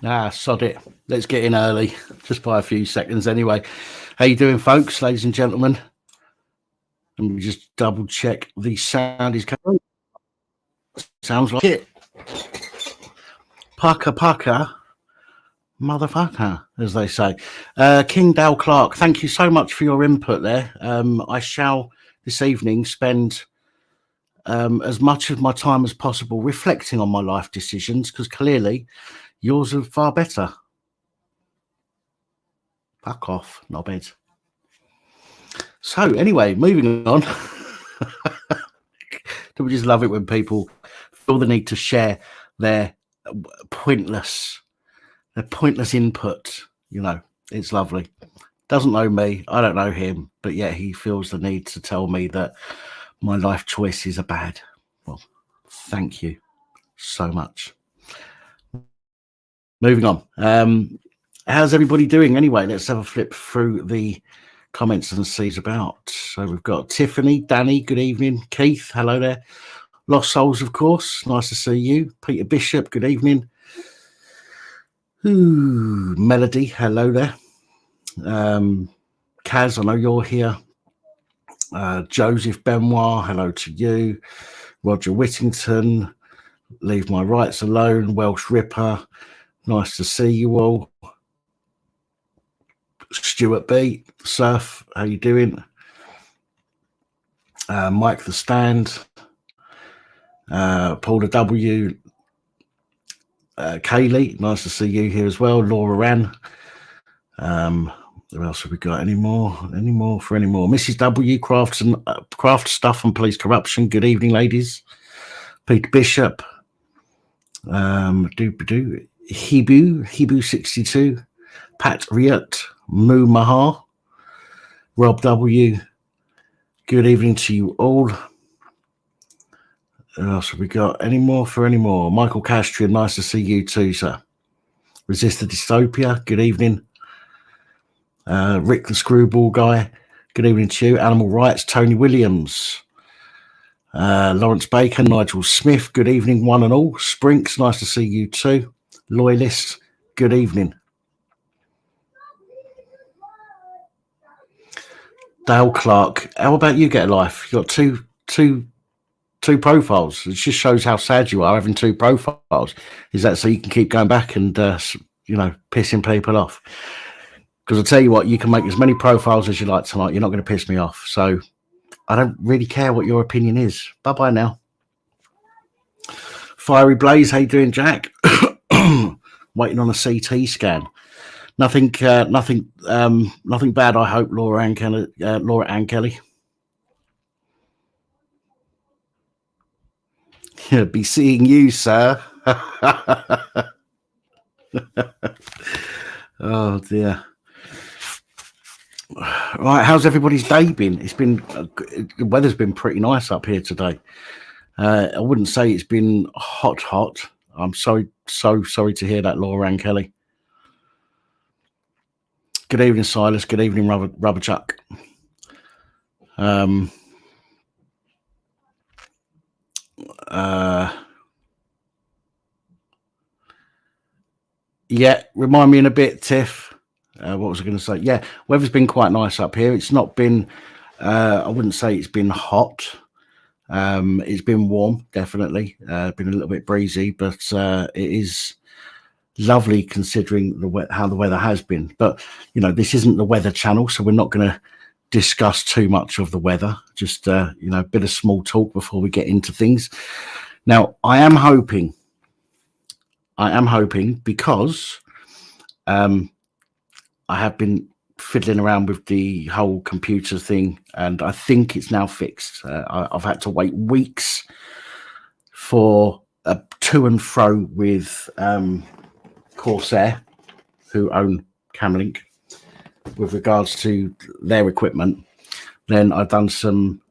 Sod it. Let's get in early, just by a few seconds anyway. How you doing, folks, ladies and gentlemen? Let me just double check the sound is coming. Sounds like it. Pucker, motherfucker, as they say. King Dale Clark, thank you so much for your input there. I shall this evening spend as much of my time as possible reflecting on my life decisions, because clearly yours are far better. Fuck off, knobhead. So anyway, moving on. Do we just love it when people feel the need to share their pointless input? You know, it's lovely. Doesn't know me, I don't know him, but yet he feels the need to tell me that my life choices are bad. Well, thank you so much. Moving on. How's everybody doing anyway? Let's have a flip through the comments and see what's about. So we've got Tiffany, Danny, good evening. Keith, hello there. Lost Souls, of course, nice to see you. Peter Bishop, good evening. Ooh, Melody, hello there. Kaz, I know you're here. Joseph Benoit, hello to you. Roger Whittington, Leave My Rights Alone. Welsh Ripper, nice to see you all. Stuart B, Surf, how you doing? Mike the Stand, Paula W, Kaylee, nice to see you here as well. Laura Ran. Who else have we got? Any more? Mrs. W, craft stuff and police corruption. Good evening, ladies. Peter Bishop. Hibu 62. Pat Riot. Moo Mahar. Rob W. Good evening to you all. Who else have we got? Any more? Michael Castrian, nice to see you too, sir. Resist the Dystopia, good evening. Rick the Screwball Guy, good evening to you. Animal Rights, Tony Williams. Lawrence Baker, Nigel Smith, good evening one and all. Sprinks, nice to see you too. Loyalists, good evening. Dale Clark, how about you get a life? You've got two profiles. It just shows how sad you are having two profiles. Is that so you can keep going back and pissing people off? Because I tell you what, you can make as many profiles as you like tonight. You're not going to piss me off. So I don't really care what your opinion is. Bye bye now. Fiery Blaze, how you doing, Jack? Waiting on a CT scan. Nothing bad, I hope, Laura Ann Kelly. Be seeing you, sir. Oh dear. Right, how's everybody's day been? It's been the weather's been pretty nice up here today. I wouldn't say it's been hot. I'm so sorry to hear that, Laura Ann Kelly. Good evening, Silas. Good evening, Rubber Chuck. Yeah, remind me in a bit, Tiff. What was I going to say? Yeah, weather's been quite nice up here. It's not been, I wouldn't say it's been hot. It's been warm, definitely. Been a little bit breezy, but it is lovely considering how the weather has been. But, this isn't the weather channel, so we're not going to discuss too much of the weather. Just, a bit of small talk before we get into things. Now, I am hoping because I have been fiddling around with the whole computer thing, and I think it's now fixed. I've had to wait weeks for a to and fro with Corsair, who own Camlink, with regards to their equipment. Then I've done some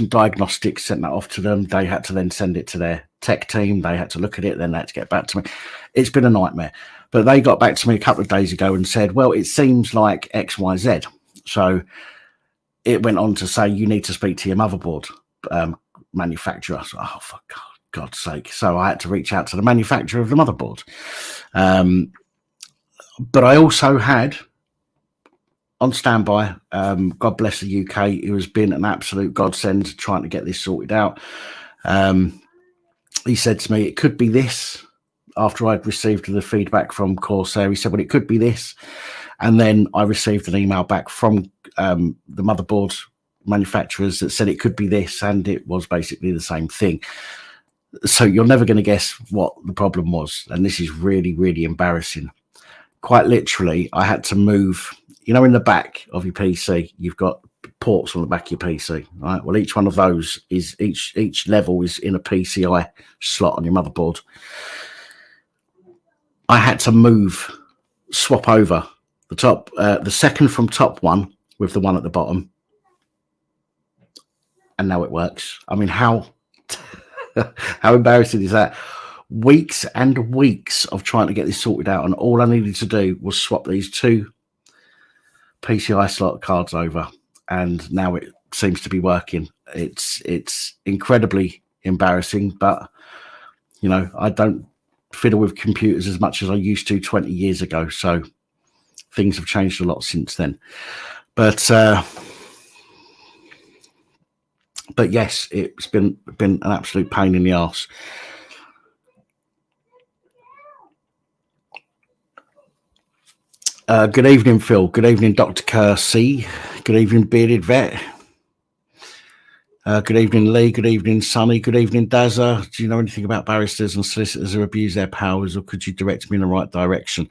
diagnostics, sent that off to them. They had to then send it to their tech team. They had to look at it, then they had to get back to me. It's been a nightmare. But they got back to me a couple of days ago and said, well, it seems like XYZ. So it went on to say, you need to speak to your motherboard manufacturer. So, oh, for God, God's sake. So I had to reach out to the manufacturer of the motherboard. But I also had on standby, God bless the UK, who has been an absolute godsend trying to get this sorted out. He said to me, it could be this. After I'd received the feedback from Corsair, he said, well, it could be this. And then I received an email back from the motherboard manufacturers that said it could be this, and it was basically the same thing. So you're never going to guess what the problem was. And this is really, really embarrassing. Quite literally, I had to move, you know, in the back of your PC, you've got ports on the back of your PC, right? Well, each one of those is, each level is in a PCI slot on your motherboard. I had to swap over the top, the second from top one with the one at the bottom. And now it works. I mean, how embarrassing is that? Weeks and weeks of trying to get this sorted out, and all I needed to do was swap these two PCI slot cards over, and now it seems to be working. It's incredibly embarrassing, but you know, I don't fiddle with computers as much as I used to 20 years ago, so things have changed a lot since then. But yes, it's been an absolute pain in the arse. Good evening, Phil. Good evening, Dr. Kersey. Good evening, Bearded Vet. Good evening, Lee. Good evening, Sonny. Good evening, Dazza. Do you know anything about barristers and solicitors who abuse their powers, or could you direct me in the right direction?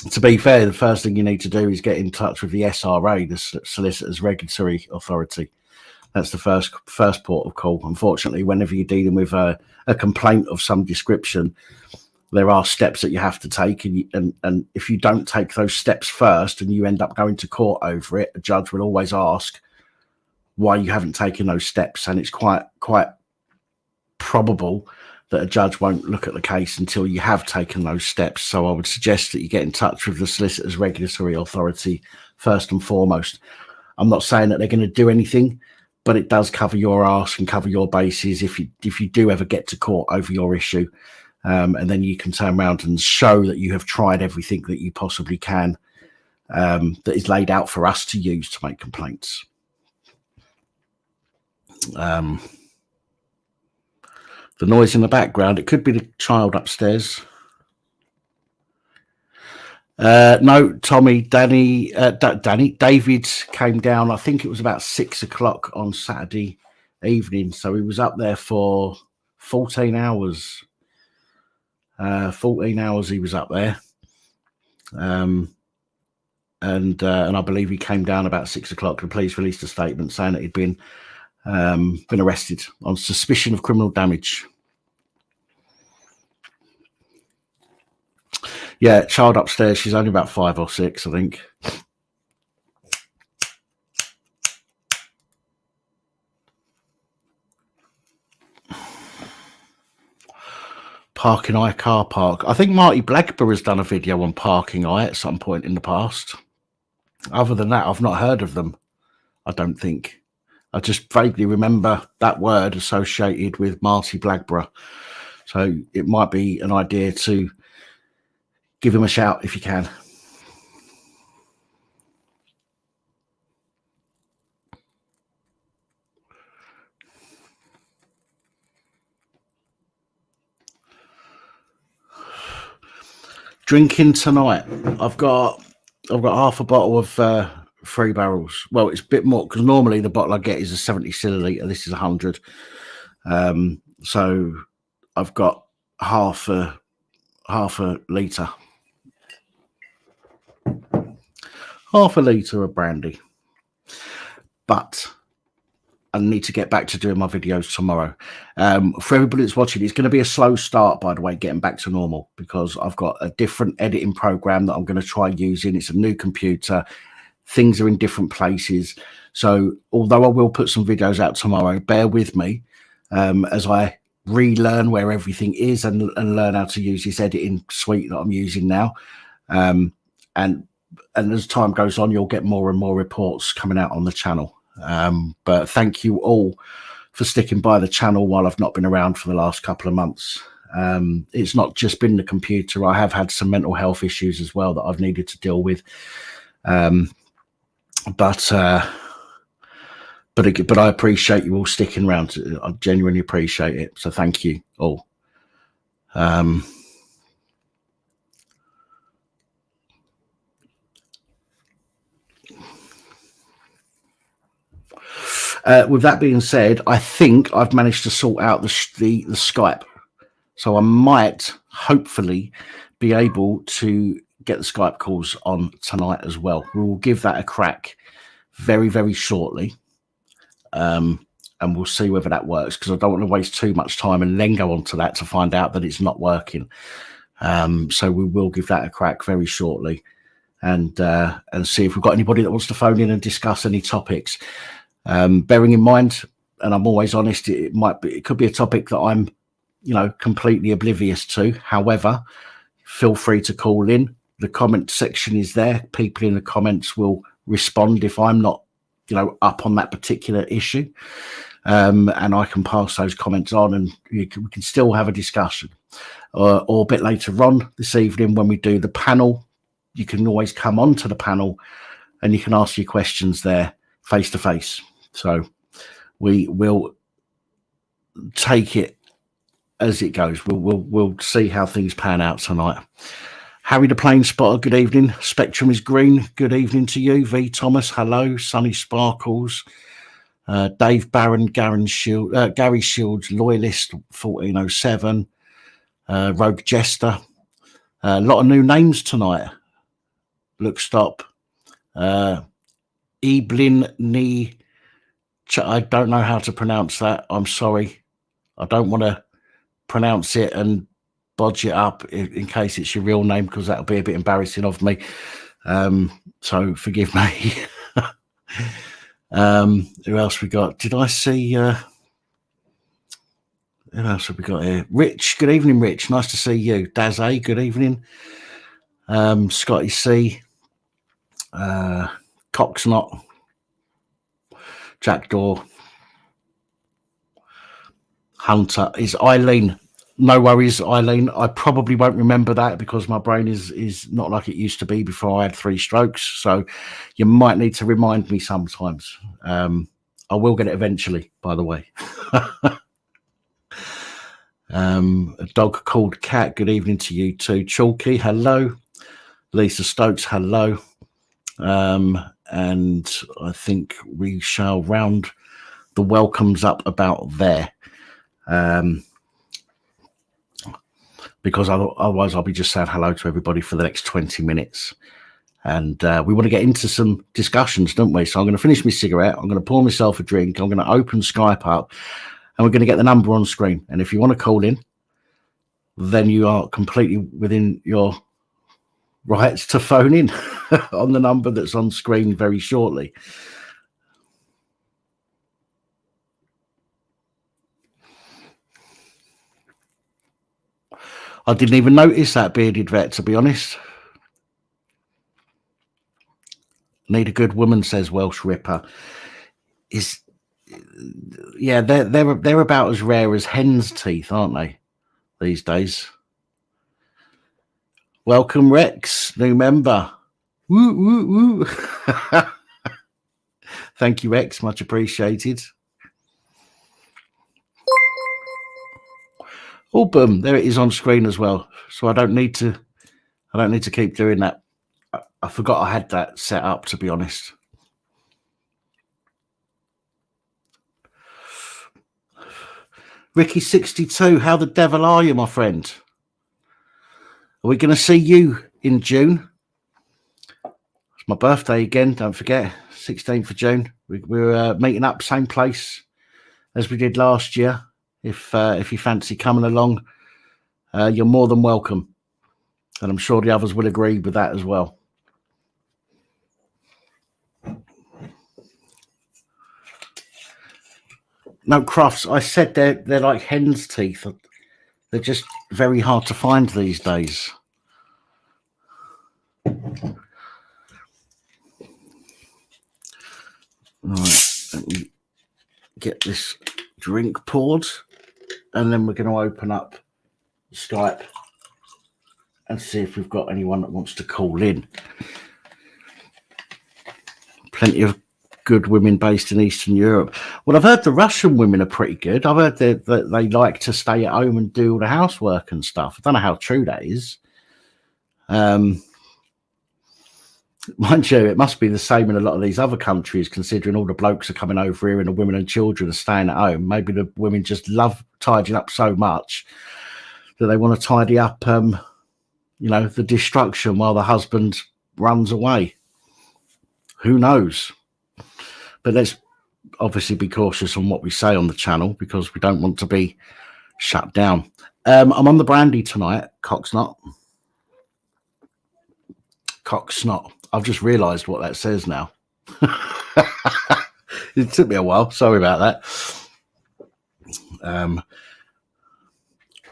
To be fair, the first thing you need to do is get in touch with the SRA, the Solicitors Regulatory Authority. That's the first port of call. Unfortunately, whenever you're dealing with a complaint of some description, there are steps that you have to take, and if you don't take those steps first and you end up going to court over it, a judge will always ask why you haven't taken those steps, and it's quite probable that a judge won't look at the case until you have taken those steps. So I would suggest that you get in touch with the Solicitors Regulatory Authority first and foremost. I'm not saying that they're going to do anything, but it does cover your arse and cover your bases if you do ever get to court over your issue. And then you can turn around and show that you have tried everything that you possibly can that is laid out for us to use to make complaints. The noise in the background, it could be the child upstairs. No, Tommy, David came down, I think it was about 6 o'clock on Saturday evening. So he was up there for 14 hours. 14 hours he was up there. And I believe he came down about 6 o'clock. The police released a statement saying that he'd been arrested on suspicion of criminal damage. Yeah, child upstairs. She's only about 5 or 6, I think. Parking Eye car park. I think Marty Blackburn has done a video on Parking Eye at some point in the past. Other than that, I've not heard of them. I don't think. I just vaguely remember that word associated with Marty Blackburn. So it might be an idea to give him a shout if you can. Drinking tonight. I've got half a bottle of 3 barrels. Well, it's a bit more because normally the bottle I get is a 70 centiliter. This is 100. So I've got half a litre. Half a litre of brandy. But I need to get back to doing my videos tomorrow. For everybody that's watching, it's going to be a slow start, by the way, getting back to normal, because I've got a different editing program that I'm going to try using. It's a new computer. Things are in different places. So although I will put some videos out tomorrow, bear with me as I relearn where everything is and learn how to use this editing suite that I'm using now. And as time goes on, you'll get more and more reports coming out on the channel. But thank you all for sticking by the channel while I've not been around for the last couple of months. It's not just been the computer. I have had some mental health issues as well that I've needed to deal with. But I appreciate you all sticking around. I genuinely appreciate it. So thank you all. With that being said, I think I've managed to sort out the Skype. So I might hopefully be able to get the Skype calls on tonight as well. We will give that a crack very, very shortly. And we'll see whether that works, because I don't want to waste too much time and then go on to that to find out that it's not working. So we will give that a crack very shortly and see if we've got anybody that wants to phone in and discuss any topics. Bearing in mind, and I'm always honest, it could be a topic that I'm, completely oblivious to. However, feel free to call in. The comment section is there. People in the comments will respond if I'm not, up on that particular issue. And I can pass those comments on, and we can still have a discussion. Or a bit later on this evening when we do the panel, you can always come onto the panel and you can ask your questions there face to face. So we will take it as it goes. We'll see how things pan out tonight. Harry the Plane Spotter, good evening. Spectrum is green, good evening to you. V Thomas, hello. Sunny Sparkles, Dave Barron, Gary Shields, Loyalist 1407, Rogue Jester. A lot of new names tonight. Look, stop. Eblin Ni. I don't know how to pronounce that. I'm sorry. I don't want to pronounce it and bodge it up in case it's your real name, because that'll be a bit embarrassing of me. So forgive me. Who else we got? Did I see? Who else have we got here? Rich. Good evening, Rich. Nice to see you. Daz A. Good evening. Scotty C. Coxnot. Jackdaw. Hunter. Is Eileen. No worries, Eileen. I probably won't remember that because my brain is not like it used to be before I had 3 strokes. So you might need to remind me sometimes. I will get it eventually, by the way. A dog called Cat. Good evening to you too. Chalky, hello. Lisa Stokes, hello. And I think we shall round the welcomes up about there. Because otherwise I'll be just saying hello to everybody for the next 20 minutes. And we want to get into some discussions, don't we? So I'm going to finish my cigarette. I'm going to pour myself a drink. I'm going to open Skype up and we're going to get the number on screen. And if you want to call in, then you are completely within your rights to phone in on the number that's on screen very shortly. I didn't even notice that bearded vet, to be honest. Need a good woman, says Welsh Ripper. Yeah, they're about as rare as hen's teeth, aren't they, these days? Welcome, Rex, new member. Woo, woo, woo. Thank you, Rex, much appreciated. Oh, boom! There it is on screen as well. So I don't need to keep doing that. I forgot I had that set up, to be honest. Ricky 62, how the devil are you, my friend? Are we going to see you in June? It's my birthday again. Don't forget, 16th of June. We're meeting up same place as we did last year. If you fancy coming along, you're more than welcome. And I'm sure the others will agree with that as well. No, Crufts, I said they're like hen's teeth. They're just very hard to find these days. Right, let me get this drink poured, and then we're going to open up Skype and see if we've got anyone that wants to call in. Plenty of good women based in Eastern Europe. Well, I've heard the Russian women are pretty good. I've heard that they like to stay at home and do all the housework and stuff. I don't know how true that is. Mind you, it must be the same in a lot of these other countries, considering all the blokes are coming over here and the women and children are staying at home. Maybe the women just love tidying up so much that they want to tidy up, the destruction while the husband runs away. Who knows? But let's obviously be cautious on what we say on the channel because we don't want to be shut down. I'm on the brandy tonight, Cocksnot. Cocksnot. I've just realised what that says now. It took me a while. Sorry about that.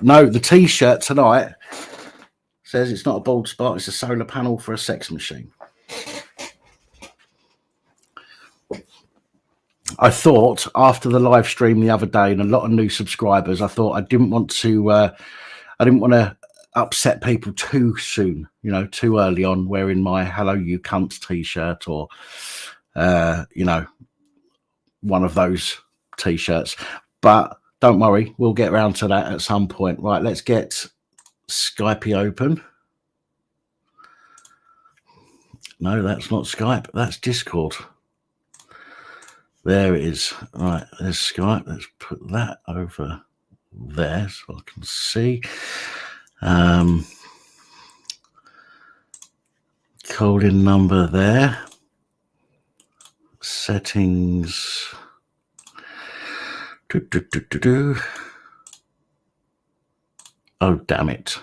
No, the T-shirt tonight says it's not a bald spot. It's a solar panel for a sex machine. I thought after the live stream the other day and a lot of new subscribers, I thought I didn't want to upset people too soon, too early on wearing my "Hello You Cunts" T-shirt or, one of those T-shirts. But don't worry, we'll get around to that at some point. Right, let's get Skype open. No, that's not Skype. That's Discord. There it is. Right, there's Skype. Let's put that over there so I can see. Call-in number there. Settings. Oh, damn it.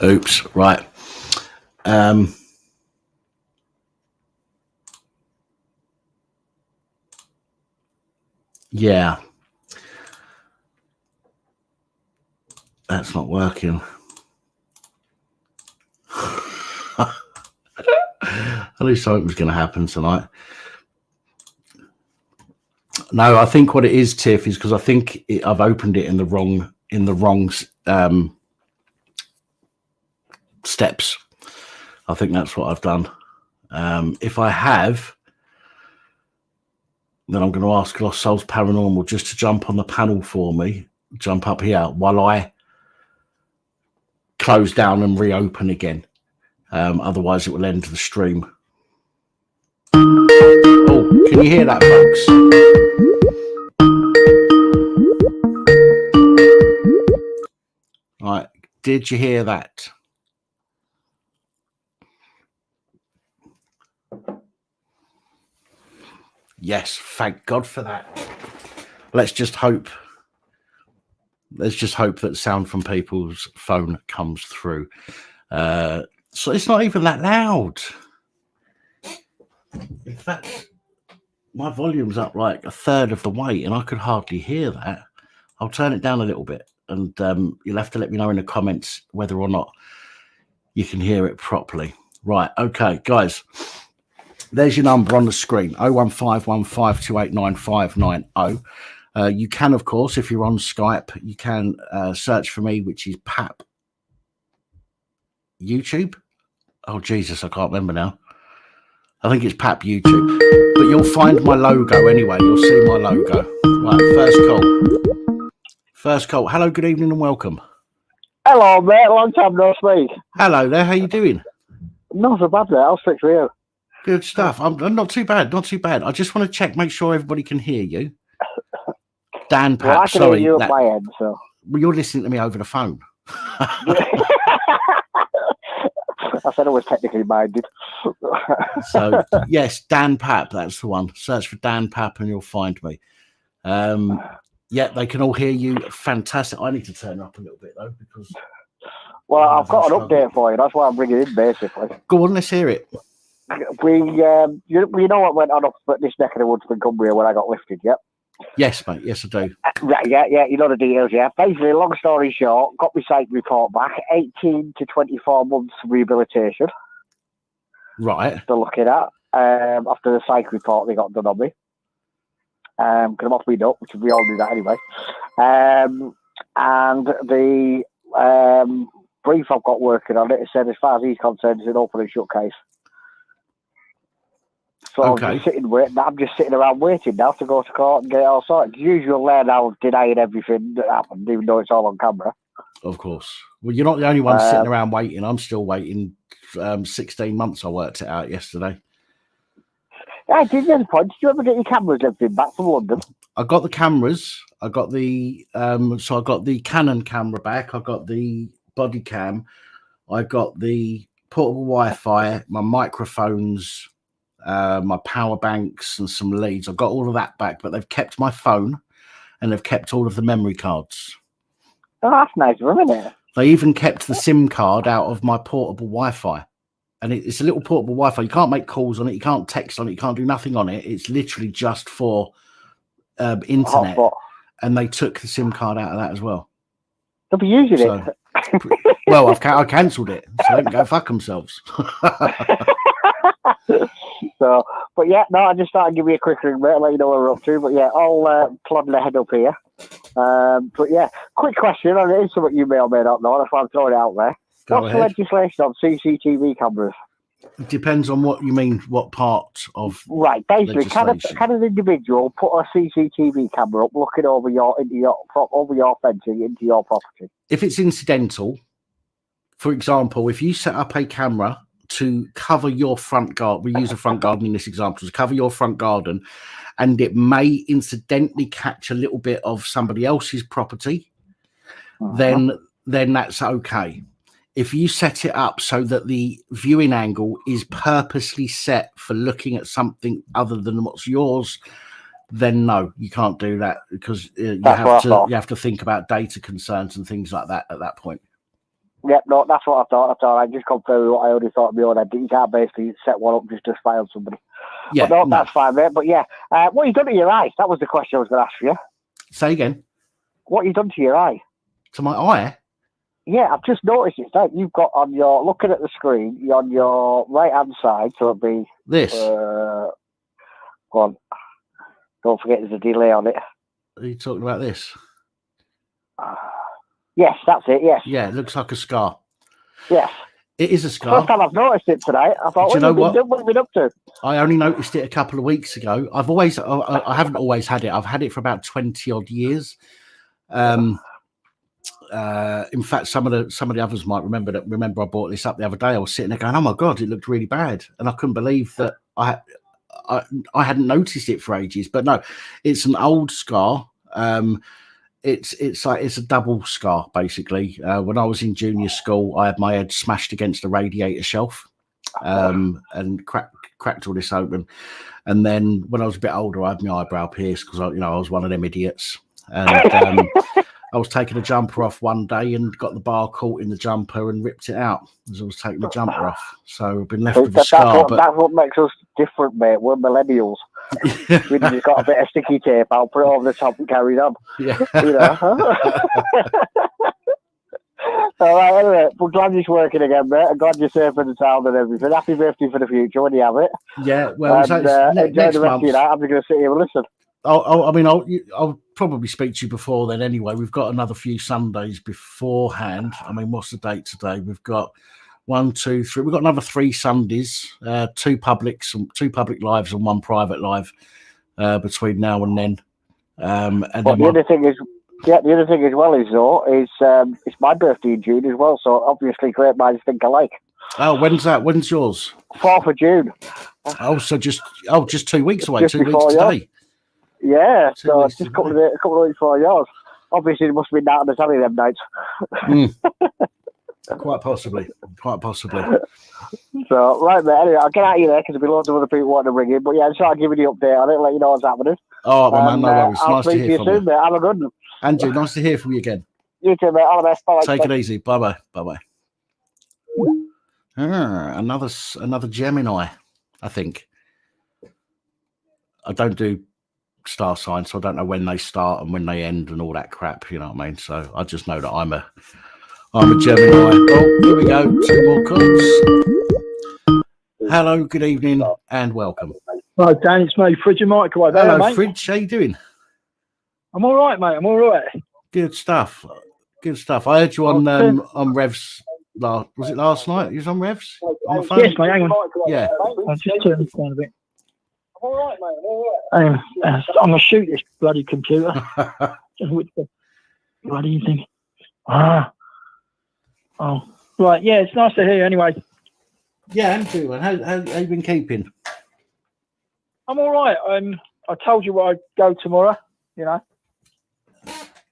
Oops, right. Yeah. That's not working. At least something was going to happen tonight. No, I think what it is, Tiff, is because I think I've opened it in the wrong steps. I think that's what I've done. If I have, then I'm going to ask Lost Souls Paranormal just to jump on the panel for me, jump up here while I close down and reopen again. Otherwise, it will end the stream. Oh, can you hear that, folks? Right, did you hear that? Yes, thank God for that. Let's just hope that sound from people's phone comes through. So it's not even that loud. In fact, my volume's up like a third of the weight and I could hardly hear that. I'll turn it down a little bit and you'll have to let me know in the comments whether or not you can hear it properly. Right, okay, guys. There's your number on the screen, 01515289590. You can, of course, if you're on Skype, you can search for me, which is Pap YouTube. Oh, Jesus, I can't remember now. I think it's Pap YouTube. But you'll find my logo anyway. You'll see my logo. Right, first call. Hello, good evening and welcome. Hello, mate. Long time no speak. Hello there. How you doing? Not so bad, mate. I'll stick for you. Good stuff. I'm not too bad. Not too bad. I just want to check, make sure everybody can hear you. Dan, Pat, well, I can sorry. hear you at my end, so. Well, you're listening to me over the phone. I said I was technically minded. So, yes, Dan Pap, that's the one. Search for Dan Pap and you'll find me. Yeah, they can all hear you. Fantastic. I need to turn up a little bit, though, because... Well, I've got an update for you. That's why I'm bringing in, basically. Go on, let's hear it. You know what went on up at this neck of the woods in Cumbria when I got lifted, yep? Yes, mate. Yes, I do. Right, yeah. You know the details, yeah. Basically, long story short, got my psych report back. 18 to 24 months rehabilitation. Right. Still looking at. after the psych report they got done on me. Because I'm off me up, which we all do that anyway. And the brief I've got working on it said, as far as he's concerned, it's an open and shut case. So Okay. I'm just sitting around waiting now to go to court and get it all sorted. As usual, there now, denying everything that happened, even though it's all on camera. Of course. Well, you're not the only one sitting around waiting. I'm still waiting. 16 months I worked it out yesterday. I did the point. Did you ever get your cameras and everything back from London? I got the cameras. I got the so I got the Canon camera back. I got the body cam. I got the portable Wi-Fi, my microphones, my power banks, and some leads. I got all of that back, but they've kept my phone and they've kept all of the memory cards. Oh, that's nice, isn't it? They even kept the SIM card out of my portable Wi-Fi. And it's a little portable Wi-Fi. You can't make calls on it. You can't text on it. You can't do nothing on it. It's literally just for internet. Hotspot. And they took the SIM card out of that as well. They'll be using it. Well, I cancelled it, so they can go fuck themselves. So, but yeah, no, I just thought I'd give you a quick ring, mate, let you know what we're up to. But yeah, all plodding ahead up here. But yeah, quick question, and it is something you may or may not know, that's why I'm throwing it out there. What's the legislation on CCTV cameras? It depends on what you mean, what part of right. Basically, can an individual put a CCTV camera up looking over your fencing into your property? If it's incidental, for example, if you set up a camera to cover your front garden, we use a front garden in this example, to cover your front garden, and it may incidentally catch a little bit of somebody else's property, then that's okay. If you set it up so that the viewing angle is purposely set for looking at something other than what's yours, then no, you can't do that, because you have to think about data concerns and things like that at that point. Yeah, no, that's what I thought. I just confirmed what I already thought in my own head. You can't basically set one up just to spy on somebody. Yeah, but no, that's fine, mate. But yeah, what have you done to your eye? That was the question I was going to ask you. Say again. What have you done to your eye? To my eye? Yeah, I've just noticed it. That you've got on your, looking at the screen, you're on your right-hand side, so it'll be... This? Go on. Don't forget there's a delay on it. Are you talking about this? Yes, that's it, yes. Yeah, it looks like a scar. Yes. It is a scar. First time I've noticed it tonight. I thought, what have you been up to? I only noticed it a couple of weeks ago. I haven't always had it. I've had it for about 20-odd years. In fact, some of the others might remember I brought this up the other day. I was sitting there going, "Oh my god, it looked really bad," and I couldn't believe that I hadn't noticed it for ages. But no, it's an old scar. It's a double scar basically. When I was in junior school, I had my head smashed against the radiator shelf, and cracked all this open. And then when I was a bit older, I had my eyebrow pierced because I was one of them idiots. And I was taking a jumper off one day and got the bar caught in the jumper and ripped it out as I was taking the jumper off. So I've been left with a scar. That's what makes us different, mate. We're millennials. We just got a bit of sticky tape. I'll put it over the top and carry on. Yeah. All right, anyway, we're glad it's working again, mate. I'm glad you're safe in the town and everything. Happy birthday for the future when you have it. Yeah, well, enjoy the rest of your night. I'm just going to sit here and listen. I'll probably speak to you before then anyway. We've got another few Sundays beforehand. I mean, what's the date today? We've got 1, 2, 3. We've got another 3 Sundays, 2 public lives and 1 private live between now and then. And then the other thing is, it's my birthday in June as well. So obviously, great minds think alike. Oh, when's that? When's yours? 4th of June. Oh, so just 2 weeks away. 2 weeks today. Yeah, so just a couple of weeks before yours. Obviously, it must have been down to telly them nights. Quite possibly. So, right, mate, anyway, I'll get out of you there because there'll be loads of other people wanting to bring in. But yeah, I'll start giving you an update on it, let you know what's happening. Oh, man, no worries. I'll speak to you soon, mate. Have a good one. Andrew, nice to hear from you again. You too, mate. All the best. Bye. Take it easy. Bye-bye. Bye-bye. Another Gemini, I think. I don't do star signs, so I don't know when they start and when they end and all that crap, you know what I mean? So I just know that I'm a Gemini. Oh, here we go, 2 more calls. Hello, good evening, and welcome. Hi, Dan, it's me, Fridge and Microwave. Hello, mate. Fridge. How you doing? I'm all right, mate. I'm all right. Good stuff. Good stuff. I heard you on Revs. Was it last night? You was on Revs on the phone? Yes, mate. Hang on. Yeah. I'll just turn this down a bit. I'm all right, mate. I'm all right. I'm gonna shoot this bloody computer. Which bloody thing? Oh, right. Yeah, it's nice to hear you anyway. Yeah, and too. And how you been keeping? I'm all right. I told you where I'd go tomorrow. You know.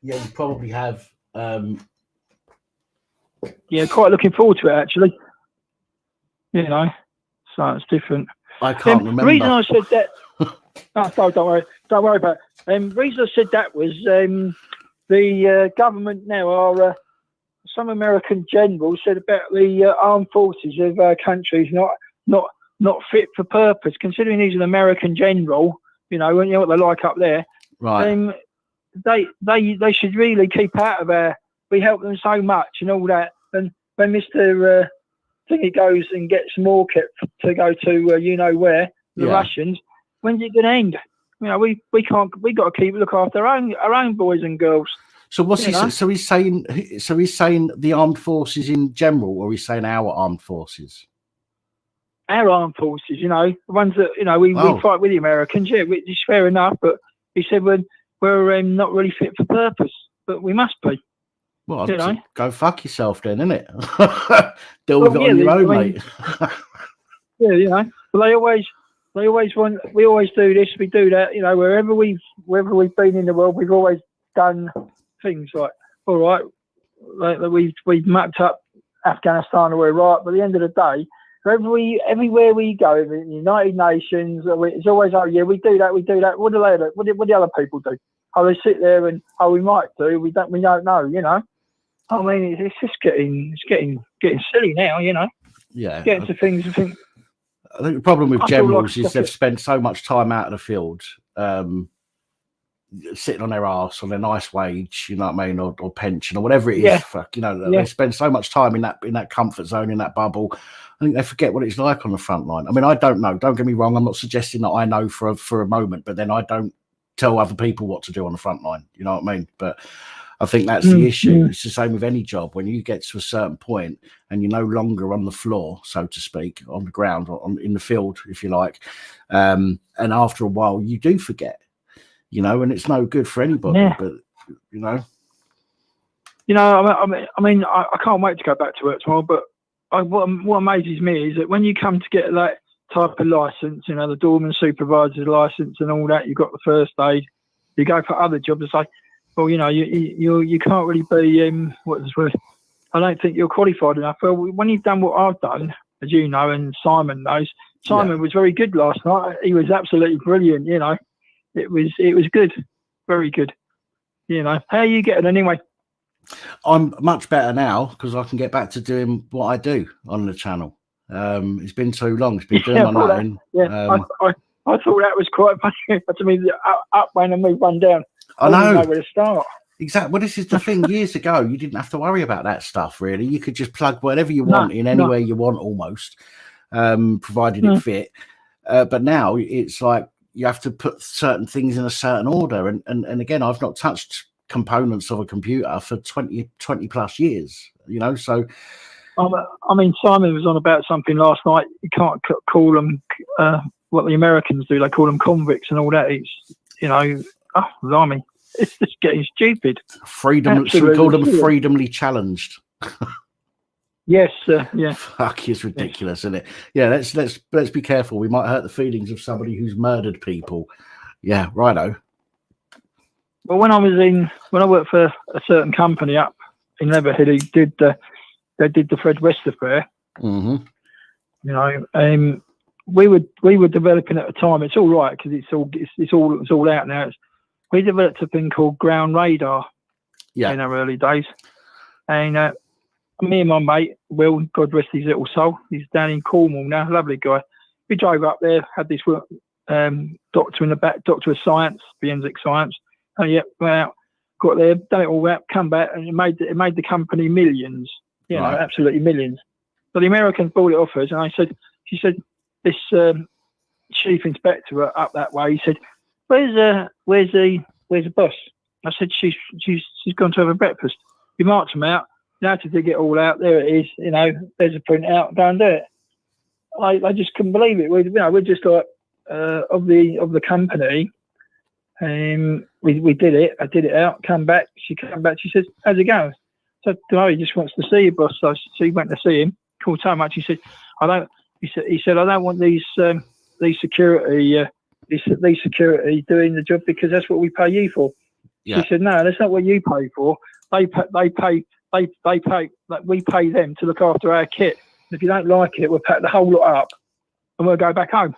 Yeah, you probably have. Yeah, quite looking forward to it actually. You know, so it's different. I can't remember. The reason I said that. Don't worry about it. The reason I said that was the government now are some American generals said about the armed forces of our countries not fit for purpose. Considering he's an American general, you know what they're like up there. Right. They should really keep out of our. We help them so much and all that. And when Mr. Thingy goes and gets more kit to go to you know where the Russians, when's it going to end? You know, we can't. We got to look after our own boys and girls. So what's he? So he's saying. So he's saying the armed forces in general, or he's saying our armed forces. Our armed forces, you know, the ones that we fight with the Americans. Yeah, which is fair enough. But he said we're not really fit for purpose, but we must be. Well, go fuck yourself then, innit? Deal with it on your own, mate. Yeah, you know. But they always want. We always do this. We do that. You know, wherever we've been in the world, we've always done things like, all right, like we've mapped up Afghanistan or Iraq. But at the end of the day, everywhere we go, the United Nations, it's always, oh yeah, we do that. What do they do? What do other people do? Oh, they sit there and we might do. We don't know. You know. I mean, it's just getting silly now. You know. Yeah. Getting to things. I think the problem with generals is they've spent so much time out of the field, sitting on their arse on a nice wage, you know what I mean, or pension or whatever it is. Yeah. They spend so much time in that comfort zone, in that bubble. I think they forget what it's like on the front line. I mean, I don't know. Don't get me wrong. I'm not suggesting that I know for a moment, but then I don't tell other people what to do on the front line. You know what I mean? But I think that's the issue. It's the same with any job. When you get to a certain point and you're no longer on the floor, so to speak, on the ground, or in the field, if you like, and after a while, you do forget, you know, and it's no good for anybody. Yeah. But you know, I mean, I can't wait to go back to work tomorrow. But what amazes me is that when you come to get that type of license, you know, the doorman supervisor's license and all that, you've got the first aid. You go for other jobs and say, well, you know, you can't really be I don't think you're qualified enough. Well, when you've done what I've done, as you know, and Simon knows, Simon was very good last night. He was absolutely brilliant. You know, it was good, very good. You know, how are you getting anyway? I'm much better now because I can get back to doing what I do on the channel. It's been too long. It's been doing my nothing. I thought that was quite funny. To me, up one and move one down. I know where to start. Exactly. Well, this is the thing. Years ago, you didn't have to worry about that stuff, really. You could just plug whatever you want in anywhere you want, almost, provided it fit. But now it's like you have to put certain things in a certain order. And again, I've not touched components of a computer for 20 plus years, you know, so... I mean, Simon was on about something last night. You can't call them what the Americans do. They call them convicts and all that. It's, you know, blimey, it's just getting stupid. Should we call them freedomly challenged? Yes, yeah. Fuck, it's ridiculous, isn't it? Yeah, let's be careful. We might hurt the feelings of somebody who's murdered people. Yeah, righto. Well, when I worked for a certain company up in Leatherhead, they did the Fred West affair. Mm-hmm. You know, we were developing at the time. It's all right because it's all out now. We developed a thing called ground radar. Yeah. In our early days, and me and my mate Will, God rest his little soul, he's down in Cornwall now. Lovely guy. We drove up there, had this doctor in the back, doctor of science, forensic science. Oh yeah, went out, got there, done it all out, come back, and it made the company millions. You know, absolutely millions. So the Americans bought it off us, and she said, this chief inspector up that way. He said, "Where's the boss?" I said, "She's gone to have a breakfast." He marked them out. You had to dig it all out. There it is. You know, there's a printout. Go and do it. I just couldn't believe it. We're just like of the company. We did it. I did it out. Come back. She came back. She says, "How's it going?" So no, he just wants to see your boss. So he went to see him. Called so much. He said, "I don't." He said, "I don't want these security doing the job because that's what we pay you for." Yeah. He said, "No, that's not what you pay for. They pay. Like we pay them to look after our kit. And if you don't like it, we'll pack the whole lot up and we'll go back home.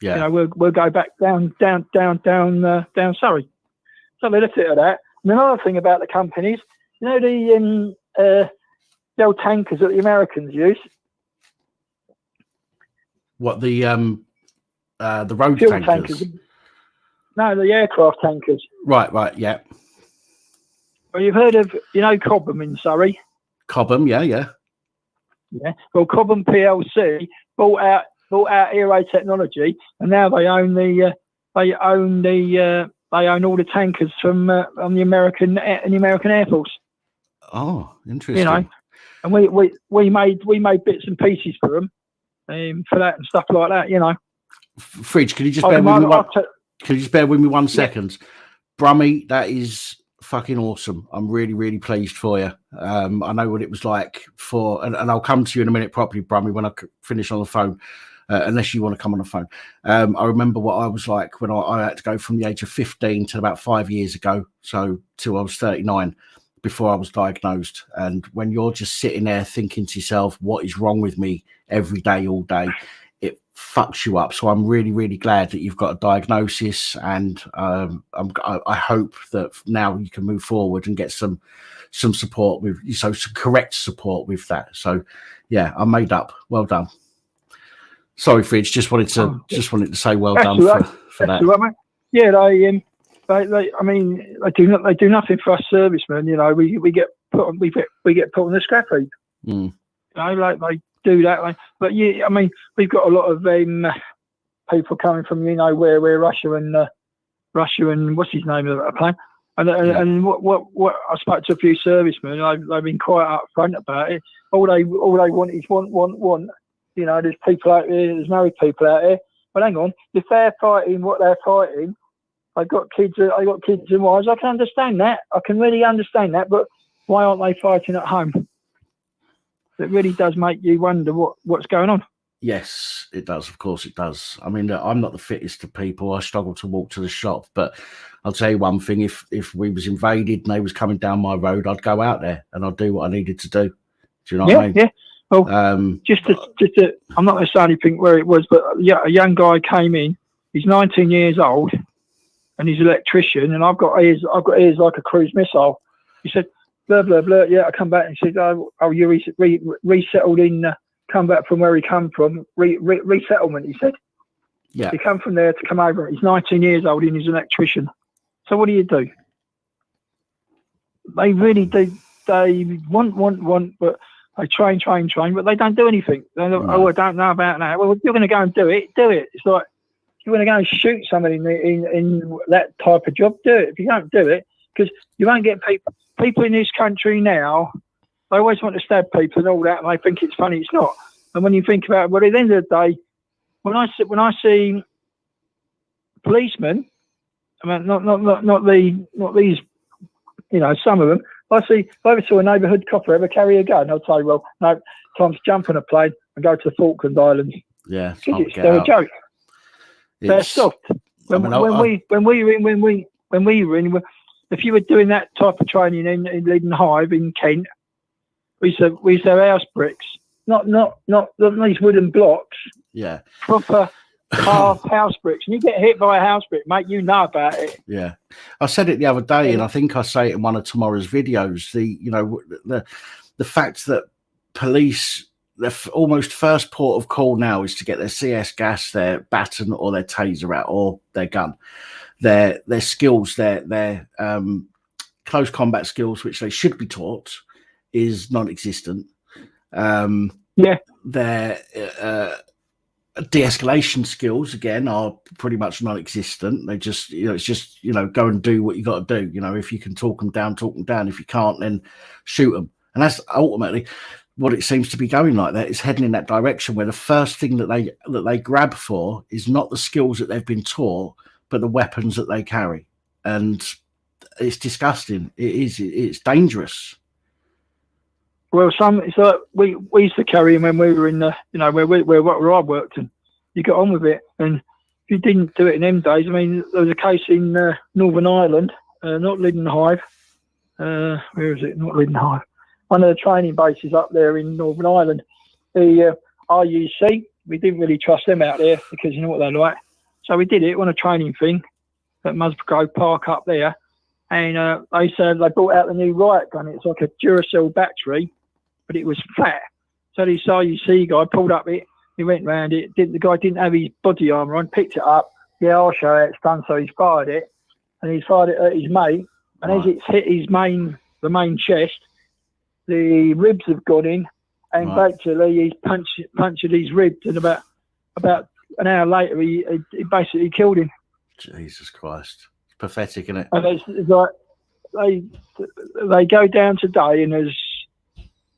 Yeah, you know, we'll go back down Surrey." So they looked at that. And another thing about the companies, you know, the old tankers that the Americans use. What the road tankers? No, the aircraft tankers. Right, yeah. Well, you've heard of, you know, Cobham in Surrey. Cobham, yeah. Well, Cobham PLC bought out Aero Technology, and now they own all the tankers from on the American Air Force. Oh, interesting. You know, and we made bits and pieces for them, for that and stuff like that. You know. Fridge, can you just bear with me one? Can you just bear with me 1 second? Brummy, that is fucking awesome. I'm really, really pleased for you. I know what it was like and I'll come to you in a minute properly, Brummy, when I finish on the phone, unless you want to come on the phone. I remember what I was like when I had to go from the age of 15 to about 5 years ago, so till I was 39, before I was diagnosed. And when you're just sitting there thinking to yourself, what is wrong with me every day, all day, it fucks you up. So I'm really, really glad that you've got a diagnosis, and I hope that now you can move forward and get some support some correct support with that. So yeah, I'm made up. Well done. Sorry, Fridge. Just wanted to say well done for that. Right, mate. Yeah, they do nothing for us servicemen. You know, we get put on the scrap heap. You know, like they do that. But yeah, I mean, we've got a lot of people coming from, you know, where Russia and what's his name of the plane. And what I spoke to a few servicemen, and they've been quite upfront about it. All they want is want. You know, there's people out there, there's married people out there. But hang on, if they're fighting what they're fighting, I got kids and wives. I can understand that. I can really understand that. But why aren't they fighting at home? It really does make you wonder what's going on. Yes, it does. Of course it does. I mean, I'm not the fittest of people. I struggle to walk to the shop. But I'll tell you one thing, if we was invaded and they was coming down my road, I'd go out there and I'd do what I needed to do. Do you know what I mean? Yeah. Well, just to, I'm not necessarily think where it was, but yeah, a young guy came in. He's 19 years old, and he's an electrician. And I've got ears like a cruise missile. He said, blah blah blah. Yeah, I come back and he said, "Oh, you resettled in, come back from where he come from, resettlement." He said, "Yeah, he come from there to come over." He's 19 years old and he's an electrician. So what do you do? They really do. They want, but they train, but they don't do anything. Oh, I don't know about that. Well, you're going to go and do it. It's like you want to go and shoot somebody in that type of job. Do it. If you don't do it, because you won't get people in this country now. They always want to stab people and all that, and they think it's funny. It's not. And when you think about it, well, at the end of the day, when I see policemen, I mean, not these, you know, some of them. If I ever saw a neighbourhood copper ever carry a gun, I'd say, well, no, time to jump on a plane and go to the Falkland Islands. Yeah, they're a joke. They're soft. When we were in, if you were doing that type of training in Leaden Hive in Kent, we used to have house bricks, not these wooden blocks. Yeah, proper house bricks, and you get hit by a house brick, mate, you know about it. Yeah, I said it the other day, and I think I say it in one of tomorrow's videos. The fact that police, their almost first port of call now is to get their CS gas, their baton, or their taser out, or their gun. Their skills, their close combat skills, which they should be taught, is non-existent. de-escalation skills again are pretty much non-existent. They just, it's just, go and do what you got to do. If you can talk them down, talk them down. If you can't, then shoot them. And that's ultimately what it seems to be going like. That is heading in that direction where the first thing that they grab for is not the skills that they've been taught, but the weapons that they carry. And it's disgusting. It's dangerous. Well, it's like we used to carry them when we were in the, where I worked, and you got on with it. And if you didn't do it in them days, I mean, there was a case in Northern Ireland, not Lidenhive. Where is it? Not Lidenhive. One of the training bases up there in Northern Ireland. The RUC, we didn't really trust them out there because you know what they're like. So we did it on a training thing at Musgrove Park up there. And they said they brought out the new riot gun. It's like a Duracell battery, but it was flat. So this RUC guy pulled up it. He went round it. The guy didn't have his body armour on. Picked it up. Yeah, I'll show you how it's done. So he's fired it, and he's fired it at his mate. And as it's hit the main chest, the ribs have gone in, and basically he's punctured his ribs. And about an hour later, he basically killed him. Jesus Christ. Pathetic, isn't it? And it's like they go down today, and as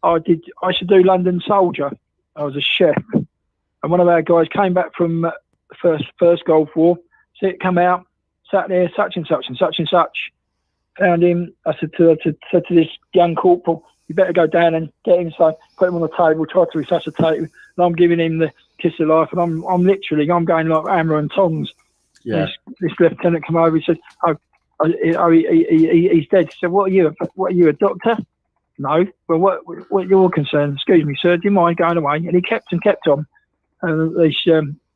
I used to do London Soldier. I was a chef, and one of our guys came back from the first Gulf War. So it come out, sat there, such and such and such and such. Found him. I said to this young corporal, "You better go down and get him." So put him on the table, tried to resuscitate him, and I'm giving him the kiss of life, and I'm literally going like hammer and tongs. Yeah. This lieutenant come over. He said, he's dead." He said, "What are you, a doctor?" "No." "Well, what you're concerned?" "Excuse me, sir. Do you mind going away?" And he kept on. This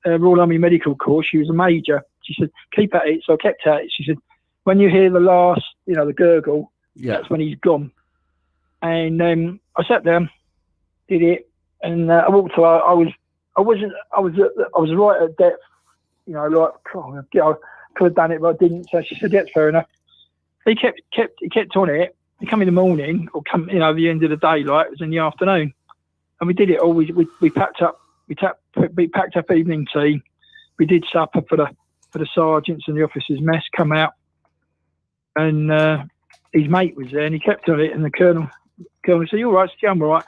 Royal Army Medical Corps. She was a major. She said, "Keep at it." So I kept at it. She said, "When you hear the last, the gurgle, that's when he's gone." And I sat down, did it, and I walked to her. I was right at depth. I could have done it, but I didn't. So she said, "That's fair enough." He kept on it. He come in the morning, or come, the end of the daylight. It was in the afternoon, and we did it all. We packed up. We packed up evening tea. We did supper for the sergeants and the officers' mess. Come out, and his mate was there, and he kept on it. And the colonel said, "You all right?" I said, "I'm all right."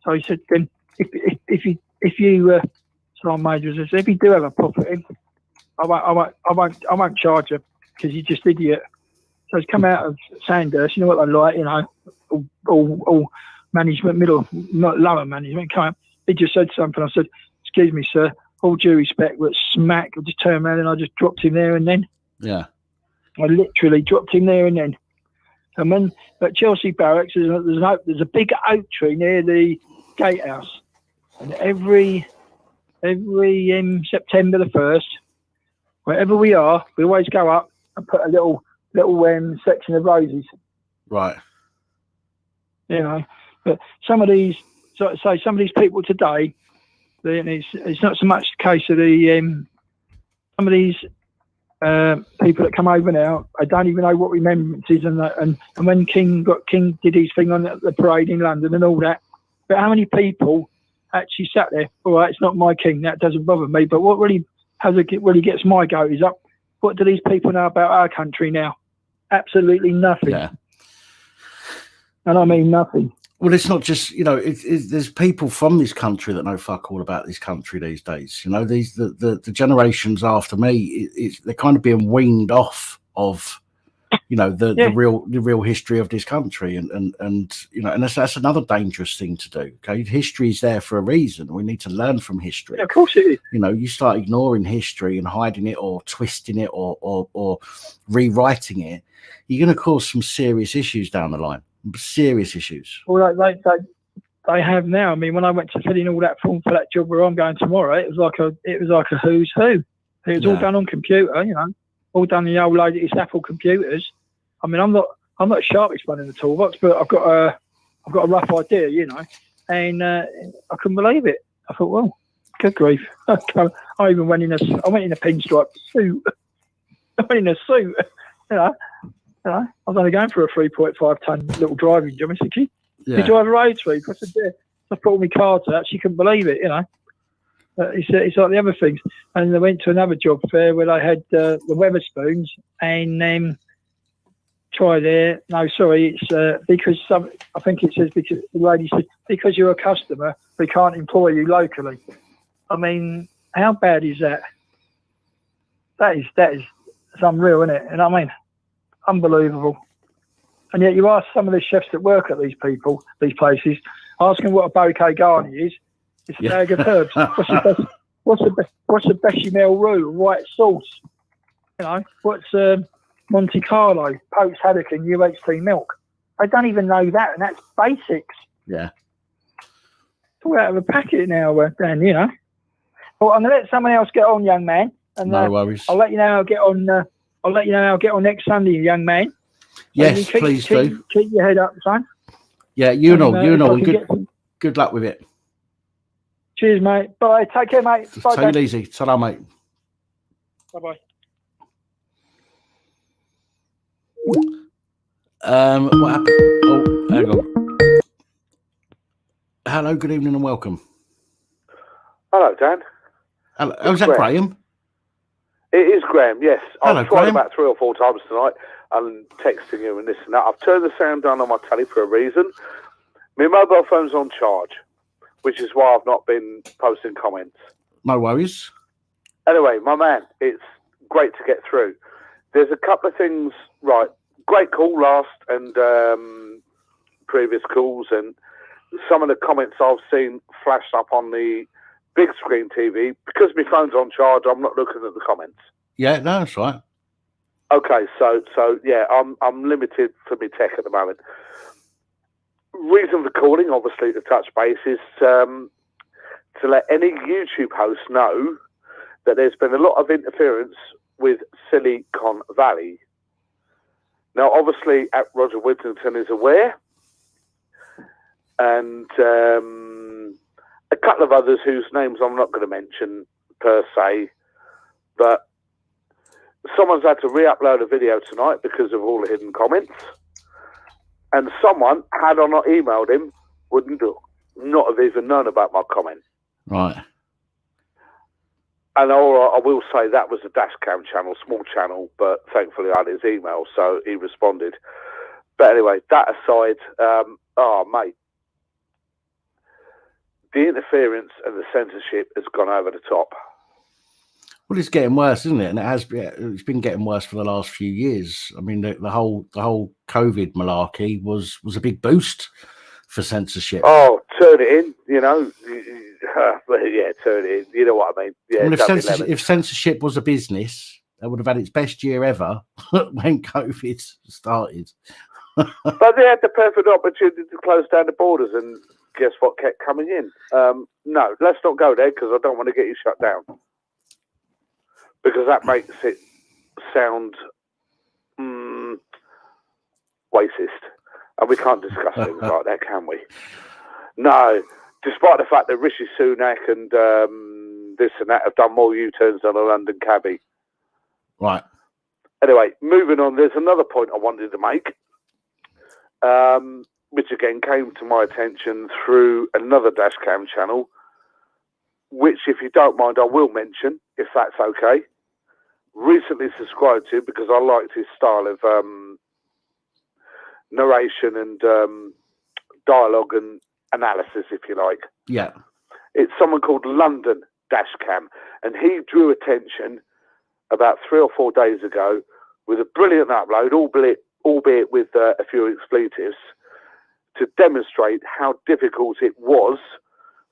So he said, "Then if you Sergeant Major said, if you do have a pop at him, I won't charge you because you're just idiot." So he's come out of Sandhurst, you know what they like, all management, lower management. Come out. He just said something. I said, "Excuse me, sir, all due respect," but smack. I just turned around and I just dropped him there and then. Yeah. I literally dropped him there and then. And when at Chelsea Barracks, there's a big oak tree near the gatehouse, and every September the 1st, wherever we are, we always go up and put a little section of roses. Right. But some of these people today, it's not so much the case of some of these people that come over now. I don't even know what remembrances and when King did his thing on the parade in London and all that. But how many people actually sat there? All right, it's not my king. That doesn't bother me. But what really gets my goat is up. What do these people know about our country now? Absolutely nothing. Yeah. And I mean nothing. Well, it's not just, there's people from this country that know fuck all about this country these days. The generations after me, they're kind of being weaned off of, the real history of this country, and that's another dangerous thing to do. Okay, history is there for a reason. We need to learn from history. Yeah, of course it is. You start ignoring history and hiding it or twisting it or rewriting it, you're going to cause some serious issues down the line. Serious issues. Well, they have now. I mean, when I went to fill in all that form for that job where I'm going tomorrow, it was like a who's who. It was all done on computer, all done in the old lady Apple computers. I mean, I'm not the sharpest one in the toolbox, but I've got a rough idea, And I couldn't believe it. I thought, well, good grief! I even went in a pinstripe suit. I went in a suit, I was only going for a 3.5 ton little driving job. I said, "Did you drive a road sweep?" I said, "Yeah." So I put all my cards out. She couldn't believe it, It's like the other things. And I went to another job fair where they had the Weatherspoons and try there. No, sorry, it's because I think it says because the lady said because you're a customer, we can't employ you locally. I mean, how bad is that? That is it's unreal, isn't it? And I mean, unbelievable. And yet you ask some of the chefs that work at these places, ask them what a bouquet garni is. It's a bag of herbs. What's the bechamel roux, white sauce? You know, what's Monte Carlo, poached haddock and UHT milk? I don't even know that, and that's basics. Yeah. It's all out of a packet now, Dan. You know. Well, I'm gonna let someone else get on, young man. And no worries. I'll let you know how I get on. I'll let you know how I get on next Sunday, young man. Yes, please do. Keep your head up, son. Yeah, you know. Good luck with it. Cheers, mate. Bye. Take care, mate. Bye. Take it easy. Ta-ra, mate. Bye-bye. What happened? Oh, hang on. Hello, good evening and welcome. Hello, Dan. Hello. Oh, is that Graham? It is Graham, yes. Hello, I've tried Graham. about 3 or 4 times tonight and texting you and this and that. I've turned the sound down on my telly for a reason. My mobile phone's on charge, which is why I've not been posting comments. No worries. Anyway, my man, it's great to get through. There's a couple of things, right, great call last and previous calls, and some of the comments I've seen flashed up on the big screen TV. Because my phone's on charge, I'm not looking at the comments. Yeah, no, that's right. Okay, so yeah, I'm limited for my tech at the moment. Reason for calling, obviously, to touch base is to let any YouTube host know that there's been a lot of interference with Silicon Valley. Now, obviously, Roger Whittington is aware, and a couple of others whose names I'm not going to mention per se, but someone's had to re-upload a video tonight because of all the hidden comments, and someone, had I not emailed him, wouldn't not have even known about my comment. Right. And I will say that was a Dashcam channel, small channel, but thankfully I had his email, so he responded. But anyway, that aside, mate, the interference and the censorship has gone over the top. Well, it's getting worse, isn't it? And it's been getting worse for the last few years. I mean, the whole COVID malarkey was a big boost for censorship. Oh, turn it in, you know. Yeah, turn it in. You know what I mean? Yeah. I mean, if censorship was a business, it would have had its best year ever when COVID started. But they had the perfect opportunity to close down the borders, and guess what kept coming in? No, let's not go there because I don't want to get you shut down. Because that makes it sound racist. And we can't discuss things like that, can we? No. Despite the fact that Rishi Sunak and this and that have done more U-turns than a London cabbie. Right. Anyway, moving on, there's another point I wanted to make, which again came to my attention through another Dashcam channel, which, if you don't mind, I will mention, if that's okay. Recently subscribed to because I liked his style of narration and dialogue and analysis, if you like. Yeah. It's someone called London Dashcam, and he drew attention about 3 or 4 days ago with a brilliant upload, albeit with a few expletives, to demonstrate how difficult it was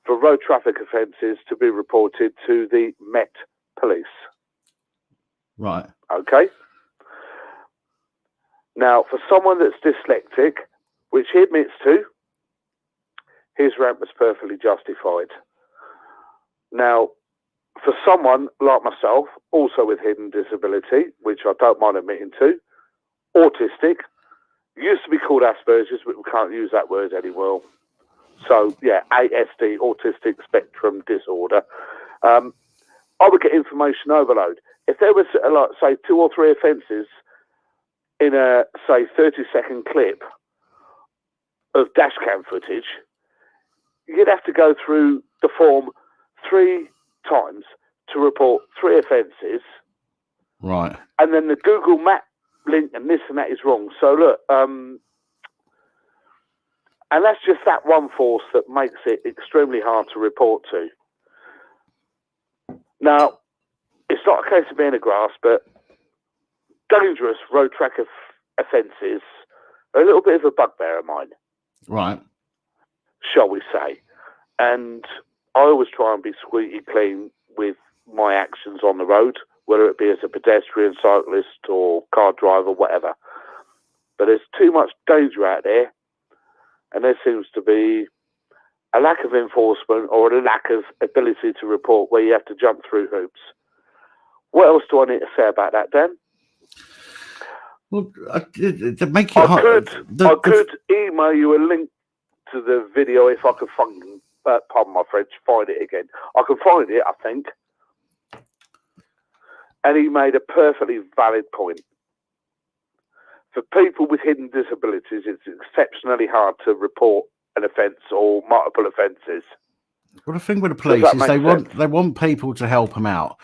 for road traffic offences to be reported to the Met Police. Right. Okay. Now, for someone that's dyslexic, which he admits to, his rant was perfectly justified. Now, for someone like myself, also with hidden disability, which I don't mind admitting to, autistic, used to be called Asperger's, but we can't use that word anymore. So, yeah, ASD, autistic spectrum disorder. I would get information overload. If there was, like, say, 2 or 3 offences in a, say, 30-second clip of dashcam footage, you'd have to go through the form 3, times to report 3 offences, Right. and then the Google Map link and this and that is wrong. So look, and that's just that one force that makes it extremely hard to report to. Now, it's not a case of being a grass, but dangerous road track offences are a little bit of a bugbear of mine, Right. shall we say. And I always try and be squeaky clean with my actions on the road, whether it be as a pedestrian, cyclist, or car driver, whatever. But there's too much danger out there, and there seems to be a lack of enforcement or a lack of ability to report where you have to jump through hoops. What else do I need to say about that, Dan? Well, to make it hard, I could email you a link to the video if I could fucking, pardon my French, find it again. I can find it, I think. And he made a perfectly valid point. For people with hidden disabilities, it's exceptionally hard to report an offence or multiple offences. Well, the thing with the police is they want people to help them out,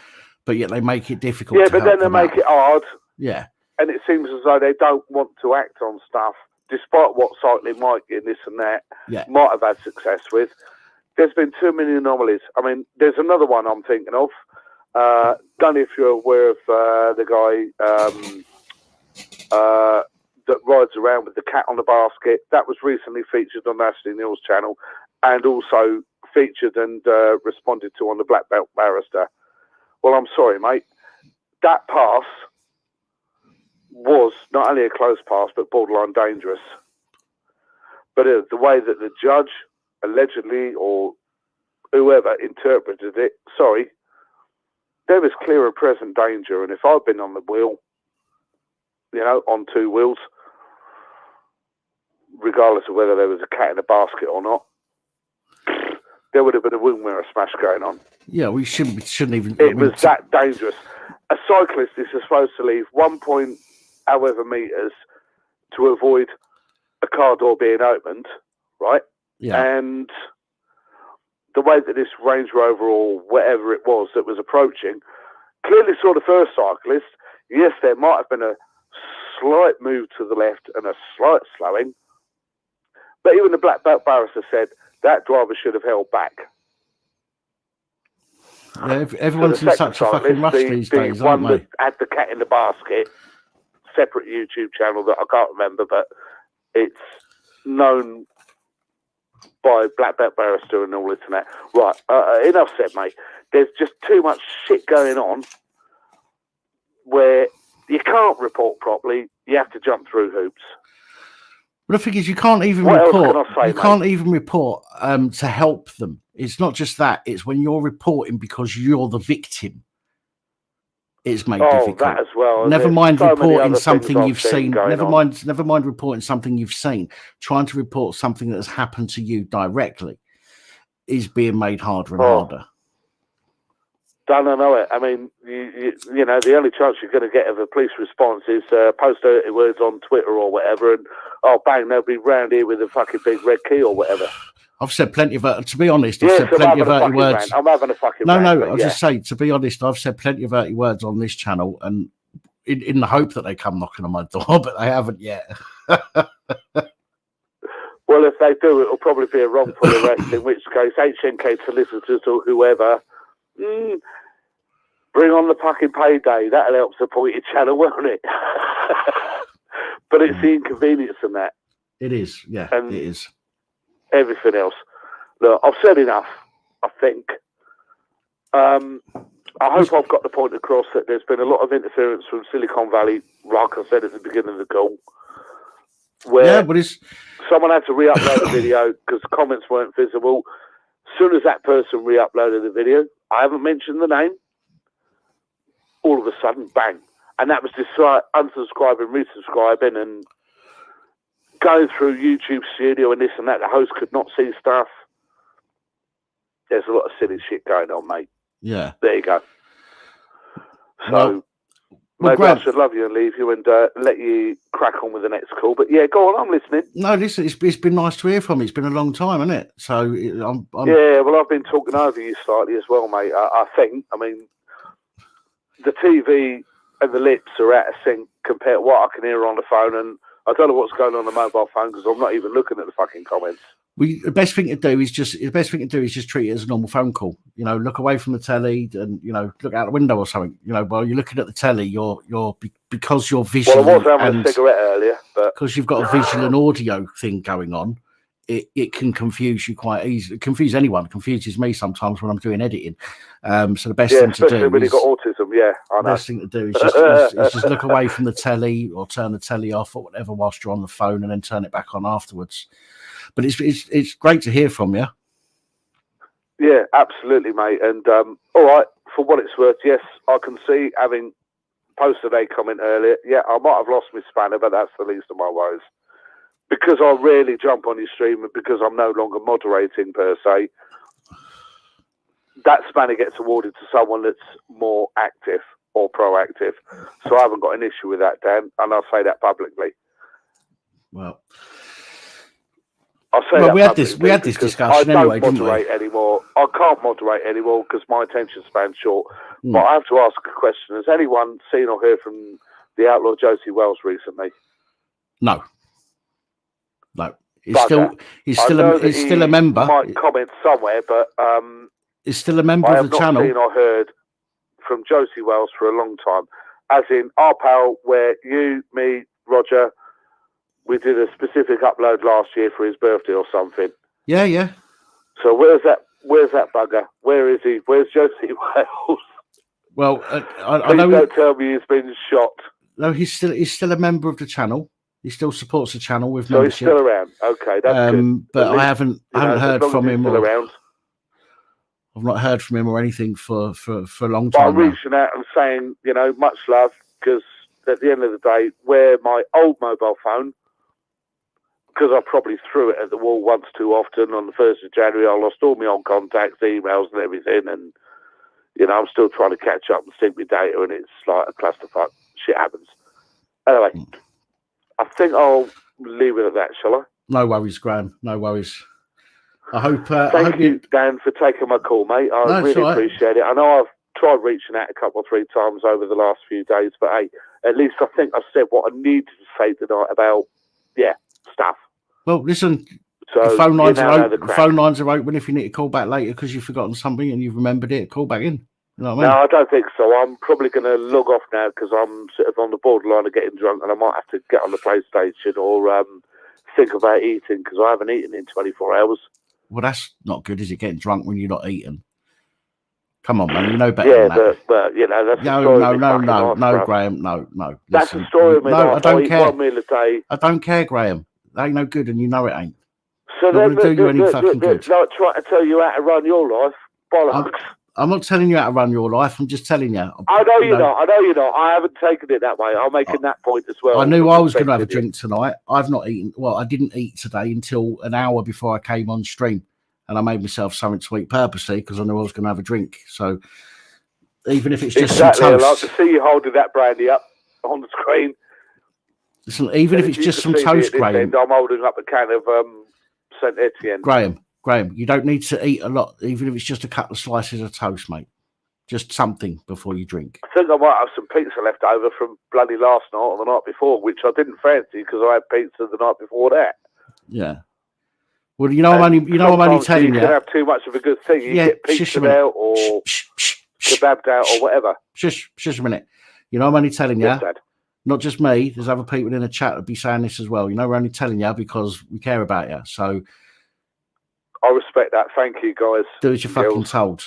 but yet they make it difficult. Yeah, but then they make it hard. Yeah. And it seems as though they don't want to act on stuff, despite what cycling might get, this and that, might have had success with. There's been too many anomalies. I mean, there's another one I'm thinking of. Don't know if you're aware of the guy that rides around with the cat on the basket. That was recently featured on Ashley Neal's channel, and also featured and responded to on the Black Belt Barrister. Well, I'm sorry, mate. That pass was not only a close pass, but borderline dangerous. But the way that the judge allegedly, or whoever interpreted it, there was clear and present danger. And if I'd been on the wheel, on 2 wheels, regardless of whether there was a cat in a basket or not, there would have been a wing mirror smash going on. Yeah, we shouldn't even. It was that dangerous. A cyclist is supposed to leave 1 point however meters to avoid a car door being opened, right? Yeah. And the way that this Range Rover or whatever it was that was approaching clearly saw the first cyclist. Yes, there might have been a slight move to the left and a slight slowing, but even the Black Belt Barrister said that driver should have held back. Yeah, everyone's in such a fucking rush these days, aren't they? That had the cat in the basket, separate YouTube channel that I can't remember, but it's known by Black Belt Barrister and all this and that. Right, enough said, mate. There's just too much shit going on where you can't report properly. You have to jump through hoops. But the thing is, you can't even report. You can't even report to help them. It's not just that. It's when you're reporting because you're the victim. It's made difficult. That as well. Never mind reporting something you've seen. Never mind reporting something you've seen. Trying to report something that has happened to you directly is being made harder and harder. Don't know it. I mean, you know, the only chance you're going to get of a police response is post dirty words on Twitter or whatever, and bang, they'll be round here with a fucking big red key or whatever. I've said plenty of, to be honest, I've said plenty of dirty words. Rant. I'm having a fucking rant. No, I'll just say, to be honest, I've said plenty of dirty words on this channel, and in the hope that they come knocking on my door, but they haven't yet. Well, if they do, it'll probably be a wrongful arrest, in which case HNK solicitors or whoever, bring on the fucking payday. That'll help support your channel, won't it? But it's the inconvenience in that. It is, yeah, and it is. Everything else. Look, I've said enough, I think. I hope I've got the point across that there's been a lot of interference from Silicon Valley, like I said at the beginning of the call, where someone had to re-upload the video because the comments weren't visible. As soon as that person re-uploaded the video, I haven't mentioned the name, all of a sudden, bang. And that was just unsubscribing, resubscribing, and going through YouTube Studio and this and that. The host could not see stuff. There's a lot of silly shit going on, mate. Yeah. There you go. So, Well, maybe Graham, I should love you and leave you and let you crack on with the next call. But yeah, go on, I'm listening. no, listen, it's been nice to hear from you. It's been a long time, hasn't it? So I'm Yeah, well, I've been talking over you slightly as well, mate. I think, I mean, the TV and the lips are out of sync compared to what I can hear on the phone, and I don't know what's going on the mobile phone because I'm not even looking at the fucking comments. the best thing to do is just treat it as a normal phone call. You know, look away from the telly and look out the window or something. You know, while you're looking at the telly, because you're visual. Well, I was having a cigarette earlier, but because you've got a visual and audio thing going on, it can confuse you quite easily. Confuse anyone. It confuses me sometimes when I'm doing editing. So the best thing to especially do when is, you've got autism. Yeah, I know. the best thing to do is just look away from the telly or turn the telly off or whatever whilst you're on the phone, and then turn it back on afterwards. But it's great to hear from you. Yeah, absolutely, mate. And all right, for what it's worth, yes, I can see, having posted a comment earlier, yeah, I might have lost my spanner, but that's the least of my worries. Because I rarely jump on your stream and because I'm no longer moderating per se, that spanner gets awarded to someone that's more active or proactive. So I haven't got an issue with that, Dan, and I'll say that publicly. Well, I'll say that we had this discussion anyway, didn't we? I don't moderate anymore. I can't moderate anymore because my attention span's short. Mm. But I have to ask a question. Has anyone seen or heard from the outlaw Josie Wells recently? No. He's still a member. Might comment somewhere, but he's still a member I of the channel. I have not seen or heard from Josie Wells for a long time. As in our pal, where you, me, Roger, we did a specific upload last year for his birthday or something. Yeah. So where's that bugger? Where is he? Where's Josie Wells? Well, I Please know. Don't tell me he's been shot. No, he's still a member of the channel. He still supports the channel with so membership. He's still around. Okay, that's good. But I haven't heard from him. Around. I've not heard from him or anything for a long But time. I'm reaching out and saying, much love, because at the end of the day, where my old mobile phone, because I probably threw it at the wall once too often on the 1st of January, I lost all my old contacts, emails and everything, and I'm still trying to catch up and sync my data, and it's like a clusterfuck. Shit happens. Anyway, I think I'll leave it at that, shall I? No worries, Graham. No worries. I hope. Thank you, Dan, for taking my call, mate. I really appreciate it. I know I've tried reaching out a couple or 3 times over the last few days, but hey, at least I think I said what I needed to say tonight about stuff. Well, listen. So the phone lines are open if you need to call back later because you've forgotten something and you've remembered it. Call back in. You know what I mean? No, I don't think so. I'm probably going to log off now because I'm sort of on the borderline of getting drunk, and I might have to get on the PlayStation or think about eating because I haven't eaten in 24 hours. Well, that's not good, is it? Getting drunk when you're not eating. Come on, man. You know better than that. Yeah, but that's the story of my life, no, Graham. No. That's the story of my life. I don't care. 1 meal a day. I don't care, Graham. That ain't no good, and you know it ain't. So then do you any fucking good. Like trying to tell you how to run your life. Bollocks. I'm not telling you how to run your life. I'm just telling you. I know you're not. I haven't taken it that way. I'm making that point as well. I knew I was going to have a drink tonight. I've not eaten. Well, I didn't eat today until an hour before I came on stream. And I made myself something to eat purposely because I knew I was going to have a drink. So even if it's just some toast. I like to see you holding that brandy up on the screen. Listen, even if it's just some toast, Graham. I'm holding up a can of Saint Etienne. Graham, you don't need to eat a lot, even if it's just a couple of slices of toast, mate. Just something before you drink. I think I might have some pizza left over from bloody last night or the night before, which I didn't fancy because I had pizza the night before that. Yeah. Well, I'm only telling you. You can have too much of a good thing. You get pizza out or kebabbed out or whatever. Shush a minute. I'm only telling you. Yes, Dad. Not just me. There's other people in the chat that be saying this as well. We're only telling you because we care about you. So I respect that. Thank you, guys. Do as you're fucking told.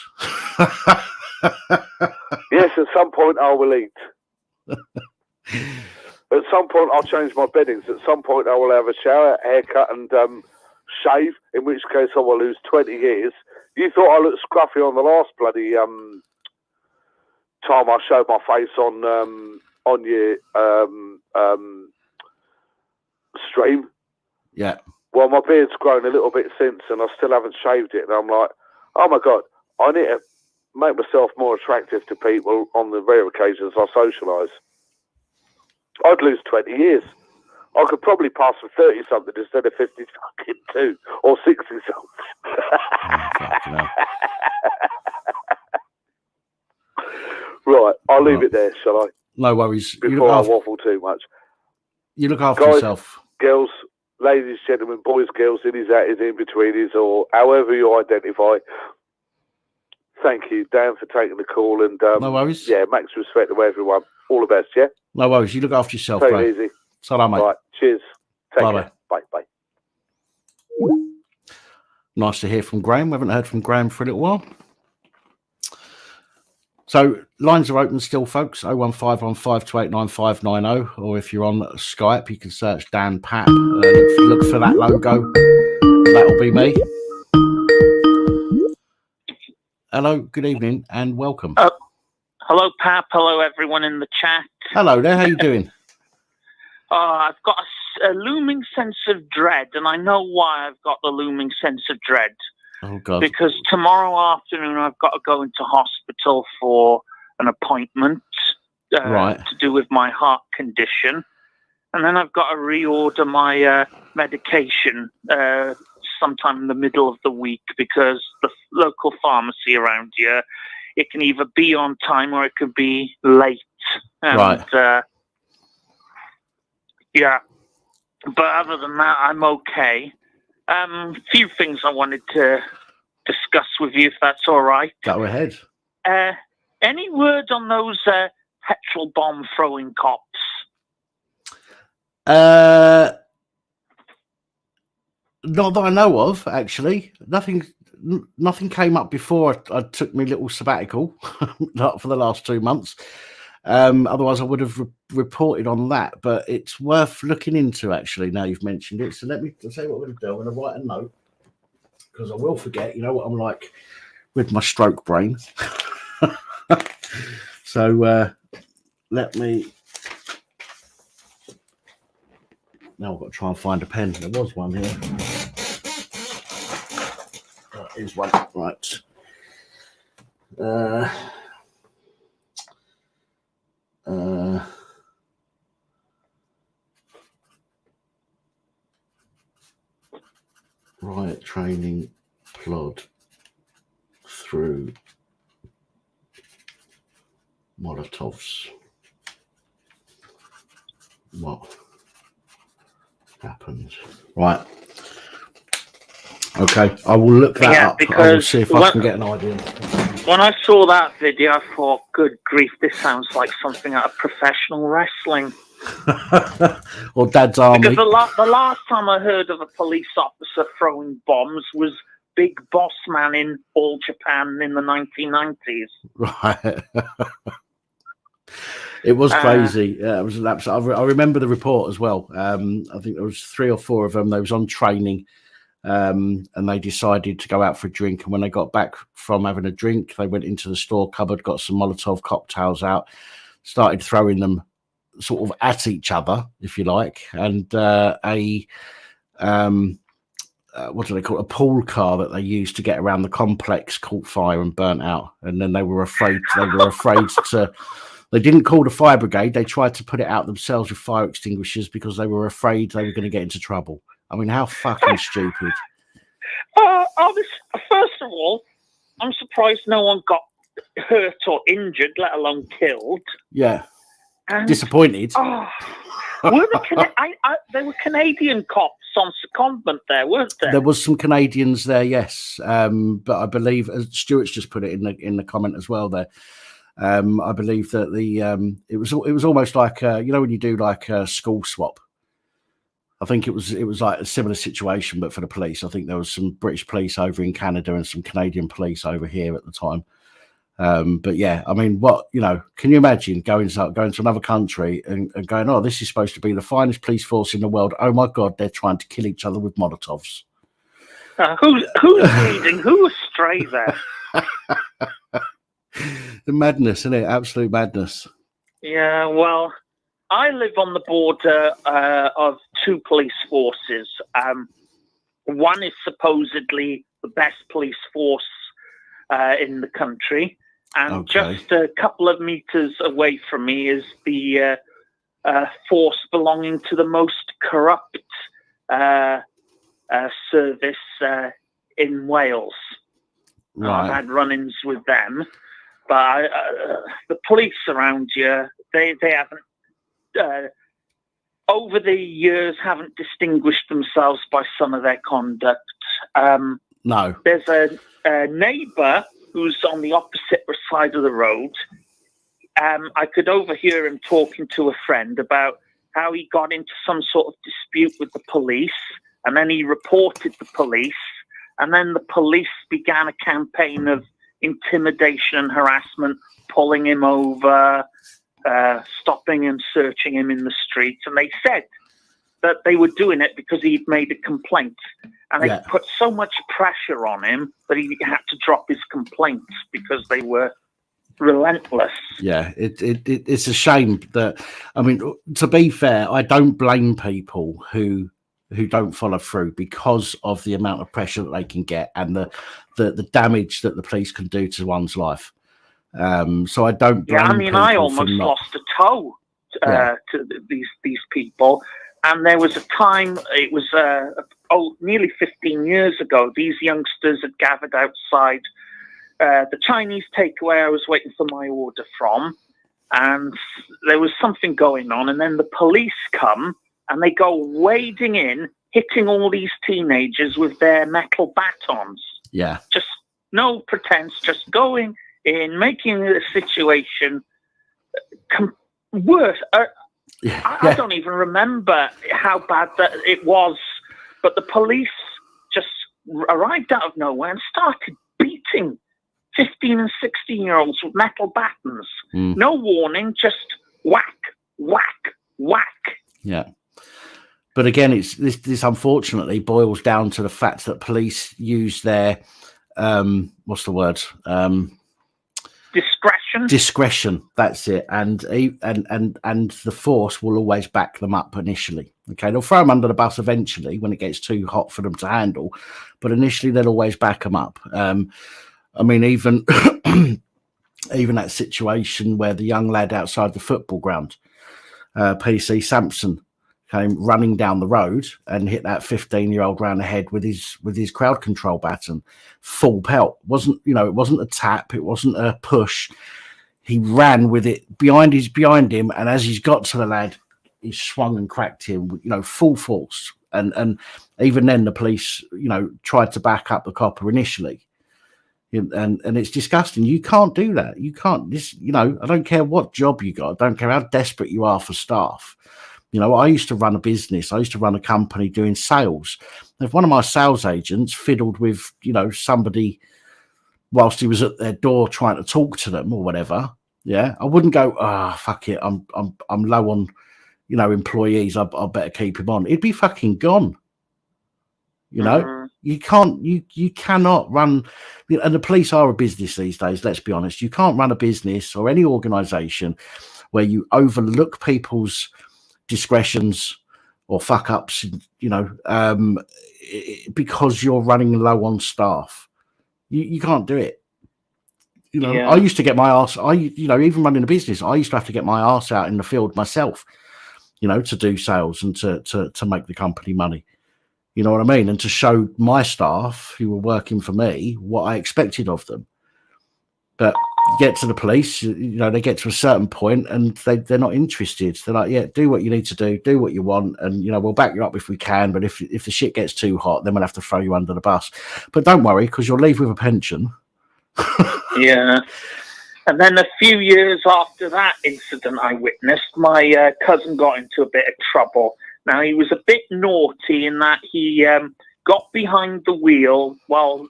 Yes, at some point I will eat. At some point I'll change my beddings. At some point I will have a shower, haircut, and shave. In which case I will lose 20 years. You thought I looked scruffy on the last bloody time I showed my face on your stream. Yeah. Well, my beard's grown a little bit since, and I still haven't shaved it. And I'm like, oh my God, I need to make myself more attractive to people on the rare occasions I socialise. I'd lose 20 years. I could probably pass for 30 something instead of 52 or 60 something. Fucking hell. Right, I'll leave it there, shall I? No worries. Before I waffle too much. You look after Guys, yourself. Girls, ladies, gentlemen, boys, girls, innies, outies, in-betweeners, or however you identify. Thank you, Dan, for taking the call. And no worries. Yeah, max respect to everyone. All the best, yeah? No worries. You look after yourself, Take bro. it easy. Ta-ra, mate. Right, cheers. Take Bye-bye. care. Bye. Nice to hear from Graham. We haven't heard from Graham for a little while. So lines are open still, folks. 01515289590, or if you're on Skype, you can search Dan Pap. Look for that logo. That'll be me. Hello, good evening, and welcome. Hello, Pap. Hello, everyone in the chat. Hello there. How you doing? I've got a looming sense of dread, and I know why I've got the looming sense of dread. Oh God! Because tomorrow afternoon I've got to go into hospital for an appointment to do with my heart condition, and then I've got to reorder my medication sometime in the middle of the week because the local pharmacy around here, it can either be on time or it could be late. And, yeah, but other than that, I'm okay. Few things I wanted to discuss with you, if that's all right. Go ahead. Any word on those petrol bomb throwing cops? Not that I know of, actually. Nothing came up before I took my little sabbatical not for the last 2 months. Otherwise, I would have reported on that. But it's worth looking into, actually, now you've mentioned it. So I'll tell you what I'm going to do. I'm going to write a note because I will forget. You know what I'm like with my stroke brain. So let me... Now I've got to try and find a pen. There was one here. Here's one. Right. Riot training plod through Molotovs. What happened? Right. Okay, I will look that up. I will see if I can get an idea. When I saw that video, I thought, good grief, this sounds like something out of professional wrestling. Or Dad's Army. Because the last time I heard of a police officer throwing bombs was Big Boss Man in All Japan in the 1990s. Right. It was crazy. It was an absolute. I remember the report as well. I think there was 3 or 4 of them. They was on training, and they decided to go out for a drink. And when they got back from having a drink, they went into the store cupboard, got some Molotov cocktails out, started throwing them sort of at each other, if you like. And what do they call it? A pool car that they used to get around the complex caught fire and burnt out. And then they were afraid. to. They didn't call the fire brigade. They tried to put it out themselves with fire extinguishers because they were afraid they were going to get into trouble. I mean, how fucking stupid. First of all, I'm surprised no one got hurt or injured, let alone killed. Yeah. And, disappointed. They were Canadian cops on secondment there, weren't there? There was some Canadians there, yes. But I believe, as Stuart's just put it in the comment as well there, I believe that it was almost like when you do like a school swap. I think it was like a similar situation, but for the police. I think there was some British police over in Canada and some Canadian police over here at the time. But yeah, I mean, can you imagine going to another country and going, oh, this is supposed to be the finest police force in the world. Oh my God, they're trying to kill each other with Molotovs. Who's leading? Who astray there? The madness, isn't it? Absolute madness. Yeah, well, I live on the border of 2 police forces. One is supposedly the best police force in the country, and just a couple of meters away from me is the force belonging to the most corrupt service in Wales. Right. I've had run-ins with them, but the police around here, they haven't, over the years, haven't distinguished themselves by some of their conduct. No. There's a neighbour who's on the opposite side of the road. I could overhear him talking to a friend about how he got into some sort of dispute with the police, and then he reported the police, and then the police began a campaign of intimidation and harassment, pulling him over, stopping and searching him in the streets. And they said that they were doing it because he'd made a complaint. And they put so much pressure on him that he had to drop his complaints because they were relentless. Yeah, it's a shame that, I mean, to be fair, I don't blame people who don't follow through because of the amount of pressure that they can get and the damage that the police can do to one's life. So I don't blame I mean, people I almost lost a toe to these people. And there was a time, it was nearly 15 years ago, these youngsters had gathered outside the Chinese takeaway I was waiting for my order from, and there was something going on, and then the police come, and they go wading in, hitting all these teenagers with their metal batons. Yeah. Just no pretense, just going in, making the situation worse. I don't even remember how bad that it was, but the police just arrived out of nowhere and started beating 15 and 16-year-olds with metal batons. No warning, just whack, whack, whack. Yeah. But again, this unfortunately boils down to the fact that police use their, what's the word? Discretion. That's it. And the force will always back them up initially. Okay, they'll throw them under the bus eventually when it gets too hot for them to handle, but initially they'll always back them up. I mean, even that situation where the young lad outside the football ground, PC Sampson, came running down the road and hit that 15-year-old round the head with his crowd control baton, full pelt. It wasn't a tap, it wasn't a push. He ran with it behind him, and as he's got to the lad, he swung and cracked him, full force. And even then, the police, tried to back up the copper initially. And it's disgusting. You can't do that. You can't. I don't care what job you got. I don't care how desperate you are for staff. I used to run a business. I used to run a company doing sales. If one of my sales agents fiddled with, somebody whilst he was at their door trying to talk to them or whatever, I wouldn't go, fuck it, I'm low on, employees. I better keep him on. He'd be fucking gone. You can't, you cannot run, and the police are a business these days. Let's be honest. You can't run a business or any organisation where you overlook people's discretions or fuck ups, because you're running low on staff. You can't do it. I used to get my ass. Even running a business, I used to have to get my ass out in the field myself, to do sales and to make the company money. You know what I mean? And to show my staff who were working for me what I expected of them. But you get to the police, they get to a certain point and they're not interested. They're like, do what you need to do what you want, and we'll back you up if we can. But if the shit gets too hot, then we'll have to throw you under the bus. But don't worry, because you'll leave with a pension. Yeah. And then a few years after that incident I witnessed, my cousin got into a bit of trouble. Now, he was a bit naughty in that he got behind the wheel while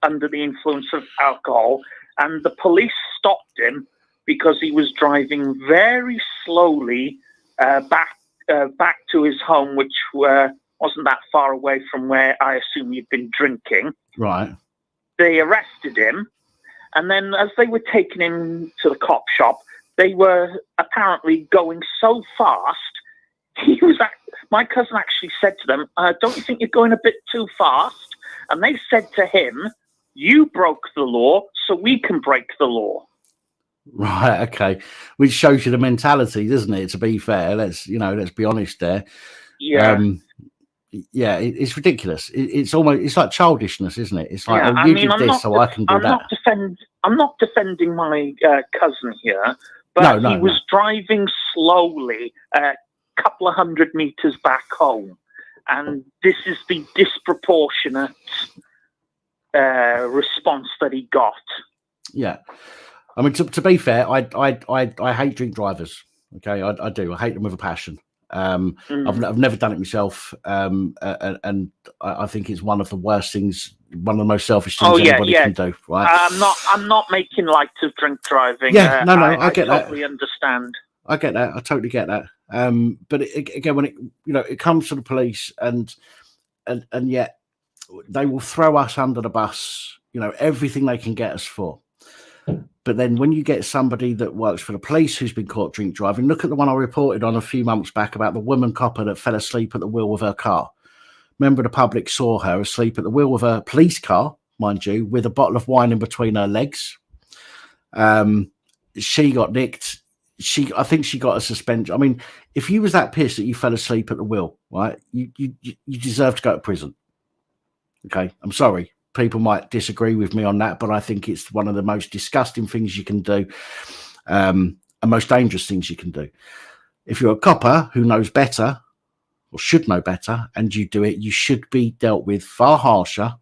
under the influence of alcohol, and the police stopped him because he was driving very slowly back to his home, which wasn't that far away from where I assume he'd been drinking. Right. They arrested him, and then as they were taking him to the cop shop, they were apparently going so fast. My cousin actually said to them, don't you think you're going a bit too fast? And they said to him, you broke the law, so we can break the law. Right. Okay. Which shows you the mentality, doesn't it? To be fair, let's be honest there. Yeah. Yeah, it's ridiculous. It's almost, it's like childishness, isn't it? It's like, Yeah, oh, I you mean, did this, so I can do that. I'm not defending my cousin here, No, but he was driving slowly a couple of 100 meters back home, and this is the disproportionate response that he got. Yeah, I mean, to be fair, I hate drink drivers. Okay, I do. I hate them with a passion. I've never done it myself, and I think it's one of the worst things, one of the most selfish things anybody can do. Right? I'm not making light of drink driving. Yeah, no, I get that. I totally understand. I get that. I totally get that. But again, when it comes to the police, and yet they will throw us under the bus. Everything they can get us for. But then when you get somebody that works for the police who's been caught drink driving, look at the one I reported on a few months back about the woman copper that fell asleep at the wheel of her car. Member of the public saw her asleep at the wheel of her police car, mind you, with a bottle of wine in between her legs. She got nicked. I think she got a suspension. I mean, if you was that pissed that you fell asleep at the wheel, right, you deserve to go to prison. Okay, I'm sorry. People might disagree with me on that, but I think it's one of the most disgusting things you can do, and most dangerous things you can do. If you're a copper who knows better, or should know better, and you do it, you should be dealt with far harsher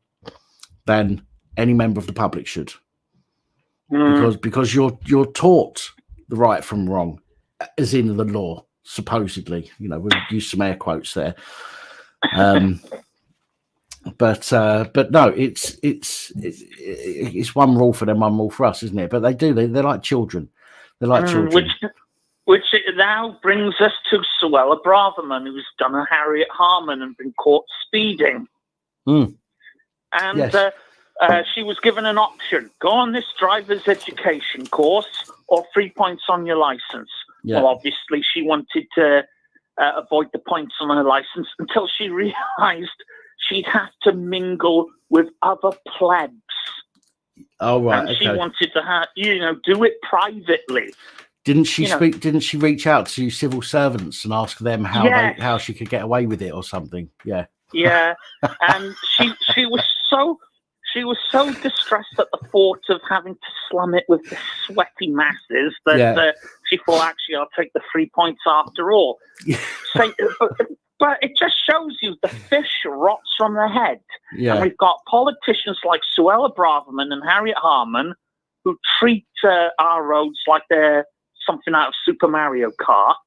than any member of the public should, because you're taught the right from wrong, as in the law, supposedly. We'll use some air quotes there. But no, it's one rule for them, one rule for us, isn't it? But they're like children. They're like children. Which now brings us to Suella Braverman, who's done a Harriet Harman and been caught speeding. And yes. She was given an option: go on this driver's education course, or 3 points on your license. Yeah. Well, obviously, she wanted to avoid the points on her license until she realised she'd have to mingle with other plebs. Oh, right. And she wanted to do it privately. Didn't she speak? Didn't she reach out to civil servants and ask them how she could get away with it or something? Yeah. Yeah. And she was so distressed at the thought of having to slum it with the sweaty masses that she thought, actually, I'll take the 3 points after all. But it just shows you the fish rots from the head. Yeah. And we've got politicians like Suella Braverman and Harriet Harman who treat our roads like they're something out of Super Mario Kart.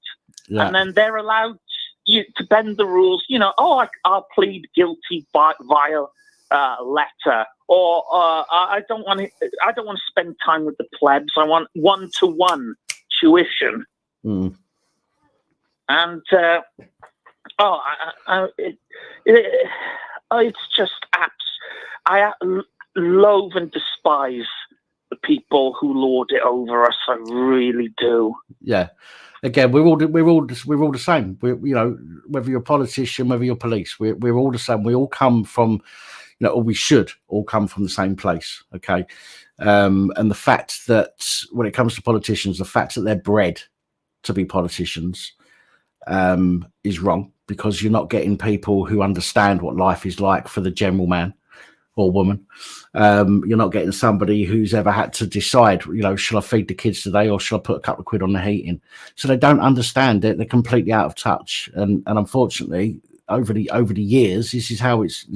Yeah. And then they're allowed to bend the rules. I'll plead guilty via letter, or I don't want to spend time with the plebs. I want one-to-one tuition. And it's just I loathe and despise the people who lord it over us. I really do. Yeah. Again, we're all the same. Whether you're a politician, whether you're police, we're all the same. We all come from, or we should all come from the same place. Okay. And the fact that when it comes to politicians, the fact that they're bred to be politicians is wrong, because you're not getting people who understand what life is like for the general man or woman. You're not getting somebody who's ever had to decide, shall I feed the kids today or shall I put a couple of quid on the heating? So they don't understand it. They're completely out of touch. And unfortunately, over the years, this is how it's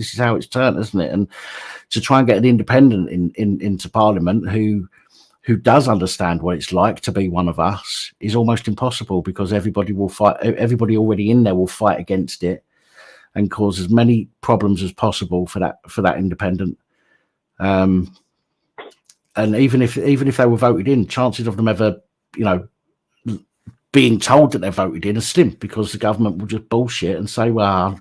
turned, isn't it? And to try and get an independent into Parliament who does understand what it's like to be one of us is almost impossible, because everybody will fight. Everybody already in there will fight against it and cause as many problems as possible for that independent. And even if they were voted in, chances of them ever, being told that they're voted in are slim, because the government will just bullshit and say, well,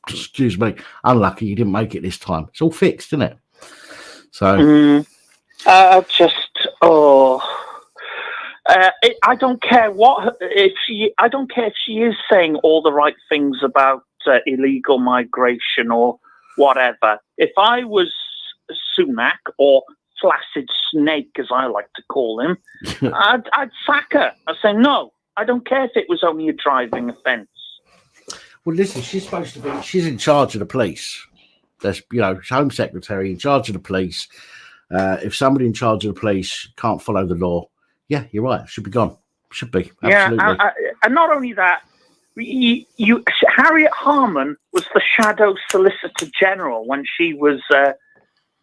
excuse me, unlucky you didn't make it this time. It's all fixed, isn't it? So I don't care I don't care if she is saying all the right things about illegal migration or whatever. If I was Sunak or flaccid snake, as I like to call him, I'd sack her. I'd say, no, I don't care if it was only a driving offence. Well, listen, she's supposed to be, she's in charge of the police. There's, she's Home Secretary in charge of the police. If somebody in charge of the police can't follow the law, yeah, you're right. Should be gone. Should be. Absolutely. Yeah, and not only that, Harriet Harman was the shadow Solicitor General when she was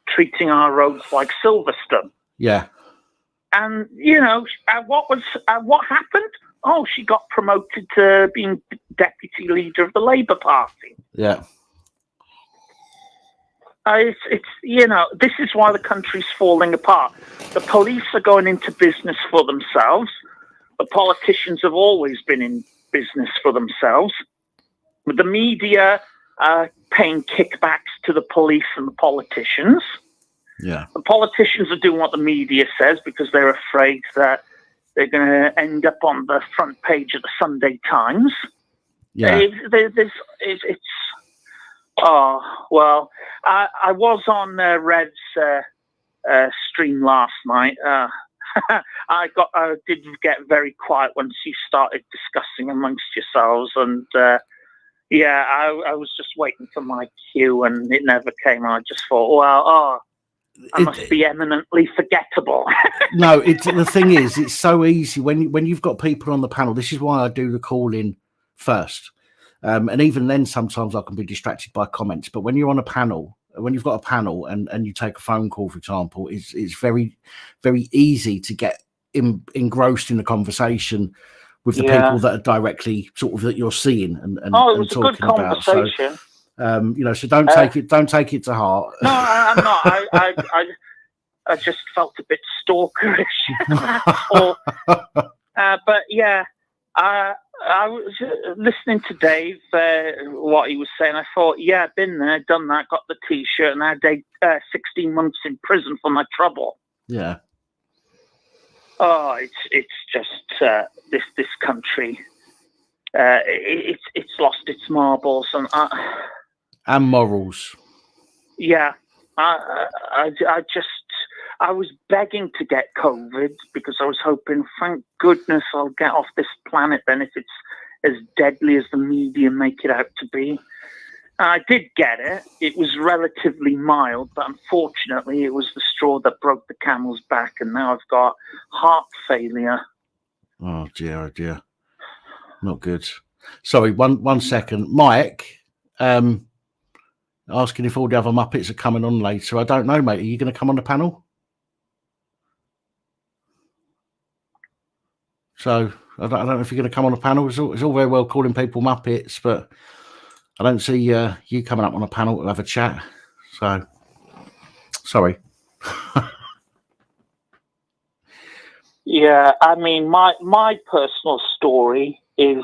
treating our roads like Silverstone. Yeah. And, what happened? Oh, she got promoted to being deputy leader of the Labour Party. Yeah. It's this is why the country's falling apart. The police are going into business for themselves. The politicians have always been in business for themselves. With the media paying kickbacks to the police and the politicians. Yeah. The politicians are doing what the media says because they're afraid that they're going to end up on the front page of the Sunday Times. Yeah. I was on Red's stream last night. I did get very quiet once you started discussing amongst yourselves, and I was just waiting for my cue, and it never came. I just thought, I must be eminently forgettable. No, the thing is, it's so easy when you've got people on the panel. This is why I do the call in first. And even then, sometimes I can be distracted by comments. But when you're on a panel, when you've got a panel and you take a phone call, for example, it's very, very easy to get engrossed in the conversation with the people that are directly sort of that you're seeing and it was talking a good conversation. About. So don't take it to heart. No, I'm not. I just felt a bit stalkerish. But yeah, I was listening to Dave, what he was saying. I thought, yeah, been there, done that, got the T-shirt, and I did 16 months in prison for my trouble. Yeah. Oh, it's just this country. It's lost its marbles and morals. Yeah, I was begging to get COVID because I was hoping, thank goodness, I'll get off this planet then if it's as deadly as the media make it out to be. I did get it. It was relatively mild, but unfortunately it was the straw that broke the camel's back, and now I've got heart failure. Oh dear. Not good. Sorry, one second. Mike, asking if all the other Muppets are coming on later. I don't know, mate. Are you going to come on the panel? So I don't know if you're going to come on a panel. It's all very well calling people Muppets, but I don't see you coming up on a panel to have a chat. So sorry. Yeah, I mean, my personal story is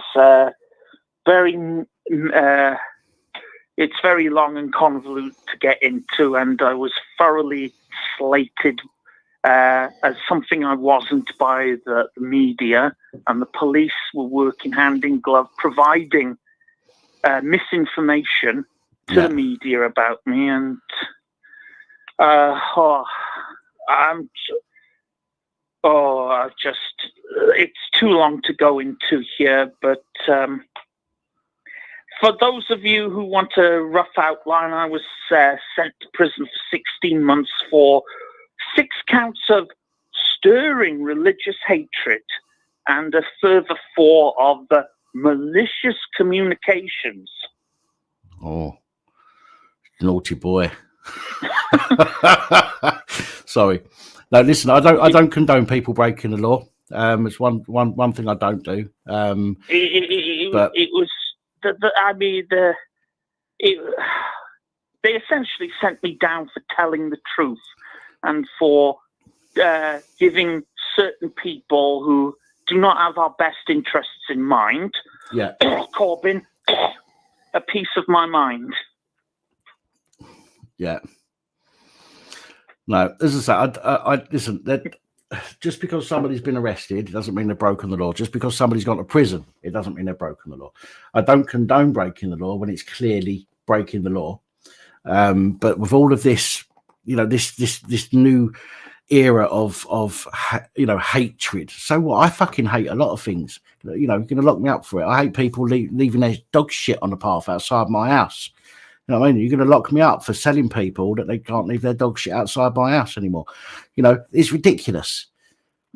it's very long and convoluted to get into, and I was thoroughly slated as something I wasn't by the media, and the police were working hand in glove, providing misinformation to the media about me, and it's too long to go into here, but for those of you who want a rough outline, I was sent to prison for 16 months for 6 counts of stirring religious hatred and a further 4 of malicious communications. Oh, naughty boy. Sorry. No, listen, I don't condone people breaking the law. It's one thing I don't do. But it was they essentially sent me down for telling the truth and for giving certain people who do not have our best interests in mind, Corbyn, a piece of my mind. Yeah. No, as I say, I listen. Just because somebody's been arrested, it doesn't mean they've broken the law. Just because somebody's gone to prison, it doesn't mean they've broken the law. I don't condone breaking the law when it's clearly breaking the law. But with all of this, this new era of hatred. So what? I fucking hate a lot of things. You're going to lock me up for it. I hate people leaving their dog shit on the path outside my house. You know what I mean? You're going to lock me up for telling people that they can't leave their dog shit outside my house anymore. It's ridiculous.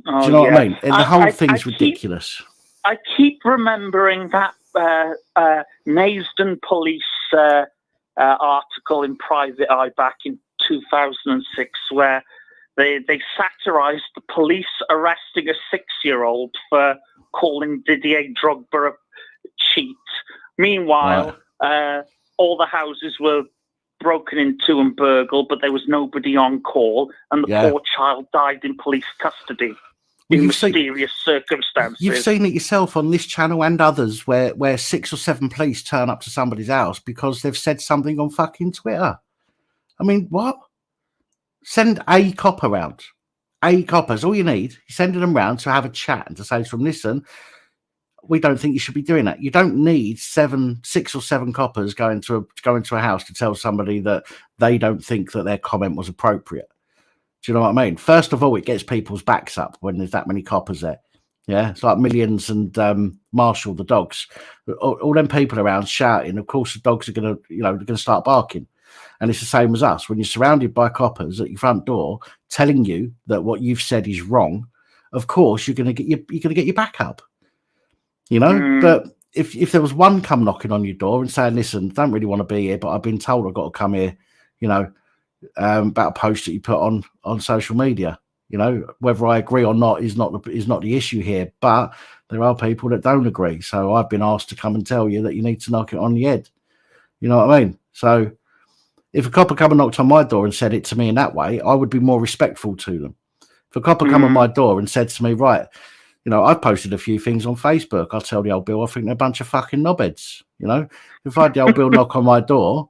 Oh, do you know what I mean? And the whole thing's ridiculous. I keep remembering that Naysden police article in Private Eye back in 2006 where they satirised the police arresting a 6-year-old for calling Didier Drogba a cheat. Meanwhile, all the houses were broken into and burgled, but there was nobody on call, and the poor child died in police custody in mysterious circumstances. You've seen it yourself on this channel and others where 6 or 7 police turn up to somebody's house because they've said something on fucking Twitter. I mean, what? Send a cop around. A copper is all you need. You're sending them round to have a chat and to say to them, listen, we don't think you should be doing that. You don't need 6 or 7 coppers go into a house to tell somebody that they don't think that their comment was appropriate. Do you know what I mean? First of all, it gets people's backs up when there's that many coppers there. Yeah, it's like Millions and Marshall the dogs. All them people around shouting. Of course, the dogs are going to start barking. And it's the same as us. When you're surrounded by coppers at your front door telling you that what you've said is wrong, of course you're going to get your back up. But if there was one come knocking on your door and saying, listen, don't really want to be here, but I've been told I've got to come here, about a post that you put on social media, whether I agree or not is not the issue here, but there are people that don't agree. So I've been asked to come and tell you that you need to knock it on the head. You know what I mean? So if a copper come and knocked on my door and said it to me in that way, I would be more respectful to them. If a copper come on my door and said to me, right, I've posted a few things on Facebook. I'll tell the old Bill, I think they're a bunch of fucking knobheads. If I had the old Bill knock on my door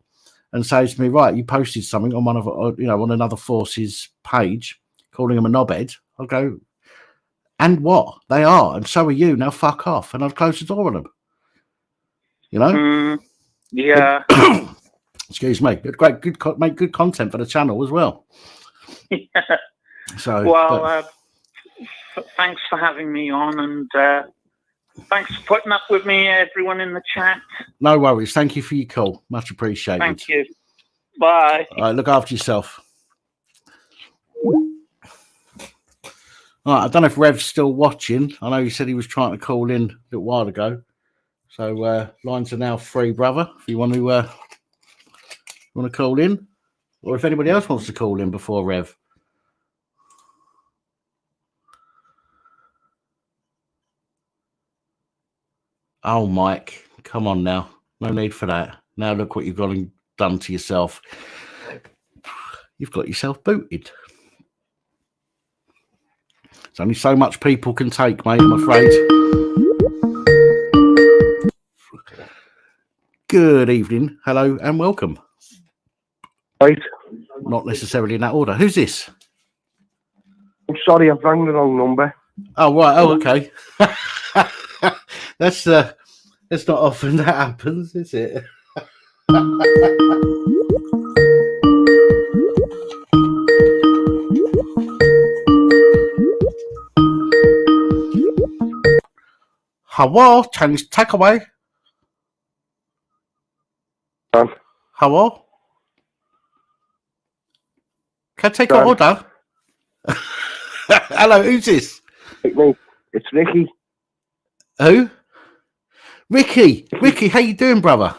and say to me, right, you posted something on on another force's page, calling them a knobhead, I'll go, and what? They are, and so are you. Now fuck off, and I'd close the door on them. Yeah. Excuse me. Make good content for the channel as well. Yeah. So, thanks for having me on, and thanks for putting up with me, everyone in the chat. No worries. Thank you for your call. Much appreciated. Thank you. Bye. All right, look after yourself. All right, I don't know if Rev's still watching. I know he said he was trying to call in a little while ago. So lines are now free, brother. If you want to call in, or if anybody else wants to call in before Rev. Oh, Mike, come on now. No need for that. Now look what you've got and done to yourself. You've got yourself booted. There's only so much people can take, mate, I'm afraid. Good evening. Hello and welcome. Right. Not necessarily in that order. Who's this? I'm sorry, I've rang the wrong number. Oh, right. Oh, okay. That's not often that happens, is it? Hello, Chinese takeaway. Hello? Can I take an order? Hello, who's this? It's Ricky. Who? Ricky, how you doing, brother?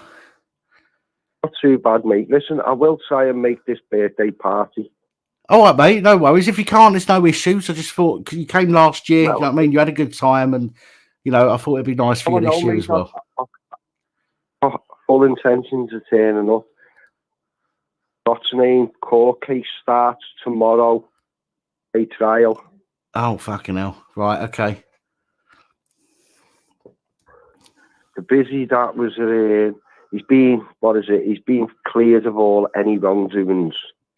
Not too bad, mate. Listen, I will try and make this birthday party. All right, mate, no worries. If you can't, there's no issues. I just thought, 'cause you came last year, you know what I mean? You had a good time, and, I thought it'd be nice for you this year as well. Full intentions of turning up. What's name? Court case starts tomorrow. A trial. Oh, fucking hell. Right, okay. The busy that was, he's been cleared of all any wrongdoings.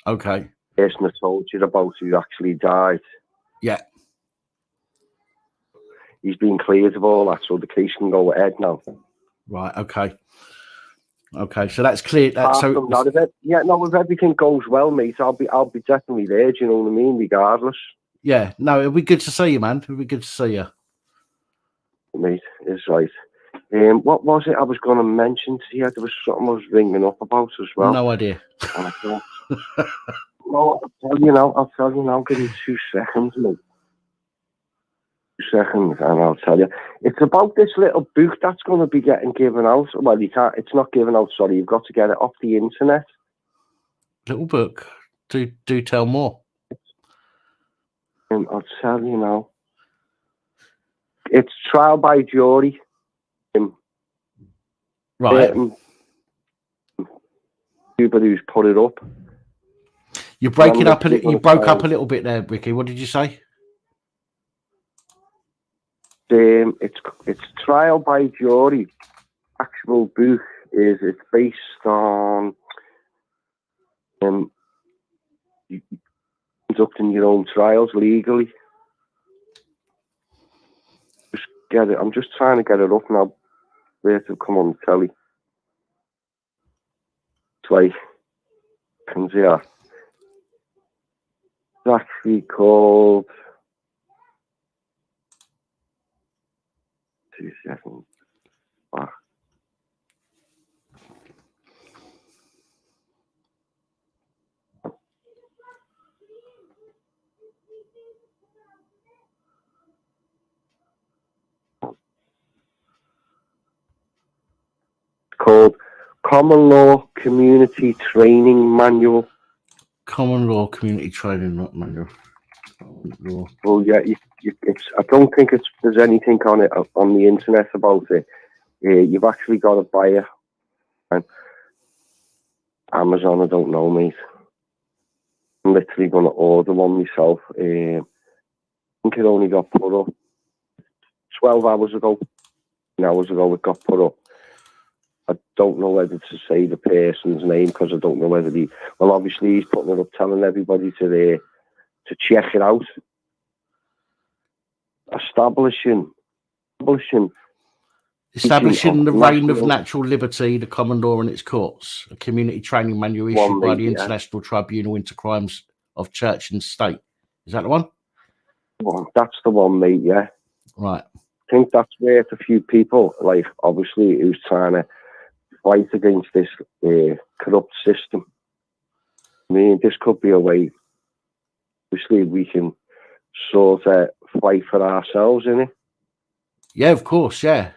Okay. Person I told you about who actually died. Yeah. He's been cleared of all that, so the case can go ahead now. Right, okay. Okay, so that's clear. Apart from that, if everything goes well, mate, I'll be definitely there. Do you know what I mean? Regardless. Yeah, no, it'll be good to see you, man. It'll be good to see you, mate. It's right. What was it I was going to mention to you? There was something I was ringing up about as well. No idea. And I thought, well, I'll tell you now. Give me 2 seconds, mate. 2 seconds, and I'll tell you. It's about this little book that's going to be getting given out. Well, you can't. It's not given out. Sorry, you've got to get it off the internet. Little book. Do tell more. I'll tell you now. It's trial by jury. Right. Everybody who's put it up. You're breaking up a little. You broke up a little bit there, Ricky. What did you say? It's trial by jury. Actual book it's based on conducting your own trials legally. Just get it. I'm just trying to get it up now. Where to come on the telly? It's like yeah. It's actually called. 2 seconds. Wow. Called Common Law Community Training Manual. Common Law Community Training Manual. Well, yeah, I don't think there's anything on it on the internet about it. You've actually got to buy it. And Amazon, I don't know, mate. I'm literally going to order one myself. I think it only got put up 12 hours ago. 10 hours ago it got put up. I don't know whether to say the person's name because I don't know whether well, obviously he's putting it up telling everybody to check it out. Establishing the reign of natural liberty, the common law and its courts, a community training manual issued by the International Tribunal into Crimes of Church and State. Is that the one? Well, that's the one, mate, yeah. Right. I think that's where a few people, like, obviously, who's trying to fight against this corrupt system. I mean, this could be a way, obviously, we can sort of fight for ourselves, innit? Yeah, of course, yeah.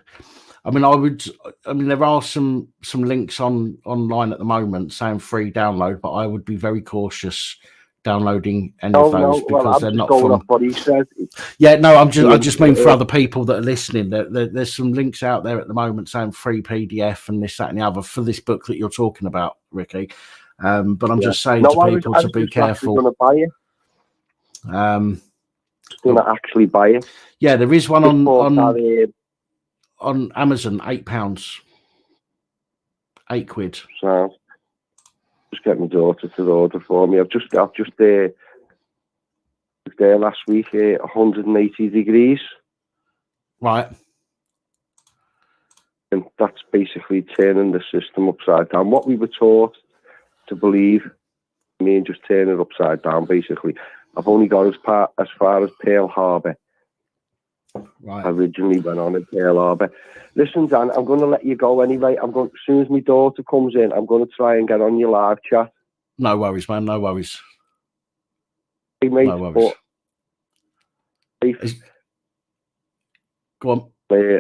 I mean, there are some links online at the moment saying free download, but I would be very cautious downloading any of those because they're not from what he said. Yeah, no, I just mean for other people that are listening. There's some links out there at the moment saying free PDF and this, that, and the other for this book that you're talking about, Ricky. But I'm just saying to people to be careful. Going to buy it. Going to actually buy it. Yeah, there is one on Amazon, £8, £8. So just get my daughter to order for me. I've just there last week, 180 degrees. Right. And that's basically turning the system upside down. What we were taught to believe, just turn it upside down, basically. I've only got as far as Pearl Harbor. Right. I originally went on in Pearl Harbor. Listen, Dan, I'm going to let you go anyway. As soon as my daughter comes in, I'm going to try and get on your live chat. No worries, man. No worries. Hey, mate, no worries. Go on.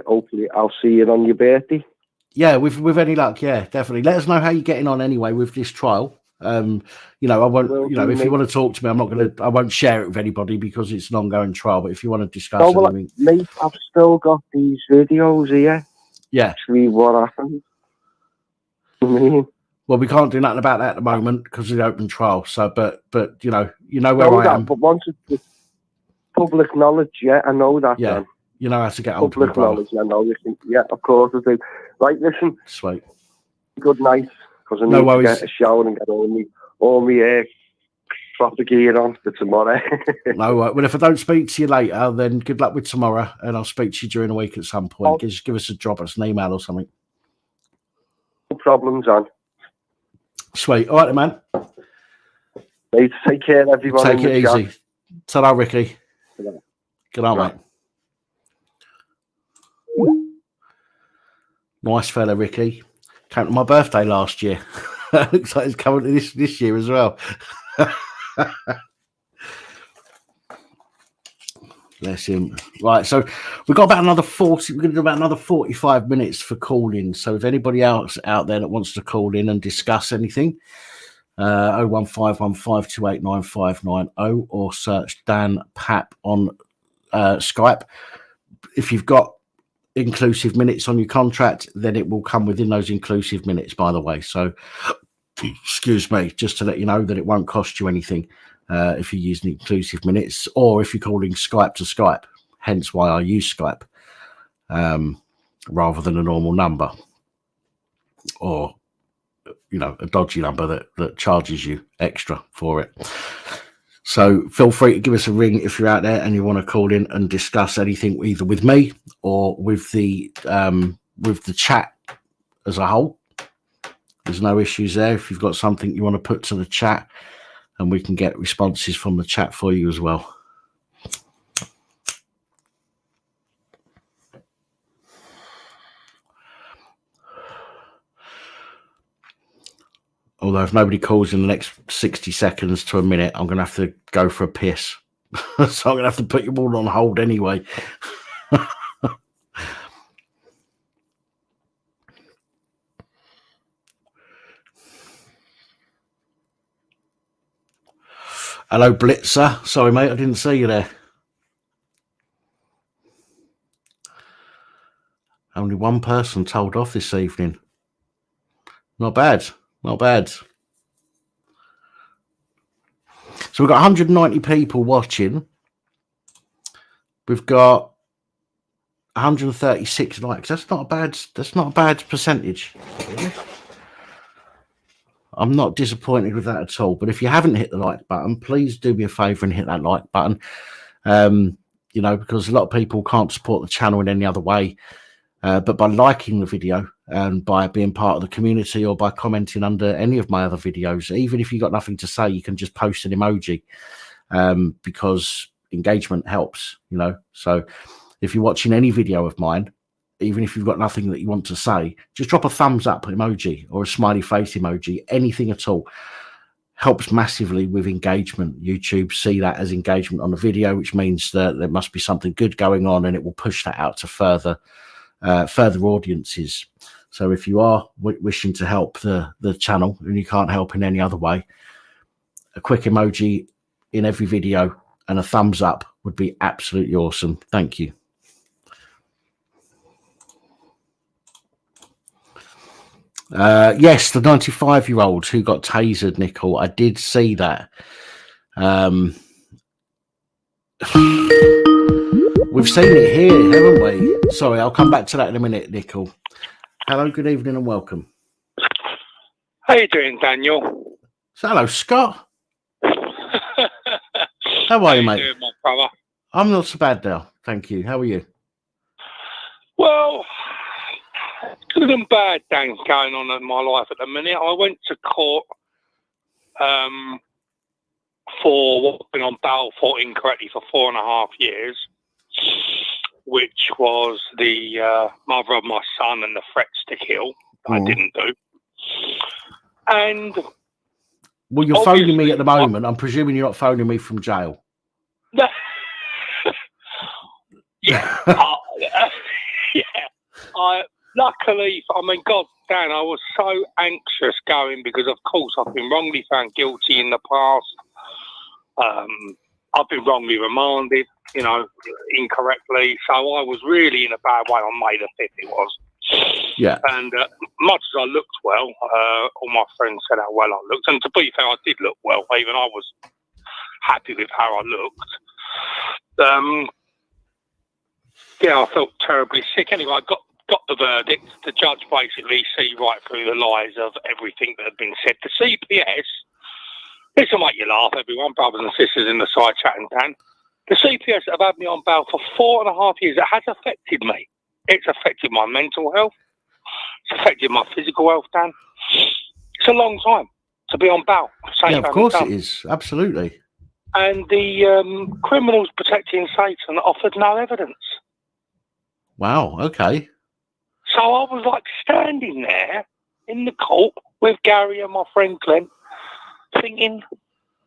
Hopefully, I'll see you on your birthday. Yeah, with any luck, yeah, definitely. Let us know how you're getting on anyway with this trial. I won't. If you want to talk to me, I won't share it with anybody because it's an ongoing trial. But if you want to discuss anything, mate, I've still got these videos here. Yeah. See what happened. Well, we can't do nothing about that at the moment because of the open trial. So, but you know where I am. But once it's public knowledge, yeah, I know that. Yeah, Dan. You know how to get hold of me, public knowledge. I know. Listen, yeah, of course I do. Right, listen. Sweet. Good night. Because I need to get a shower and get all my proper gear on for tomorrow. No, well, if I don't speak to you later, then good luck with tomorrow, and I'll speak to you during the week at some point. Just give us a drop us an email or something. No problems on. Sweet. All right, then, man. Mate, take care, everyone. Take in it the easy. chat. Ta-ra, Ricky. Good night, Right. mate. Nice fella, Ricky. Came to my birthday last year. Looks like he's coming to this year as well. Bless him. Right, so we've got about another 40. We're going to do about another 45 minutes for calling. So if anybody else out there that wants to call in and discuss anything, 01515289590 or search Dan Pap on Skype. If you've got inclusive minutes on your contract, then it will come within those inclusive minutes, by the way. So excuse me, just to let you know that it won't cost you anything if you're using inclusive minutes, or if you're calling Skype to Skype, hence why I use Skype rather than a normal number, or a dodgy number that charges you extra for it. So feel free to give us a ring if you're out there and you want to call in and discuss anything either with me or with the chat as a whole. There's no issues there. If you've got something you want to put to the chat, and we can get responses from the chat for you as well. Although if nobody calls in the next 60 seconds to a minute, I'm going to have to go for a piss. So I'm going to have to put you all on hold anyway. Hello, Blitzer. Sorry, mate, I didn't see you there. Only one person told off this evening. Not bad. Not bad. So we've got 190 people watching. We've got 136 likes. That's not a bad percentage. I'm not disappointed with that at all. But if you haven't hit the like button, please do me a favour and hit that like button. Because a lot of people can't support the channel in any other way. But by liking the video and by being part of the community or by commenting under any of my other videos, even if you've got nothing to say, you can just post an emoji because engagement helps, So if you're watching any video of mine, even if you've got nothing that you want to say, just drop a thumbs up emoji or a smiley face emoji, anything at all. Helps massively with engagement. YouTube see that as engagement on the video, which means that there must be something good going on and it will push that out to further audiences. So if you are wishing to help the channel and you can't help in any other way, a quick emoji in every video and a thumbs up would be absolutely awesome. Thank you. Yes, the 95-year-old who got tasered, Nicole. I did see that. We've seen it here, haven't we? Sorry, I'll come back to that in a minute, Nicole. Hello, good evening and welcome. How you doing, Daniel? So, hello, Scott. How are you, mate? Doing, my brother? I'm not so bad now, thank you. How are you? Well, good and bad things going on in my life at the minute. I went to court for what I've been on bail for incorrectly for 4.5 years, which was the mother of my son and the threats to kill. I didn't do. And well, you're phoning me at the moment. I'm presuming you're not phoning me from jail. Yeah. Yeah. Luckily, God, Dan, I was so anxious going because, of course, I've been wrongly found guilty in the past. I've been wrongly remanded, incorrectly. So I was really in a bad way on May the 5th, it was. Yeah. And much as I looked well, all my friends said how well I looked. And to be fair, I did look well. Even I was happy with how I looked. I felt terribly sick. Anyway, I got the verdict. The judge basically see right through the lies of everything that had been said. The CPS, this will make you laugh, everyone, brothers and sisters in the side chat and Dan. The CPS have had me on bail for 4.5 years. It has affected me. It's affected my mental health. It's affected my physical health, Dan. It's a long time to be on bail. Yeah, of course it is. Absolutely. And the criminals protecting Satan offered no evidence. Wow. Okay. So I was like standing there in the court with Gary and my friend Glenn, thinking,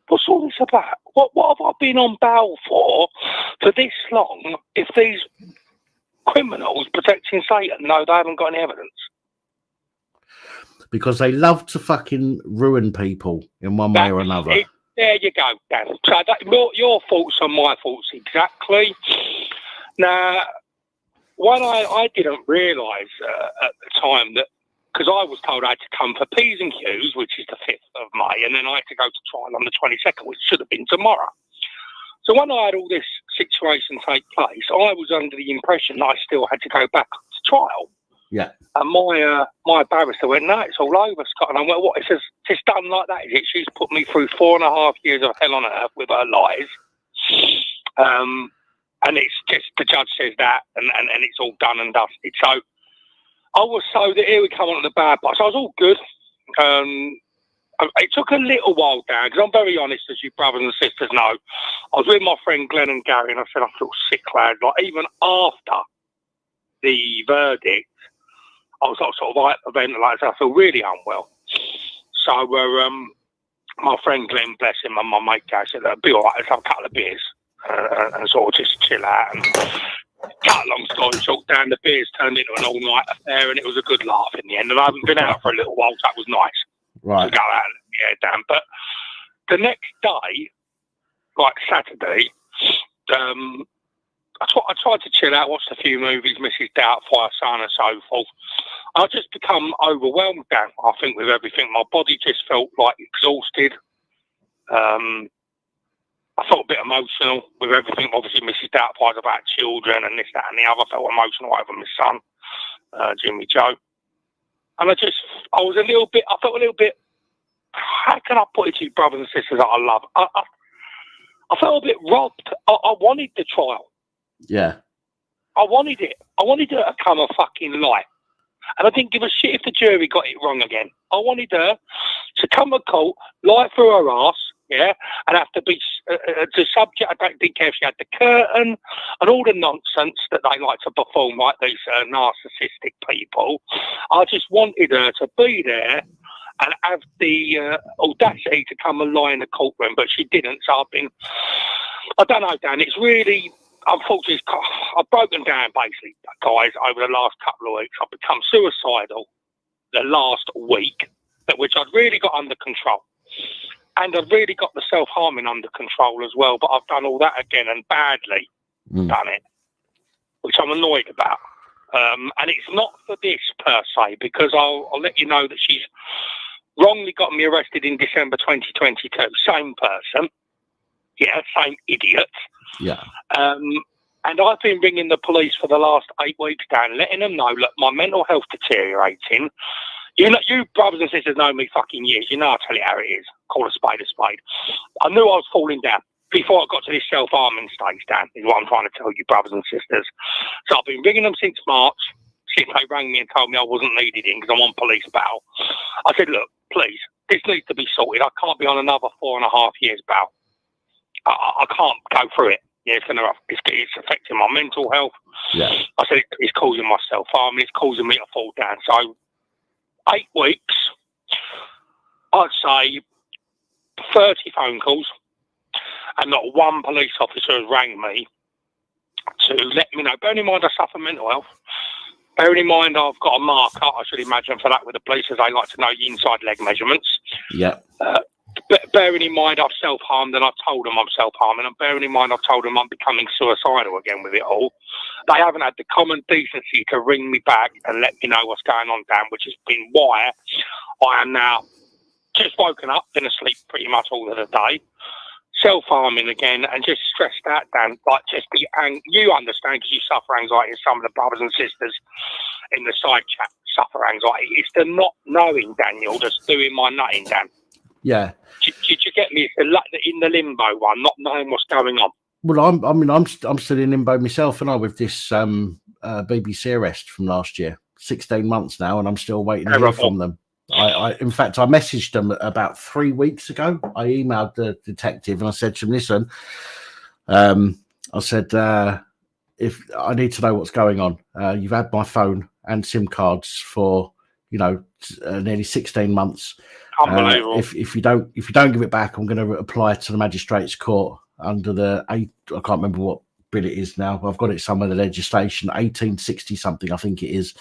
what's all this about? What have I been on bail for this long if these criminals protecting Satan know they haven't got any evidence? Because they love to fucking ruin people in one way or another. There you go, Dan. So your thoughts are my thoughts exactly. Now, what I didn't realise at the time that, because I was told I had to come for P's and Q's, which is the 5th of May, and then I had to go to trial on the 22nd, which should have been tomorrow. So when I had all this situation take place, I was under the impression that I still had to go back to trial. Yeah. And my barrister went, no, it's all over, Scott. And I went, what? It says, it's done like that, is it? She's put me through 4.5 years of hell on earth with her lies. And it's just, the judge says that, and it's all done and dusted. So I was so that here we come on to the bad part. So I was all good. It took a little while, Dan, because I'm very honest, as you brothers and sisters know. I was with my friend Glenn and Gary, and I said, I feel sick, lad. Like, even after the verdict, I was like, sort of like a ventilator. I feel really unwell. So my friend Glenn, bless him, and my mate Gary said, it'll be all right, let's have a couple of beers and sort of just chill out. And cut a long story short, down the beers turned into an all-night affair, and it was a good laugh in the end. And I haven't been out for a little while, so that was nice. Right. To go out and let me hair down. But the next day, like Saturday, I tried to chill out, watched a few movies, Mrs. Doubtfire, so on and so forth. I just become overwhelmed, Dan, I think, with everything. My body just felt like exhausted. I felt a bit emotional with everything. Obviously, Mrs. Doubtfire's about children and this, that, and the other. I felt emotional over my son, Jimmy Joe. And I felt a little bit, how can I put it to you, brothers and sisters that I love? I felt a bit robbed. I wanted the trial. Yeah. I wanted it. I wanted her to come a fucking light. And I didn't give a shit if the jury got it wrong again. I wanted her to come to court, lie through her ass, yeah, and have to be to subject. I didn't care if she had the curtain and all the nonsense that they like to perform, like these narcissistic people. I just wanted her to be there and have the audacity to come and lie in the courtroom, but she didn't. So I don't know, Dan. It's really, unfortunately, I've broken down basically, guys, over the last couple of weeks. I've become suicidal the last week, which I'd really got under control. And I've really got the self-harming under control as well, but I've done all that again and badly done it, which I'm annoyed about. And it's not for this per se, because I'll let you know that she's wrongly got me arrested in December 2022. Same person. Yeah, same idiot. Yeah. And I've been ringing the police for the last 8 weeks, Dan, letting them know, look, my mental health deteriorating. You brothers and sisters know me fucking years. You know I tell you how it is. Call a spade a spade. I knew I was falling down before I got to this self-harming stage, Dan, is what I'm trying to tell you, brothers and sisters. So I've been ringing them since March, since they rang me and told me I wasn't needed in because I'm on police bail. I said, look, please, this needs to be sorted. I can't be on another 4.5 years bail. I can't go through it. Yeah, it's affecting my mental health. Yeah. I said it's causing my self-harm. It's causing me to fall down. So 8 weeks, I'd say 30 phone calls, and not one police officer has rang me to let me know. Bearing in mind I suffer mental health. Bearing in mind I've got a marker, I should imagine, for that with the police, as they like to know the inside leg measurements. Yeah. But bearing in mind I've self-harmed, and I've told them I'm self-harming, and bearing in mind I've told them I'm becoming suicidal again with it all, they haven't had the common decency to ring me back and let me know what's going on, Dan, which has been why I am now just woken up, been asleep pretty much all of the day, self-harming again, and just stressed out, Dan, like just you understand, because you suffer anxiety, and some of the brothers and sisters in the side chat suffer anxiety. It's the not knowing, Daniel, that's doing my nutting, Dan. Yeah. Did you get me? It's in the limbo one, not knowing what's going on. Well, I'm still in limbo myself, and with this BBC arrest from last year. 16 months now, and I'm still waiting to hear from them. In fact, I messaged them about 3 weeks ago. I emailed the detective and I said to him, listen, I said, if I need to know what's going on, you've had my phone and SIM cards for, nearly 16 months. Unbelievable. If you don't give it back, I'm going to apply to the magistrate's court under I can't remember what bill it is now. I've got it somewhere, the legislation, 1860 something, I think it is.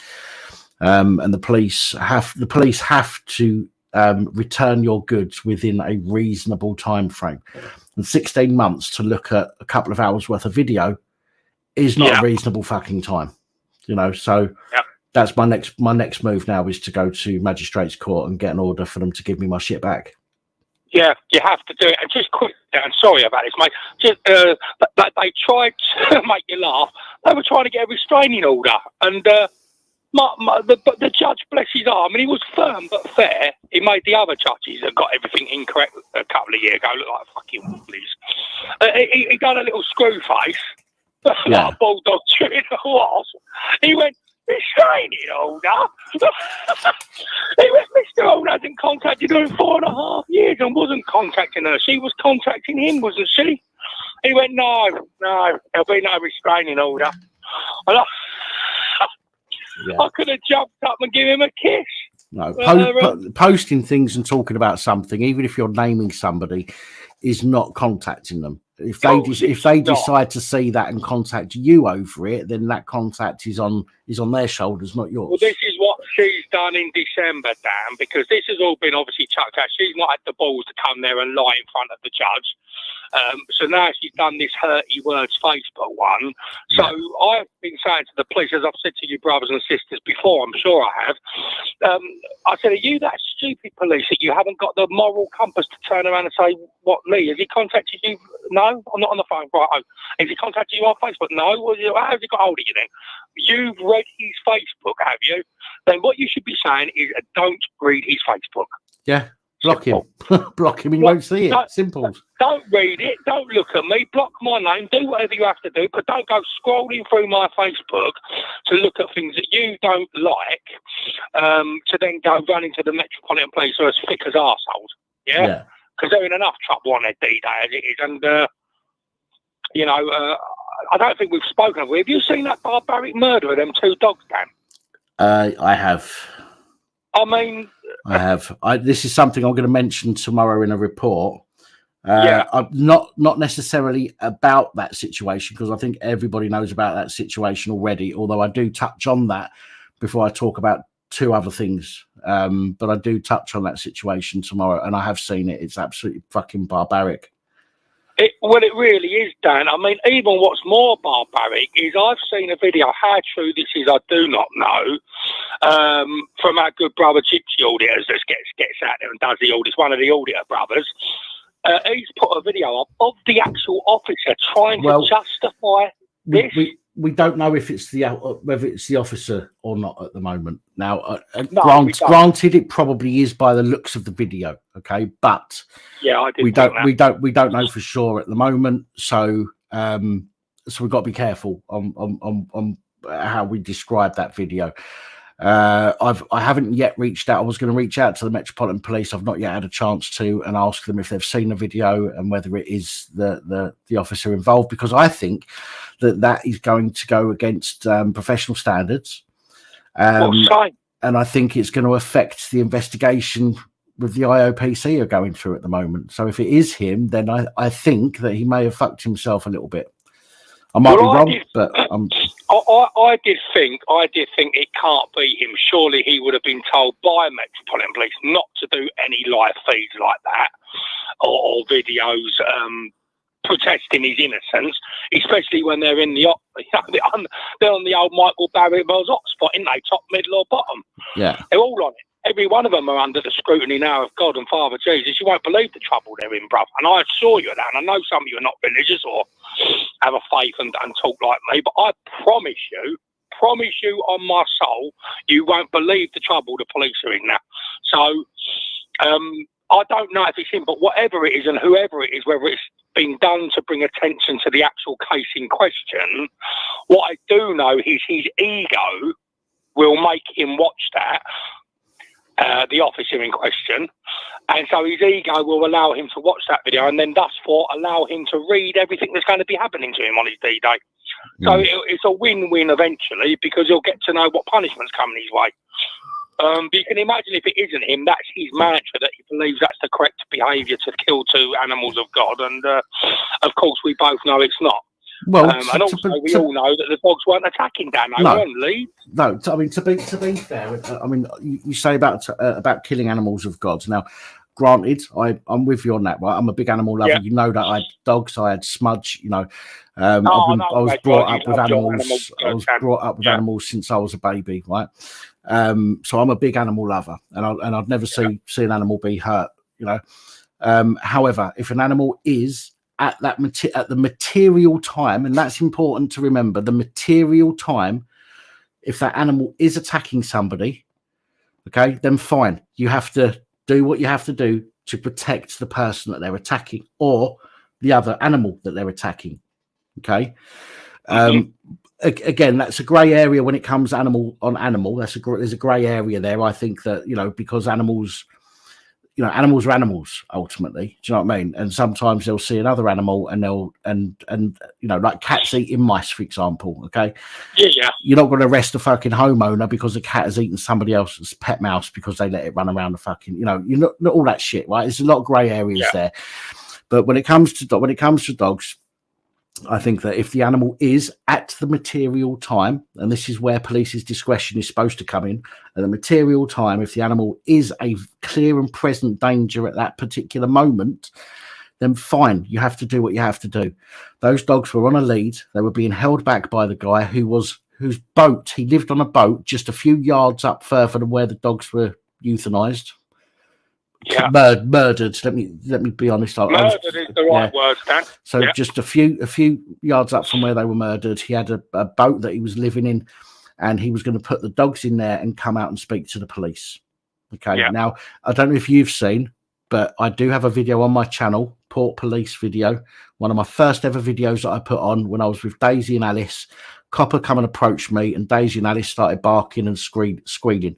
And the police have to return your goods within a reasonable time frame. And 16 months to look at a couple of hours worth of video is not a reasonable fucking time, So that's my next move now, is to go to magistrate's court and get an order for them to give me my shit back. Yeah, you have to do it. And just quick, and sorry about this, mate. Just, they tried to make you laugh. They were trying to get a restraining order, and the judge, bless his arm, and he was firm but fair. He made the other judges that got everything incorrect a couple of years ago look like fucking woolies. He done a little screw face, like a bulldog chewing a wasp. He went, restraining order? He went, Mr. Old hasn't contacted her in 4.5 years and wasn't contacting her. She was contacting him, wasn't she? He went, no, there'll be no restraining order. And I could have jumped up and given him a kiss. No, posting things and talking about something, even if you're naming somebody, is not contacting them. If they decide to see that and contact you over it, then that contact is on their shoulders, not yours. Well, this is what she's done in December, Dan, because this has all been obviously chucked out. She's not had the balls to come there and lie in front of the judge. So now she's done this hurty words Facebook one. So I've been saying to the police, as I've said to you brothers and sisters before, I'm sure I have, I said, are you that stupid police that you haven't got the moral compass to turn around and say, what, Lee, has he contacted you? No, I'm not on the phone. Right, has he contacted you on Facebook? No. Well, how has he got hold of you then? You've read his Facebook, have you? Then what you should be saying is, don't read his Facebook. Yeah. Block him. Block him and you won't see it. Simple. Don't read it. Don't look at me. Block my name. Do whatever you have to do. But don't go scrolling through my Facebook to look at things that you don't like, to then go run into the Metropolitan Police who are as thick as arseholes. Yeah? Because they're in enough trouble on their D-Day as it is. And, I don't think we've spoken of it. Have you seen that barbaric murder of them 2 dogs, Dan? I have. I mean... I have. This is something I'm going to mention tomorrow in a report. I'm not necessarily about that situation, because I think everybody knows about that situation already, although I do touch on that before I talk about 2 other things. But I do touch on that situation tomorrow, and I have seen it. It's absolutely fucking barbaric. It really is, Dan. I mean, even what's more barbaric is I've seen a video. How true this is, I do not know. From our good brother Gypsy Auditors that gets out there and does the audits, one of the auditor brothers. He's put a video up of the actual officer trying to justify this. We don't know if it's whether it's the officer or not at the moment. Now, granted, it probably is by the looks of the video. Okay, but we don't know for sure at the moment. So we've got to be careful on how we describe that video. I haven't yet reached out. I was going to reach out to the Metropolitan Police. I've not yet had a chance to, and ask them if they've seen the video and whether it is the officer involved, because I think that is going to go against professional standards. And I think it's going to affect the investigation with the IOPC are going through at the moment. So if it is him, then I think that he may have fucked himself a little bit. I might be wrong, but I did think it can't be him. Surely he would have been told by Metropolitan Police not to do any live feeds like that or videos protesting his innocence, especially when they're in they're on the old Michael Barryville's hotspot, in they top, middle, or bottom. Yeah, they're all on it. Every one of them are under the scrutiny now of God and Father Jesus. You won't believe the trouble they're in, bruv. And I assure you that. And I know some of you are not religious or have a faith and talk like me, but I promise you on my soul, you won't believe the trouble the police are in now. So I don't know if it's him, but whatever it is and whoever it is, whether it's been done to bring attention to the actual case in question, what I do know is his ego will make him watch that, the officer in question, and so his ego will allow him to watch that video and then thus for allow him to read everything that's going to be happening to him on his D-Day. So it's a win-win eventually, because he'll get to know what punishment's coming his way. But you can imagine if it isn't him, that's his mantra, that he believes that's the correct behaviour to kill two animals of God. And of course, we both know it's not. Well, and also we all know that the dogs weren't attacking Dan. No, I mean to be fair, I mean you say about killing animals of God. Now, granted, I'm with you on that, right? I'm a big animal lover. Yeah. You know that I had dogs, I had Smudge. You know, I was brought up with animals. I was brought up with animals since I was a baby, right? So I'm a big animal lover, and I'd never see an animal be hurt. You know, however, if an animal is at the material time, and that's important to remember, the material time, if that animal is attacking somebody, okay, then fine. You have to do what you have to do to protect the person that they're attacking or the other animal that they're attacking. Okay. Again, that's a grey area when it comes animal on animal. There's a grey area there. I think that, you know, because animals are animals ultimately. Do you know what I mean? And sometimes they'll see another animal and they'll you know, like cats eating mice, for example. Okay. Yeah. You're not going to arrest a fucking homeowner because the cat has eaten somebody else's pet mouse because they let it run around the fucking, you know, you're not all that shit, right? There's a lot of grey areas there. But when it comes to dogs, I think that if the animal is at the material time, and this is where police's discretion is supposed to come in, at the material time, if the animal is a clear and present danger at that particular moment, then fine, you have to do what you have to do. Those dogs were on a lead. They were being held back by the guy whose boat, he lived on a boat just a few yards up further than where the dogs were euthanized. Yeah. Murdered. Let me be honest. Murdered is the right word, Dan. So just a few yards up from where they were murdered, he had a boat that he was living in, and he was going to put the dogs in there and come out and speak to the police. Okay. Yeah. Now, I don't know if you've seen, but I do have a video on my channel, Port Police video, one of my first ever videos that I put on when I was with Daisy and Alice. Copper come and approached me, and Daisy and Alice started barking and squealing.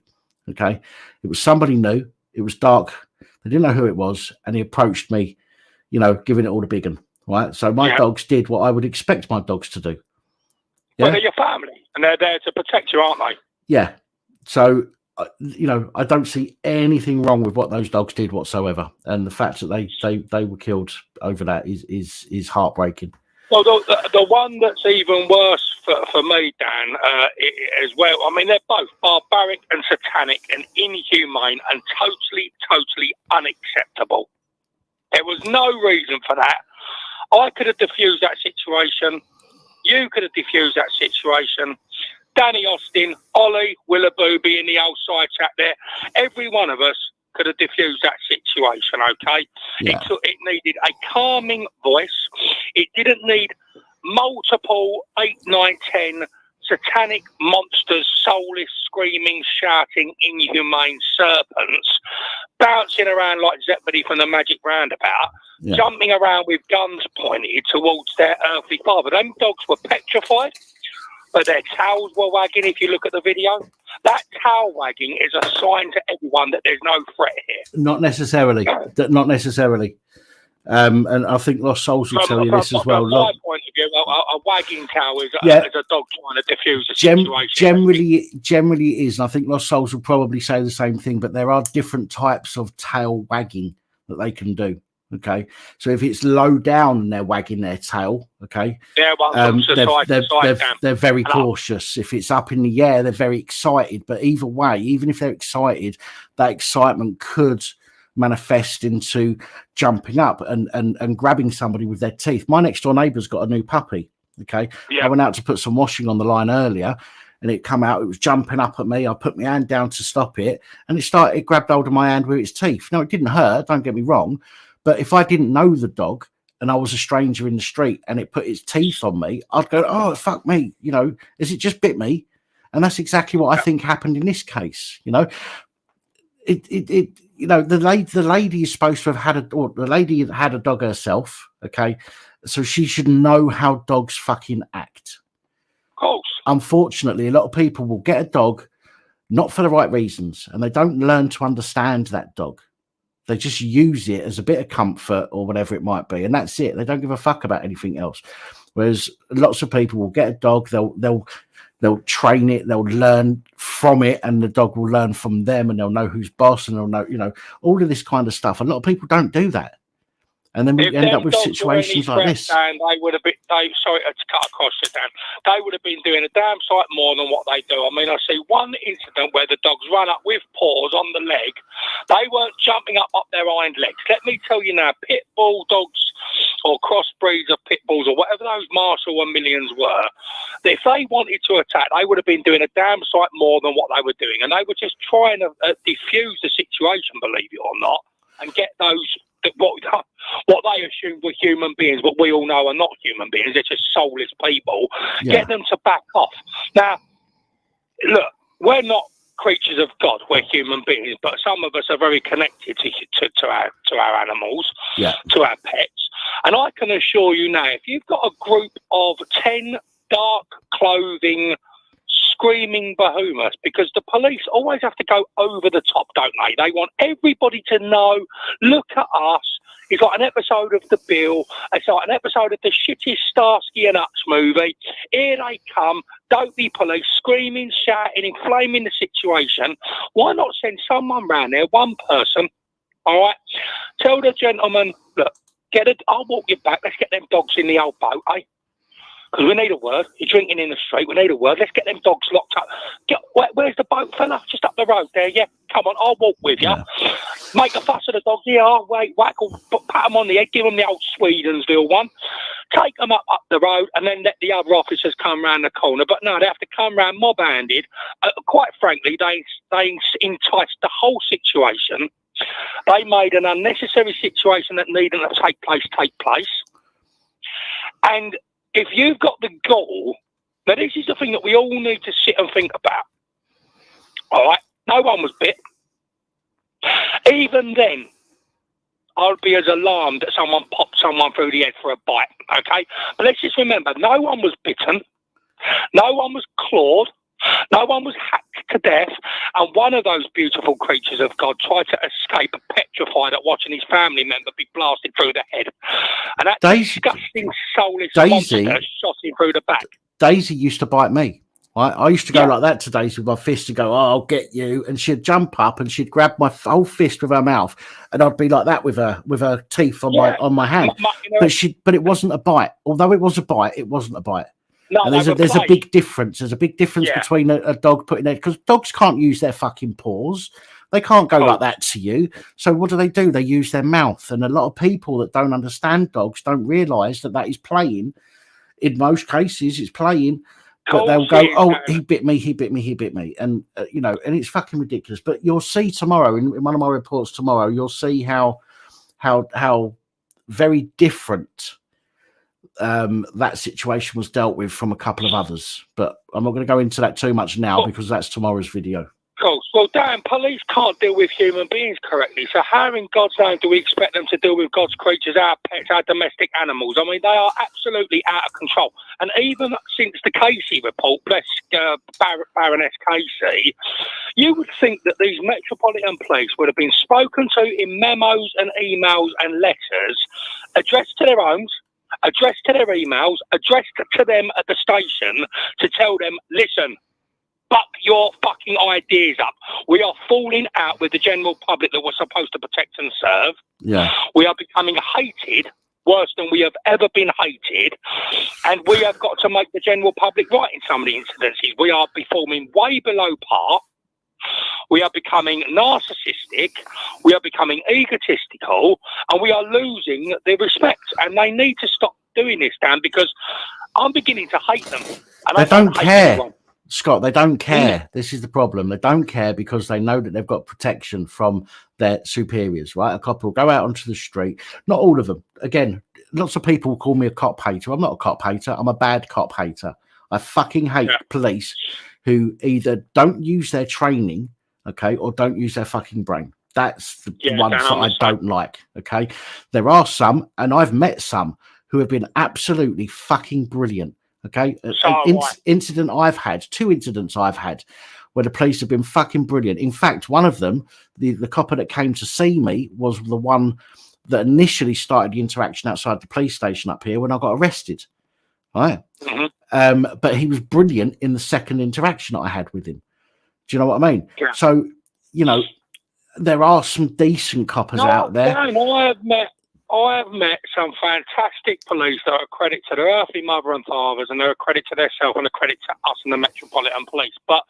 Okay. It was somebody new. It was dark. They didn't know who it was, and he approached me, you know, giving it all the big one, right? So my dogs did what I would expect my dogs to do. Yeah? Well, they're your family, and they're there to protect you, aren't they? Yeah. So, you know, I don't see anything wrong with what those dogs did whatsoever, and the fact that they were killed over that is heartbreaking. Well, the one that's even worse for me, Dan, as well, I mean, they're both barbaric and satanic and inhumane and totally unacceptable. There was no reason for that. I could have diffused that situation. You could have diffused that situation. Danny Austin, Ollie, Willabooby in the old side chat there. Every one of us could have diffused that situation, okay? Yeah. It needed a calming voice. It didn't need multiple 8, 9, 10 satanic monsters, soulless, screaming, shouting, inhumane serpents, bouncing around like Zeppeli from the Magic Roundabout, jumping around with guns pointed towards their earthly father. Them dogs were petrified, but their tails were wagging. If you look at the video, that tail wagging is a sign to everyone that there's no threat here. Not necessarily. Not necessarily. And I think Lost Souls will tell you this as well. From my point of view, a wagging tail is a dog trying to diffuse a situation. Generally it is. And I think Lost Souls will probably say the same thing, but there are different types of tail wagging that they can do. Okay, so if it's low down and they're wagging their tail, okay, they're very cautious. If it's up in the air, they're very excited. But either way, even if they're excited, that excitement could manifest into jumping up and grabbing somebody with their teeth. My next door neighbour's got a new puppy. Okay, I went out to put some washing on the line earlier, and it come out. It was jumping up at me. I put my hand down to stop it, and it grabbed hold of my hand with its teeth. Now, it didn't hurt. Don't get me wrong. But if I didn't know the dog and I was a stranger in the street and it put its teeth on me, I'd go, oh, fuck me. You know, has it just bit me? And that's exactly what I think happened in this case. You know, you know, the lady is supposed to have the lady had a dog herself. Okay. So she should know how dogs fucking act. Of course. Unfortunately, a lot of people will get a dog not for the right reasons, and they don't learn to understand that dog. They just use it as a bit of comfort or whatever it might be, and that's it. They don't give a fuck about anything else. Whereas lots of people will get a dog, they'll train it, they'll learn from it, and the dog will learn from them, and they'll know who's boss, and they'll know, you know, all of this kind of stuff. A lot of people don't do that. And then we end up with situations like this. And they would have been, sorry to cut across you, Dan. They would have been doing a damn sight more than what they do. I mean, I see one incident where the dogs run up with paws on the leg. They weren't jumping up their hind legs. Let me tell you now, pit bull dogs or crossbreeds of pit bulls or whatever those Marshall and Millions were, if they wanted to attack, they would have been doing a damn sight more than what they were doing. And they were just trying to diffuse the situation, believe it or not, and get those what they assume were human beings, but we all know are not human beings. They're just soulless people. Yeah. Get them to back off. Now, look, we're not creatures of God. We're human beings, but some of us are very connected to our animals, to our pets. And I can assure you now, if you've got a group of 10 dark clothing screaming behemoths, because the police always have to go over the top, don't they? They want everybody to know, look at us. It's like an episode of The Bill. It's like an episode of the shittest Starsky and Hutch movie. Here they come, dopey police, screaming, shouting, inflaming the situation. Why not send someone round there, one person, all right? Tell the gentleman, look, I'll walk you back. Let's get them dogs in the old boat, eh? Because we need a word. You're drinking in the street. We need a word. Let's get them dogs locked up. Where's the boat, fella? Just up the road there, yeah? Come on, I'll walk with you. Yeah. Make a fuss of the dogs. Yeah, wait, whack, pat them on the head, give them the old Swedensville one. Take them up the road and then let the other officers come round the corner. But no, they have to come round mob-handed. Quite frankly, they enticed the whole situation. They made an unnecessary situation that needed to take place. And if you've got the gall, now this is the thing that we all need to sit and think about. All right? No one was bit. Even then, I'd be as alarmed that someone popped someone through the head for a bite, okay? But let's just remember, no one was bitten. No one was clawed. No one was hacked to death, and one of those beautiful creatures of God tried to escape, petrified at watching his family member be blasted through the head. And that disgusting, soulless monster shot him through the back. Daisy used to bite me. I used to go like that to Daisy with my fist and go, "Oh, I'll get you," and she'd jump up and she'd grab my whole fist with her mouth, and I'd be like that with her teeth on my hand. But it wasn't a bite. Although it was a bite, it wasn't a bite. No, and there's a big difference. There's a big difference between a dog putting their, because dogs can't use their fucking paws. They can't go like that to you. So what do? They use their mouth. And a lot of people that don't understand dogs don't realise that is playing. In most cases, it's playing. But they'll go, "Oh, he bit me, he bit me, he bit me," and and it's fucking ridiculous. But you'll see tomorrow in one of my reports tomorrow. You'll see how very different that situation was dealt with from a couple of others, but I'm not going to go into that too much now because that's tomorrow's video. Cool. Well, Dan, police can't deal with human beings correctly, so how in God's name do we expect them to deal with God's creatures, our pets, our domestic animals? I mean, they are absolutely out of control. And even since the Casey report, bless Baroness Casey, you would think that these Metropolitan Police would have been spoken to in memos and emails and letters addressed to their homes, addressed to their emails, addressed to them at the station to tell them, listen, buck your fucking ideas up. We are falling out with the general public that we're supposed to protect and serve. Yeah. We are becoming hated worse than we have ever been hated. And we have got to make the general public right in some of the incidences. We are performing way below par. We are becoming narcissistic, we are becoming egotistical, and we are losing their respect. And they need to stop doing this, Dan, because I'm beginning to hate them. And they don't care, Scott. They don't care. This is the problem. They don't care because they know that they've got protection from their superiors, right? A cop will go out onto the street. Not all of them. Again, lots of people call me a cop hater. I'm not a cop hater. I'm a bad cop hater. I fucking hate police who either don't use their training, okay, or don't use their fucking brain. That's the ones that I don't like, okay? There are some, and I've met some, who have been absolutely fucking brilliant, okay? Two incidents I've had. where the police have been fucking brilliant. In fact, one of them, the copper that came to see me, was the one that initially started the interaction outside the police station up here when I got arrested. Right. But he was brilliant in the second interaction that I had with him. Do you know what I mean? Yeah. So, you know, there are some decent coppers out there. No, I have met some fantastic police that are a credit to their earthly mother and fathers, and they're a credit to themselves and a credit to us and the Metropolitan Police. But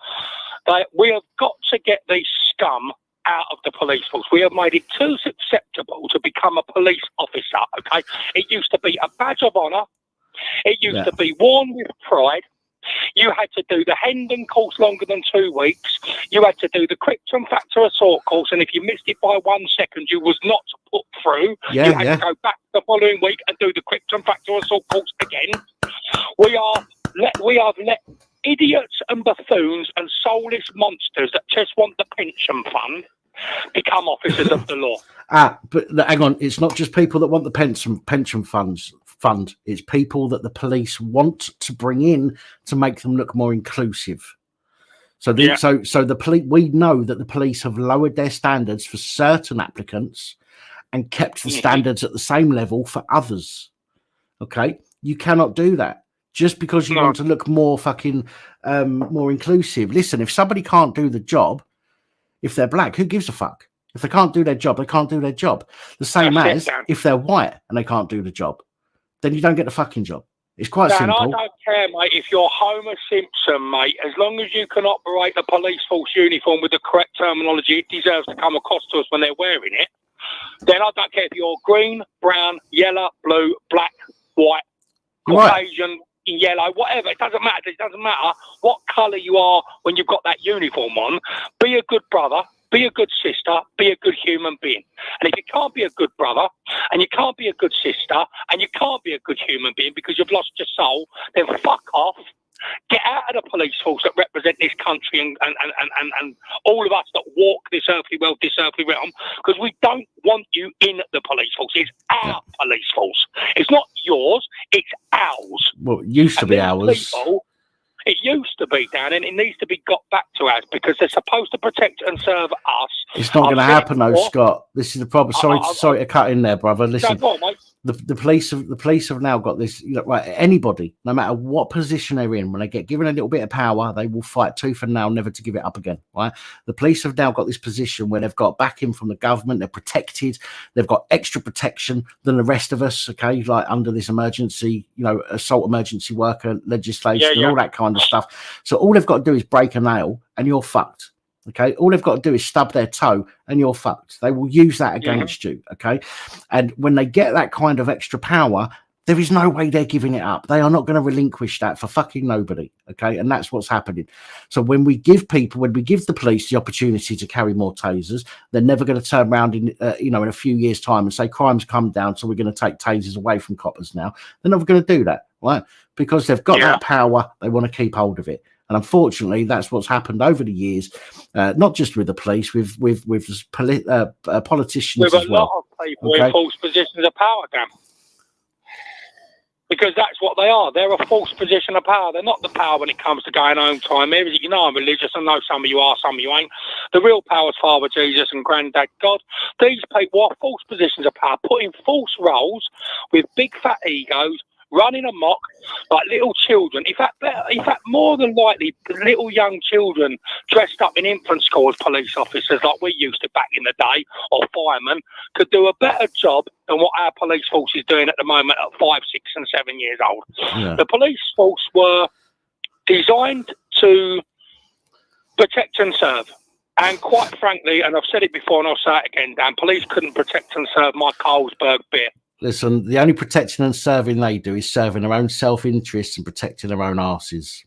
we have got to get these scum out of the police force. We have made it too susceptible to become a police officer, okay? It used to be a badge of honour. It used to be worn with pride. You had to do the Hendon course longer than 2 weeks. You had to do the Crichton Factor Assault course, and if you missed it by 1 second, you was not put through. You had to go back the following week and do the Crichton Factor Assault course again. We have let idiots and buffoons and soulless monsters that just want the pension fund become officers of the law. But hang on, it's not just people that want the pension fund. It's people that the police want to bring in to make them look more inclusive. So the police, we know that the police have lowered their standards for certain applicants and kept the standards at the same level for others. Okay, you cannot do that just because you want to look more fucking more inclusive. Listen, if somebody can't do the job, if they're black, who gives a fuck? If they can't do their job, they can't do their job. The same as if they're white and they can't do the job, then you don't get the fucking job. It's quite simple. I don't care, mate, if you're Homer Simpson, mate. As long as you can operate the police force uniform with the correct terminology it deserves to come across to us when they're wearing it, then I don't care if you're green, brown, yellow, blue, black, white, Caucasian, yellow, whatever. It doesn't matter. It doesn't matter what colour you are when you've got that uniform on. Be a good brother. Be a good sister, be a good human being. And if you can't be a good brother, and you can't be a good sister, and you can't be a good human being because you've lost your soul, then fuck off. Get out of the police force that represent this country and all of us that walk this earthly world, this earthly realm, because we don't want you in the police force. It's our police force. It's not yours, it's ours. Well, it used to be ours. It used to be, Dan, and it needs to be got back to us because they're supposed to protect and serve us. It's not going to happen, though, Scott. This is the problem. Sorry to cut in there, brother. Listen, go on, mate. The police have now got this. You know, right? Anybody, no matter what position they're in, when they get given a little bit of power, they will fight tooth and nail, never to give it up again. Right? The police have now got this position where they've got backing from the government. They're protected. They've got extra protection than the rest of us. Okay, like under this emergency, assault emergency worker legislation and all that kind of stuff. So all they've got to do is break a nail, and you're fucked. Okay, all they've got to do is stub their toe and you're fucked. They will use that against you. Okay, and when they get that kind of extra power, there is no way they're giving it up. They are not going to relinquish that for fucking nobody. Okay, and that's what's happening. So when we give the police the opportunity to carry more tasers, they're never going to turn around in a few years' time and say crime's come down, so we're going to take tasers away from coppers now. They're never going to do that, right? Because they've got that power, they want to keep hold of it. And unfortunately, that's what's happened over the years, not just with the police, with politicians as well. With a lot of people in false positions of power, Dan. Because that's what they are. They're a false position of power. They're not the power when it comes to going home time. You know I'm religious. I know some of you are, some of you ain't. The real power is Father Jesus and Granddad God. These people are false positions of power, put in false roles with big fat egos, running amok like little children. In fact, more than likely, little young children dressed up in infant school as police officers like we used to back in the day, or firemen, could do a better job than what our police force is doing at the moment at 5, 6 and 7 years old. Yeah. The police force were designed to protect and serve. And quite frankly, and I've said it before and I'll say it again, Dan, police couldn't protect and serve my Carlsberg beer. Listen, the only protecting and serving they do is serving their own self-interest and protecting their own arses.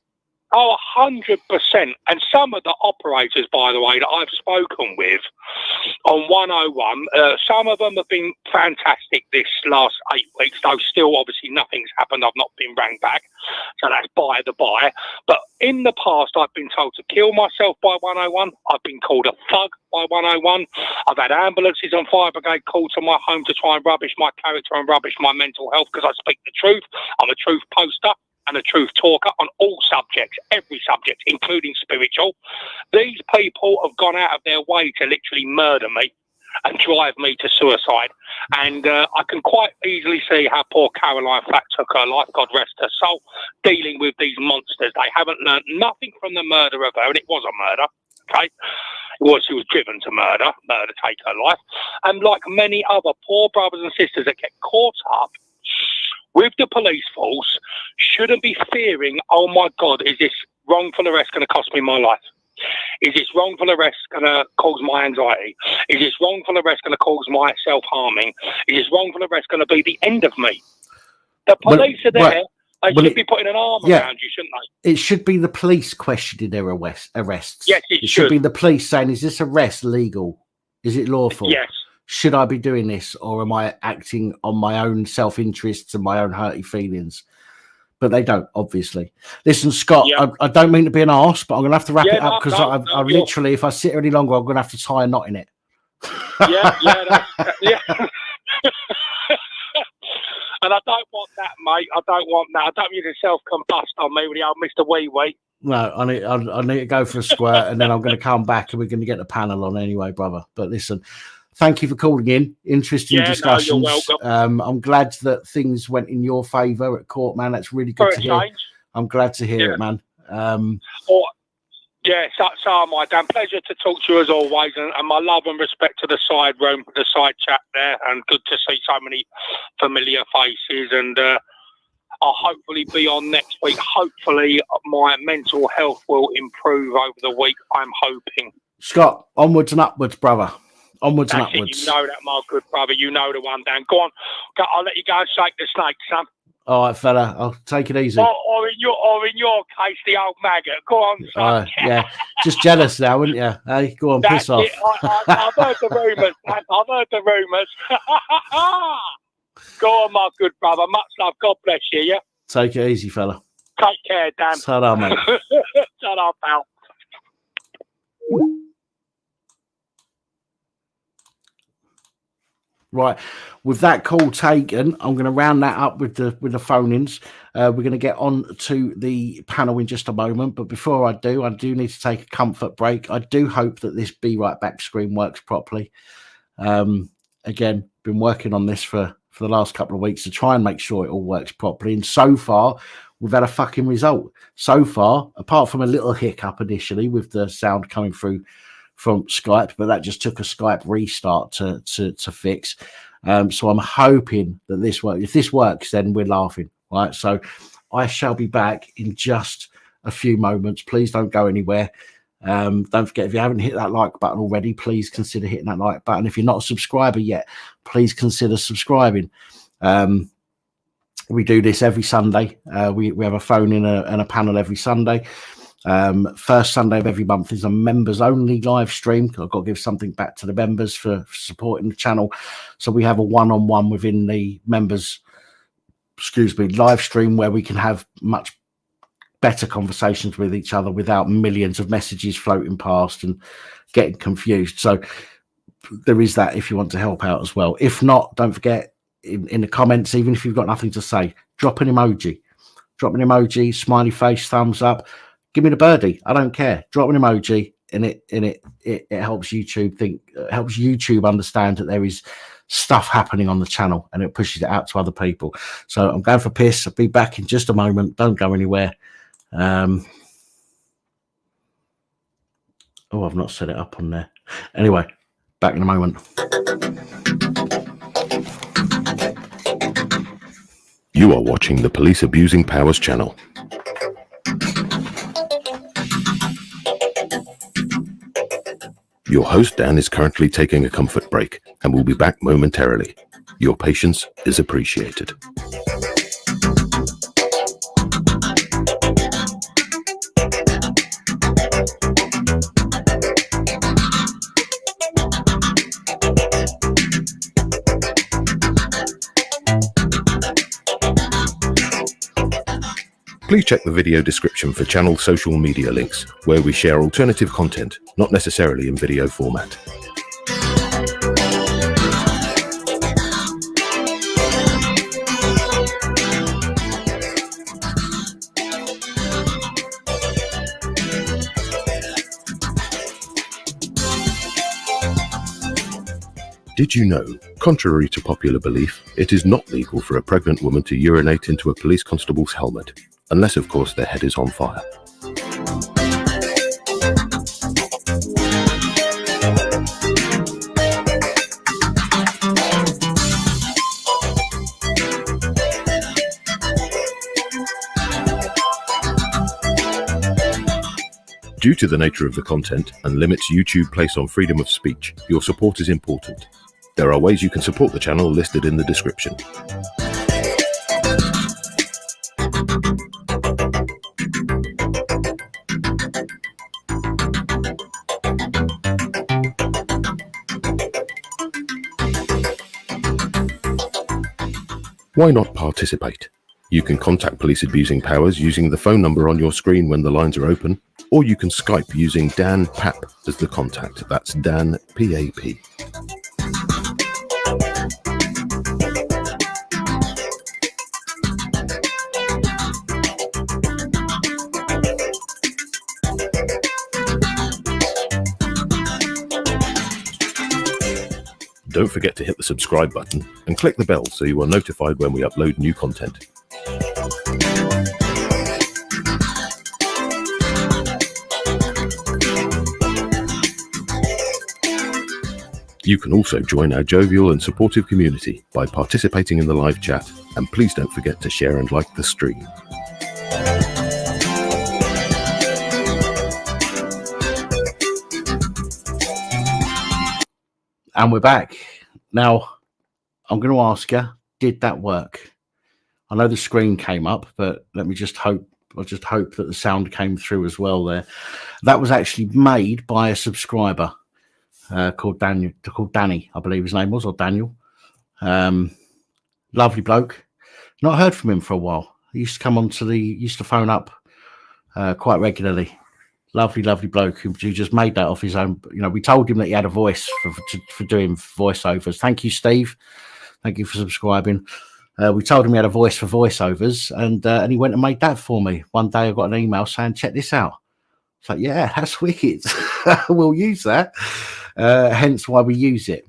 Oh, 100%. And some of the operators, by the way, that I've spoken with on 101, some of them have been fantastic this last 8 weeks, though still obviously nothing's happened. I've not been rang back. So that's by the by. But in the past, I've been told to kill myself by 101. I've been called a thug by 101. I've had ambulances on fire brigade called to my home to try and rubbish my character and rubbish my mental health because I speak the truth. I'm a truth poster. and a truth talker on all subjects, every subject, including spiritual. These people have gone out of their way to literally murder me and drive me to suicide. And I can quite easily see how poor Caroline Flack took her life, God rest her soul, dealing with these monsters. They haven't learnt nothing from the murder of her, and it was a murder, okay? She was driven to murder, take her life. And like many other poor brothers and sisters that get caught up with the police force, shouldn't be fearing, oh my God, is this wrongful arrest going to cost me my life? Is this wrongful arrest going to cause my anxiety? Is this wrongful arrest going to cause my self-harming? Is this wrongful arrest going to be the end of me? The police are there. They should be putting an arm around you, shouldn't they? It should be the police questioning their arrests. Yes, it should be the police saying, is this arrest legal? Is it lawful? Yes. Should I be doing this, or am I acting on my own self-interests and my own hurty feelings? But they don't, obviously. Listen, Scott, I don't mean to be an arse, but I'm going to have to wrap it up because I literally, if I sit here any longer, I'm going to have to tie a knot in it. Yeah. And I don't want that, mate. I don't want that. I don't want you to self-combust on me with the old Mr. Wee Wee. No, I need to go for a squirt, and then I'm going to come back, and we're going to get the panel on anyway, brother. But listen, thank you for calling in. Interesting discussions. No, you're welcome. I'm glad that things went in your favour at court, man. That's really good to hear. Change. I'm glad to hear it, man. So am I, Dan. Pleasure to talk to you as always, and my love and respect to the side room, the side chat there, and good to see so many familiar faces. And I'll hopefully be on next week. Hopefully my mental health will improve over the week, I'm hoping. Scott, onwards and upwards, brother. Onwards and upwards. You know that, my good brother. You know the one, Dan. Go on. I'll let you go and shake the snake, son. All right, fella. I'll take it easy. Or in your case, the old maggot. Go on, son. Yeah. Just jealous now, wouldn't you? Hey, go on, piss off. I've heard the rumours, man. I've heard the rumours. Go on, my good brother. Much love. God bless you, yeah? Take it easy, fella. Take care, Dan. Ta-da, mate. Ta-da, pal. Right, with that call taken, I'm going to round that up with the phone-ins. We're going to get on to the panel in just a moment, but before I do need to take a comfort break. I do hope that this Be Right Back screen works properly. Again, been working on this for the last couple of weeks to try and make sure it all works properly, and so far we've had a fucking result. So far, apart from a little hiccup initially with the sound coming through from Skype, but that just took a Skype restart to fix. So I'm hoping that this works. If this works, then we're laughing, right? So I shall be back in just a few moments. Please don't go anywhere. Don't forget, if you haven't hit that like button already, please consider hitting that like button. If you're not a subscriber yet, please consider subscribing. We do this every Sunday. We have a phone in and a panel every Sunday. First Sunday of every month is a members only live stream. I've got to give something back to the members for supporting the channel. So we have a one-on-one within the members, live stream where we can have much better conversations with each other without millions of messages floating past and getting confused. So there is that if you want to help out as well. If not, don't forget in the comments, even if you've got nothing to say, drop an emoji. Drop an emoji, smiley face, thumbs up. Give me the birdie. I don't care. Drop an emoji, and it helps YouTube understand that there is stuff happening on the channel, and it pushes it out to other people. So I'm going for a piss. I'll be back in just a moment. Don't go anywhere. I've not set it up on there. Anyway, back in a moment. You are watching the Police Abusing Powers channel. Your host, Dan, is currently taking a comfort break and will be back momentarily. Your patience is appreciated. Please check the video description for channel social media links, where we share alternative content, not necessarily in video format. Did you know, contrary to popular belief, it is not legal for a pregnant woman to urinate into a police constable's helmet, unless of course their head is on fire. Due to the nature of the content and limits YouTube place on freedom of speech, your support is important. There are ways you can support the channel listed in the description. Why not participate? You can contact police abusing powers using the phone number on your screen when the lines are open, or you can Skype using Dan Pap as the contact. That's Dan P-A-P. Don't forget to hit the subscribe button and click the bell so you are notified when we upload new content. You can also join our jovial and supportive community by participating in the live chat, and please don't forget to share and like the stream. And we're back. Now, I'm going to ask you, did that work? I know the screen came up, but let me just hope, I just hope that the sound came through as well there. That was actually made by a subscriber called Danny, I believe his name was, or Daniel. Lovely bloke. Not heard from him for a while. He used to come on to used to phone up quite regularly. Lovely bloke who just made that off his own. You know, we told him that he had a voice for doing voiceovers. Thank you, Steve. Thank you for subscribing. We told him he had a voice for voiceovers, and he went and made that for me. One day I got an email saying, check this out. It's like, yeah, that's wicked. We'll use that. Hence why we use it.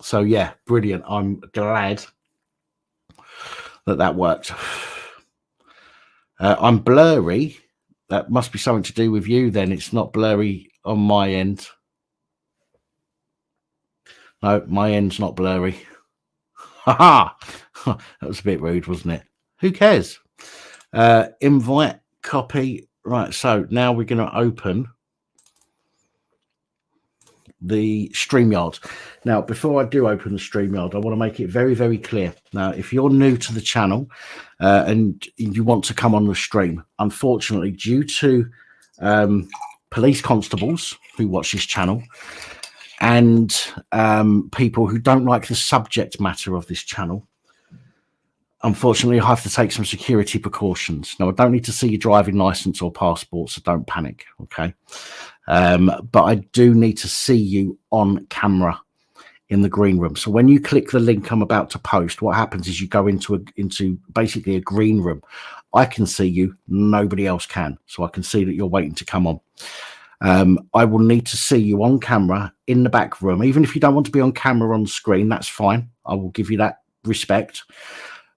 So yeah, brilliant. I'm glad that worked. I'm blurry. That must be something to do with you then. It's not blurry on my end. No, my end's not blurry. Ha ha! That was a bit rude, wasn't it? Who cares? Invite, copy. Right, so now we're going to open the StreamYard. Now, before I do open the StreamYard, I want to make it very, very clear. Now, if you're new to the channel and you want to come on the stream, unfortunately, due to police constables who watch this channel and people who don't like the subject matter of this channel, unfortunately, I have to take some security precautions. Now, I don't need to see your driving license or passport, so don't panic, okay? But I do need to see you on camera in the green room. So when you click the link I'm about to post, what happens is you go into basically a green room. I can see you, nobody else can. So I can see that you're waiting to come on. I will need to see you on camera in the back room. Even if you don't want to be on camera on screen, that's fine. I will give you that respect.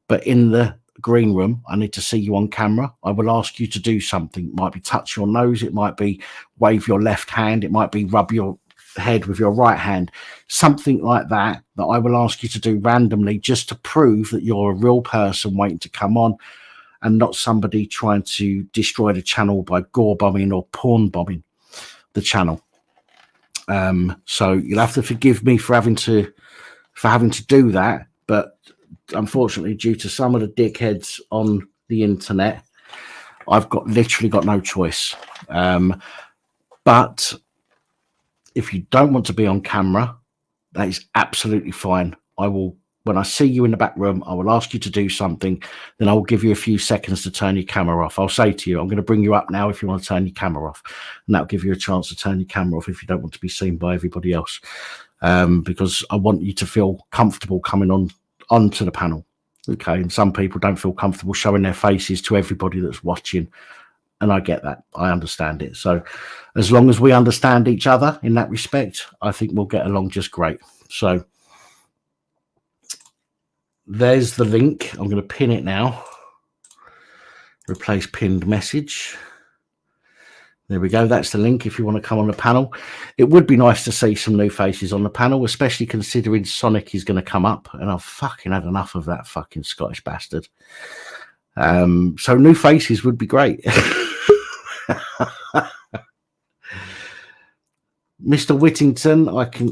But in the green room, I need to see you on camera. I will ask you to do something. It might be touch your nose. It might be wave your left hand. It might be rub your head with your right hand. Something like that I will ask you to do randomly just to prove that you're a real person waiting to come on and not somebody trying to destroy the channel by gore bombing or porn bombing the channel. So you'll have to forgive me for having to do that. But unfortunately, due to some of the dickheads on the internet, I've literally got no choice. But if you don't want to be on camera, that is absolutely fine. When I see you in the back room, I will ask you to do something. Then I will give you a few seconds to turn your camera off. I'll say to you, I'm going to bring you up now if you want to turn your camera off. And that'll give you a chance to turn your camera off if you don't want to be seen by everybody else. Because I want you to feel comfortable coming onto the panel. Okay, and some people don't feel comfortable showing their faces to everybody that's watching. And I get that. I understand it. So as long as we understand each other in that respect, I think we'll get along just great. So there's the link. I'm going to pin it now. Replace pinned message. There we go. That's the link if you want to come on the panel. It would be nice to see some new faces on the panel, especially considering Sonic is going to come up, and I've fucking had enough of that fucking Scottish bastard. So new faces would be great. Mr. Whittington,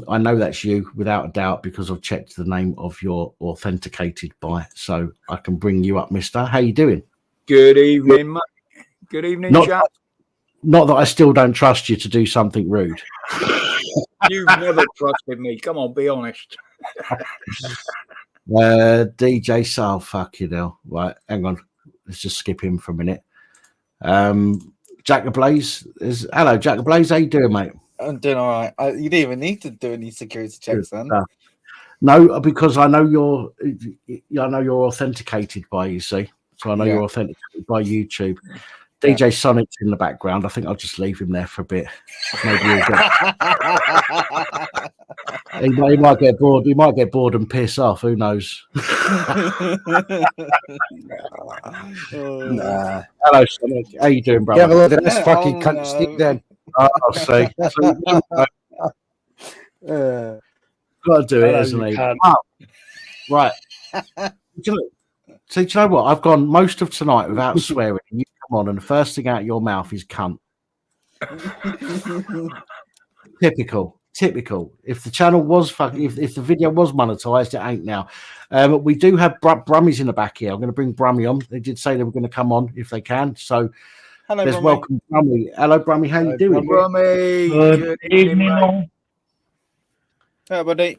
I know that's you without a doubt because I've checked the name of your authenticated by, so I can bring you up, Mister. How you doing? Good evening, mate. Good evening, chap. Not that I still don't trust you to do something rude. You've never trusted me. Come on, be honest. DJ Sal, fucking hell. Right, hang on. Let's just skip him for a minute. Jack the Blaze hello, Jack the Blaze. How you doing, mate? I'm doing all right. You didn't even need to do any security checks then. No, because I know you're authenticated by, you see. So I know you're authenticated by YouTube. DJ Sonic's in the background. I think I'll just leave him there for a bit. Maybe he might get bored. He might get bored and piss off. Who knows? Hello, Sonic. How you doing, brother? Yeah, have a look at this fucking cunt stick then. I'll see. Got to do it, isn't he? Oh, right. So, do you know what? I've gone most of tonight without swearing. You come on, and the first thing out of your mouth is cunt. Typical. If the channel was if the video was monetized, it ain't now. But we do have Brummies in the back here. I'm going to bring Brummy on. They did say they were going to come on if they can. So hello, let's Brummy. welcome Brummy. Hello, Brummy. How you doing? Brummy. Good evening. Hey, buddy.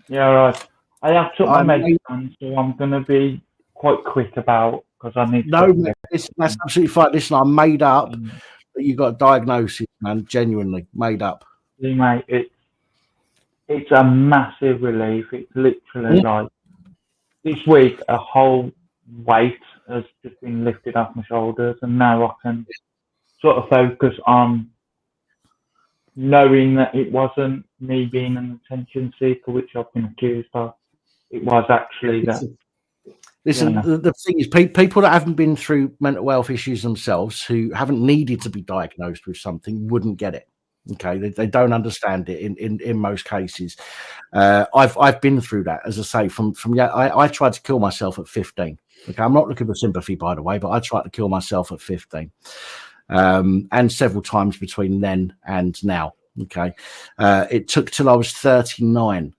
Yeah, right. I have took my medicine, so I'm going to be quite quick about because I need. That's absolutely fine. Listen, I made up that you got a diagnosis, man. Genuinely made up. Mate, it's a massive relief. It's literally like this week a whole weight has just been lifted off my shoulders, and now I can sort of focus on knowing that it wasn't me being an attention seeker, which I've been accused of. It was actually that. Listen, the thing is, people that haven't been through mental health issues themselves, who haven't needed to be diagnosed with something, wouldn't get it. Okay, they don't understand it in most cases. I've been through that, as I say. I tried to kill myself at 15. Okay, I'm not looking for sympathy, by the way, but I tried to kill myself at 15, and several times between then and now. Okay, it took till I was 39.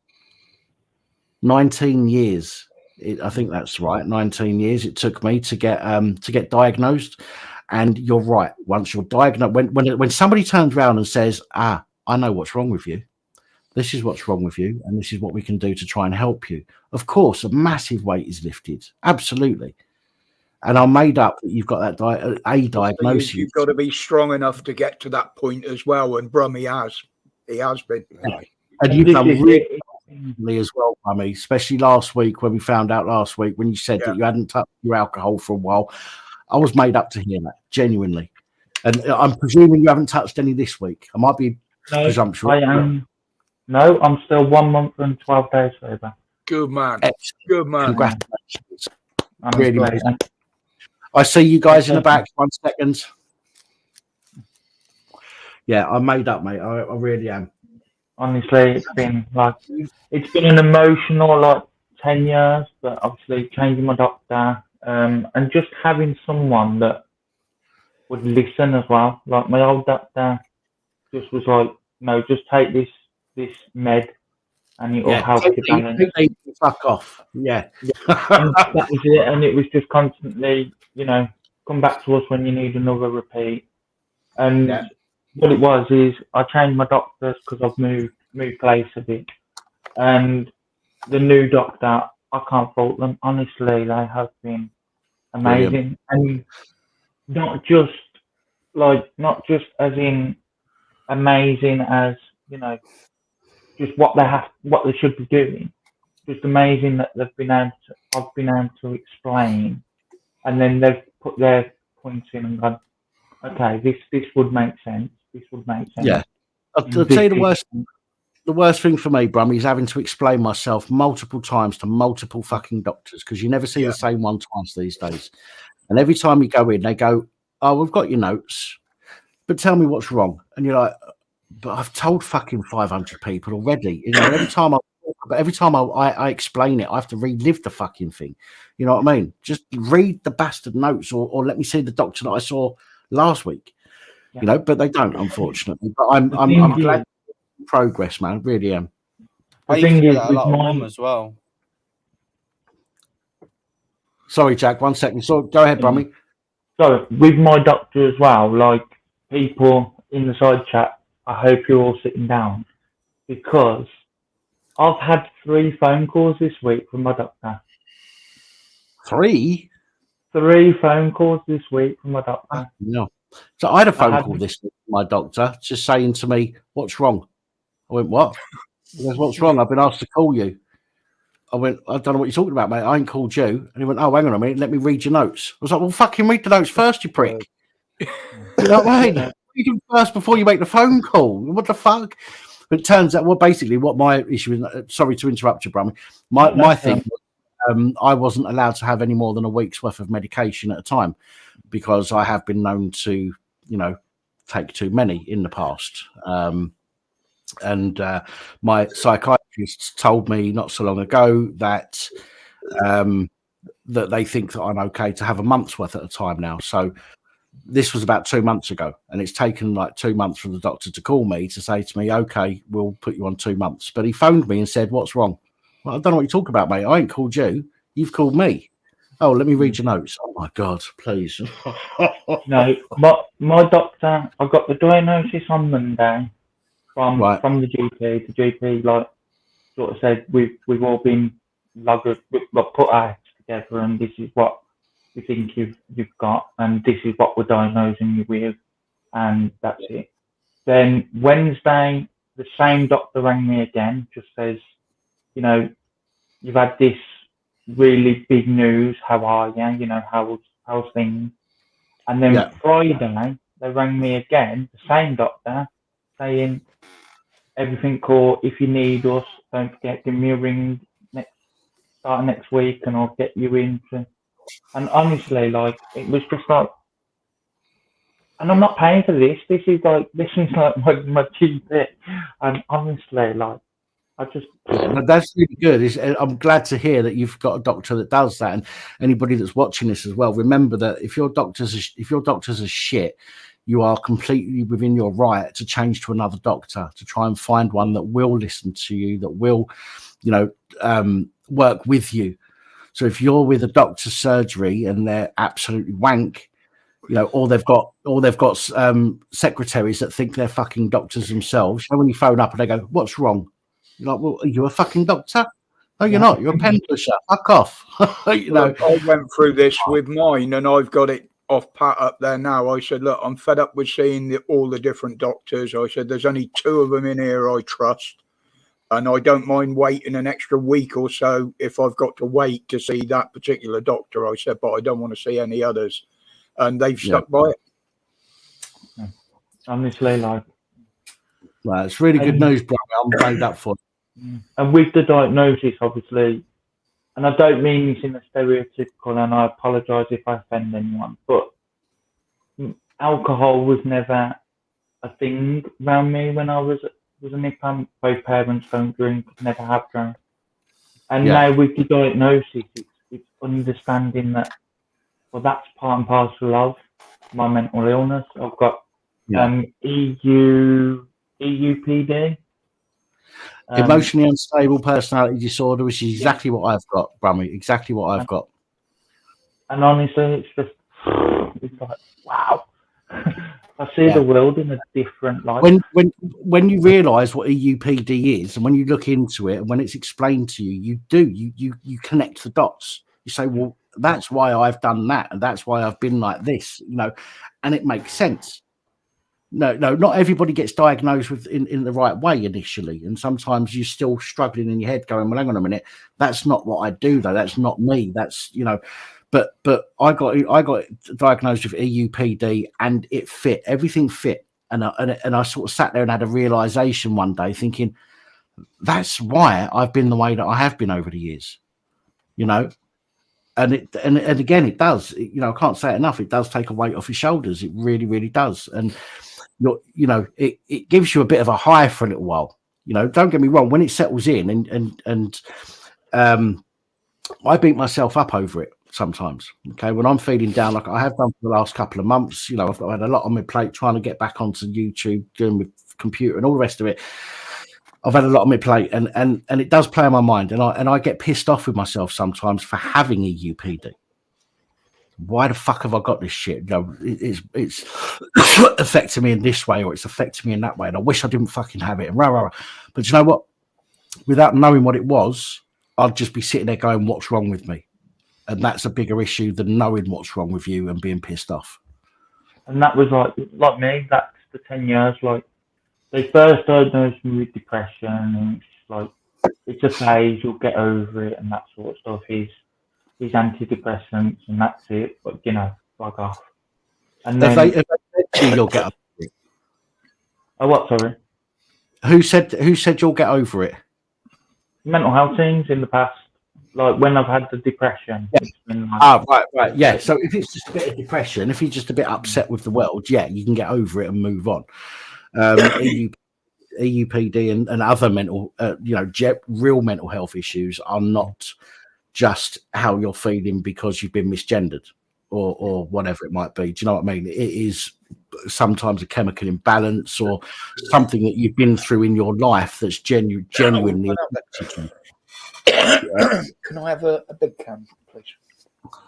19 years. I think that's right. 19 years it took me to get diagnosed. And you're right. Once you're diagnosed, when somebody turns around and says, I know what's wrong with you. This is what's wrong with you, and this is what we can do to try and help you. Of course, a massive weight is lifted. Absolutely. And I made up that you've got that diagnosis. You've got to be strong enough to get to that point as well. And Brummy has. He has been. And you've done really as well, Brummy, especially last week when we found out last week when you said that you hadn't touched your alcohol for a while. I was made up to hear that, genuinely. And I'm presuming you haven't touched any this week. I might be presumptuous. I am. No, I'm still 1 month and 12 days sober. Good man. Excellent. Good man. Congratulations. Really amazing. I see you guys in the back. 1 second. Yeah, I'm made up, mate. I really am. Honestly, it's been an emotional 10 years, but obviously changing my doctor. And just having someone that would listen as well. Like my old doctor just was like, no, just take this med and it will help you balance. Fuck off. Yeah. And that was it. And it was just constantly, come back to us when you need another repeat. And what it was is I changed my doctors because I've moved place a bit. And the new doctor, I can't fault them. Honestly, they have been amazing. Brilliant. And not just as in amazing as, just what they should be doing. Just amazing that I've been able to explain, and then they've put their points in and gone, okay, this would make sense. This would make sense. Yeah. I'll tell you the worst thing for me, Brummy, is having to explain myself multiple times to multiple fucking doctors, because you never see the same one twice these days. And every time you go in, they go, "Oh, we've got your notes, but tell me what's wrong." And you're like, "But I've told fucking 500 people already." You know, every time I explain it, I have to relive the fucking thing. You know what I mean? Just read the bastard notes, or let me see the doctor that I saw last week. Yeah. You know, but they don't, unfortunately. But I'm glad progress, man. I really am. I used to get that a lot of mum as well. Sorry, Jack. 1 second. So go ahead, Brummy. So with my doctor as well, like people in the side chat, I hope you're all sitting down, because I've had 3 phone calls this week from my doctor. 3? 3 phone calls this week from my doctor. No. So I had a phone call this week from my doctor, just saying to me, "What's wrong?" I went, "What?" He goes, "What's wrong? I've been asked to call you." I went, "I don't know what you're talking about, mate. I ain't called you." And he went, "Oh, hang on a minute. Let me read your notes." I was like, "Well, fucking read the notes first, you prick." You know what I mean? Read them first before you make the phone call. What the fuck? But it turns out, well, basically, what my issue is, sorry to interrupt you, Brummy. My thing was, I wasn't allowed to have any more than a week's worth of medication at a time, because I have been known to, you know, take too many in the past. And my psychiatrist told me not so long ago that that they think that I'm okay to have a month's worth at a time now. So this was about 2 months ago, and it's taken like 2 months for the doctor to call me to say to me, "Okay, we'll put you on 2 months." But he phoned me and said, "What's wrong?" Well, I don't know what you're talking about, mate. I ain't called you. You've called me. "Oh, let me read your notes." Oh my God, please. No, my doctor, I got the diagnosis on Monday from the GP. The GP like sort of said we've all been put our heads together, and this is what we think you've got, and this is what we're diagnosing you with, and that's it. Then Wednesday, the same doctor rang me again, just says, you know, "You've had this really big news. How are you? You know, how's things?" And then Friday, they rang me again, the same doctor, saying, "Everything cool. If you need us, don't forget, give me a ring start next week, and I'll get you into." And honestly, like, it was just like, and I'm not paying for this. This is like my GP. And honestly, like, I just. That's really good. I'm glad to hear that you've got a doctor that does that, and anybody that's watching this as well, remember that if your doctors are shit, you are completely within your right to change to another doctor, to try and find one that will listen to you, that will, you know, work with you. So if you're with a doctor's surgery and they're absolutely wank, you know, or they've got secretaries that think they're fucking doctors themselves, and when you phone up and they go, "What's wrong?" You're like, "Well, are you a fucking doctor?" "No, you're not. You're a pen pusher. Fuck off." You know, look, I went through this with mine, and I've got it off pat up there now. I said, "Look, I'm fed up with seeing all the different doctors." I said, "There's only 2 of them in here I trust, and I don't mind waiting an extra week or so if I've got to wait to see that particular doctor." I said, "But I don't want to see any others," and they've stuck by it. Honestly, like. Well, it's really good news, bro. I'm made up for it. And with the diagnosis, obviously, and I don't mean this in a stereotypical, and I apologise if I offend anyone, but alcohol was never a thing around me when I was a nipper. Both parents don't drink, never have drank. And now with the diagnosis, it's understanding that, well, that's part and parcel of my mental illness. I've got EUPD. Emotionally unstable personality disorder, which is exactly what I've got, Brummy. Exactly what I've got. And honestly, it's like, wow. I see the world in a different light. When you realise what EUPD is, and when you look into it, and when it's explained to you, you connect the dots. You say, "Well, that's why I've done that, and that's why I've been like this," you know, and it makes sense. not everybody gets diagnosed with in the right way initially, and sometimes you're still struggling in your head, going, "Well, hang on a minute, that's not what I do, though. That's not me. That's But I got diagnosed with EUPD, and it fit. Everything fit, and I sort of sat there and had a realization one day, thinking, that's why I've been the way that I have been over the years, And again, it does. I can't say it enough. It does take a weight off your shoulders. It really, really does. And it gives you a bit of a high for a little while. Don't get me wrong. When it settles in, and I beat myself up over it sometimes. Okay, when I'm feeling down, like I have done for the last couple of months, I've had a lot on my plate trying to get back onto YouTube, doing with computer and all the rest of it. I've had a lot on my plate, and it does play on my mind, and I get pissed off with myself sometimes for having EUPD. Why the fuck have I got this shit? It's affecting me in this way, or it's affecting me in that way, and I wish I didn't fucking have it. And rah, rah, rah. But you know what? Without knowing what it was, I'd just be sitting there going, "What's wrong with me?" And that's a bigger issue than knowing what's wrong with you and being pissed off. And that was like me. That's the 10 years. Like they first diagnosed me with depression, and it's like it's a phase. You'll get over it, and that sort of stuff. He's antidepressants, and that's it. But fuck off. And then if they said you'll get over it. Oh, what? Sorry. Who said you'll get over it? Mental health teams in the past, like when I've had the depression. Yeah. Right. Yeah. So if it's just a bit of depression, if you're just a bit upset with the world, yeah, you can get over it and move on. EUPD and other mental, real mental health issues are not just how you're feeling because you've been misgendered or whatever it might be. Do you know what I mean? It is sometimes a chemical imbalance or something that you've been through in your life that's genuinely affected you. Can I have a big can, please?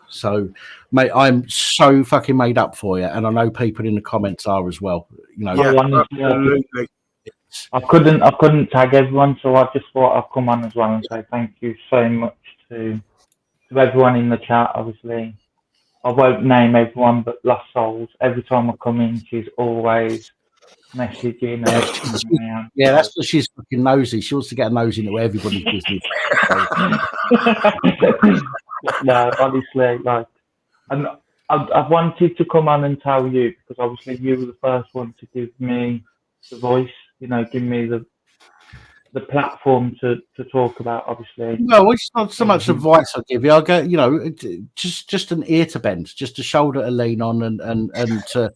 So, mate, I'm so fucking made up for you, and I know people in the comments are as well. Absolutely. I couldn't tag everyone, so I just thought I'd come on as well and say thank you so much to everyone in the chat. Obviously, I won't name everyone, but Lost Souls. Every time I come in, she's always messaging. Yeah, that's because she's fucking nosy. She wants to get a nose into everybody's business. No, honestly, and I wanted to come on and tell you because obviously you were the first one to give me the voice. Give me the platform to talk about. Obviously, well, it's not so much advice I give you. I'll go, just an ear to bend, just a shoulder to lean on, and to.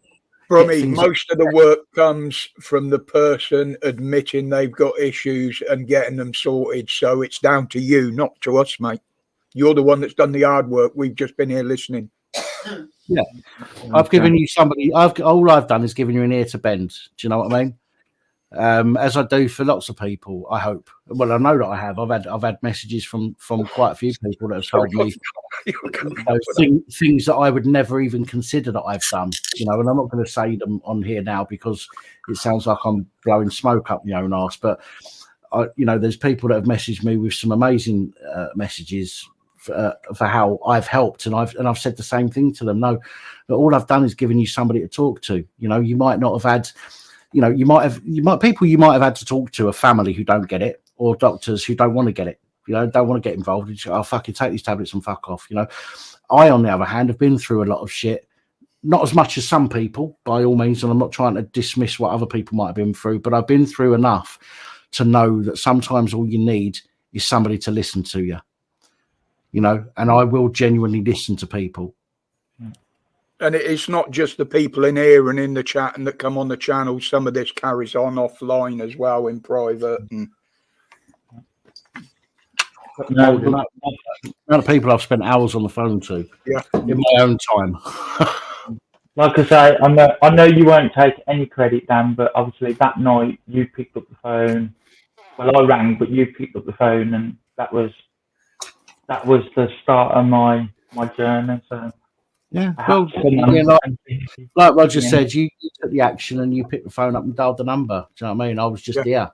For me, most of the work comes from the person admitting they've got issues and getting them sorted. So it's down to you, not to us, mate. You're the one that's done the hard work. We've just been here listening. Yeah, I've given you somebody. All I've done is given you an ear to bend. Do you know what I mean? As I do for lots of people. I hope. Well, I know that I have. I've had messages from quite a few people that have told me things that I would never even consider that I've done. And I'm not going to say them on here now because it sounds like I'm blowing smoke up my own arse. But there's people that have messaged me with some amazing messages for how I've helped, and I've said the same thing to them. No, but all I've done is given you somebody to talk to. You might not have had. You might have had to talk to a family who don't get it, or doctors who don't want to get it. Don't want to get involved. I'll fucking take these tablets and fuck off. I, on the other hand, have been through a lot of shit. Not as much as some people, by all means, and I'm not trying to dismiss what other people might have been through, but I've been through enough to know that sometimes all you need is somebody to listen to you. And I will genuinely listen to people. And it's not just the people in here and in the chat and that come on the channel. Some of this carries on offline as well in private. The amount of people I've spent hours on the phone to in my own time. Like I say, I know you won't take any credit, Dan, but obviously that night you picked up the phone. Well, I rang, but you picked up the phone, and that was the start of my journey. So. Yeah, well, like Roger said, you took the action and you picked the phone up and dialed the number. Do you know what I mean? I was just here,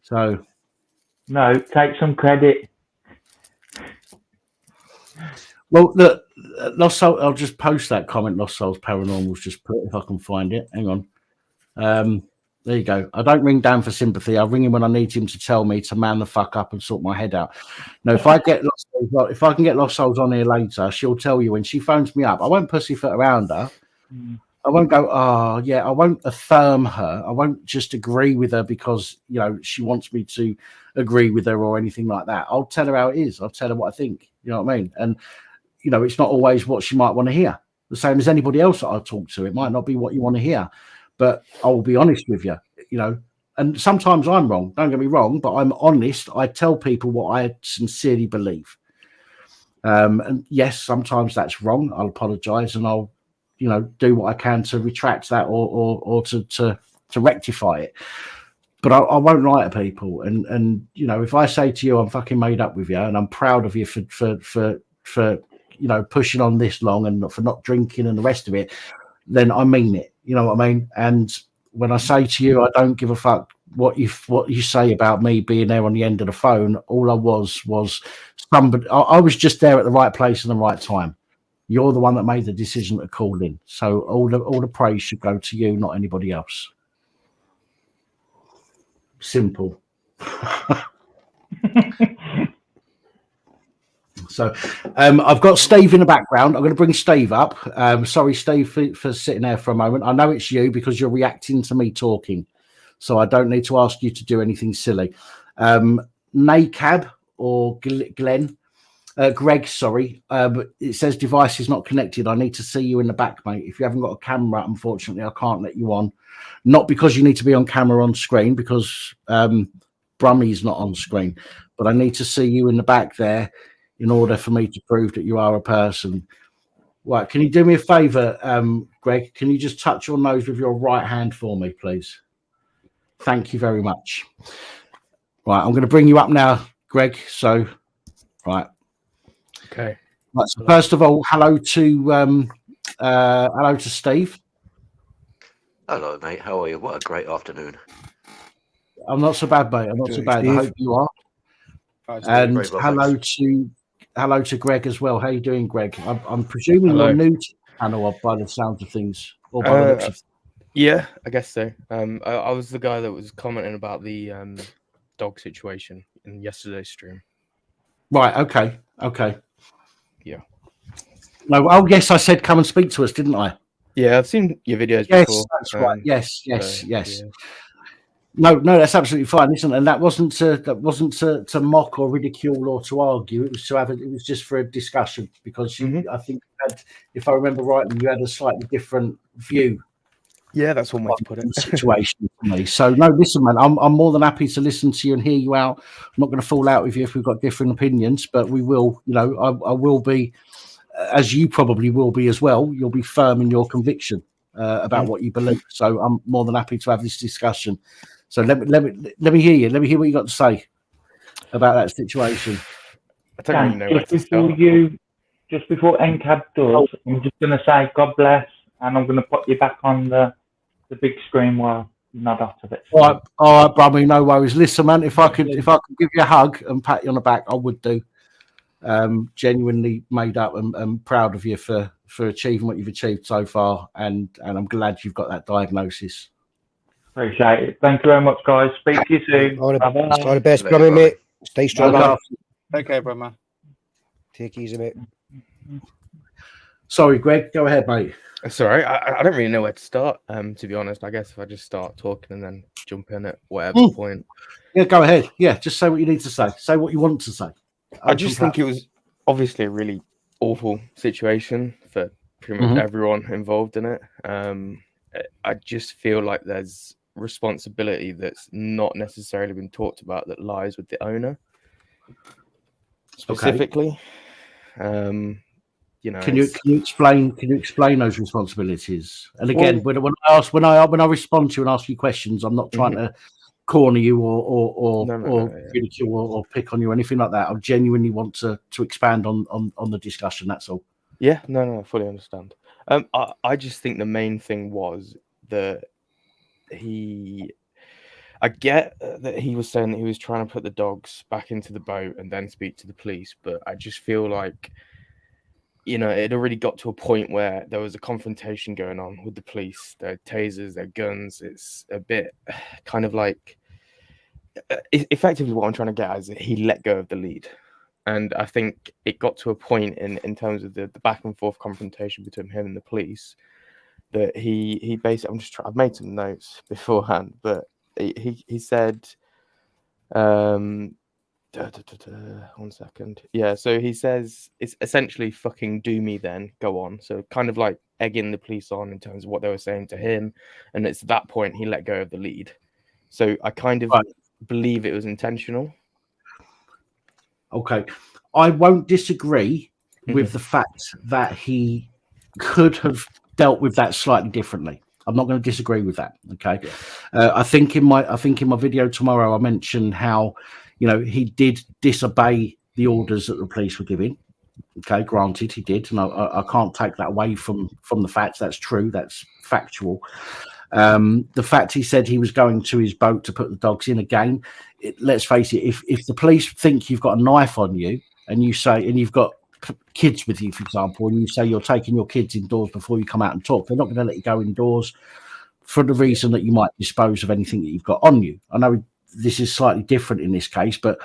So, no, take some credit. Well, look, Lost Soul. I'll just post that comment. Lost Souls Paranormal's just put if I can find it. Hang on. There you go. I don't ring Dan for sympathy. I ring him when I need him to tell me to man the fuck up and sort my head out. No, if I get Lost Souls, if I can get Lost Souls on here later, she'll tell you when she phones me up. I won't pussyfoot around her. I won't go, oh, yeah, I won't affirm her. I won't just agree with her because, you know, she wants me to agree with her or anything like that. I'll tell her how it is. I'll tell her what I think. You know what I mean? And, you know, it's not always what she might want to hear. The same as anybody else that I talk to. It might not be what you want to hear, but I will be honest with you, you know. And sometimes I'm wrong. Don't get me wrong, but I'm honest. I tell people what I sincerely believe. And yes, sometimes that's wrong. I'll apologize and I'll, you know, do what I can to retract that or to rectify it. But I won't lie to people. And you know, if I say to you, I'm fucking made up with you, and I'm proud of you for you know, pushing on this long and for not drinking and the rest of it, then I mean it. You know what I mean? And when I say to you, I don't give a fuck what you say about me being there on the end of the phone. All I was somebody. I was just there at the right place and the right time. You're the one that made the decision to call in. So all the praise should go to you, not anybody else. Simple. So I've got Steve in the background. I'm going to bring Steve up. Sorry, Steve, for sitting there for a moment. I know it's you because you're reacting to me talking. So I don't need to ask you to do anything silly. NACAB or Glenn. Greg, sorry, but it says device is not connected. I need to see you in the back, mate. If you haven't got a camera, unfortunately, I can't let you on. Not because you need to be on camera on screen, because Brummy's not on screen, but I need to see you in the back there in order for me to prove that you are a person. Right, can you do me a favour, Greg? Can you just touch your nose with your right hand for me, please? Thank you very much. Right, I'm going to bring you up now, Greg. So, right. Okay. Right, so first of all, hello to Steve. Hello, mate. How are you? What a great afternoon. I'm not so bad, mate. I'm not so bad. Steve. I hope you are. And hello to Greg as well. How you doing, Greg? I'm presuming you're new to the channel by the sounds of things, or by the looks of. Yeah, I guess so. I was the guy that was commenting about the dog situation in yesterday's stream. Right. Okay. Yeah. No. Oh, yes. I said come and speak to us, didn't I? Yeah, I've seen your videos yes, before. That's right. Yes. Yeah. No, that's absolutely fine. Listen, and that wasn't to mock or ridicule or to argue. It was it was just for a discussion because I think if I remember rightly, you had a slightly different view. Yeah, that's one way to put it. Situation for me. So no, listen, man, I'm more than happy to listen to you and hear you out. I'm not going to fall out with you if we've got different opinions, but we will. You know, I will be, as you probably will be as well. You'll be firm in your conviction about what you believe. So I'm more than happy to have this discussion. So let me hear you. Let me hear what you got to say about that situation. I don't really know where to start. Just before NCAB does, I'm just going to say God bless, and I'm going to put you back on the big screen while you're not out of it. All right, Brummy, no worries. Listen, man, if I could give you a hug and pat you on the back, I would do. Genuinely made up and proud of you for achieving what you've achieved so far, and I'm glad you've got that diagnosis. Appreciate it. Thank you very much, guys. Speak to you soon. All the best, Brummy, mate. Stay strong. Okay, brother. Take it easy, mate. Sorry, Greg. Go ahead, mate. Sorry, I don't really know where to start. To be honest, I guess if I just start talking and then jump in at whatever point. Yeah, go ahead. Yeah, just say what you need to say. Say what you want to say. I just think it was obviously a really awful situation for pretty much everyone involved in it. I just feel like there's responsibility that's not necessarily been talked about that lies with the owner specifically. You know, can you explain those responsibilities? And again, when I respond to you and ask you questions, I'm not trying to corner you or ridicule or pick on you or anything like that. I genuinely want to expand on the discussion. That's all. Yeah, no, I fully understand. I just think the main thing was that I get that he was saying that he was trying to put the dogs back into the boat and then speak to the police, but I just feel like you know, it already got to a point where there was a confrontation going on with the police, their tasers, their guns. It's a bit kind of like, effectively what I'm trying to get at is that he let go of the lead. And I think it got to a point in terms of the back and forth confrontation between him and the police that he basically, I've made some notes beforehand, but he said, 1 second. Yeah, so he says it's essentially fucking do me then, go on. So kind of like egging the police on in terms of what they were saying to him. And it's at that point he let go of the lead. So I kind of believe it was intentional. Okay. I won't disagree with the fact that he could have dealt with that slightly differently. I'm not going to disagree with that. Okay. Yeah. I think in my video tomorrow, I mentioned how, you know, he did disobey the orders that the police were giving. Okay. Granted, he did. And I can't take that away from the facts. That's true. That's factual. The fact he said he was going to his boat to put the dogs in again, let's face it, if the police think you've got a knife on you and you say, and you've got kids with you, for example, and you say you're taking your kids indoors before you come out and talk, they're not going to let you go indoors for the reason that you might dispose of anything that you've got on you. I know this is slightly different in this case, but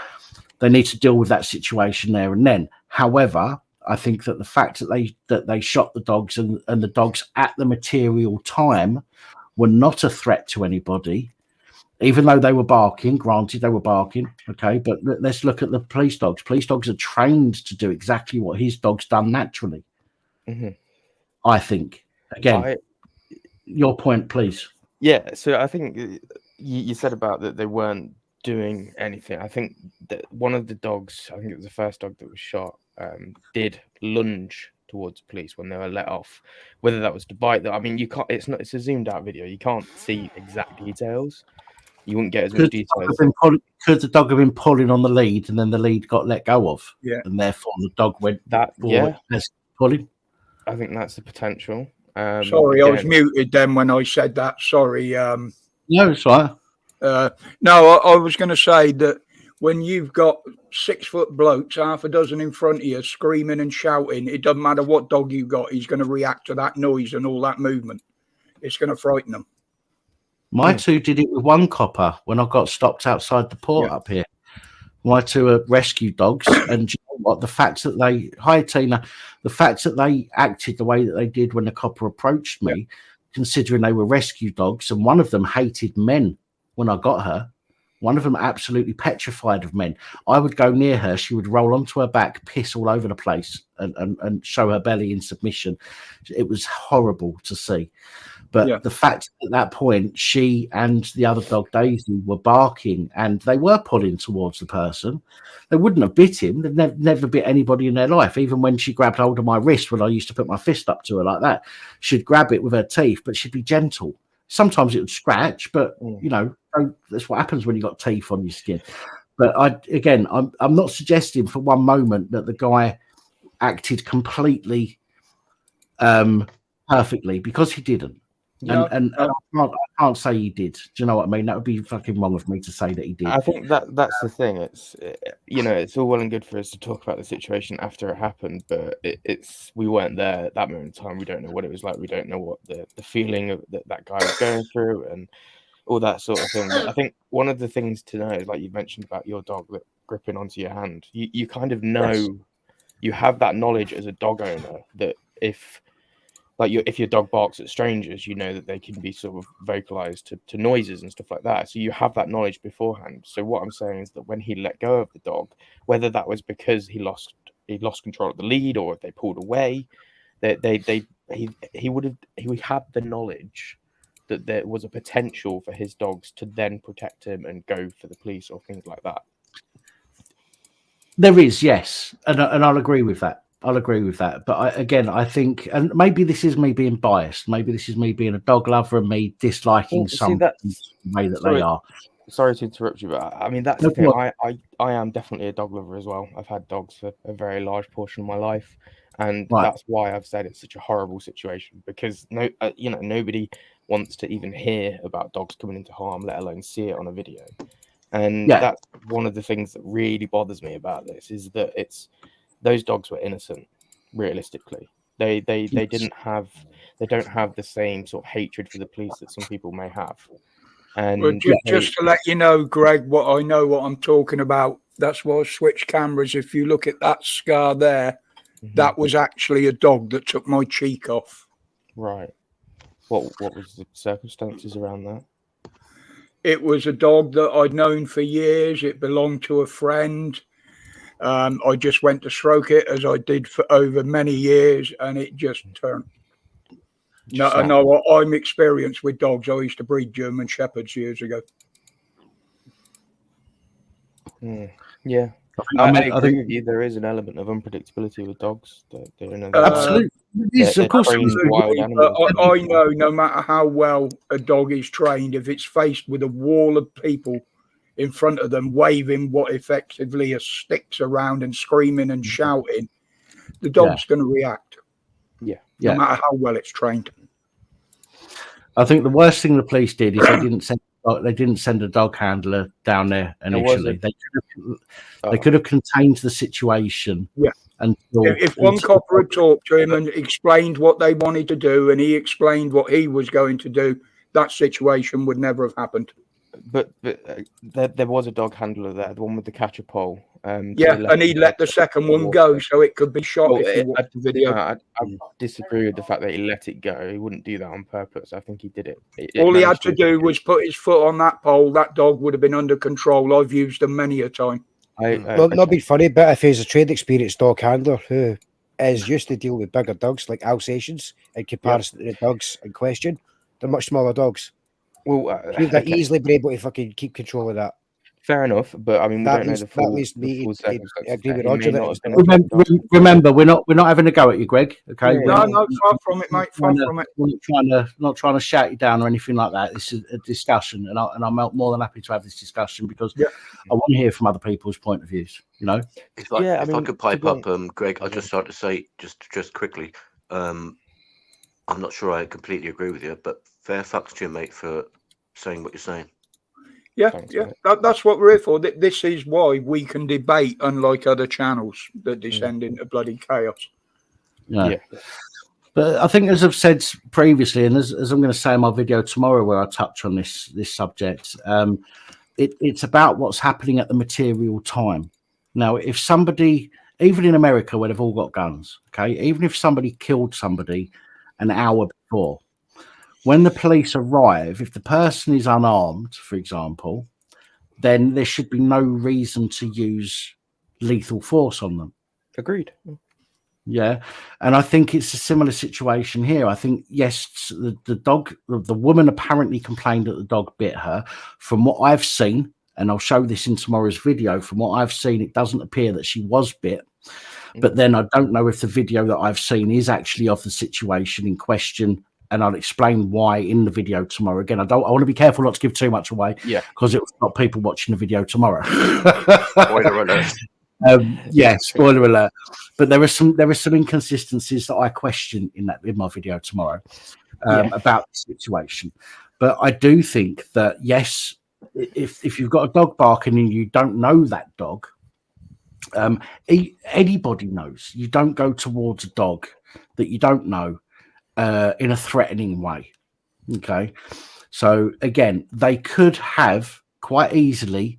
they need to deal with that situation there and then. However, I think that the fact that they shot the dogs and the dogs at the material time were not a threat to anybody, even though they were barking. Granted, they were barking, okay, but let's look at the police dogs. Police dogs are trained to do exactly what his dog's done naturally. I think. Again, your point, please. Yeah, so I think you said about that they weren't doing anything. I think that one of the dogs, I think it was the first dog that was shot, did lunge towards police when they were let off. Whether that was to bite them, I mean, you can't. It's a zoomed out video. You can't see exact details. You wouldn't get as much details. Could the dog have been pulling on the lead and then the lead got let go of? Yeah. And therefore the dog went pulling? I think that's the potential. Sorry, I was muted then when I said that. Sorry. No, it's right. No, I was going to say that when you've got 6 foot blokes, half a dozen in front of you, screaming and shouting, it doesn't matter what dog you got, he's going to react to that noise and all that movement. It's going to frighten them. My two did it with one copper when I got stopped outside the port up here. My two are rescue dogs, and you know what? The fact that the fact that they acted the way that they did when the copper approached me, considering they were rescue dogs, and one of them hated men when I got her. One of them absolutely petrified of men. I would go near her, she would roll onto her back, piss all over the place, and show her belly in submission. It was horrible to see. But the fact at that point, she and the other dog, Daisy, were barking and they were pulling towards the person. They wouldn't have bit him. They'd never bit anybody in their life. Even when she grabbed hold of my wrist, when I used to put my fist up to her like that, she'd grab it with her teeth, but she'd be gentle. Sometimes it would scratch, but, you know, that's what happens when you've got teeth on your skin. But I'm not suggesting for one moment that the guy acted completely perfectly, because he didn't. And I can't say he did. Do you know what I mean? That would be fucking wrong of me to say that he did. I think that's the thing. It's it's all well and good for us to talk about the situation after it happened, but we weren't there at that moment in time. We don't know what it was like. We don't know what the feeling of that guy was going through and all that sort of thing. I think one of the things to know is, like you mentioned about your dog gripping onto your hand. You kind of know, you have that knowledge as a dog owner that if your dog barks at strangers, you know that they can be sort of vocalized to noises and stuff like that. So you have that knowledge beforehand. So what I'm saying is that when he let go of the dog, whether that was because he lost control of the lead or if they pulled away, he would have the knowledge that there was a potential for his dogs to then protect him and go for the police or things like that. There is, yes, and I'll agree with that. But I think, and maybe this is me being biased. Maybe this is me being a dog lover and me disliking some the way that they are. Sorry to interrupt you, but I mean, that's the thing. I am definitely a dog lover as well. I've had dogs for a very large portion of my life. And that's why I've said it's such a horrible situation, because nobody wants to even hear about dogs coming into harm, let alone see it on a video. And that's one of the things that really bothers me about this, is that those dogs were innocent. realistically. They don't have the same sort of hatred for the police that some people may have. And well, just to let you know, Greg, what I'm talking about. That's why I switched cameras. If you look at that scar there, that was actually a dog that took my cheek off. Right. What was the circumstances around that? It was a dog that I'd known for years. It belonged to a friend. I just went to stroke it, as I did for over many years, and it just turned. No, I'm experienced with dogs. I used to breed German Shepherds years ago. Yeah, I agree with you. There is an element of unpredictability with dogs. Absolutely. Of course, wild animals. I know no matter how well a dog is trained, if it's faced with a wall of people in front of them waving what effectively are sticks around and screaming and shouting, the dog's going to react. Yeah. No matter how well it's trained. I think the worst thing the police did is they didn't send a dog handler down there initially. They could have contained the situation. Yeah. If one copper had talked to him and explained what they wanted to do, and he explained what he was going to do, that situation would never have happened. But there was a dog handler there, the one with the catcher pole. And he let the second one go so it could be shot. If you watch the video, I disagree with the fact that he let it go. He wouldn't do that on purpose. I think he did it. All he had to do was put his foot on that pole. That dog would have been under control. I've used them many a time. Not being funny, but if he's a trained, experienced dog handler who is used to deal with bigger dogs like Alsatians in comparison to the dogs in question, they're much smaller dogs. Well, he'd easily be able to fucking keep control of that. Fair enough, but I mean, we don't know the full circumstances. I agree with Roger. Remember, we're not having a go at you, Greg. Okay? No, far from it, mate. Far from it. We're not trying to shout you down or anything like that. This is a discussion, and I'm more than happy to have this discussion because I want to hear from other people's point of views. You know. If I could pipe up, Greg, I just start to say just quickly. I'm not sure I completely agree with you, but fair fucks to you, mate, for saying what you're saying. That's what we're here for. This is why we can debate, unlike other channels that descend into bloody chaos. Yeah. But I think, as I've said previously, and as I'm going to say in my video tomorrow where I touch on this subject, it's about what's happening at the material time. Now, if somebody, even in America where they've all got guns, okay, even if somebody killed somebody an hour before, when the police arrive, if the person is unarmed, for example, then there should be no reason to use lethal force on them. Agreed. Yeah. And I think it's a similar situation here. I think, yes, the woman apparently complained that the dog bit her. From what I've seen, and I'll show this in tomorrow's video, from what I've seen, it doesn't appear that she was bit. But then I don't know if the video that I've seen is actually of the situation in question. And I'll explain why in the video tomorrow. Again, I want to be careful not to give too much away, because it will stop people watching the video tomorrow. Spoiler alert. Spoiler alert. But there are some inconsistencies that I question in my video tomorrow about the situation. But I do think that yes, if you've got a dog barking and you don't know that dog, anybody knows. You don't go towards a dog that you don't know in a threatening way. Okay, so again, they could have quite easily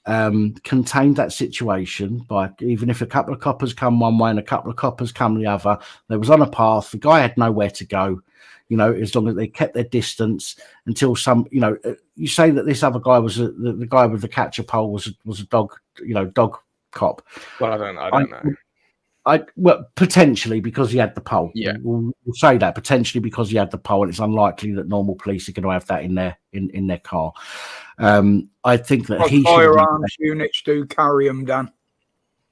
contained that situation by, even if a couple of coppers come one way and a couple of coppers come the other, they was on a path, the guy had nowhere to go, you know, as long as they kept their distance until some, you know, you say that this other guy was the guy with the catcher pole was a dog, you know, dog cop. Well, I don't know. Well, potentially because he had the pole. Yeah, we'll say that potentially because he had the pole, and it's unlikely that normal police are going to have that in their car. I think that firearms units do carry them, Dan.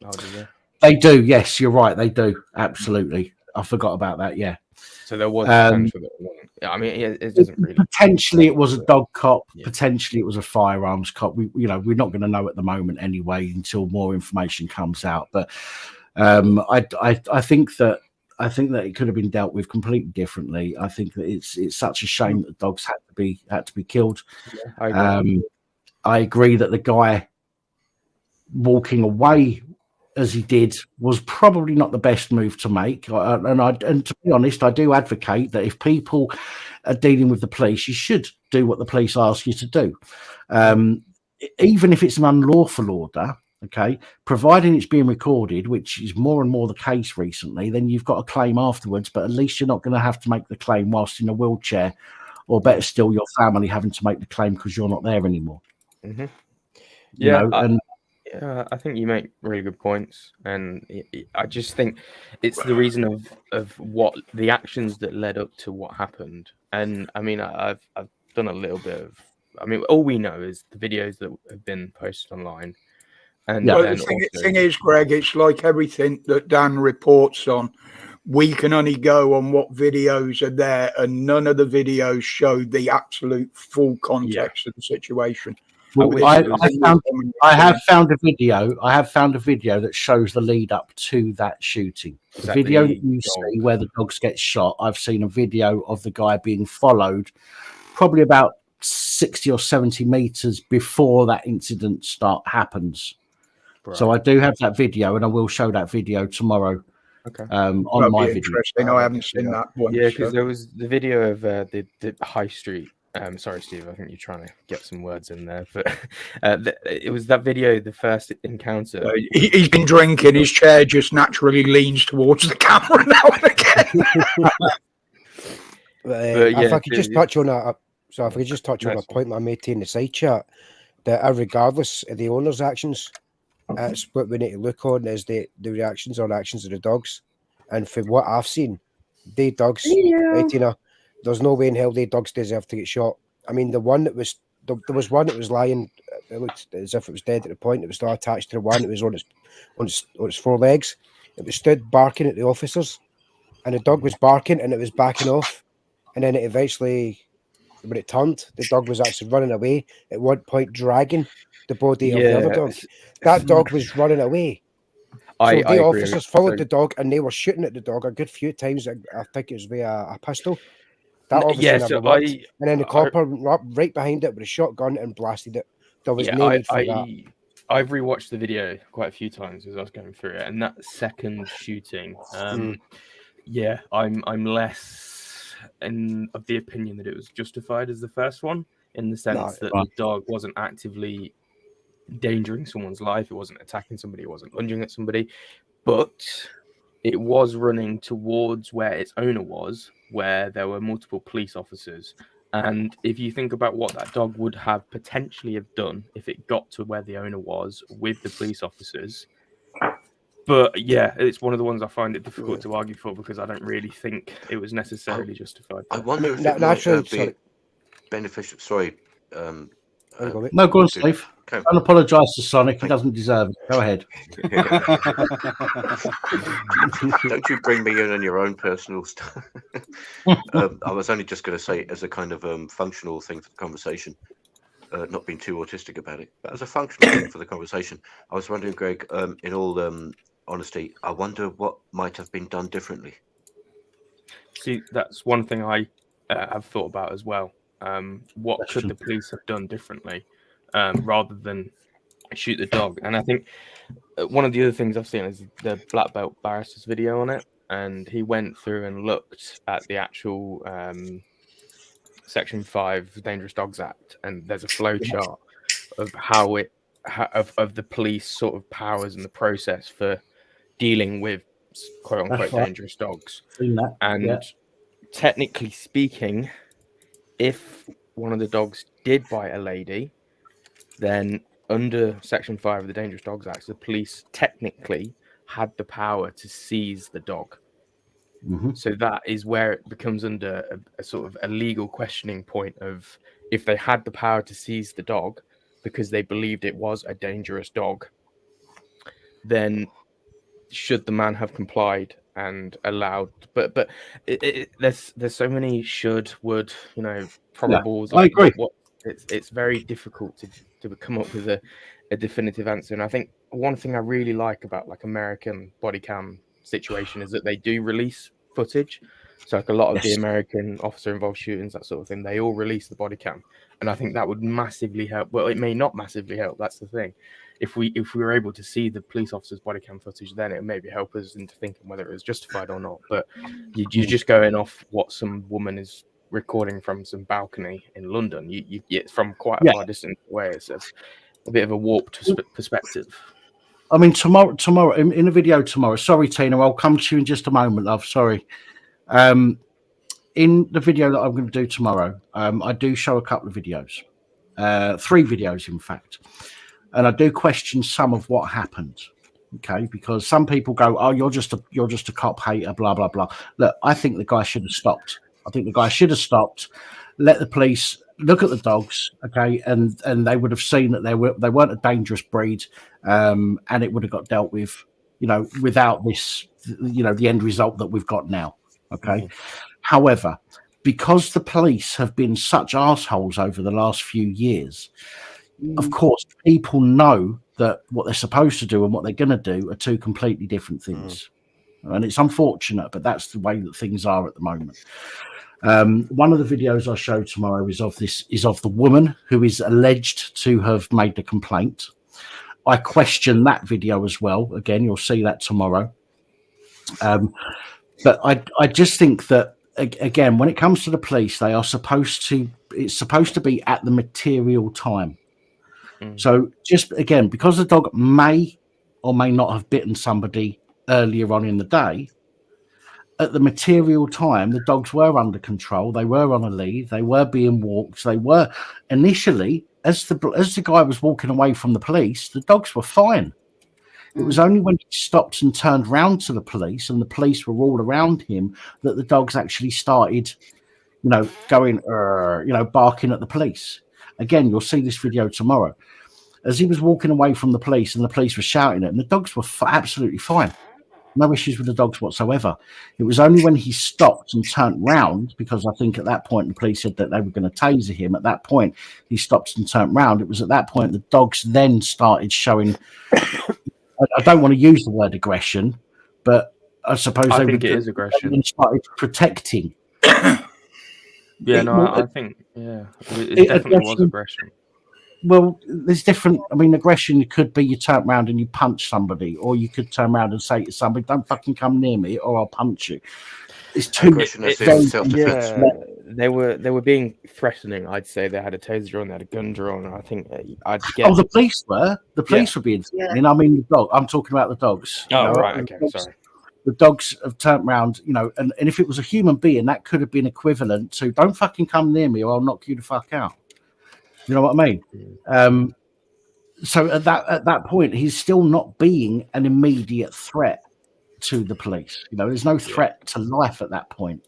Oh, do they? They do. Yes, you're right. They do. Absolutely. I forgot about that. Yeah. So there was potential. I mean, it doesn't really. Potentially, it was a dog cop. Yeah. Potentially, it was a firearms cop. We're not going to know at the moment anyway until more information comes out. But I think that it could have been dealt with completely differently. I think that it's such a shame that dogs had to be killed. Yeah, I agree that the guy walking away as he did was probably not the best move to make. And to be honest, I do advocate that if people are dealing with the police, you should do what the police ask you to do, even if it's an unlawful order. Okay, providing it's being recorded, which is more and more the case recently, then you've got a claim afterwards. But at least you're not going to have to make the claim whilst in a wheelchair, or better still, your family having to make the claim because you're not there anymore. Mm-hmm. I think you make really good points, and I just think it's the reason of what the actions that led up to what happened. And I mean, I've done a little bit of. I mean, all we know is the videos that have been posted online. And well, the thing is, Greg, it's like everything that Dan reports on. We can only go on what videos are there, and none of the videos show the absolute full context of the situation. Well, I have found a video. I have found a video that shows the lead up to that shooting. The video that you see where the dogs get shot. I've seen a video of the guy being followed, probably about 60 or 70 meters before that incident happens. Right. So I do have that video, and I will show that video tomorrow. Okay. On my video. Interesting. I haven't seen that one. Yeah, because there was the video of the High Street. Sorry, Steve. I think you're trying to get some words in there, but it was that video, the first encounter. He's been drinking. His chair just naturally leans towards the camera now and again. If I could just touch on that, so if I could just touch on a point I made in the side chat, that regardless of the owner's actions, that's what we need to look on is the reactions or actions of the dogs. And from what I've seen, they dogs, Tina, there's no way in hell they dogs deserve to get shot. I mean, there was one that was lying. It looked as if it was dead at the point. It was still attached to the one. It was on its four legs. It was stood barking at the officers, and the dog was barking and it was backing off. And then it eventually, when it turned, the dog was actually running away. At one point, dragging the body of the other dog. That dog was running away. So the officers followed the dog and they were shooting at the dog a good few times. I think it was with a pistol. That obviously never worked. And then the copper went up right behind it with a shotgun and blasted it. There was no need for that. I've rewatched the video quite a few times as I was going through it, and that second shooting, I'm less of the opinion that it was justified as the first one, in the sense that the dog wasn't actively endangering someone's life, it wasn't attacking somebody, it wasn't lunging at somebody, but it was running towards where its owner was, where there were multiple police officers. And if you think about what that dog would have potentially have done if it got to where the owner was with the police officers. But yeah, it's one of the ones I find it difficult to argue for, because I don't really think it was necessarily justified. I wonder if it might be beneficial. Sorry. No, go on, Steve. Don't apologise to Sonic. He doesn't deserve it. Go ahead. Don't you bring me in on your own personal stuff. I was only just going to say, as a kind of functional thing for the conversation, not being too autistic about it, but as a functional thing for the conversation, I was wondering, Greg, in all honesty, I wonder what might have been done differently. See, that's one thing I have thought about as well. What could the police have done differently rather than shoot the dog? And I think one of the other things I've seen is the Black Belt barrister's video on it, and he went through and looked at the actual Section 5 Dangerous Dogs Act, and there's a flow chart of how of the police sort of powers and the process for dealing with quote unquote dangerous dogs. And technically speaking, if one of the dogs did bite a lady, then under Section 5 of the Dangerous Dogs Act, the police technically had the power to seize the dog. Mm-hmm. So that is where it becomes under a sort of a legal questioning point of, if they had the power to seize the dog because they believed it was a dangerous dog, then should the man have complied and allowed? But there's so many should, would, probables. I agree. It's very difficult to come up with a definitive answer. And I think one thing I really like about like American body cam situation is that they do release footage. So like a lot of the American officer involved shootings, that sort of thing, they all release the body cam. And I think that would massively help. Well, it may not massively help. That's the thing. if we were able to see the police officer's body cam footage, then it would maybe help us into thinking whether it was justified or not. But you're just going off what some woman is recording from some balcony in London. You from quite a far distance away. It's a bit of a warped perspective. I mean, tomorrow in the video tomorrow. Sorry, Tina, I'll come to you in just a moment, love. Sorry. In the video that I'm going to do tomorrow, I do show a couple of videos, 3 videos, in fact, and I do question some of what happened. Okay, because some people go, "Oh, you're just a cop hater," blah blah blah. Look, I think the guy should have stopped. I think the guy should have stopped, let the police look at the dogs, okay, and they would have seen that they weren't a dangerous breed, and it would have got dealt with, without this, the end result that we've got now. Okay. However, because the police have been such assholes over the last few years, of course, people know that what they're supposed to do and what they're going to do are 2 completely different things. And it's unfortunate, but that's the way that things are at the moment. One of the videos I show tomorrow is of the woman who is alleged to have made the complaint. I question that video as well. Again, you'll see that tomorrow. But I just think that, again, when it comes to the police, it's supposed to be at the material time. So just, again, because the dog may or may not have bitten somebody earlier on in the day, at the material time, the dogs were under control. They were on a lead. They were being walked. They were initially, as the guy was walking away from the police, the dogs were fine. It was only when he stopped and turned round to the police and the police were all around him that the dogs actually started, going, barking at the police. Again, you'll see this video tomorrow. As he was walking away from the police and the police were shouting at him, the dogs were absolutely fine. No issues with the dogs whatsoever. It was only when he stopped and turned round, because I think at that point the police said that they were going to taser him. At that point, he stopped and turned round. It was at that point the dogs then started showing... I don't want to use the word aggression, but I suppose I think it is aggression. Started protecting. I think it definitely was aggression. Well, there's different. I mean, aggression could be you turn around and you punch somebody, or you could turn around and say to somebody, "Don't fucking come near me, or I'll punch you." It's too. They were being threatening. I'd say they had a taser drawn, they had a gun drawn. I think I'd get. Oh, the police were. The police were being threatening. I mean, the dog. I'm talking about the dogs. Oh, right. Okay. Sorry. The dogs have turned around, and if it was a human being, that could have been equivalent to "Don't fucking come near me, or I'll knock you the fuck out." You know what I mean? So at that point, he's still not being an immediate threat to the police. There's no threat to life at that point.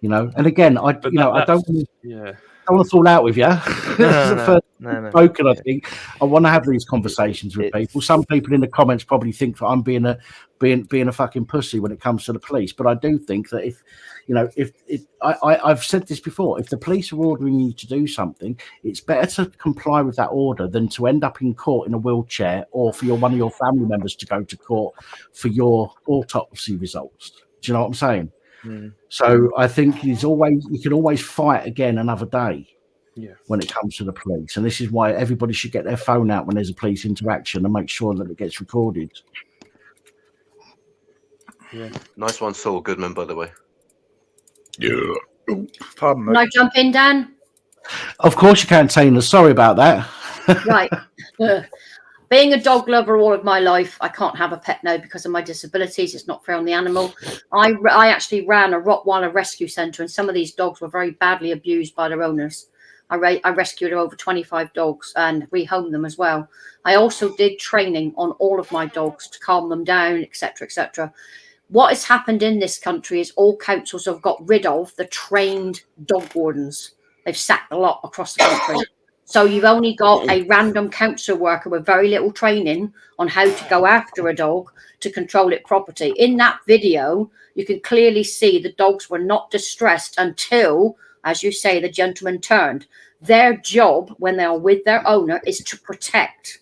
And again, I don't want to fall out with you. Spoken, I think I want to have these conversations with people. Some people in the comments probably think that I'm being a fucking pussy when it comes to the police, but I do think that if I've said this before, if the police are ordering you to do something, it's better to comply with that order than to end up in court in a wheelchair, or for one of your family members to go to court for your autopsy results. Do you know what I'm saying? So I think you can always fight again another day when it comes to the police. And this is why everybody should get their phone out when there's a police interaction and make sure that it gets recorded. Yeah. Nice one, Saul Goodman, by the way. Yeah. Pardon me. Can I jump in, Dan? Of course you can, Tina. Sorry about that. Right. Being a dog lover all of my life, I can't have a pet now because of my disabilities. It's not fair on the animal. I actually ran a Rottweiler rescue centre, and some of these dogs were very badly abused by their owners. I rescued over 25 dogs and rehomed them as well. I also did training on all of my dogs to calm them down, etc., etc. What has happened in this country is all councils have got rid of the trained dog wardens. They've sacked a lot across the country. So you've only got a random council worker with very little training on how to go after a dog to control its property. In that video, you can clearly see the dogs were not distressed until, as you say, the gentleman turned. Their job when they are with their owner is to protect.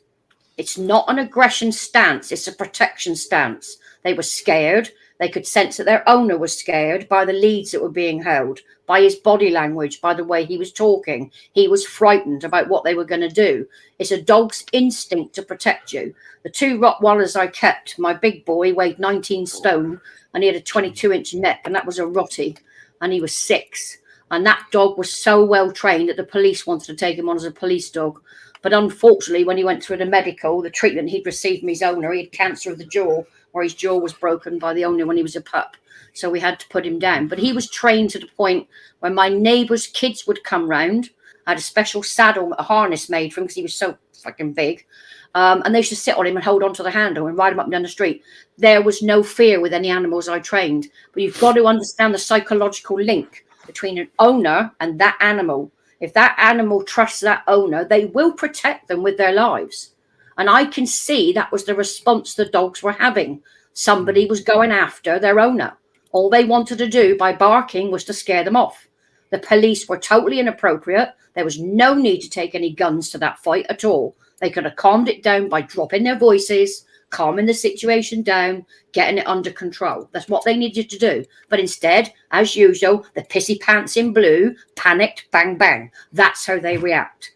It's not an aggression stance. It's a protection stance. They were scared. They could sense that their owner was scared by the leads that were being held, by his body language, by the way he was talking. He was frightened about what they were going to do. It's a dog's instinct to protect you. The 2 Rottweilers I kept, my big boy weighed 19 stone and he had a 22-inch neck, and that was a Rottie, and he was 6. And that dog was so well trained that the police wanted to take him on as a police dog. But unfortunately, when he went through the medical, the treatment he'd received from his owner, he had cancer of the jaw, where his jaw was broken by the owner when he was a pup. So we had to put him down. But he was trained to the point where my neighbours' kids would come round. I had a special saddle, a harness made for him because he was so fucking big. And they used to sit on him and hold on to the handle and ride him up and down the street. There was no fear with any animals I trained. But you've got to understand the psychological link between an owner and that animal. If that animal trusts that owner, they will protect them with their lives. And I can see that was the response the dogs were having. Somebody was going after their owner. All they wanted to do by barking was to scare them off. The police were totally inappropriate. There was no need to take any guns to that fight at all. They could have calmed it down by dropping their voices, calming the situation down, getting it under control. That's what they needed to do. But instead, as usual, the pissy pants in blue, panicked, bang, bang. That's how they react.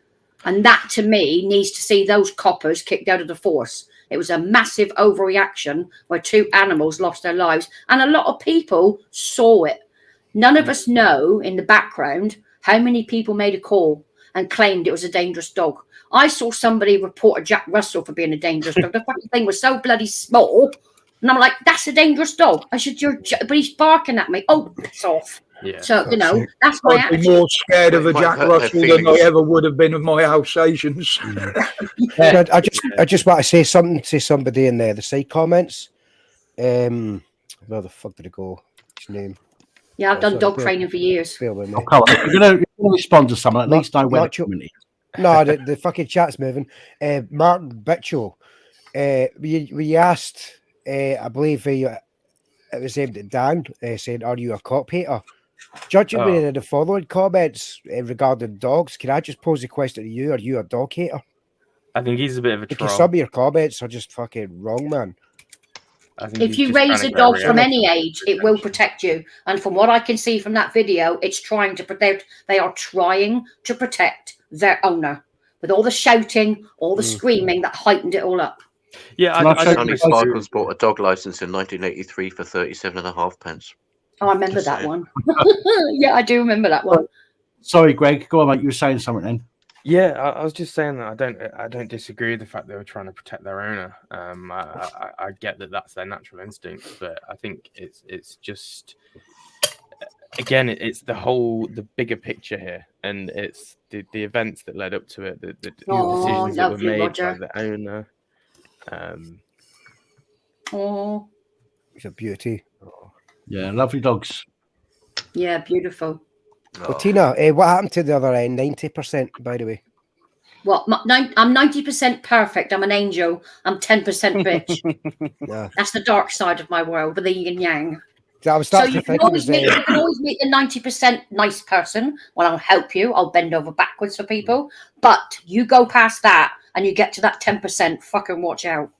And that, to me, needs to see those coppers kicked out of the force. It was a massive overreaction where 2 animals lost their lives. And a lot of people saw it. None of us know in the background how many people made a call and claimed it was a dangerous dog. I saw somebody report a Jack Russell for being a dangerous dog. The fucking thing was so bloody small. And I'm like, that's a dangerous dog. I said, but he's barking at me. Oh, it's off. Yeah. So, you know, that's my I'd be attitude. more scared of a Jack Russell than I ever would have been of my Alsatians. I just want to say something to somebody in the side comments. Where the fuck did it go? His name? Yeah, I've done dog training for years. You're going to respond to someone, at least know where they're coming. No, the fucking chat's moving. Martin Bitchell, we asked, I believe it was aimed at Dan, saying, are you a cop hater? Judging by the following comments regarding dogs, can I just pose a question to you? Are you a dog hater? I think he's a bit of a Because troll. some of your comments are just fucking wrong, man. If you raise a dog from any age, it will protect you. And from what I can see from that video, it's trying to protect. They are trying to protect their owner with all the shouting, all the screaming that heightened it all up. Yeah, Sonny Sparkles bought a dog license in 1983 for 37.5 pence. Oh, I remember that one. Yeah, I do remember that one. Sorry, Greg. Go on, mate. You were saying something then. Yeah, I was just saying that I don't disagree with the fact they were trying to protect their owner. I get that that's their natural instinct, but I think it's just again it's the bigger picture here, and it's the events that led up to it, the decisions that were made by the owner. Oh, it's a beauty. Yeah, lovely dogs. Yeah, beautiful. Well, Tina, what happened to the other 90%, by the way? Well, I'm 90% perfect. I'm an angel. I'm 10% bitch. Yeah. That's the dark side of my world, with the yin and yang. So you can always meet the 90% nice person. Well, I'll help you. I'll bend over backwards for people. But you go past that and you get to that 10%, fucking watch out.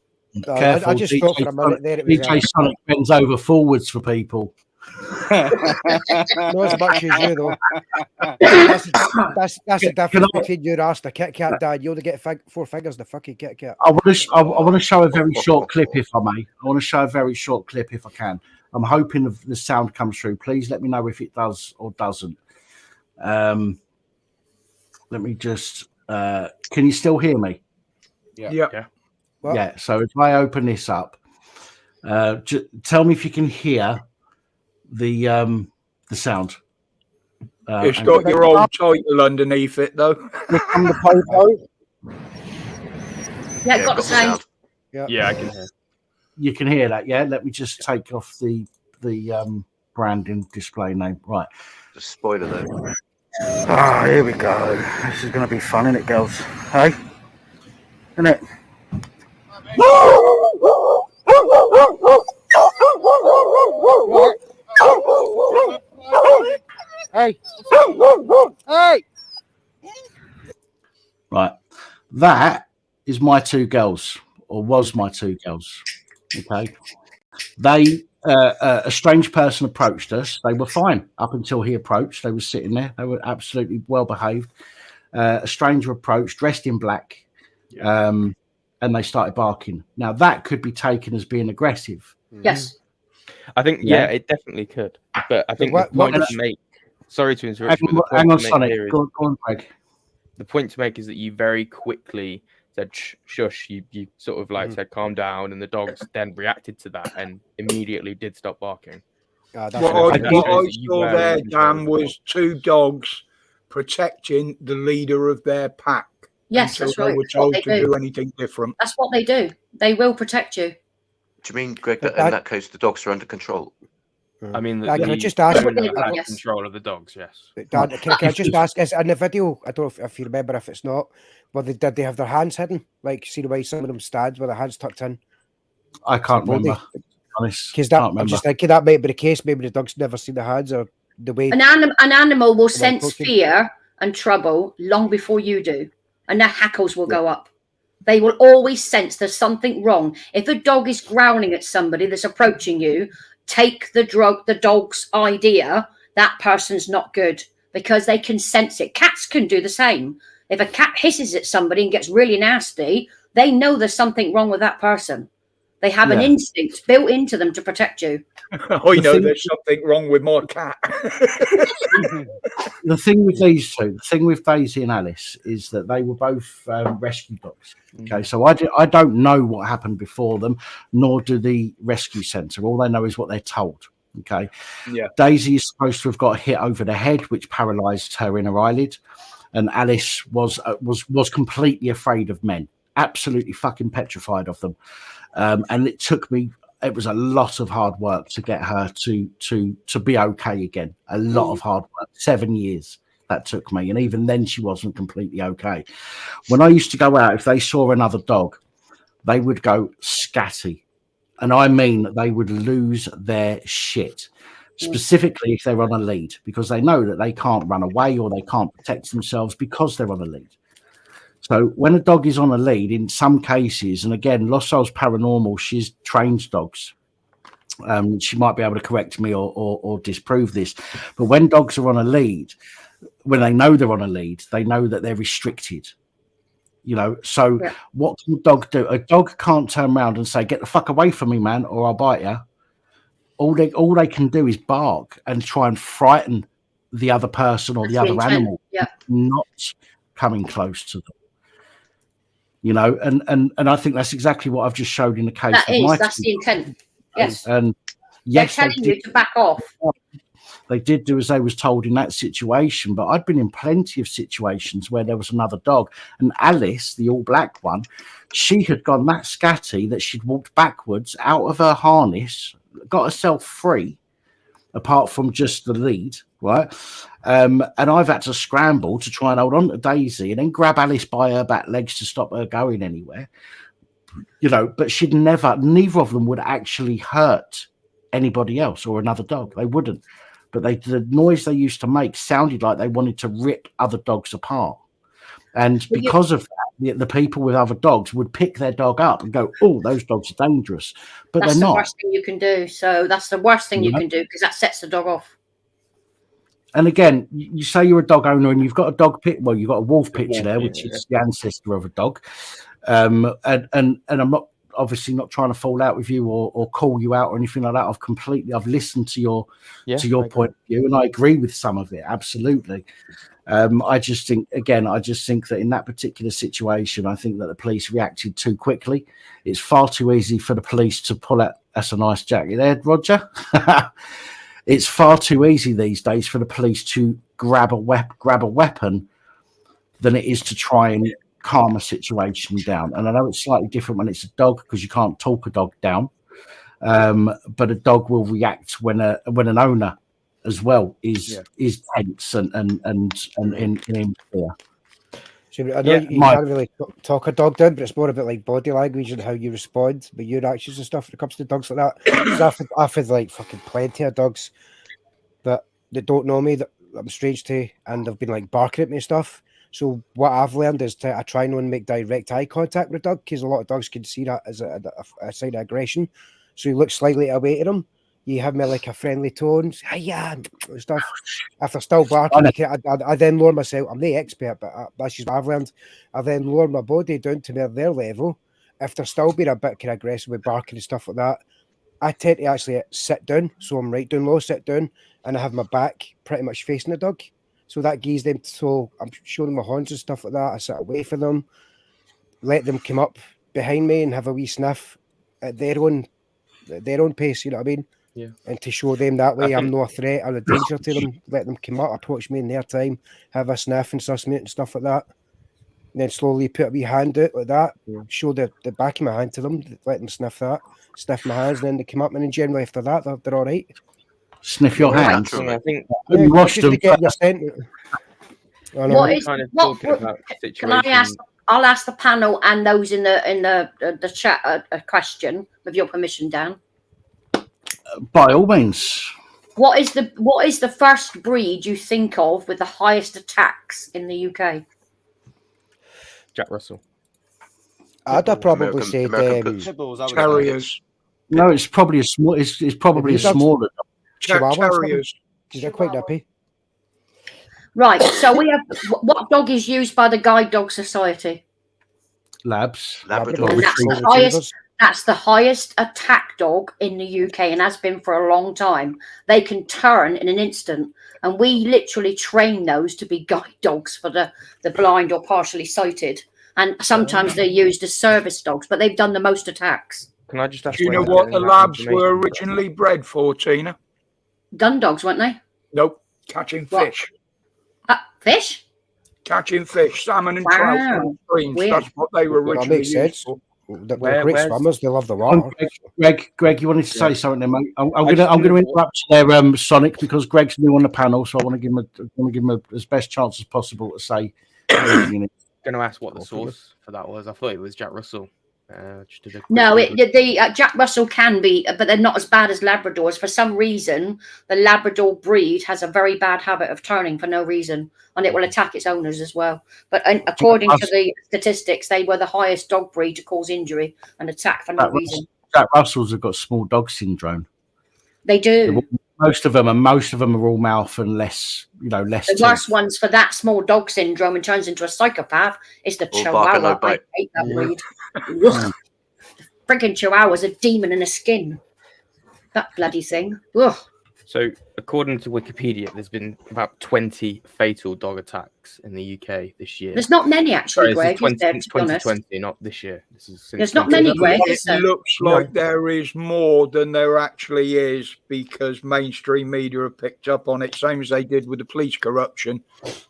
Careful, I just thought for a minute there it was DJ Sonic bends over forwards for people. Not as much as you, though. That's the difference between you and us, the Kit Kat dad. You only get 4 figures, the fucking Kit Kat. I want to show a very short clip, if I may. I want to show a very short clip, if I can. I'm hoping the sound comes through. Please let me know if it does or doesn't. Let me just... can you still hear me? Yeah. Yeah, so if I open this up, tell me if you can hear the sound. It's got your old title underneath it, though. Yeah, got the sound. Yeah, I can hear. You can hear that, yeah? Let me just take off the branding display name. Right. The spoiler, though. Ah, here we go. This is going to be fun, isn't it, girls? Hey? Isn't it? Hey. Hey. Right. That is my 2 girls, or was my 2 girls. Okay. A strange person approached us. They were fine up until he approached. They were sitting there. They were absolutely well behaved. A stranger approached, dressed in black, and they started barking. Now that could be taken as being aggressive. Yes. I think it definitely could. But I think the point to make. Sorry to interrupt you, but the point to make here is go on, Greg. The point to make is that you very quickly said shush. You sort of like said calm down, and the dogs then reacted to that and immediately did stop barking. What I saw there, Dan, was two dogs protecting the leader of their pack. Yes, that's right. They were told to do anything different. That's what they do. They will protect you. Do you mean, Greg, that in that case the dogs are under control? I mean, can I just ask? Yes. Control of the dogs, yes. Dan, can I just ask? Is in the video? I don't know if you remember. If it's not, did they have their hands hidden? Like, see the way some of them stand with their hands tucked in. I can't remember. Because I'm just thinking that might be the case. Maybe the dog's never seen the hands or the way. An animal will sense fear and trouble long before you do, and their hackles will go up. They will always sense there's something wrong. If a dog is growling at somebody that's approaching you, take the dog's idea, that person's not good, because they can sense it. Cats can do the same. If a cat hisses at somebody and gets really nasty, they know there's something wrong with that person. They have an instinct built into them to protect you. I know there's something wrong with my cat. The thing with these two, the thing with Daisy and Alice, is that they were both rescue dogs. Okay, so I don't know what happened before them, nor do the rescue centre. All they know is what they're told. Okay, Daisy is supposed to have got a hit over the head, which paralysed her inner eyelid, and Alice was completely afraid of men, absolutely fucking petrified of them. And it took me. It was a lot of hard work to get her to be okay again. A lot of hard work. 7 years that took me, and even then she wasn't completely okay. When I used to go out, if they saw another dog, they would go scatty, and I mean they would lose their shit. Specifically, if they're on a lead, because they know that they can't run away or they can't protect themselves because they're on a lead. So when a dog is on a lead, in some cases, and again, Losol's Paranormal, she's trained dogs. She might be able to correct me or disprove this. But when dogs are on a lead, when they know they're on a lead, they know that they're restricted. You know, so what can a dog do? A dog can't turn around and say, "Get the fuck away from me, man, or I'll bite you." All they can do is bark and try and frighten the other person or the other animal, not coming close to them. You know, and I think that's exactly what I've just showed in the case. That's the intent. Yes. And yes, they're telling you to back off. They did do as they was told in that situation, but I'd been in plenty of situations where there was another dog, and Alice, the all black one, she had gone that scatty that she'd walked backwards out of her harness, got herself free, apart from just the lead, right? And I've had to scramble to try and hold on to Daisy and then grab Alice by her back legs to stop her going anywhere. You know, but neither of them would actually hurt anybody else or another dog. They wouldn't. But the noise they used to make sounded like they wanted to rip other dogs apart. And because of that, the people with other dogs would pick their dog up and go, "Oh, those dogs are dangerous," but that's they're not. That's the worst thing you can do. So that's the worst thing you can do, because that sets the dog off. And again, you say you're a dog owner and you've got a dog well, you've got a wolf picture there, which is the ancestor of a dog. And I'm not obviously not trying to fall out with you or call you out or anything like that. I've listened to your point of view, and I agree with some of it. Absolutely. I just think that in that particular situation, I think that the police reacted too quickly. It's far too easy for the police to pull out. That's a nice jacket there, Roger. It's far too easy these days for the police to grab a weapon than it is to try and calm a situation down. And I know it's slightly different when it's a dog, because you can't talk a dog down. But a dog will react when an owner as well is tense and in fear. So I know you can't really talk a dog down, but it's more about like body language and how you respond with your actions and stuff when it comes to dogs like that. I've had like fucking plenty of dogs that don't know me, that I'm strange to, and they've been like barking at me and stuff. So what I've learned is I try not to make direct eye contact with a dog, because a lot of dogs can see that as a sign of aggression. So you look slightly away to them. You have me like a friendly tone, hiya, stuff. If they're still barking, I then lower myself. I'm the expert, but that's just what I've learned. I then lower my body down to their level. If they're still being a bit kind of aggressive with barking and stuff like that, I tend to actually sit down. So I'm right down low, sit down, and I have my back pretty much facing the dog. So that gives them, so I'm showing them my horns and stuff like that. I sit away from them, let them come up behind me and have a wee sniff at their own pace, you know what I mean? Yeah. And to show them that way I'm not a threat or a danger to them, let them come up, approach me in their time, have a sniff and suss me and stuff like that. And then slowly put a wee hand out like that, show the back of my hand to them, let them sniff that, sniff my hands, and then they come up, and then generally after that, they're all right. Sniff your hands? I think Yeah, wash them. Get your scent. What is can I ask? I'll ask the panel and those in the chat a question with your permission, Dan. By all means. What is the first breed you think of with the highest attacks in the UK? Jack Russell. I'd probably say Terriers. No, it's probably a small. It's probably a smaller. Terriers. They're quite nappy. Right. So we have what dog is used by the Guide Dog Society? Labs. Labrador. That's the highest attack dog in the UK and has been for a long time. They can turn in an instant, and we literally train those to be guide dogs for the blind or partially sighted. And sometimes they're used as service dogs, but they've done the most attacks. Can I just ask? Do you know what the labs were originally bred for, Tina? Gun dogs, weren't they? Nope, catching fish. Fish? Catching fish, salmon and trout from streams. That's what they were originally used for. They're great swimmers. They love the water. Greg, you wanted to say something there, mate? I'm going to interrupt there, Sonic, because Greg's new on the panel, so I want to give him as best chance as possible to say. Going to ask what the source for that was. I thought it was Jack Russell. No, the Jack Russell can be, but they're not as bad as Labradors. For some reason, the Labrador breed has a very bad habit of turning for no reason, and it will attack its owners as well. But according to the statistics, they were the highest dog breed to cause injury and attack for no reason. Jack Russells have got small dog syndrome. They do. Most of them are all mouth and less. The worst ones for that small dog syndrome and turns into a psychopath is the Chihuahua. I hate that breed. Freaking Chihuahua's a demon in a skin. That bloody thing. Ugh. So, according to Wikipedia, there's been about 20 fatal dog attacks in the UK this year. There's not many, actually, Greg. 2020, not this year. This is there's not many, Greg. It looks like there is more than there actually is because mainstream media have picked up on it, same as they did with the police corruption,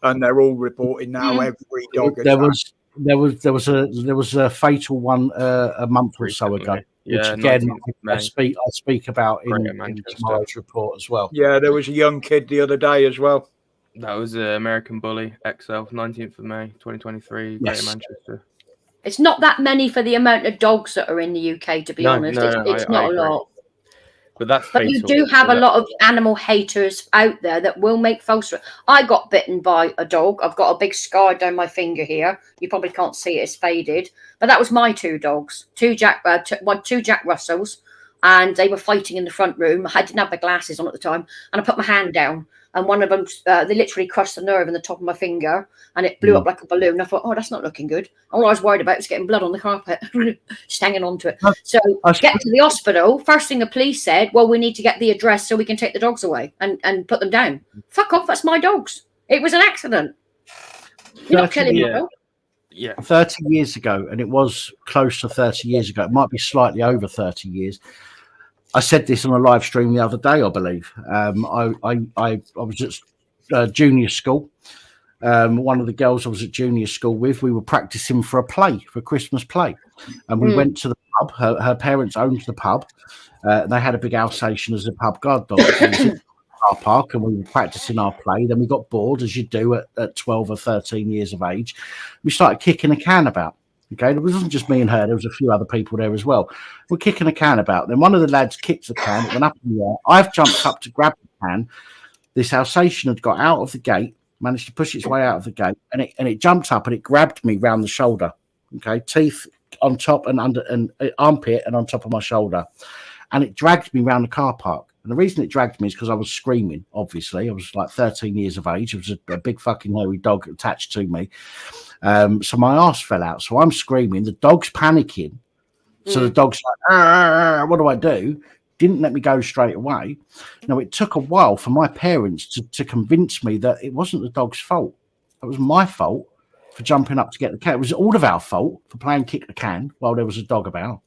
and they're all reporting now every dog attack. There was a fatal one a month or so ago, which again I speak about in tomorrow's report as well. Yeah, there was a young kid the other day as well. That was an American Bully XL, 19th of May, 2023, Greater Manchester. It's not that many for the amount of dogs that are in the UK, to be honest. It's not a lot. But you do have a lot of animal haters out there that will make false. I got bitten by a dog. I've got a big scar down my finger here. You probably can't see it; it's faded. But that was my two dogs, two Jack Russells, and they were fighting in the front room. I didn't have my glasses on at the time, and I put my hand down, and one of them, they literally crushed the nerve in the top of my finger, and it blew up like a balloon. I thought, oh, that's not looking good. All I was worried about was getting blood on the carpet, just hanging on to it. So get to the hospital. First thing the police said, well, we need to get the address so we can take the dogs away and put them down. Fuck off, that's my dogs. It was an accident. You're not killing me, dog. Yeah, 30 years ago, and it was close to 30 years ago. It might be slightly over 30 years. I said this on a live stream the other day, I believe. I was at junior school. One of the girls I was at junior school with, we were practicing for a Christmas play. And we went to the pub. Her parents owned the pub. They had a big Alsatian as a pub guard dog. Car park, and we were practicing our play. Then we got bored, as you do at 12 or 13 years of age. We started kicking a can about. Okay, it wasn't just me and her. There was a few other people there as well. We're kicking a can about. Then one of the lads kicked the can. It went up in the air. I've jumped up to grab the can. This Alsatian had got out of the gate, managed to push its way out of the gate, and it jumped up and it grabbed me round the shoulder. Okay, teeth on top and under, and armpit and on top of my shoulder. and it dragged me around the car park. And the reason it dragged me is because I was screaming, obviously. I was like 13 years of age. It was a big fucking hairy dog attached to me. So my arse fell out. So I'm screaming. The dog's panicking. So the dog's like, what do I do? Didn't let me go straight away. Now, it took a while for my parents to convince me that it wasn't the dog's fault. It was my fault for jumping up to get the cat. It was all of our fault for playing kick the can while there was a dog about.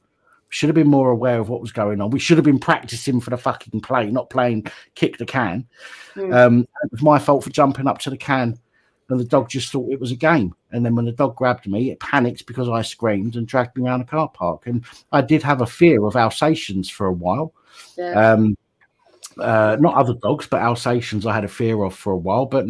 Should have been more aware of what was going on. We should have been practicing for the fucking play, not playing kick the can. It was my fault for jumping up to the can, and the dog just thought it was a game. And then when the dog grabbed me, it panicked because I screamed and dragged me around the car park. And I did have a fear of Alsatians for a while. Yeah. Not other dogs, but Alsatians I had a fear of for a while. But,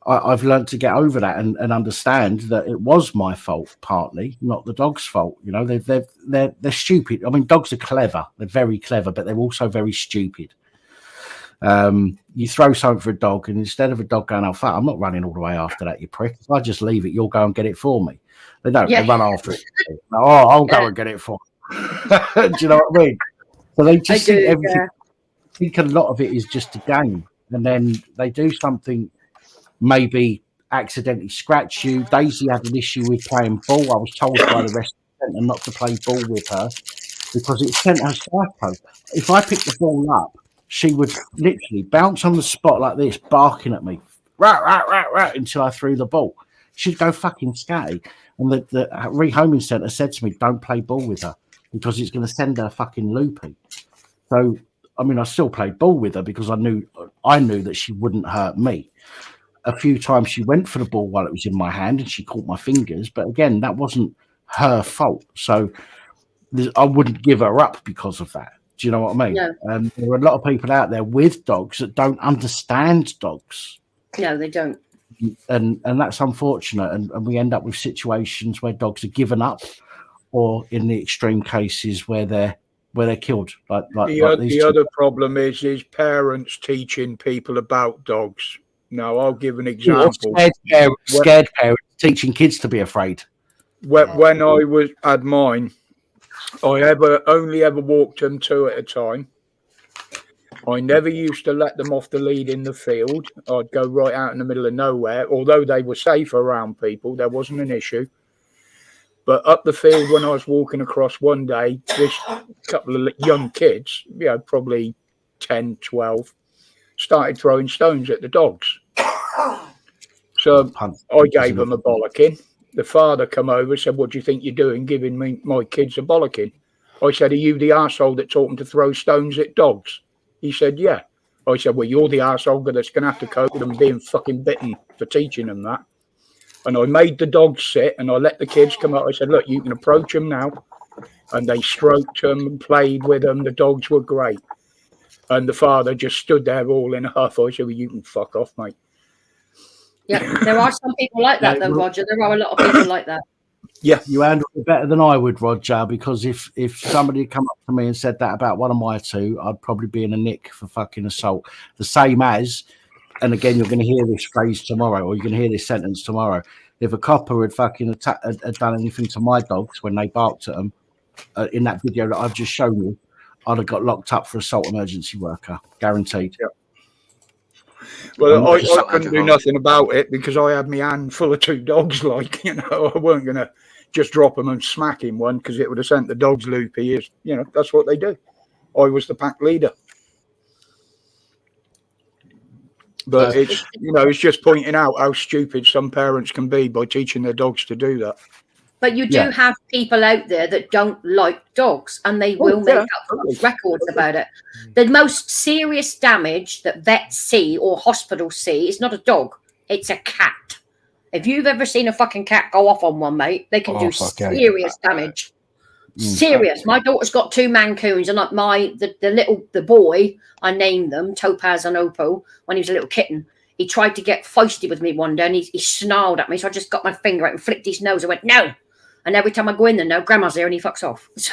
I've learned to get over that and understand that it was my fault partly, not the dog's fault. They're stupid. I mean, dogs are clever. They're very clever, but they're also very stupid. You throw something for a dog, and instead of a dog going, "Oh fuck, I'm not running all the way after that, you prick. If I just leave it, you'll go and get it for me." They don't. Yeah. They run after it. Oh, I'll go and get it for you. Do you know what I mean? So they just think everything. I think a lot of it is just a game, and then they do something. Maybe accidentally scratch you. Daisy had an issue with playing ball. I was told by the rest of the centre not to play ball with her because it sent her psycho. If I picked the ball up, she would literally bounce on the spot like this, barking at me, rah, rah, rah, rah, until I threw the ball. She'd go fucking scatty. And the rehoming centre said to me, "Don't play ball with her because it's going to send her fucking loopy." So, I mean, I still played ball with her because I knew that she wouldn't hurt me. A few times she went for the ball while it was in my hand and she caught my fingers. But again, that wasn't her fault. So I wouldn't give her up because of that. Do you know what I mean? No. There are a lot of people out there with dogs that don't understand dogs. No, they don't. And that's unfortunate. And we end up with situations where dogs are given up or in the extreme cases where they're killed. The other problem is parents teaching people about dogs. Now, I'll give an example. Scared parents teaching kids to be afraid. When I had mine, I only ever walked them 2 at a time. I never used to let them off the lead in the field. I'd go right out in the middle of nowhere. Although they were safe around people, there wasn't an issue. But up the field, when I was walking across one day, this couple of young kids, probably 10, 12, started throwing stones at the dogs. So I gave them a bollocking. The father come over and said, "What do you think you're doing, giving my kids a bollocking?" I said, "Are you the arsehole that taught them to throw stones at dogs?" He said, "Yeah." I said, "Well, you're the arsehole that's going to have to cope with them being fucking bitten for teaching them that." And I made the dogs sit and I let the kids come up. I said, "Look, you can approach them now." And they stroked them and played with them. The dogs were great. And the father just stood there all in a huff. I said, "Well, you can fuck off, mate." Yeah, there are some people like that, though, Roger. There are a lot of people like that. Yeah, you handle it better than I would, Roger, because if somebody had come up to me and said that about one of my two, I'd probably be in a nick for fucking assault. The same as, and again, you're going to hear this phrase tomorrow, or you're going to hear this sentence tomorrow. If a copper had fucking had done anything to my dogs when they barked at them in that video that I've just shown you, I'd have got locked up for assault emergency worker, guaranteed. Yeah. Well, I couldn't do nothing about it because I had my hand full of 2 dogs. I weren't going to just drop them and smack him one because it would have sent the dogs loopy. That's what they do. I was the pack leader. But it's just pointing out how stupid some parents can be by teaching their dogs to do that. But you do have people out there that don't like dogs, and they will make up records about it. The most serious damage that vets see or hospitals see is not a dog; it's a cat. If you've ever seen a fucking cat go off on one, mate, they can do serious damage. Serious. My daughter's got 2 Mancoons, and the boy, I named them Topaz and Opal when he was a little kitten. He tried to get feisty with me one day, and he snarled at me, so I just got my finger out and flicked his nose. I went, "No." And every time I go in there, "No, Grandma's there," and he fucks off. So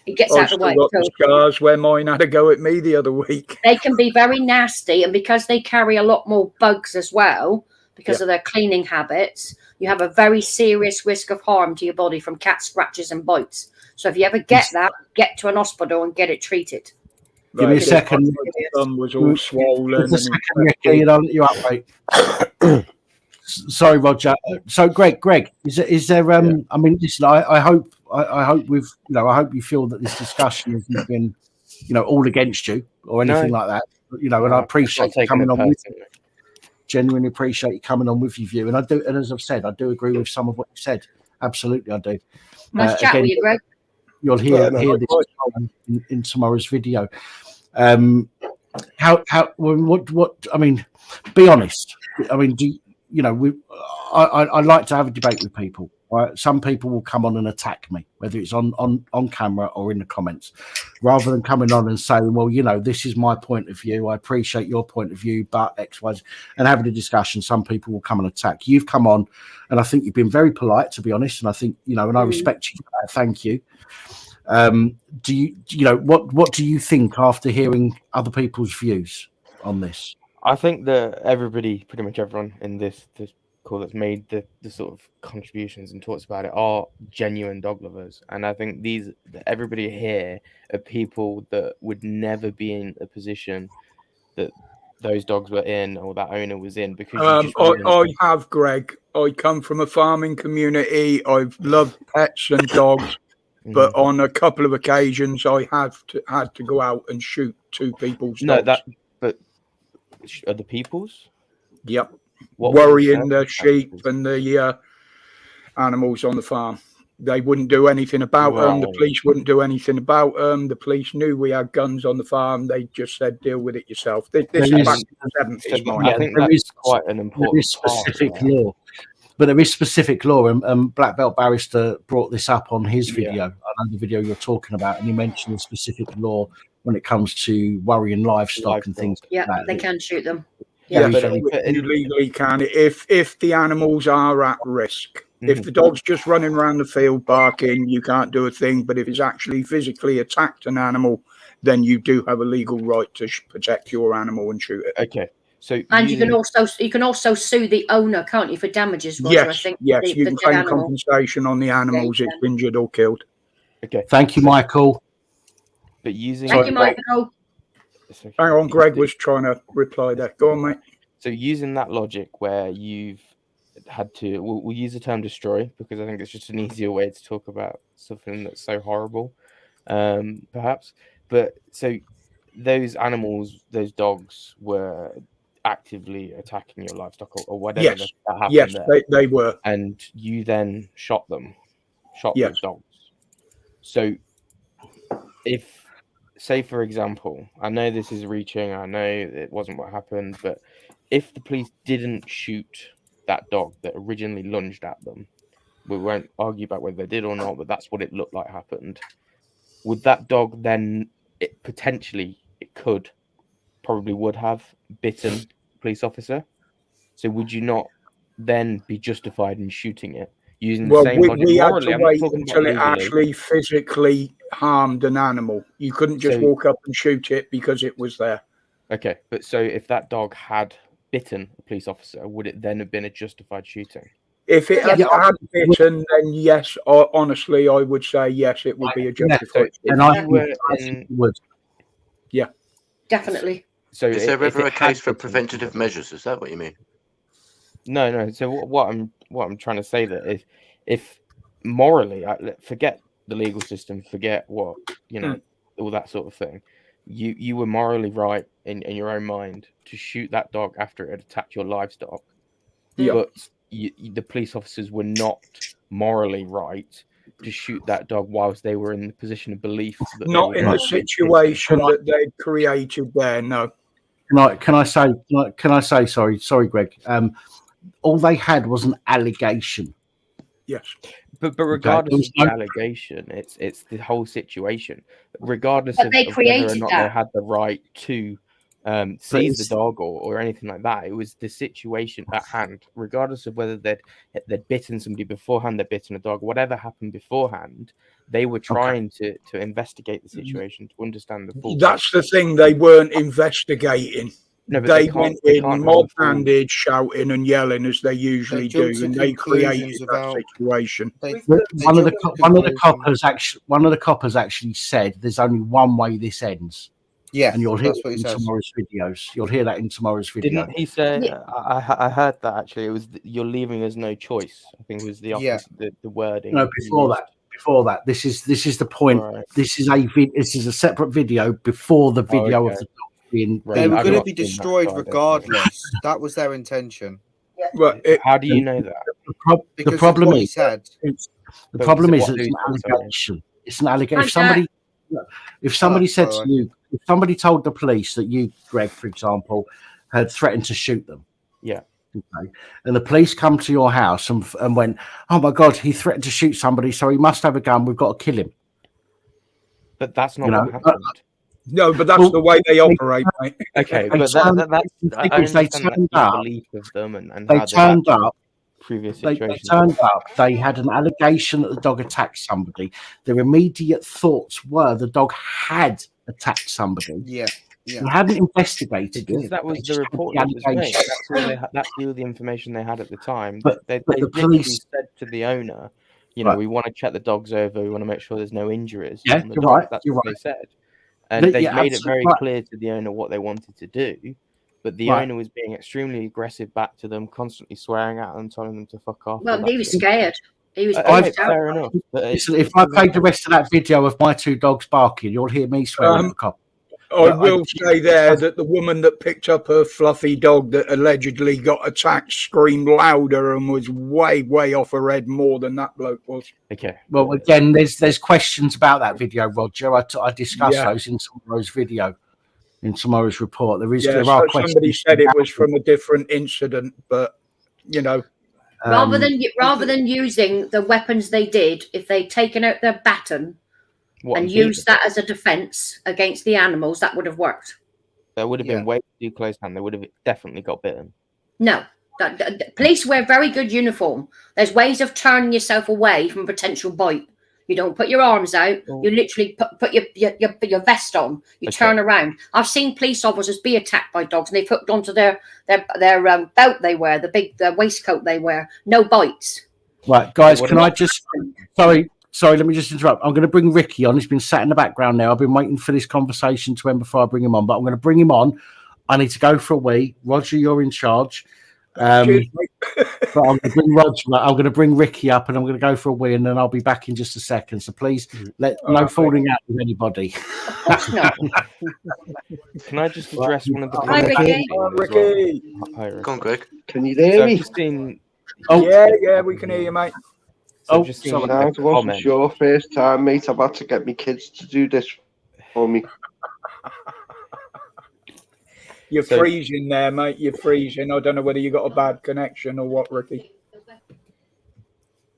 he gets out of the way. Got the scars where mine had a go at me the other week. They can be very nasty, and because they carry a lot more bugs as well, because of their cleaning habits, you have a very serious risk of harm to your body from cat scratches and bites. So if you ever get that, get to an hospital and get it treated. Give me a second. My thumb was all swollen. Just a second, Ricky, and I'll let you up, mate. Sorry, Roger. So, Greg, is there? I mean, listen. I hope we've. I hope you feel that this discussion hasn't been, all against you or anything like that. And I appreciate you coming on. Genuinely appreciate you coming on with your view, and I do. And as I've said, I do agree with some of what you said. Absolutely, I do. Nice chat with you, Greg. You'll hear this in tomorrow's video. What? I mean, be honest. I mean, I like to have a debate with people. Right? Some people will come on and attack me, whether it's on camera or in the comments, rather than coming on and saying, well, this is my point of view. I appreciate your point of view, but X, Y, Z, and having a discussion. Some people will come and attack. You've come on, and I think you've been very polite, to be honest. And I think, and I respect you for that. Thank you. What do you think after hearing other people's views on this? I think that pretty much everyone in this call that's made the sort of contributions and talks about it are genuine dog lovers, and I think everybody here are people that would never be in a position that those dogs were in or that owner was in, because I have, Greg. I come from a farming community. I've loved pets and dogs. But on a couple of occasions, I had to go out and shoot 2 people's dogs. But are the people's? Yep. Worrying the sheep and the animals on the farm. They wouldn't do anything about them. The police wouldn't do anything about them. The police knew we had guns on the farm. They just said, deal with it yourself. This is back in the 70s. I think that's quite an important specific law. But there is specific law, and Black Belt Barrister brought this up on his video. I know the video you're talking about, and he mentioned the specific law when it comes to worrying livestock and things like that. They can shoot them. Yeah, but you legally can. If the animals are at risk, if the dog's just running around the field barking, you can't do a thing. But if it's actually physically attacked an animal, then you do have a legal right to protect your animal and shoot it. Okay. And you can also sue the owner, can't you, for damages? Roger, yes, I think. Yes, you can claim compensation on the animals it's injured or killed. Okay. Thank you, Michael. But Thank you, Michael. Hang on, Greg was trying to reply there. Go on, mate. So using that logic where you've had to, we'll use the term destroy, because I think it's just an easier way to talk about something that's so horrible, perhaps. But so those animals, those dogs were actively attacking your livestock or whatever that happened. Yes, there. They were. And you then shot those dogs. So if, say for example, I know this is reaching, I know it wasn't what happened, but if the police didn't shoot that dog that originally lunged at them, we won't argue about whether they did or not, but that's what it looked like happened. Would that dog then, probably would have bitten a police officer? So would you not then be justified in shooting it using the same logic? We had to wait until it actually physically harmed an animal. You couldn't just walk up and shoot it because it was there. Okay, but so if that dog had bitten a police officer, would it then have been a justified shooting? If it had bitten, then yes. Honestly, I would say yes, it would be a justified. Would. Yeah, definitely. So is there ever a case for preventative measures? Is that what you mean? No. So what I'm trying to say that if morally, forget the legal system, forget what all that sort of thing. You were morally right in your own mind to shoot that dog after it had attacked your livestock. Yeah. But the police officers were not morally right to shoot that dog whilst they were in the position of belief. That not in the situation that they created there, no. Can I say, sorry, Greg. All they had was an allegation. Yes. But regardless of the allegation, it's the whole situation. Regardless of whether or not they had the right to seize the dog or anything like that, it was the situation at hand. Regardless of whether they'd bitten somebody beforehand, they'd bitten a dog, whatever happened beforehand, they were trying to investigate the situation to understand the full. That's the thing, they weren't investigating. they went in mob-handed, shouting and yelling as they usually do, and they created that situation. One of the coppers actually said, "There's only one way this ends." Yeah, and you'll hear that's what it he in says. tomorrow's videos. You'll hear that in tomorrow's video. Didn't he say? I heard that actually. It was you're leaving us no choice. I think it was the the wording. No, before that. This is the point. Right. This is a separate video before the video of the dog being. They were going to be destroyed regardless. That was their intention. How do you know that? The problem is said. The problem is it's an allegation. It's an allegation. If somebody said to you, if somebody told the police that you, Greg, for example, had threatened to shoot them, okay, and the police come to your house and went, "Oh my God, he threatened to shoot somebody, so he must have a gun. We've got to kill him." But that's not what happened. No, but that's the way they operate, mate. Okay, but they turned up. They turned up. Previous they situations. turned up. They had an allegation that the dog attacked somebody. Their immediate thoughts were the dog had attacked somebody. Yeah. They hadn't investigated because it. that was the report that was made. That's all the information they had at the time. But they the literally police said to the owner, you know, we want to check the dogs over. We want to make sure there's no injuries. Yeah, on the you're dog. right. That's You're what right. they said, and they made it very right. clear to the owner what they wanted to do. But the Right. owner was being extremely aggressive back to them, constantly swearing at them, telling them to fuck off. Well, all he that was sort of stuff. scared. He was Fair enough. But Listen, if I played the rest of that video of my two dogs barking, you'll hear me swearing at the cop. I will say there that the woman that picked up her fluffy dog that allegedly got attacked screamed louder and was way, way off her head more than that bloke was. Okay. Well, again, there's questions about that video, Roger. I discussed Yeah. those in tomorrow's video, in tomorrow's report. There Yeah, are so questions. somebody said it was from a different incident, but you know, Rather than using the weapons they did, if they'd taken out their baton and used that as a defense against the animals, that would have worked. That would have been way too close, and they would have definitely got bitten. No. Police wear very good uniform. There's ways of turning yourself away from a potential bite. You don't put your arms out. You literally put your vest on. You turn around. I've seen police officers be attacked by dogs, and they've hooked onto their belt they wear, the waistcoat they wear. No bites. Right, guys, can I just... Sorry, let me just interrupt. I'm going to bring Ricky on. He's been sat in the background now. I've been waiting for this conversation to end before I bring him on, but I'm going to bring him on. I need to go for a wee. Roger, you're in charge. But I'm going to bring Ricky up, and I'm going to go for a wee, and then I'll be back in just a second. So please, no falling out with anybody. Can I just address one of the Hi, Ricky. Hi, Ricky. Come on, Greg. Can you hear me? I've just seen... yeah, we can hear you, mate. So just seen I wasn't sure. First time, mate. I've had to get my kids to do this for me. You're freezing there, mate. You're freezing. I don't know whether you got a bad connection or what, Ricky.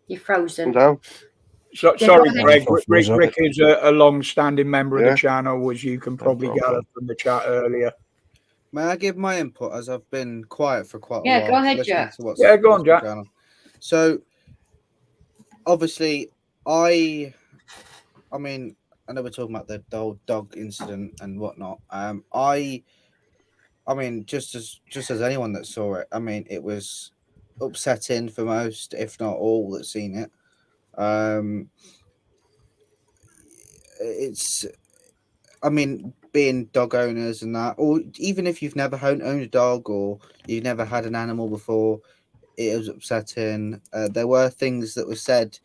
You're frozen. Down. Sorry, Greg. Rick is a long-standing member of the channel, as you can probably gather from the chat earlier. May I give my input, as I've been quiet for quite a while? Yeah, go ahead, Jack. Yeah, go on, Jack. So, obviously, I mean, I know we're talking about the whole dog incident and whatnot. I mean, just as anyone that saw it, I mean, it was upsetting for most, if not all, that's seen it. I mean, being dog owners and that, or even if you've never owned a dog or you've never had an animal before, it was upsetting. There were things that were said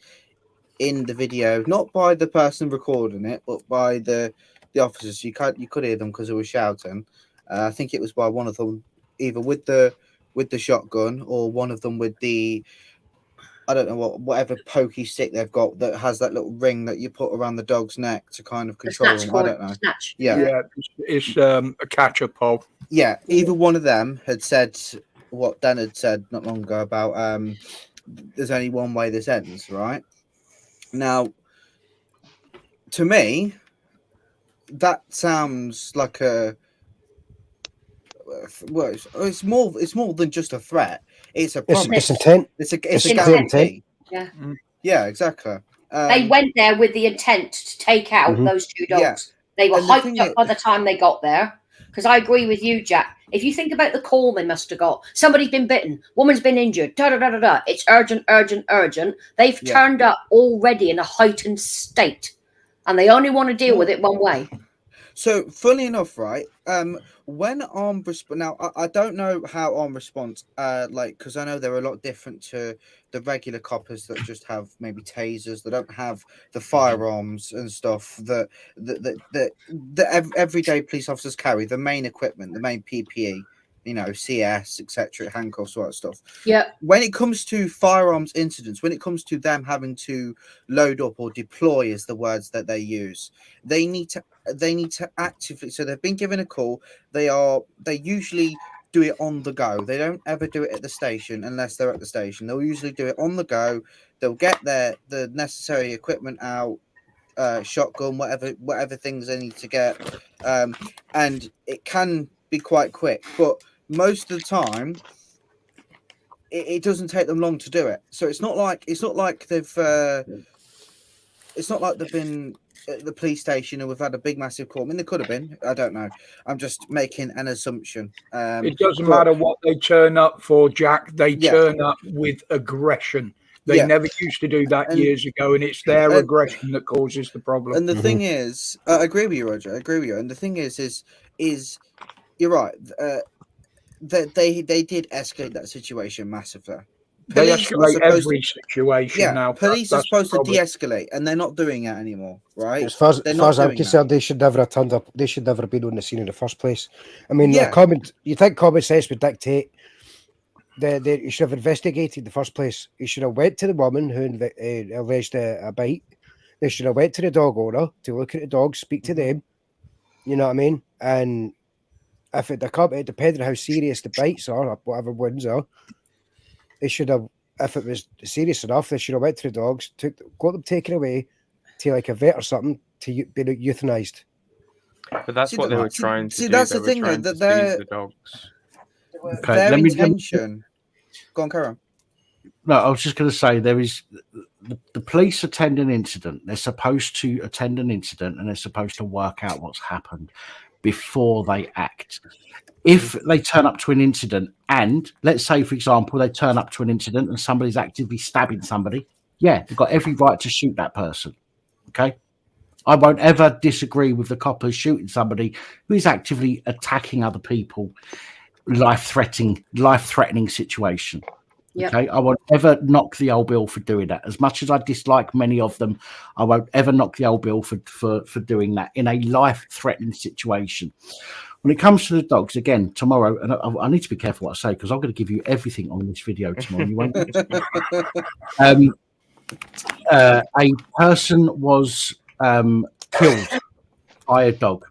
in the video, not by the person recording it, but by the officers. You could hear them because they were shouting. I think it was by one of them, either with the shotgun or one of them with the, I don't know whatever pokey stick they've got that has that little ring that you put around the dog's neck to kind of control them. I don't know. Yeah, it's a catcher pole. Yeah, either one of them had said what Dan had said not long ago about there's only one way this ends, right? Now, to me, that sounds like it's more than just a threat. It's a promise. It's intent. It's a guarantee. Yeah. Yeah, exactly. They went there with the intent to take out those two dogs. Yeah. They were And the hyped thing up by the time they got there. Because I agree with you, Jack. If you think about the call they must have got, somebody's been bitten, woman's been injured, da da da da da. It's urgent, urgent, urgent. They've turned up already in a heightened state, and they only want to deal with it one way. So, funny enough, right? When armed response, now I don't know how armed response, because I know they're a lot different to the regular coppers that just have maybe tasers. They don't have the firearms and stuff that everyday police officers carry. The main equipment, the main PPE, CS, etc., handcuffs, all that stuff. Yeah. When it comes to firearms incidents, when it comes to them having to load up or deploy, is the words that they use. They need to actively. So they've been given a call. They usually do it on the go. They don't ever do it at the station unless they're at the station. They'll usually do it on the go. They'll get the necessary equipment out, shotgun, whatever things they need to get, and it can be quite quick. But most of the time, it doesn't take them long to do it. So it's not like they've been at the police station and we've had a big massive call. I mean, there could have been. I don't know. I'm just making an assumption. It doesn't matter what they turn up for, Jack. They turn up with aggression. They never used to do that years ago, and it's their aggression that causes the problem. And the thing is, I agree with you, Roger. I agree with you. And the thing is you're right. That they did escalate that situation massively. They escalate every situation now. Police are supposed to de-escalate, and they're not doing it anymore, right? As far as I'm concerned, they should never have turned up. They should never have been on the scene in the first place. I mean, you think common sense would dictate that you should have investigated in the first place. You should have went to the woman who alleged a bite. They should have went to the dog owner to look at the dog, speak to them. You know what I mean? And if it depending on how serious the bites are or whatever wounds are, they should have, if it was serious enough, they should have went to the dogs, got them taken away to like a vet or something to be euthanized. But that's what they were trying to do. That's the thing, though, that the dogs. Okay, their intention. Go on, Karen. No, I was just going to say there is the police attend an incident. They're supposed to attend an incident and they're supposed to work out what's happened before they act. If they turn up to an incident and let's say, for example, they turn up to an incident and somebody's actively stabbing somebody, they've got every right to shoot that person. Okay. I won't ever disagree with the coppers shooting somebody who is actively attacking other people, life-threatening situation. Yep. Okay, I won't ever knock the old Bill for doing that. As much as I dislike many of them, I won't ever knock the old Bill for doing that in a life-threatening situation. When it comes to the dogs, again, tomorrow, and I need to be careful what I say because I'm going to give you everything on this video tomorrow. You won't. A person was killed by a dog.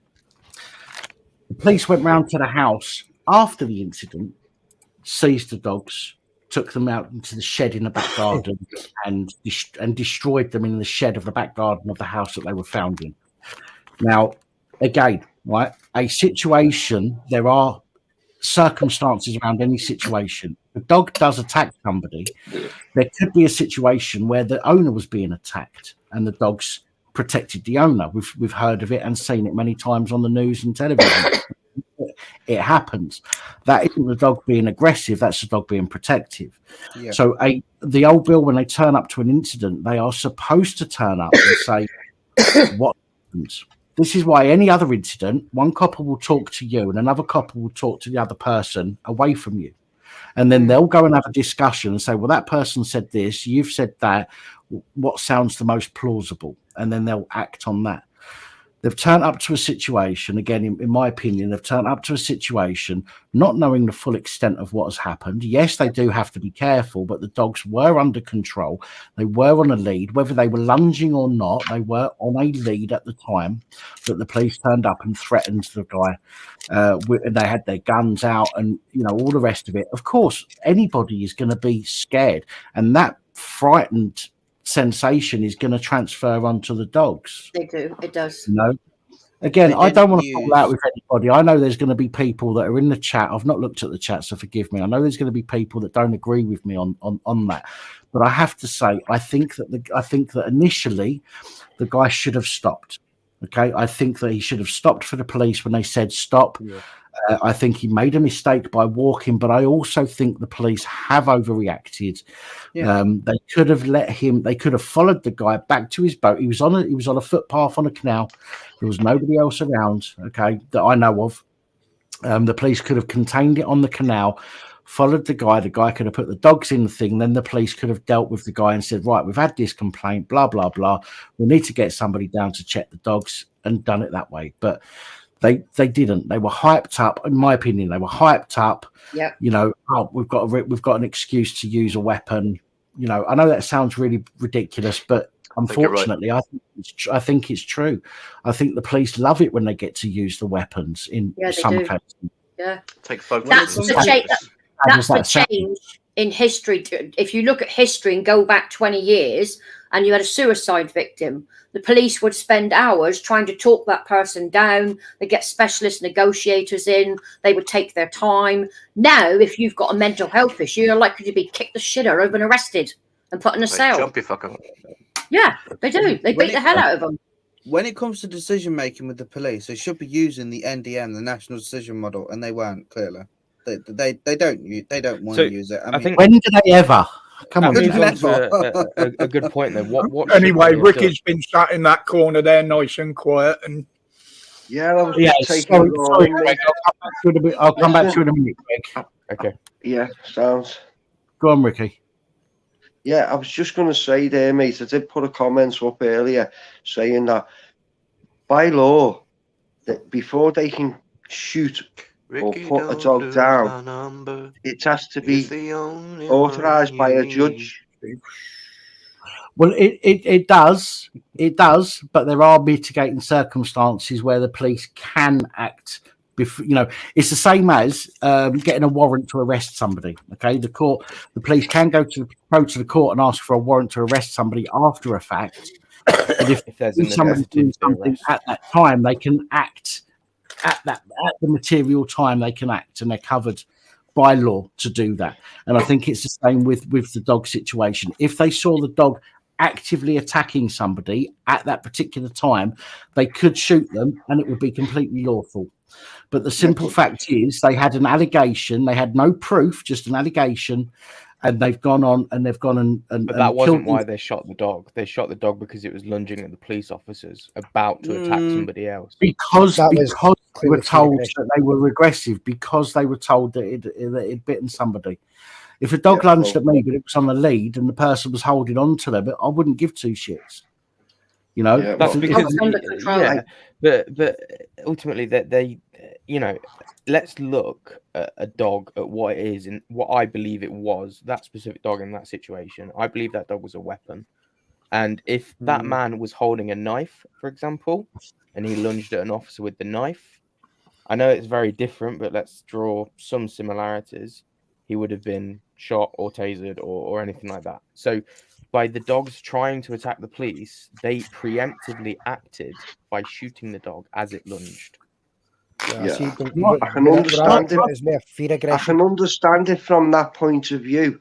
The police went round to the house after the incident, seized the dogs, took them out into the shed in the back garden, and destroyed them in the shed of the back garden of the house that they were found in. Now, again, right, a situation, there are circumstances around any situation. If a dog does attack somebody, there could be a situation where the owner was being attacked and the dogs protected the owner. We've heard of it and seen it many times on the news and television. It happens. That isn't the dog being aggressive, that's the dog being protective. Yeah. So the old Bill, when they turn up to an incident, they are supposed to turn up and say what happens. This is why any other incident, one copper will talk to you and another copper will talk to the other person away from you. And then they'll go and have a discussion and say, well, that person said this, you've said that, what sounds the most plausible? And then they'll act on that. They've turned up to a situation, again, in my opinion, they've turned up to a situation not knowing the full extent of what has happened. Yes, they do have to be careful, but the dogs were under control. They were on a lead. Whether they were lunging or not, they were on a lead at the time that the police turned up and threatened the guy. And they had their guns out and, all the rest of it. Of course, anybody is going to be scared. And that frightened sensation is going to transfer onto the dogs. They do. It does. Again, I don't want to fall out with anybody. I know there's going to be people that are in the chat. I've not looked at the chat, so forgive me. I know there's going to be people that don't agree with me on that. But I have to say, I think that initially the guy should have stopped. Okay, I think that he should have stopped for the police when they said stop. Yeah. I think he made a mistake by walking, but I also think the police have overreacted. Yeah. They could have let him. They could have followed the guy back to his boat. He was on a footpath on a canal. There was nobody else around. Okay, that I know of. The police could have contained it on the canal, followed the guy. The guy could have put the dogs in the thing. Then the police could have dealt with the guy and said, right, we've had this complaint, blah, blah, blah. We need to get somebody down to check the dogs, and done it that way. But they didn't. They were hyped up, in my opinion. They were hyped up. Yeah. You know, oh, we've got an excuse to use a weapon. You know, I know that sounds really ridiculous, but unfortunately, I think it's true. I think the police love it when they get to use the weapons in some cases. Yeah. Take photos. That's the change in history. If you look at history and go back 20 years and you had a suicide victim, the police would spend hours trying to talk that person down. They get specialist negotiators in. They would take their time. Now, if you've got a mental health issue, you're likely to be kicked the shit out of and arrested and put in a cell. Jump, you fucker. Yeah, they do. They beat the hell out of them. When it comes to decision making with the police, they should be using the NDM, the National Decision Model, and they weren't. Clearly, they don't want to use it. I mean, when did they ever? Come on, move on to a good point though. What anyway, Ricky's been sat in that corner there, nice and quiet, and yeah, I was sorry, Greg, I'll come back to you in a minute, Greg. Okay. Yeah, sounds. Go on, Ricky. Yeah, I was just going to say there, mate. I did put a comment up earlier saying that by law, that before they can shoot or put a dog down, it has to be authorised by a judge. Well, it does, but there are mitigating circumstances where the police can act. You know, it's the same as getting a warrant to arrest somebody. Okay, the police can go to the court and ask for a warrant to arrest somebody after a fact. But if somebody's doing something at that time, they can act at the material time. They can act, and they're covered by law to do that. And I think it's the same with the dog situation. If they saw the dog actively attacking somebody at that particular time, they could shoot them, and it would be completely lawful. But the simple fact is they had an allegation. They had no proof, just an allegation. And they've gone on and But that wasn't why they shot the dog. They shot the dog because it was lunging at the police officers about to attack somebody else. Because they were told that they were aggressive, because they were told that it'd bitten somebody. If a dog lunged at me, but it was on the lead and the person was holding on to them, I wouldn't give two shits. You know, that's because but ultimately that they, you know, let's look at a dog at what it is and what I believe it was. That specific dog in that situation, I believe that dog was a weapon. And if that man was holding a knife, for example, and he lunged at an officer with the knife, I know it's very different, but let's draw some similarities. He would have been shot or tasered or anything like that. So by the dogs trying to attack the police, they preemptively acted by shooting the dog as it lunged. Yeah. I can understand it. I can understand it from that point of view,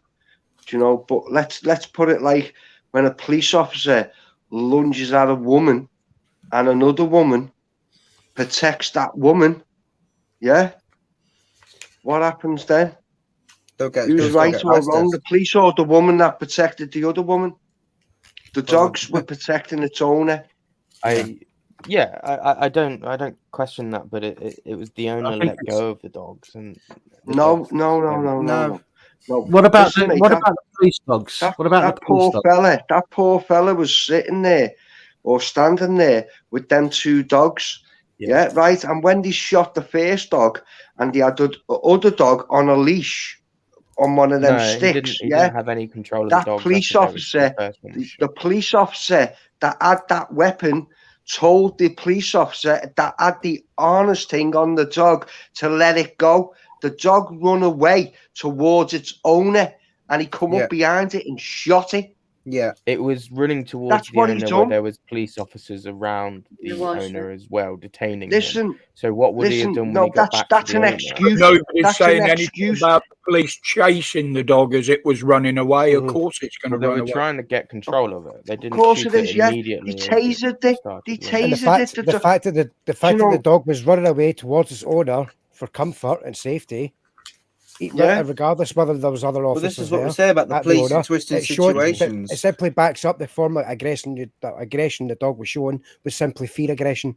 you know. But let's put it like when a police officer lunges at a woman, and another woman protects that woman. Yeah, what happens then? Who's right or wrong? The police or the woman that protected the other woman? The dogs were protecting its owner. I don't question that, but it was the owner let go of the dogs and no. What about the police dogs? What about that poor fella? That poor fella was sitting there or standing there with them two dogs. Yeah, right. And when they shot the first dog, and they had the other dog on a leash on one of them sticks, he didn't have any control of that the dog. Police officer, the police officer that had that weapon, told the police officer that had the honest thing on the dog to let it go. The dog run away towards its owner, and he come up behind it and shot it. Yeah, it was running towards That's the what he's owner where done. there was police officers around the There was, owner as well, detaining Listen, him. So what would he have listen. done when No, he got back that's to the an owner? excuse. Nobody's That's saying an anything excuse. about the police chasing the dog as it was running away. Of Mhm. course, it's going Well, to they run were away. trying to get control of it. They Of didn't course shoot it is. it Yeah, immediately. they as tasered it. started They running. And the tasered it. fact that you know, the dog was running away towards its owner for comfort and safety, Yeah. regardless whether there was other well, officers this is what we there say about the at police in owner, twisting it showed that situations. it simply backs up the form of aggression. The aggression the dog was showing was simply fear aggression.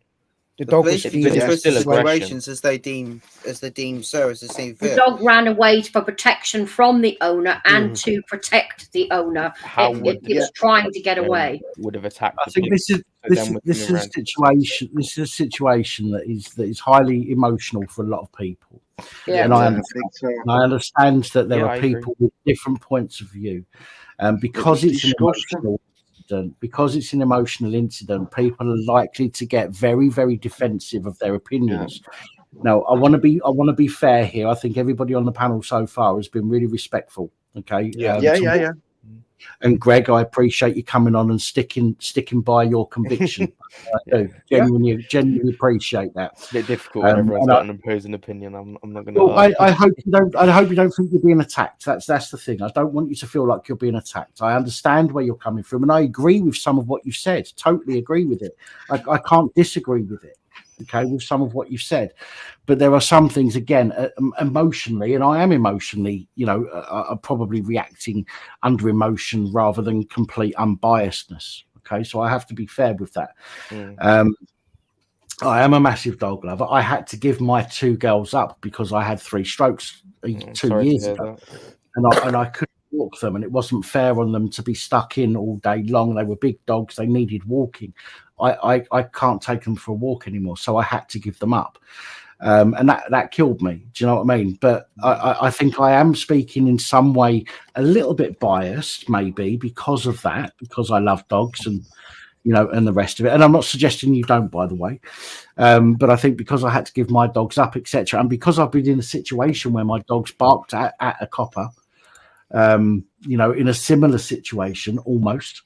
The The dog was police in fearing. twisting still aggression. situations as they deem so, as they seem The fit. dog ran away for protection from the owner and to protect the owner. How It would was trying to get away. would have attacked? I think this is this is a situation. This is a situation that is highly emotional for a lot of people. Yeah. And I I think so. understand that there Yeah, are I agree. people with different points of view, because It's it's an disgusting. emotional incident. Because it's an emotional incident, people are likely to get very, very defensive of their opinions. Now, I want to be fair here. I think everybody on the panel so far has been really respectful. Okay. Yeah. And Greg, I appreciate you coming on and sticking by your conviction. I do genuinely appreciate that. It's a bit difficult when everyone's got an opposing opinion. I'm not going to Well, lie. I hope you don't. I hope you don't think you're being attacked. That's the thing. I don't want you to feel like you're being attacked. I understand where you're coming from, and I agree with some of what you've said. Totally agree with it. I can't disagree with it. Okay, with some of what you've said, but there are some things again emotionally, and I am emotionally, probably reacting under emotion rather than complete unbiasedness. Okay, so I have to be fair with that. I am a massive dog lover. I had to give my 2 girls up because I had 3 strokes 2 years ago, and I couldn't walk them, and it wasn't fair on them to be stuck in all day long. They were big dogs; they needed walking. I can't take them for a walk anymore, so I had to give them up, and that killed me. Do you know what I mean? But I think I am speaking in some way a little bit biased, maybe because of that, because I love dogs and and the rest of it. And I'm not suggesting you don't, by the way, but I think because I had to give my dogs up, etc., and because I've been in a situation where my dogs barked at a copper, in a similar situation almost.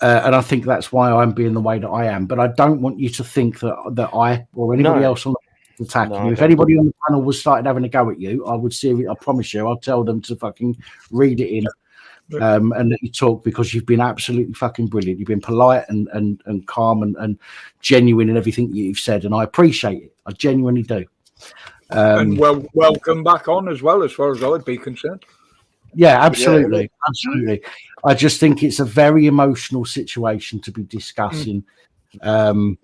And I think that's why I'm being the way that I am. But I don't want you to think that I or anybody else on the attacking you. If anybody on the panel was started having a go at you, I would see. I promise you, I'll tell them to fucking read it in and let you talk, because you've been absolutely fucking brilliant. You've been polite and calm and genuine in everything you've said, and I appreciate it. I genuinely do. And welcome back on as well, as far as I'd be concerned. Yeah, absolutely. I just think it's a very emotional situation to be discussing. And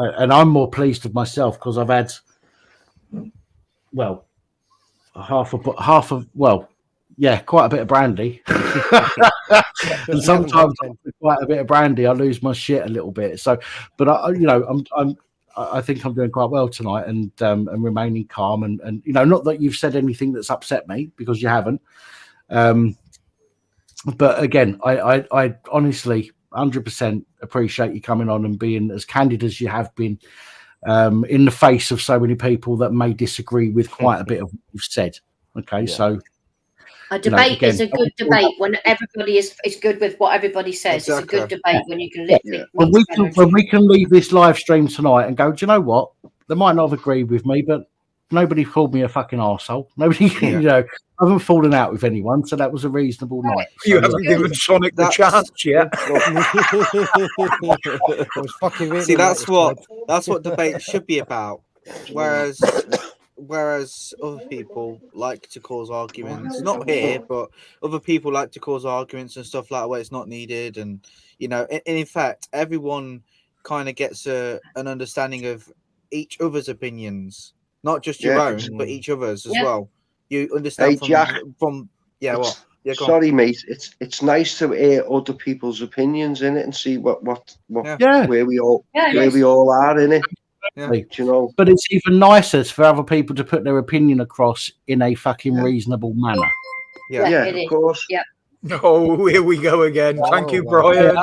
I'm more pleased with myself because I've had, quite a bit of brandy. And sometimes with quite a bit of brandy, I lose my shit a little bit. So, but I think I'm doing quite well tonight, and remaining calm, and not that you've said anything that's upset me, because you haven't. But again, I honestly 100% appreciate you coming on and being as candid as you have been, in the face of so many people that may disagree with quite a bit of what you've said. Okay, so a debate is a good debate when everybody is good with what everybody says. Exactly. It's a good debate when you can literally. When we can leave this live stream tonight and go, do you know what? They might not have agreed with me, but nobody called me a fucking arsehole. Nobody, I haven't fallen out with anyone, so that was a reasonable night. You haven't given Sonic the chance yet. See, that's what debate should be about. Whereas other people like to cause arguments, not here, but other people like to cause arguments and stuff like that where it's not needed. And, in fact, everyone kind of gets an understanding of each other's opinions, not just your own, but each other's as well. You understand from what? Yeah, sorry, mate. It's nice to hear other people's opinions in it and see where we all are in it. Yeah. But it's even nicer for other people to put their opinion across in a fucking reasonable manner. Yeah, of course. Yeah. Oh, here we go again. Thank you, Brian.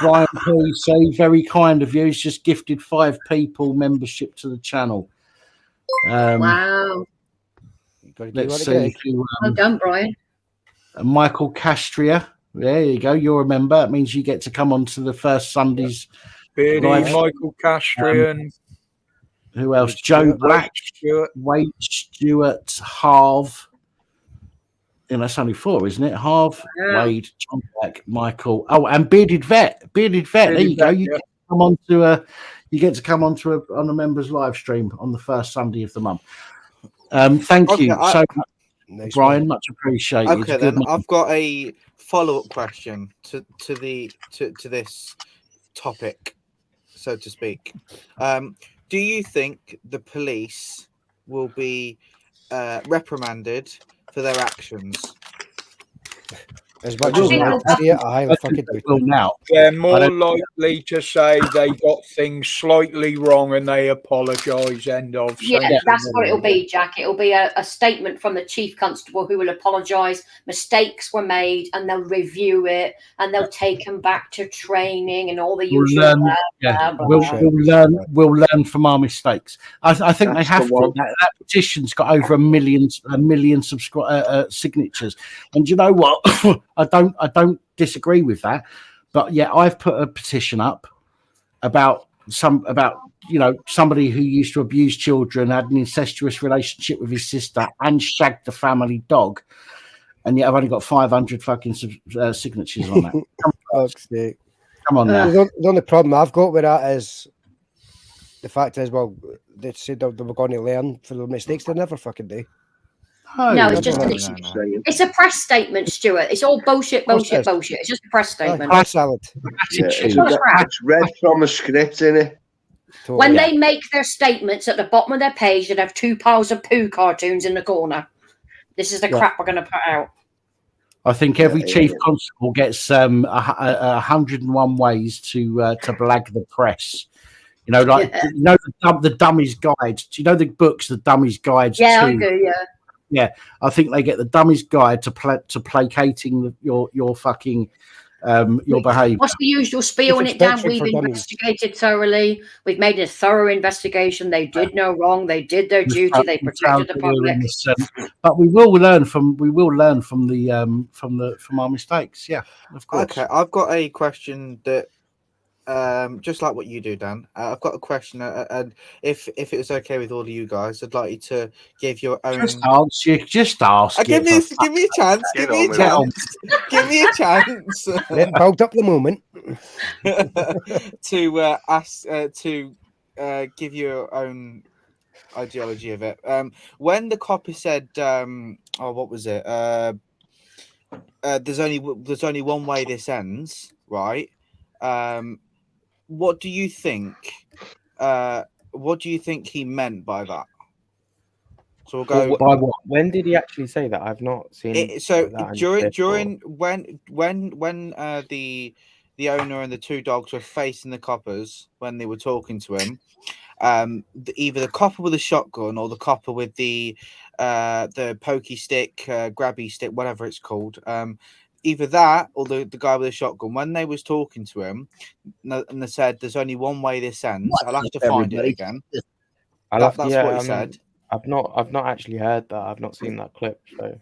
Brian PC, very kind of you. He's just gifted 5 people membership to the channel. Wow. Let's see. Well done, Brian. Michael Castria. There you go. You're a member. It means you get to come on to the first Sunday's Beardy, live. Michael Castrian. Who else? Joe Black, Wade Stewart, Harv. That's only 4, isn't it? Harv, Wade, John Black, Michael. Oh, and Bearded Vet. Bearded Vet. There you go. You get to come on to on a members live stream on the first Sunday of the month. Thank you so much, Brian. Much appreciated. Okay, then I've got a follow-up question to this topic, so to speak. Do you think the police will be reprimanded for their actions? As much as I see it, I fucking will now. They're more likely to say they got things slightly wrong and they apologise. End of. Yeah, that's what it'll be, Jack. It'll be a statement from the chief constable who will apologise. Mistakes were made, and they'll review it, and they'll take them back to training and all the usual. We'll learn from our mistakes. I think they have to. That petition's got over a million signatures, and you know what? I don't disagree with that, but yeah, I've put a petition up about somebody who used to abuse children, had an incestuous relationship with his sister, and shagged the family dog, and yet I've only got 500 fucking signatures on that. Come on now. The only problem I've got with that is the fact is, well, they said they were going to learn from the mistakes. They never fucking do. No, it's just it's a press statement, Stuart. It's all bullshit. It's just a press statement. It's read from a script, innit? When they make their statements at the bottom of their page, that have 2 piles of poo cartoons in the corner. This is the crap we're going to put out. I think every chief constable gets 101 ways to blag the press. The Dummies Guide. Do you know the books, the Dummies Guides? Yeah, I do. Yeah. Yeah, I think they get the Dummies Guide to placating your fucking your behaviour. What's the usual spiel on it, Dan? We've investigated thoroughly. We've made a thorough investigation. They did no wrong. They did their duty. They protected the public. But we will learn from our mistakes. Yeah, of course. Okay, I've got a question that. Just like what you do, Dan. I've got a question, and if it was okay with all of you guys, I'd like you to give your own. Just ask. Give me a chance. Give me a chance. Hold up the moment. To ask to give your own ideology of it. When the copy said, what was it? There's only one way this ends, right? What do you think? What do you think he meant by that? So we'll go. By what? When did he actually say that? I've not seen it. So during when the owner and the 2 dogs were facing the coppers when they were talking to him, either the copper with a shotgun or the copper with the pokey stick, grabby stick, whatever it's called. Either that or the guy with a shotgun. When they was talking to him, and they said, "There's only one way this ends." I'll have to find it again. That's what he said. I've not actually heard that. I've not seen that clip, so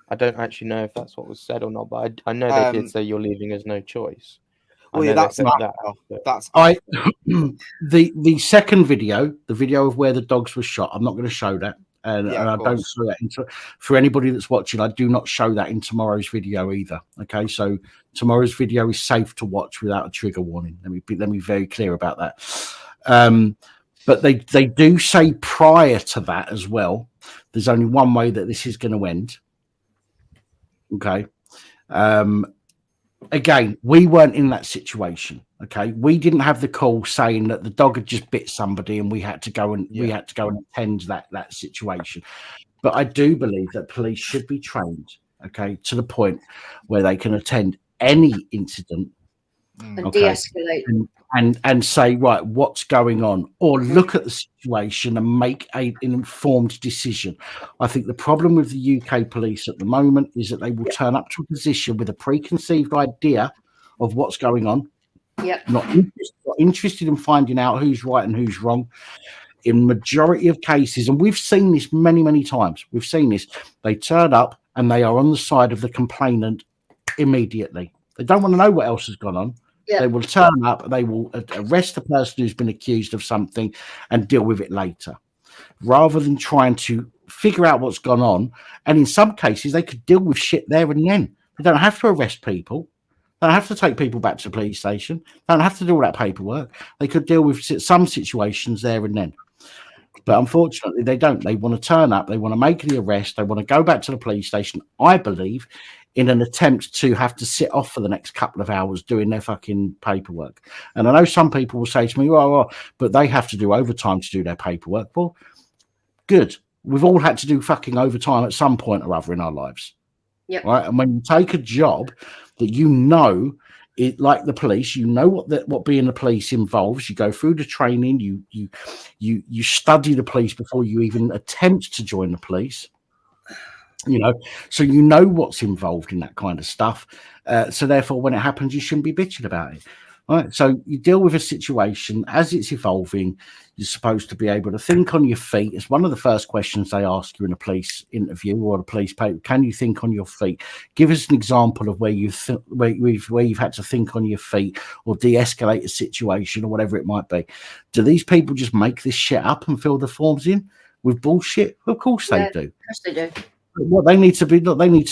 I don't actually know if that's what was said or not. But I know they did say you're leaving us no choice. That's the second video, the video of where the dogs were shot. I'm not going to show that. And I don't show that for anybody that's watching. I do not show that in tomorrow's video either. Okay, so tomorrow's video is safe to watch without a trigger warning. Let me be very clear about that. But they do say prior to that as well. There's only one way that this is going to end. Okay. Again, we weren't in that situation. Okay, we didn't have the call saying that the dog had just bit somebody and we had to go and attend that situation. But I do believe that police should be trained, okay, to the point where they can attend any incident and de-escalate and say, right, what's going on, or look at the situation and make an informed decision. I think the problem with the UK police at the moment is that they will turn up to a position with a preconceived idea of what's going on. Not interested in finding out who's right and who's wrong. In majority of cases, and we've seen this many times, we've seen this. They turn up and they are on the side of the complainant immediately. They don't want to know what else has gone on. Yeah. They will turn up, they will arrest the person who's been accused of something and deal with it later, rather than trying to figure out what's gone on. And in some cases, they could deal with shit there and then. They don't have to arrest people. They don't have to take people back to the police station. They don't have to do all that paperwork. They could deal with some situations there and then. But unfortunately, they don't. They want to turn up. They want to make the arrest. They want to go back to the police station, I believe, in an attempt to have to sit off for the next couple of hours doing their fucking paperwork. And I know some people will say to me, well, but they have to do overtime to do their paperwork. Well, good. We've all had to do fucking overtime at some point or other in our lives. Yep. Right. And when you take a job that you know, it, like the police, you know what being the police involves. You go through the training, you study the police before you even attempt to join the police. You know, so you know what's involved in that kind of stuff. So therefore, when it happens, you shouldn't be bitching about it. Right. So you deal with a situation as it's evolving. You're supposed to be able to think on your feet. It's one of the first questions they ask you in a police interview or a police paper. Can you think on your feet? Give us an example of where you've had to think on your feet or de-escalate a situation or whatever it might be. Do these people just make this shit up and fill the forms in with bullshit? Of course they do. Of course they do. What they need to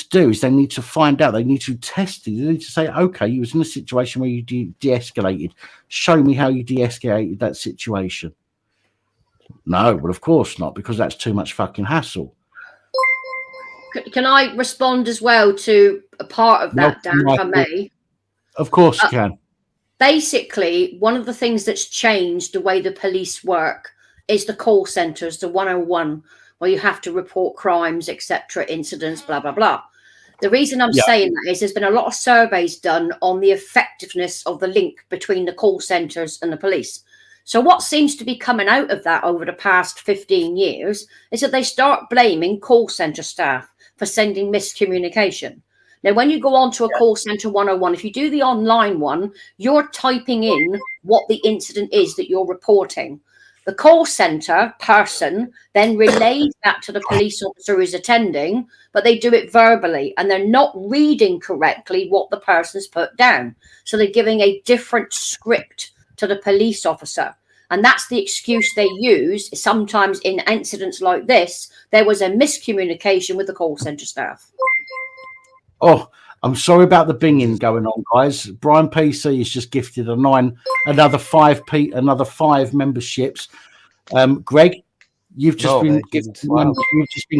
do is they need to find out. They need to test it. They need to say, okay, you was in a situation where you de-escalated. Show me how you de-escalated that situation. No, well, of course not, because that's too much fucking hassle. Can I respond as well to a part of that, Dan, if I may? Of course you can. Basically, one of the things that's changed the way the police work is the call centres, the 101, where you have to report crimes, etc., incidents, blah, blah, blah. The reason I'm saying that is there's been a lot of surveys done on the effectiveness of the link between the call centres and the police. So what seems to be coming out of that over the past 15 years is that they start blaming call centre staff for sending miscommunication. Now, when you go on to a call centre 101, if you do the online one, you're typing in what the incident is that you're reporting. The call centre person then relays that to the police officer who's attending, but they do it verbally and they're not reading correctly what the person's put down. So they're giving a different script to the police officer. And that's the excuse they use. Sometimes in incidents like this, there was a miscommunication with the call centre staff. Oh, I'm sorry about the binging going on, guys. Brian PC has just gifted another five memberships. Greg, you've just been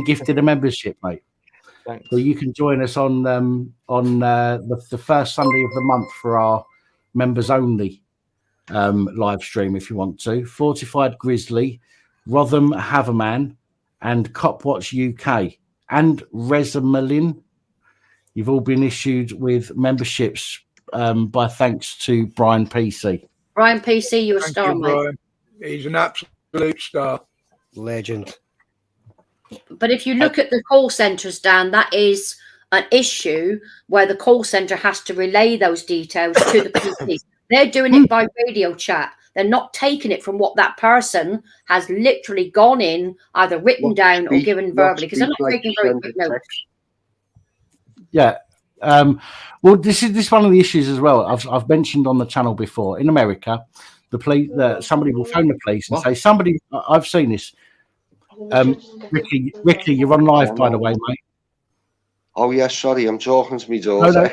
gifted a membership, mate. Thanks. So you can join us on the first Sunday of the month for our members only live stream if you want to. Fortified Grizzly, Rotham Haverman, and Copwatch UK, and Reza Malin. You've all been issued with memberships by thanks to Brian PC. Brian PC, you're a star, mate. Brian. He's an absolute star. Legend. But if you look at the call centres, Dan, that is an issue where the call centre has to relay those details to the police. They're doing it by radio chat. They're not taking it from what that person has literally gone in, either written down or given verbally, because they're not taking very quick notes. Yeah. Well, this is one of the issues as well. I've mentioned on the channel before. In America, the police, somebody will phone the police and say, "Somebody, I've seen this." Ricky, you're on live, by the way, mate. Oh yeah, sorry, I'm talking to me No, daughter.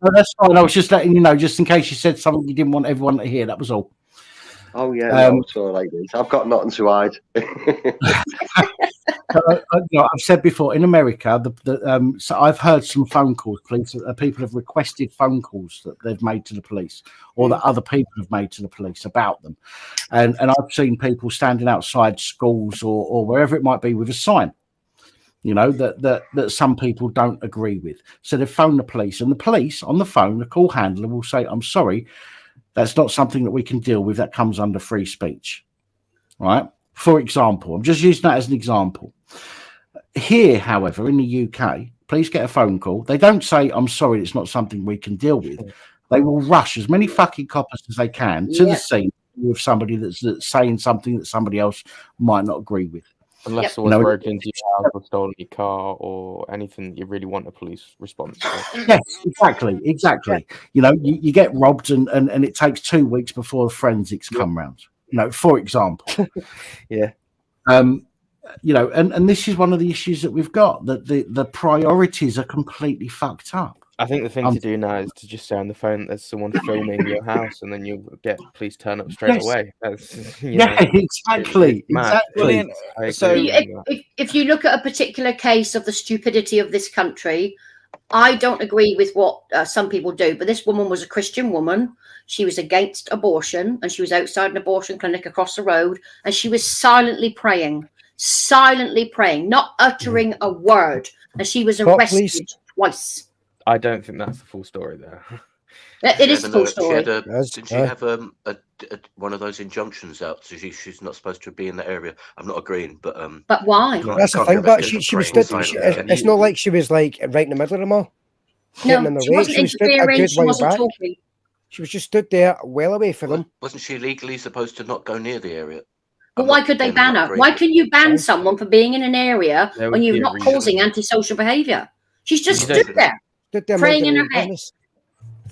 no, that's fine. I was just letting you know, just in case you said something you didn't want everyone to hear. That was all. Oh yeah, no, it's all right. I've got nothing to hide. I've said before, in America, so I've heard some phone calls. People have requested phone calls that they've made to the police, or that other people have made to the police about them, and I've seen people standing outside schools or wherever it might be with a sign, you know, that some people don't agree with. So they phone the police, and the police on the phone, the call handler will say, "I'm sorry, that's not something that we can deal with. That comes under free speech." Right? For example, I'm just using that as an example. Here, however, in the UK, please get a phone call. They don't say, "I'm sorry, it's not something we can deal with." They will rush as many fucking coppers as they can to the scene with somebody that's saying something that somebody else might not agree with. Unless someone's broken into your house or stolen your car or anything that you really want a police response for. Yes, exactly. You know, you get robbed and it takes 2 weeks before forensics come round. You know, for example. Yeah. You know, and this is one of the issues that we've got, that the priorities are completely fucked up. I think the thing to do now is to just say on the phone that there's someone filming your house, and then you'll get police turn up straight away. That's, Exactly. So if you look at a particular case of the stupidity of this country, I don't agree with what some people do, but this woman was a Christian woman. She was against abortion, and she was outside an abortion clinic across the road, and she was silently praying, not uttering a word, and she was arrested twice. I don't think that's the full story there. It is the full story. Did she have one of those injunctions out? So she's not supposed to be in that area. I'm not agreeing, but why? That's the thing. But she was stood. It's not like she was like right in the middle of them all. No, she wasn't interfering. She wasn't talking. She was just stood there, well away from them. Wasn't she legally supposed to not go near the area? But why could they ban her? Why can you ban someone for being in an area when you're not causing antisocial behaviour? She's just stood there, praying in her head.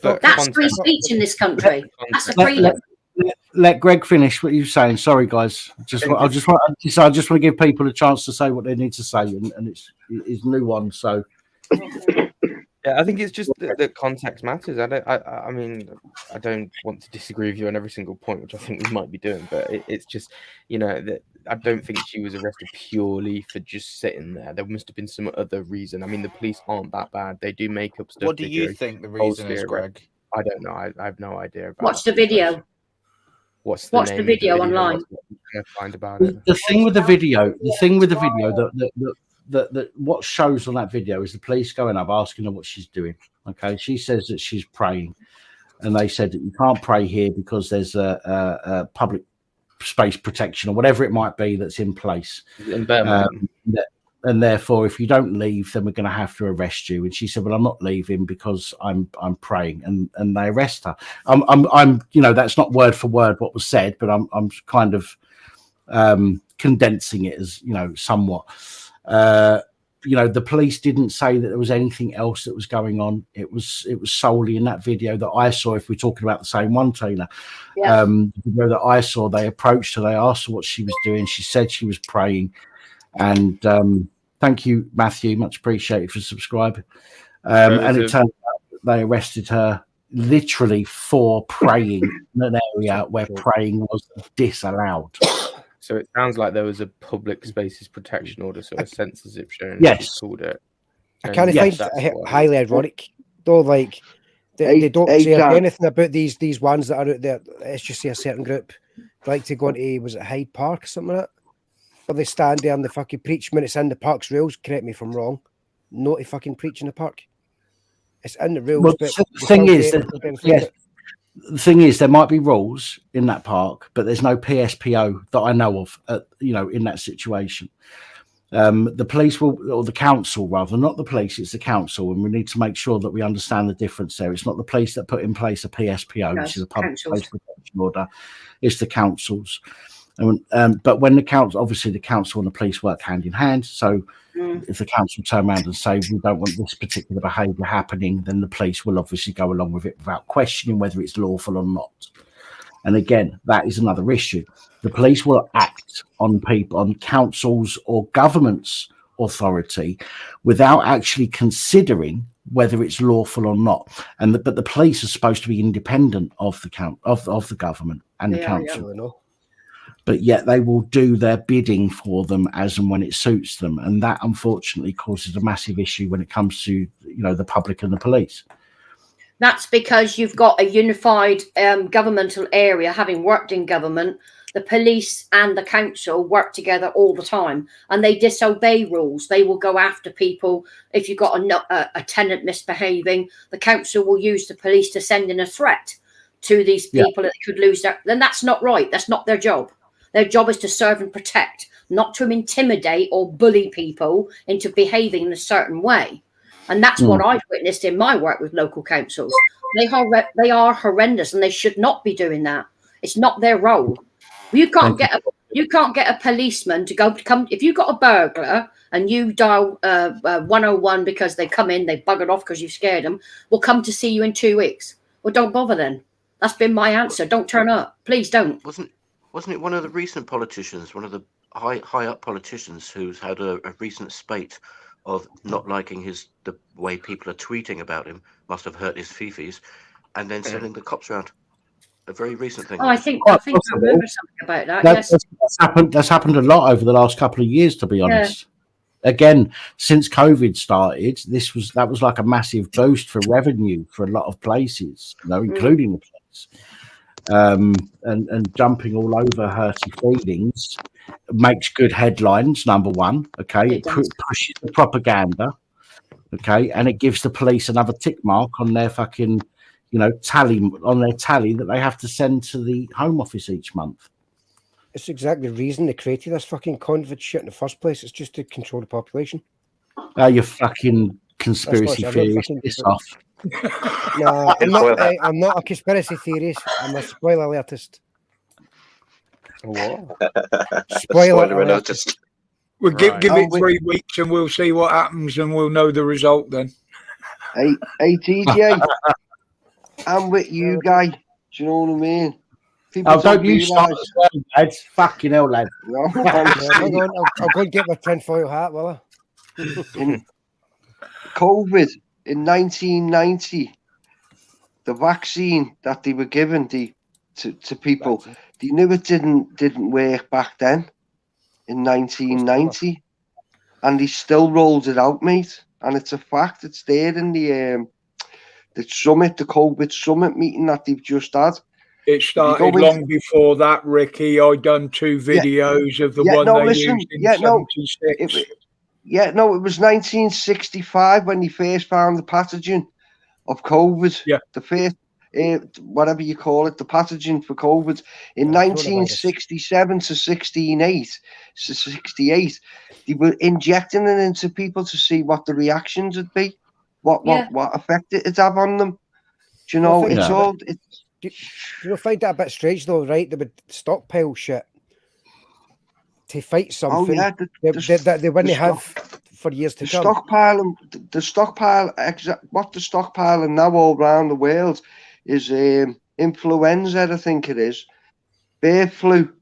That's free speech in this country. That's the freedom. Let Greg finish what you're saying. Sorry, guys. I just want to give people a chance to say what they need to say, and it's new one. So. Yeah, I think it's just the context matters. I mean, I don't want to disagree with you on every single point, which I think we might be doing, but it's just, you know, that I don't think she was arrested purely for just sitting there. There must have been some other reason. I mean, the police aren't that bad. They do make up stuff. What do you think the reason is, Greg? I don't know. I have no idea. Watch the video. Watch the video online. Find about it. The thing with the video, that what shows on that video is the police going up asking her what she's doing. Okay, she says that she's praying, and they said that you can't pray here because there's a public space protection or whatever it might be that's in place, and therefore if you don't leave, then we're going to have to arrest you. And she said, well, I'm not leaving because I'm praying, and they arrest her. I'm you know, that's not word for word what was said, but I'm kind of condensing it as, you know, somewhat. You know, the police didn't say that there was anything else that was going on. It was solely in that video that I saw, if we're talking about the same one, Tina. The video that I saw, they approached her, they asked her what she was doing. She said she was praying. And thank you, Matthew, much appreciated for subscribing. And it turned out that they arrested her literally for praying in an area where praying was disallowed. So it sounds like there was a public spaces protection order, so a censorship shown. Yes, called it. I kind of find it highly ironic, though. Like they don't say anything about these ones that are out there. It's just say a certain group like to go into, was it Hyde Park or something like that? But they stand there and they fucking preach when it's in the park's rules. Correct me if I'm wrong. Not to fucking preach in the park. It's in the rules. Well, but the thing is, there might be rules in that park, but there's no PSPO that I know of, you know, in that situation. The police will, or the council rather, not the police, it's the council, and we need to make sure that we understand the difference there. It's not the police that put in place a PSPO, which is a public space protection order. It's the councils. But when the council, obviously the council and the police work hand in hand. So if the council turn around and say, we don't want this particular behaviour happening, then the police will obviously go along with it without questioning whether it's lawful or not. And again, that is another issue. The police will act on people, on councils or government's authority without actually considering whether it's lawful or not. But the police are supposed to be independent of the of the government and the council. Yeah. But yet they will do their bidding for them as and when it suits them. And that, unfortunately, causes a massive issue when it comes to, you know, the public and the police. That's because you've got a unified governmental area. Having worked in government, the police and the council work together all the time, and they disobey rules. They will go after people. If you've got a tenant misbehaving, the council will use the police to send in a threat to these people that could lose their... Then that's not right. That's not their job. Their job is to serve and protect, not to intimidate or bully people into behaving in a certain way. And that's what I've witnessed in my work with local councils. They are horrendous, and they should not be doing that. It's not their role. You can't get You can't get a policeman to come if you've got a burglar and you dial 101 because they come in, they buggered off because you scared them. We'll come to see you in 2 weeks. Well, don't bother then. That's been my answer. Don't turn up, please. Don't. Wasn't it one of the recent politicians, one of the high up politicians, who's had a recent spate of not liking the way people are tweeting about him, must have hurt his fifis, and then sending the cops around? A very recent thing. Oh, I think I remember something about that. Yes, that's happened a lot over the last couple of years, to be honest. Again, since COVID started, that was like a massive boost for revenue for a lot of places, including the place. And jumping all over hurty feelings makes good headlines. Number one, okay, it pushes the propaganda, okay, and it gives the police another tick mark on their fucking, tally that they have to send to the Home Office each month. It's exactly the reason they created this fucking COVID shit in the first place. It's just to control the population. You fucking conspiracy theorist. Piss off. No, I'm not a conspiracy theorist. I'm a spoiler alertist. What? Spoiler alertist. We'll give it 3 weeks and we'll see what happens and we'll know the result then. Hey, TJ, I'm with you, guy. Do you know what I mean? People don't you start as well, lads. Fucking hell, lad. No, I'll go and get my tinfoil hat, will I? In COVID in 1990, the vaccine that they were given to people, they knew it didn't work back then in 1990, and they still rolled it out, mate. And it's a fact. It's there in the summit, the COVID summit meeting that they've just had. It started long before that, Ricky. I done 2 videos of the one they used in 76. It was 1965 when they first found the pathogen of COVID. Yeah. The first, whatever you call it, the pathogen for COVID. In 1967 to 68, they were injecting it into people to see what the reactions would be, what effect it'd have on them. Do you know, Do you find that a bit strange though, right? They would stockpile shit to fight something that they wouldn't have for years to come. The stockpile, what the stockpiling now all around the world is influenza, I think it is. Bird flu.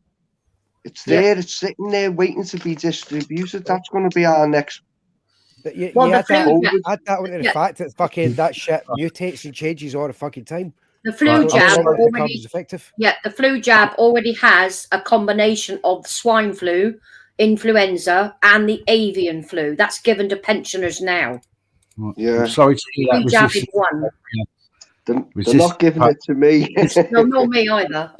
It's there, it's sitting there waiting to be distributed. That's going to be our next. Add that onto the fact that fucking that shit mutates and changes all the fucking time. The flu jab already has a combination of swine flu, influenza, and the avian flu. That's given to pensioners now. Yeah, I'm sorry to hear that. Jab is one. They're not giving it to me. No, not me either.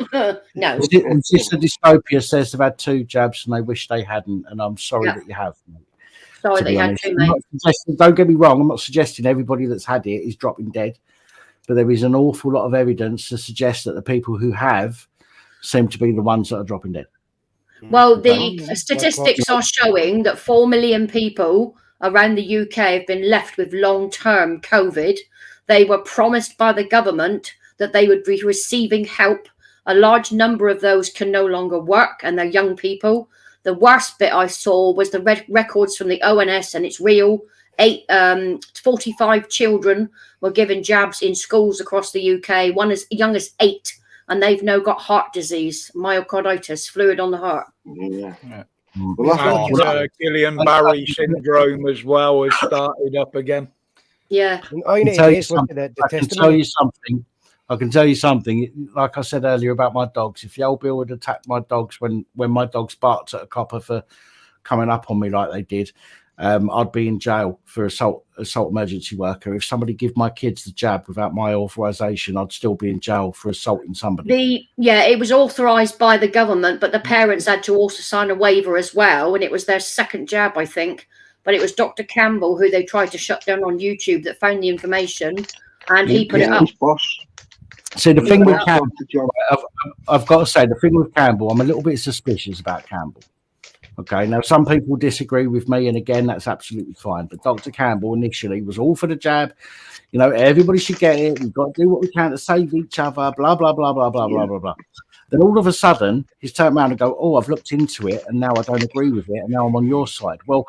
No. Sister Dystopia says they've had 2 jabs and they wish they hadn't, and I'm sorry that you have. Sorry that you had 2, mate. Don't get me wrong. I'm not suggesting everybody that's had it is dropping dead. But there is an awful lot of evidence to suggest that the people who have seem to be the ones that are dropping dead. Well, the statistics are showing that 4 million people around the UK have been left with long-term COVID. They were promised by the government that they would be receiving help. A large number of those can no longer work, and they're young people. The worst bit I saw was the records from the ONS, and it's real. 45 children were given jabs in schools across the UK, one as young as 8, and they've now got heart disease, myocarditis, fluid on the heart. Guillain-Barré syndrome as well has started up again. Yeah. I can tell you something. Like I said earlier about my dogs, if the old Bill had attacked my dogs when my dogs barked at a copper for coming up on me like they did, I'd be in jail for assault emergency worker. If somebody give my kids the jab without my authorization, I'd still be in jail for assaulting somebody. It was authorized by the government, but the parents had to also sign a waiver as well, and it was their second jab, I think. But it was Dr. Campbell, who they tried to shut down on YouTube, that found the information, and he put it up. So the thing with Campbell, I've got to say, the thing with Campbell, I'm a little bit suspicious about Campbell. Okay, now some people disagree with me, and again, that's absolutely fine. But Dr. Campbell initially was all for the jab. Everybody should get it. We've got to do what we can to save each other, blah, blah, blah, blah, blah, blah, blah, blah. Then all of a sudden, he's turned around and go, "Oh, I've looked into it, and now I don't agree with it, and now I'm on your side." Well,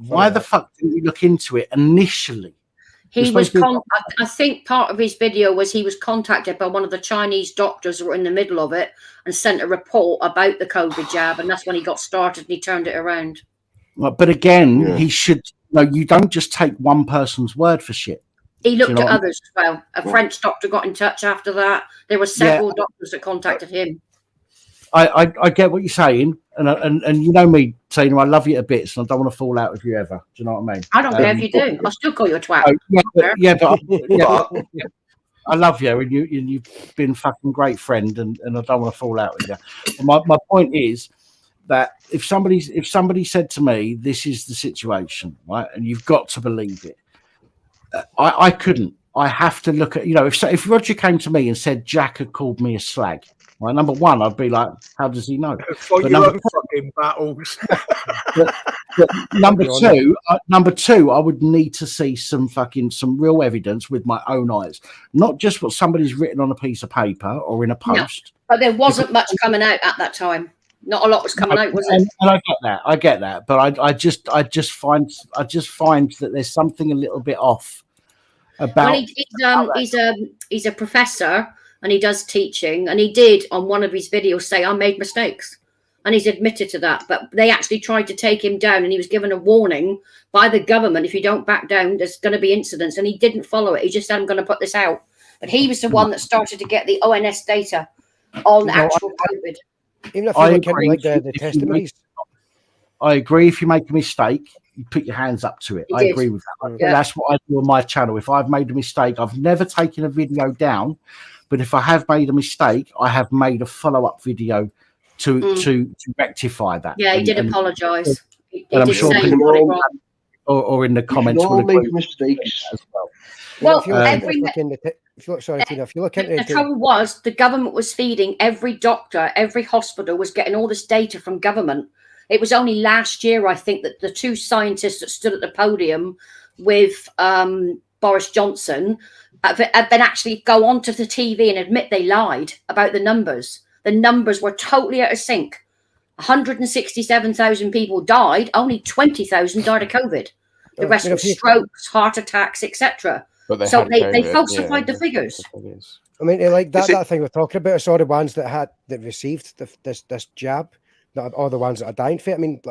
why the fuck didn't you look into it initially? He was. I think part of his video was he was contacted by one of the Chinese doctors who were in the middle of it and sent a report about the COVID jab, and that's when he got started and he turned it around. But again, he should. No, you don't just take one person's word for shit. He looked at others as well. A French doctor got in touch after that. There were several doctors that contacted him. I get what you're saying, and you know me, Tina, I love you to bits, and I don't want to fall out with you ever. Do you know what I mean? I don't care if you do. I'll still call you a twat. Yeah, I love you, and you've been a fucking great friend, and I don't want to fall out with you. But my point is that if somebody said to me, "This is the situation," right, and you've got to believe it, I couldn't. I have to look at, if Roger came to me and said Jack had called me a slag, right, number one, I'd be like, how does he know? Fight your own fucking battles. but number two, I would need to see some real evidence with my own eyes, not just what somebody's written on a piece of paper or in a post. No, but there wasn't much coming out at that time. Not a lot was coming out, was it? And I get that, but I just find that there's something a little bit off about. Well, he's a professor and he does teaching, and he did on one of his videos say, "I made mistakes," and he's admitted to that. But they actually tried to take him down, and he was given a warning by the government: if you don't back down, there's going to be incidents. And he didn't follow it. He just said, "I'm going to put this out." But he was the one that started to get the ONS data on actual COVID. Even if you look at the testimonies. I agree. If you make a mistake, you put your hands up to it. I agree with that. Yeah. That's what I do on my channel. If I've made a mistake, I've never taken a video down, but if I have made a mistake, I have made a follow-up video to rectify that. Yeah, he did apologise. And I'm sure people or in the comments will make mistakes as well. Well, if you look into the trouble was the government was feeding every doctor, every hospital was getting all this data from government. It was only last year, I think, that the two scientists that stood at the podium with Boris Johnson have been actually go onto the TV and admit they lied about the numbers. The numbers were totally out of sync. 167,000 people died. Only 20,000 died of COVID. The rest were strokes, heart attacks, etc. So they falsified the figures. I mean, like that thing we're talking about is all the ones that received this jab, not all the ones that are dying for it. I mean,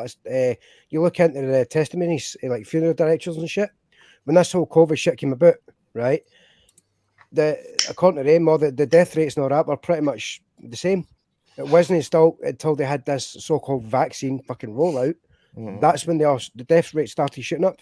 you look into the testimonies, like funeral directors and shit. When this whole COVID shit came about, right? According to them, all the death rates and all that were pretty much the same. It wasn't until they had this so-called vaccine fucking rollout. That's when the death rate started shooting up.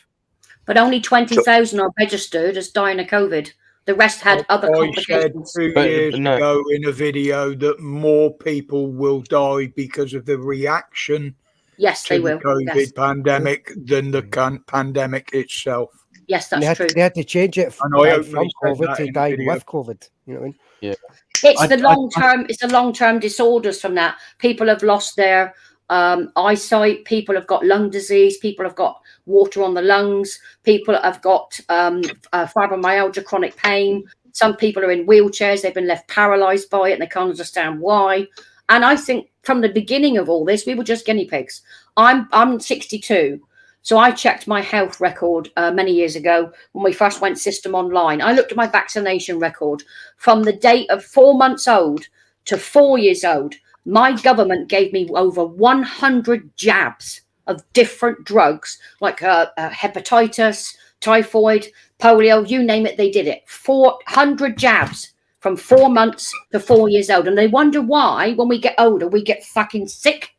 But only 20,000 are registered as dying of COVID. The rest had other complications. I said 2 years ago in a video that more people will die because of the reaction to the COVID pandemic than the pandemic itself. Yes, that's true. They had to change it from COVID to dying with COVID. You know what I mean? Yeah. It's the long term. It's the long term disorders from that. People have lost their eyesight. People have got lung disease. People have got water on the lungs. People have got fibromyalgia, chronic pain. Some people are in wheelchairs. They've been left paralyzed by it, and they can't understand why. And I think from the beginning of all this, we were just guinea pigs. I'm 62. So I checked my health record many years ago when we first went system online. I looked at my vaccination record from the date of 4 months old to 4 years old. My government gave me over 100 jabs of different drugs like hepatitis, typhoid, polio, you name it, they did it. 400 jabs from 4 months to 4 years old. And they wonder why, when we get older, we get fucking sick.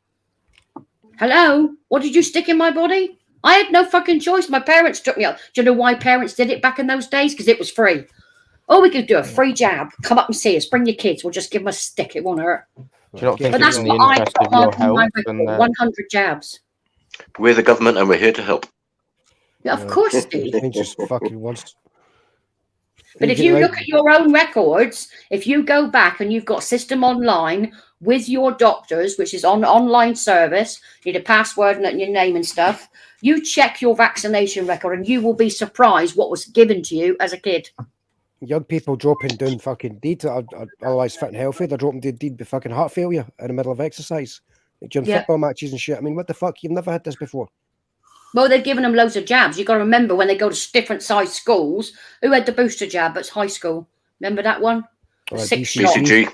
Hello? What did you stick in my body? I had no fucking choice. My parents took me out. Do you know why parents did it back in those days? Because it was free. Oh, we could do a free jab. Come up and see us. Bring your kids. We'll just give them a stick. It won't hurt. Do you not think But that's what I got on my record, 100 jabs. We're the government and we're here to help. Yeah, of course, Steve. Just fucking once. But if you look at your own records, if you go back and you've got system online with your doctors, which is on online service, you need a password and your name and stuff, you check your vaccination record and you will be surprised what was given to you as a kid. Young people dropping down fucking dead, are otherwise fit and healthy. They're dropping dead with fucking heart failure in the middle of exercise during football matches and shit. I mean, what the fuck? You've never had this before. Well, they've given them loads of jabs. You've got to remember when they go to different size schools, who had the booster jab at high school? Remember that one? The 6 shot. BCG.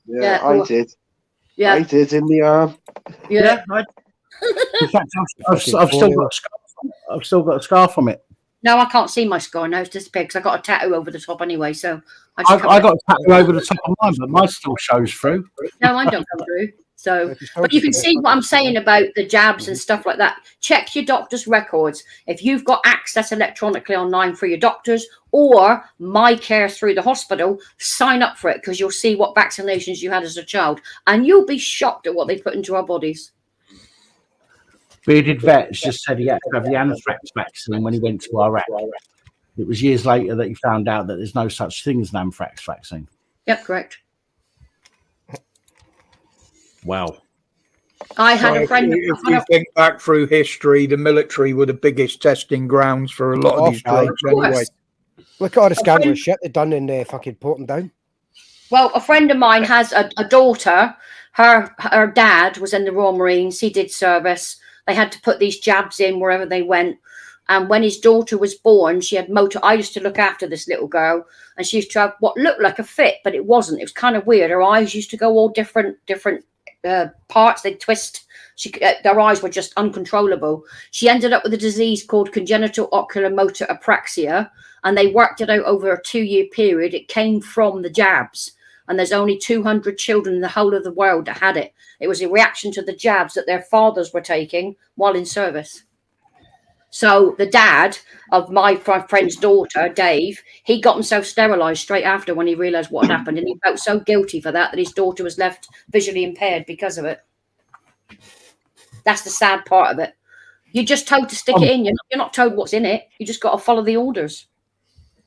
Yeah, I did. Yeah. I did in the arm. Yeah. In fact, I've still got a scar. I've still got a scar from it. No, I can't see my scar now. It's disappeared because I got a tattoo over the top anyway. So I got a tattoo over the top of mine, but mine still shows through. No, mine don't come through. So, but you can see what I'm saying about the jabs and stuff like that. Check your doctor's records. If you've got access electronically online for your doctors or My Care through the hospital, sign up for it because you'll see what vaccinations you had as a child, and you'll be shocked at what they put into our bodies. Bearded Vets just said he had to have the anthrax vaccine when he went to Iraq. It was years later that he found out that there's no such thing as an anthrax vaccine. Yep, correct. Wow. I had a friend. If you think back through history, the military were the biggest testing grounds for a lot of these drugs anyway. Look at all the scandalous shit they've done in fucking Portland Down. Well, a friend of mine has a daughter. Her dad was in the Royal Marines. He did service. They had to put these jabs in wherever they went. And when his daughter was born, she had motor. I used to look after this little girl, and she used to have what looked like a fit, but it wasn't. It was kind of weird. Her eyes used to go all different parts. They'd twist. Their eyes were just uncontrollable. She ended up with a disease called congenital ocular motor apraxia, and they worked it out over a 2-year period. It came from the jabs, and there's only 200 children in the whole of the world that had it. It was a reaction to the jabs that their fathers were taking while in service. So the dad of my friend's daughter, Dave, he got himself sterilised straight after when he realised what had happened, and he felt so guilty for that his daughter was left visually impaired because of it. That's the sad part of it. You're just told to stick it in. You're not told what's in it. You just got to follow the orders.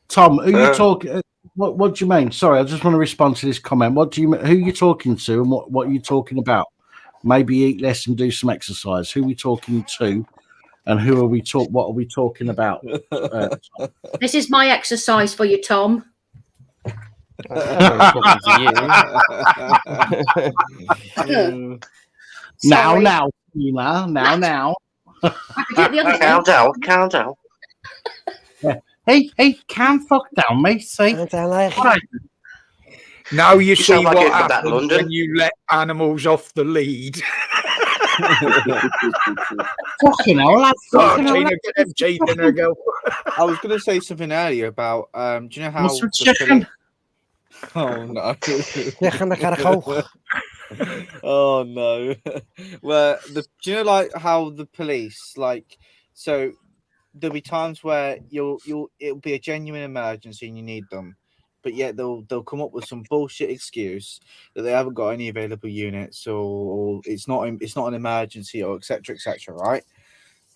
Tom, who you talking? What do you mean? Sorry, I just want to respond to this comment. What do you? Who are you talking to, and what are you talking about? Maybe eat less and do some exercise. Who are we talking to? And who are we what are we talking about? This is my exercise for you, Tom. Now. Calm down. Yeah. Hey, calm fuck down, mate. See? Now you see like what it for that, happens London. when you let animals off the lead. Fucking hell, lads. Tina, get them teeth in her, go. I was going to say something earlier about, do you know how... Oh, no. Oh, no. Well, do you know, like, how the police, like, so there'll be times where it'll be a genuine emergency and you need them, but yet they'll come up with some bullshit excuse that they haven't got any available units or it's not an emergency or etc., right?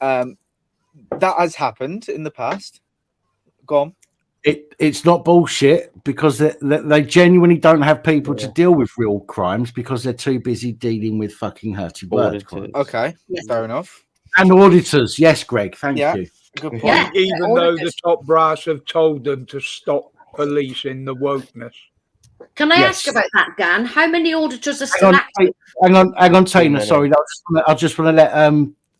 That has happened in the past. Go on. It's not bullshit because they genuinely don't have people to deal with real crimes because they're too busy dealing with fucking hurty bird crimes. Okay, fair enough. And auditors, yes, Greg, thank you. Good point. Yeah, Even though the top brass have told them to stop policing the wokeness. Can I ask about that, Dan? How many auditors are Hang still on, active? hang on, Tina. Sorry, I just want to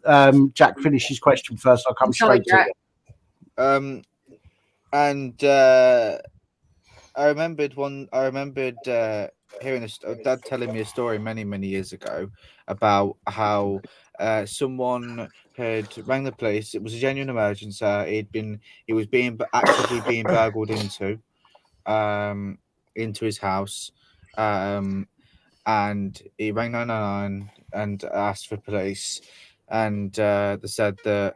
let Jack finish his question first. I'll come straight to it. And I remembered hearing Dad telling me a story many years ago about how someone had rang the police. It was a genuine emergency. He was actively being burgled into his house, and he rang 999 and asked for police, and they said that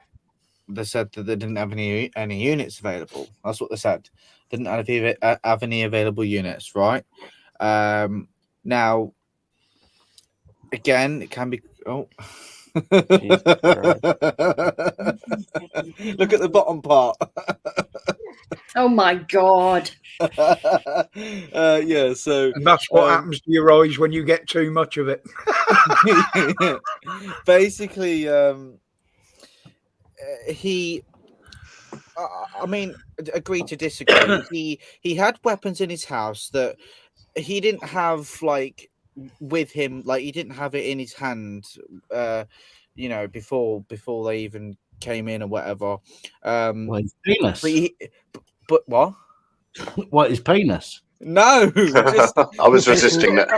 they didn't have any units available. That's what they said. Didn't have any available units, right? Now, again, it can be. Oh, look at the bottom part. Oh my God. Yeah, so and that's what happens to your eyes when you get too much of it. Basically, I mean, agree to disagree. He had weapons in his house that he didn't have like with him, like he didn't have it in his hand, you know, before they even came in or whatever. Well, his penis. But what? What is penis? No, just I was resisting that.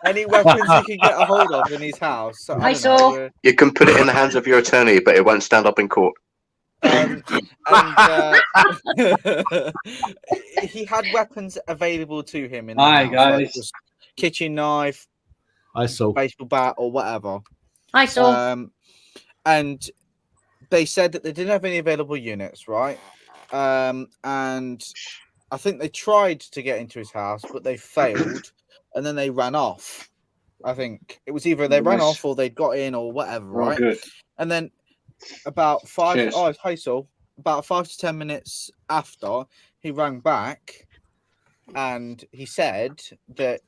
Any weapons he could get a hold of in his house. So, I don't know, You can put it in the hands of your attorney, but it won't stand up in court. He had weapons available to him in the Hi, house, guys. like just kitchen knife, baseball bat, or whatever. I saw. And they said that they didn't have any available units, right? And I think they tried to get into his house, but they failed, and then they ran off. I think it was either they ran off or they got in or whatever, right? Good. And then about 5 Cheers. oh, hi Sol. About 5 to 10 minutes after, he rang back and he said that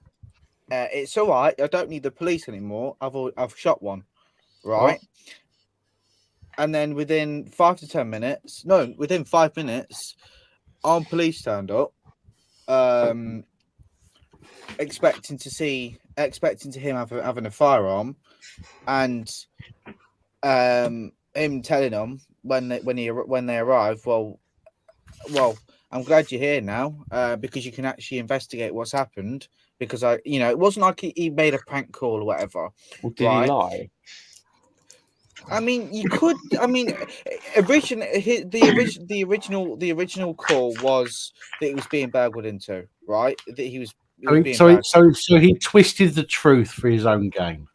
it's all right. I don't need the police anymore. I've shot one, right? And then within 5 to 10 minutes, no, within 5 minutes, armed police turned up, expecting to him having a firearm, and him telling them when they arrived, well, I'm glad you're here now, because you can actually investigate what's happened. Because it wasn't like he made a prank call or whatever. Well, did he lie? I mean, you could. I mean, the original call was that he was being burgled into, right? That he was being burgled. So he twisted the truth for his own game.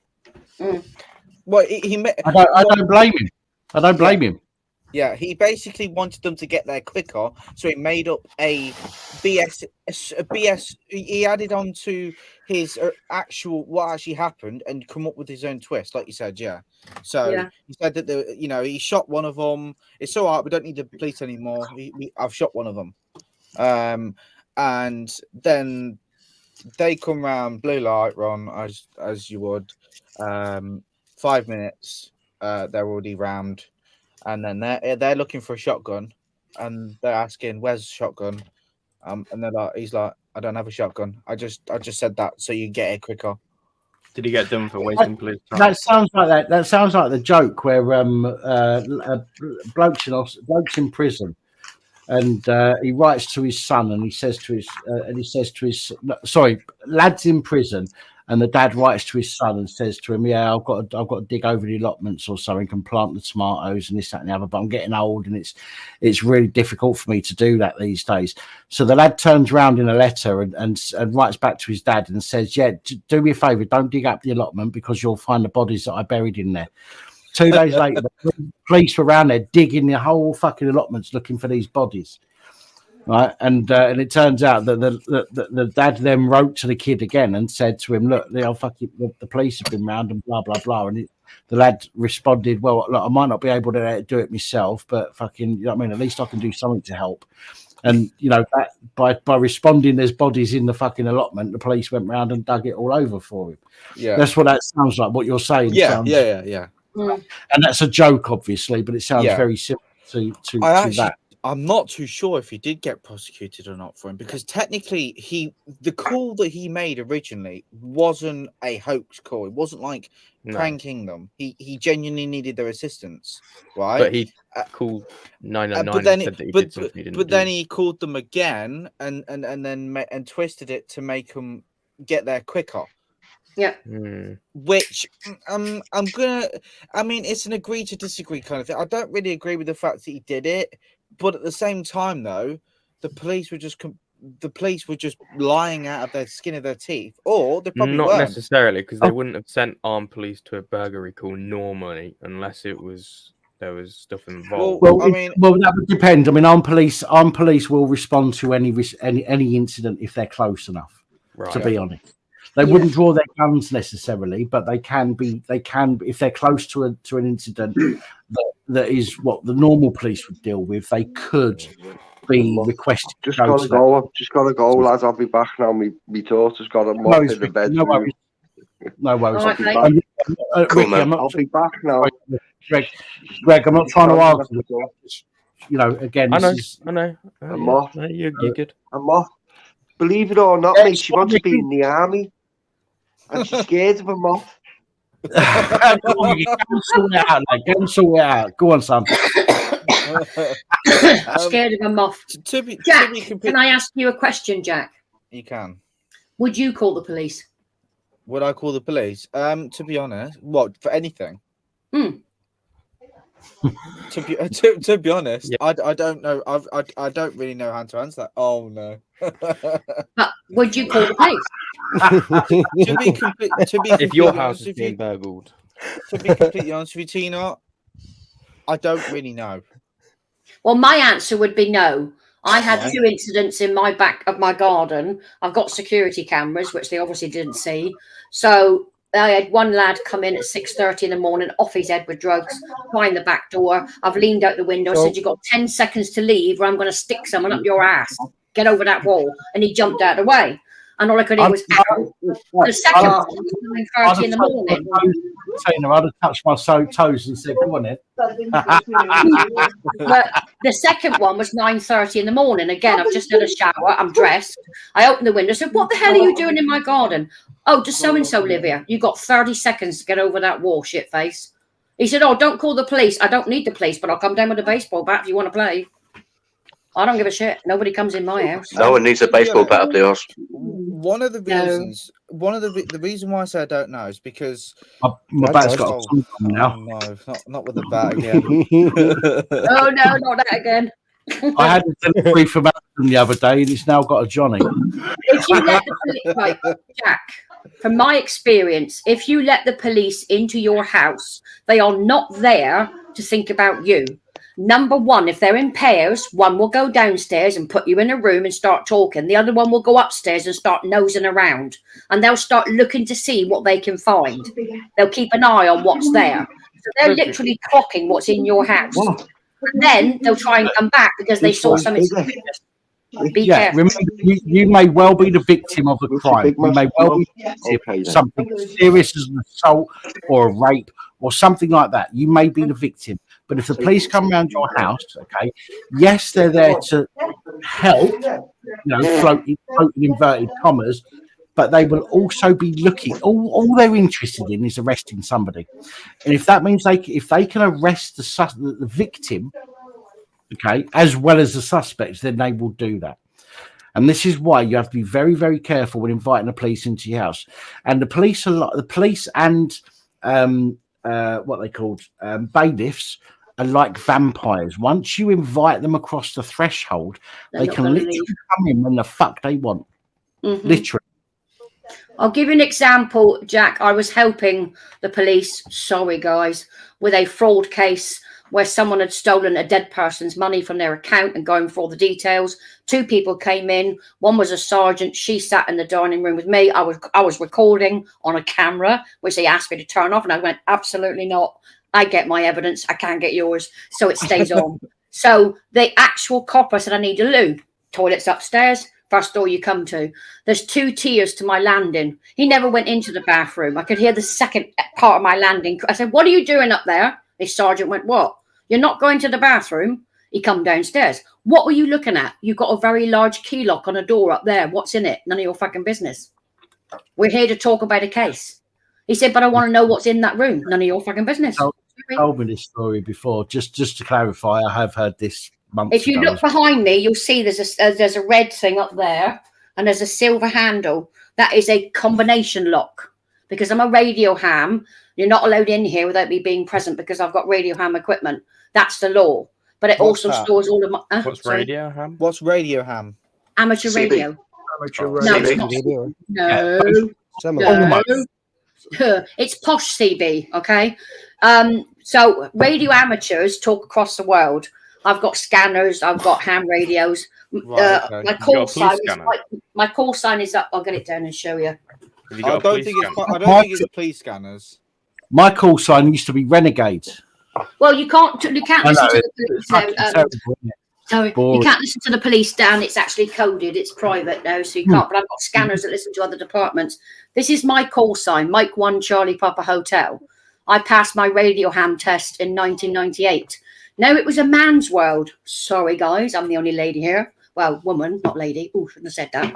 Well, I don't blame him. I don't blame him. Yeah, he basically wanted them to get there quicker, so he made up a BS. He added on to his what actually happened and come up with his own twist, like you said. Yeah. So he said that he shot one of them. It's all right. We don't need the police anymore. I've shot one of them. And then they come round, blue light, Ron, as you would. 5 minutes. They're already rammed. And then they're looking for a shotgun, and they're asking, "Where's the shotgun?" And he's like, "I don't have a shotgun. I just said that so you get it quicker." Did he get done for wasting police time? That sounds like that. That sounds like the joke where bloke's in prison, and he writes to his son, and he says to his lad's in prison. And the dad writes to his son and says to him, "Yeah, I've got to dig over the allotments or something and plant the tomatoes and this, that, and the other. But I'm getting old, and it's really difficult for me to do that these days." So the lad turns around in a letter and writes back to his dad and says, "Yeah, do me a favour, don't dig up the allotment because you'll find the bodies that I buried in there." 2 days later, the police were around there digging the whole fucking allotments looking for these bodies. Right, and it turns out that the dad then wrote to the kid again and said to him, "Look, the police have been round and blah blah blah." And the lad responded, "Well, look, I might not be able to do it myself, but fucking, you know what I mean? At least I can do something to help." And that by responding, there's bodies in the fucking allotment. The police went round and dug it all over for him. Yeah, that's what that sounds like. What you're saying, yeah. And that's a joke, obviously, but it sounds very similar to that. I'm not too sure if he did get prosecuted or not for him, because technically the call that he made originally wasn't a hoax call. It wasn't like pranking them. He genuinely needed their assistance, right? But he called 999 and said that he did something he didn't do. Then he called them again and twisted it to make them get there quicker. Yeah. Which I mean, it's an agree to disagree kind of thing. I don't really agree with the fact that he did it. But at the same time, though, the police were just lying out of their skin of their teeth, or they probably not weren't. necessarily, because they wouldn't have sent armed police to a burglary call normally unless there was stuff involved. Well, that would depend. I mean, armed police will respond to any incident if they're close enough. Right. To be honest, they wouldn't draw their guns necessarily, but they can if they're close to an incident that is what the normal police would deal with. They could be requested. Just gotta go. I've just gotta go, lads. I'll be back now. My daughter's got a mop in the bedroom. No worries. I'll be back. Ricky, I'll be back now. Greg, I'm not trying to argue. you know, again, I know. A moth. No, you're good. A moth. Believe it or not, mate, she wants to be in the army, and she's scared of a moth. Go on, sort it out, mate. Go and sort it out. Go on, son. Scared of a moth. Jack, can I ask you a question, Jack? You can. Would you call the police? Would I call the police? To be honest, what for anything? To be honest, yeah. I don't know. I don't really know how to answer that. Oh no. But would you call the police? If your house is being burgled. To be completely honest with you, Tina, I don't really know. Well, my answer would be no. I had 2 incidents in my back of my garden. I've got security cameras, which they obviously didn't see. So I had one lad come in at 6:30 in the morning, off his head with drugs, behind the back door. I've leaned out the window, said, "You've got 10 seconds to leave or I'm going to stick someone up your ass. Get over that wall." And he jumped out of the way. And all I could hear was, "Ow." The second one was 9:30 in the morning. I'd have touched my toes and said, "Go on then." But the second one was 9:30 in the morning. Again, I've just had a shower. I'm dressed. I opened the window. Said, "What the hell are you doing in my garden?" "Oh, just so and so live here. You got 30 seconds to get over that wall, shit face." He said, "Oh, don't call the police. I don't need the police, but I'll come down with a baseball bat if you want to play." I don't give a shit. Nobody comes in my house. No one needs a baseball bat up the arse. One of the reasons, the reason why I say I don't know is because my bat's got a now. No, not with the bat again. Oh no, not that again. I had a delivery from Amazon the other day, and it's now got a Johnny. If you let the police, right, Jack, from my experience, if you let the police into your house, they are not there to think about you. Number one, if they're in pairs, one will go downstairs and put you in a room and start talking. The other one will go upstairs and start nosing around. And they'll start looking to see what they can find. They'll keep an eye on what's there. So they're literally clocking what's in your house. And then they'll try and come back because they saw something suspicious. Be careful. Remember, you may well be the victim of a crime. You may well be the victim of something serious as an assault or a rape or something like that. You may be the victim. But if the police come around your house, okay, yes, they're there to help, floating inverted commas, but they will also be looking. All they're interested in is arresting somebody, and if that means if they can arrest the victim, okay, as well as the suspects, then they will do that. And this is why you have to be very, very careful when inviting the police into your house. And the police and what they called bailiffs are like vampires. Once you invite them across the threshold, they can literally come in when the fuck they want. Mm-hmm. Literally. I'll give you an example, Jack. I was helping the police, sorry guys, with a fraud case where someone had stolen a dead person's money from their account and going for all the details. 2 people came in. One was a sergeant. She sat in the dining room with me. I was recording on a camera, which they asked me to turn off. And I went, absolutely not. I get my evidence. I can't get yours. So it stays on. So the actual copper said, I need a loo. Toilet's upstairs. First door you come to. There's 2 tiers to my landing. He never went into the bathroom. I could hear the second part of my landing. I said, what are you doing up there? The sergeant went, what? You're not going to the bathroom? He come downstairs. What were you looking at? You've got a very large key lock on a door up there. What's in it? None of your fucking business. We're here to talk about a case. He said, but I want to know what's in that room. None of your fucking business. I've told me this story before. Just to clarify, I have heard this months If you ago. look behind me, you'll see there's a red thing up there and there's a silver handle. That is a combination lock. Because I'm a radio ham, you're not allowed in here without me being present because I've got radio ham equipment. That's the law. But it What's also that? stores all of my... What's radio ham? What's radio ham? Amateur CB. radio. Amateur No, radio. it's not. Radio. No. It's posh CB, okay? So radio amateurs talk across the world. I've got scanners. I've got ham radios. Right, okay. My call sign is my call sign is up. I'll get it down and show you. I don't think it's police scanners. My call sign used to be Renegade. Well, you can't listen to the police now. Sorry, you Boring. can't listen to the police down. It's actually coded. It's private now, so you can't. But I've got scanners that listen to other departments. This is my call sign, Mike 1 Charlie Papa Hotel. I passed my radio ham test in 1998. No, it was a man's world. Sorry, guys, I'm the only lady here. Well, woman, not lady. Oh, shouldn't have said that.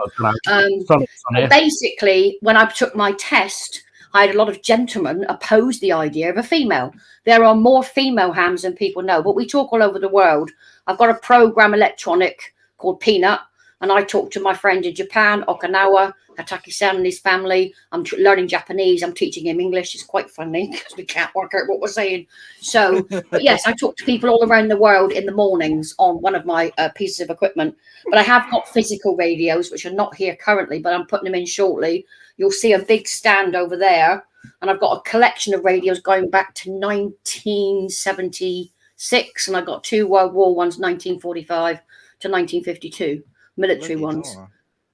But basically, when I took my test, I had a lot of gentlemen oppose the idea of a female. There are more female hams than people know, but we talk all over the world. I've got a program electronic called Peanut, and I talk to my friend in Japan, Okinawa, Hataki-san and his family. I'm learning Japanese. I'm teaching him English. It's quite funny because we can't work out what we're saying. So, but yes, I talk to people all around the world in the mornings on one of my pieces of equipment. But I have got physical radios, which are not here currently, but I'm putting them in shortly. You'll see a big stand over there. And I've got a collection of radios going back to 1976. And I've got 2 World War ones, 1945 to 1952, military ones.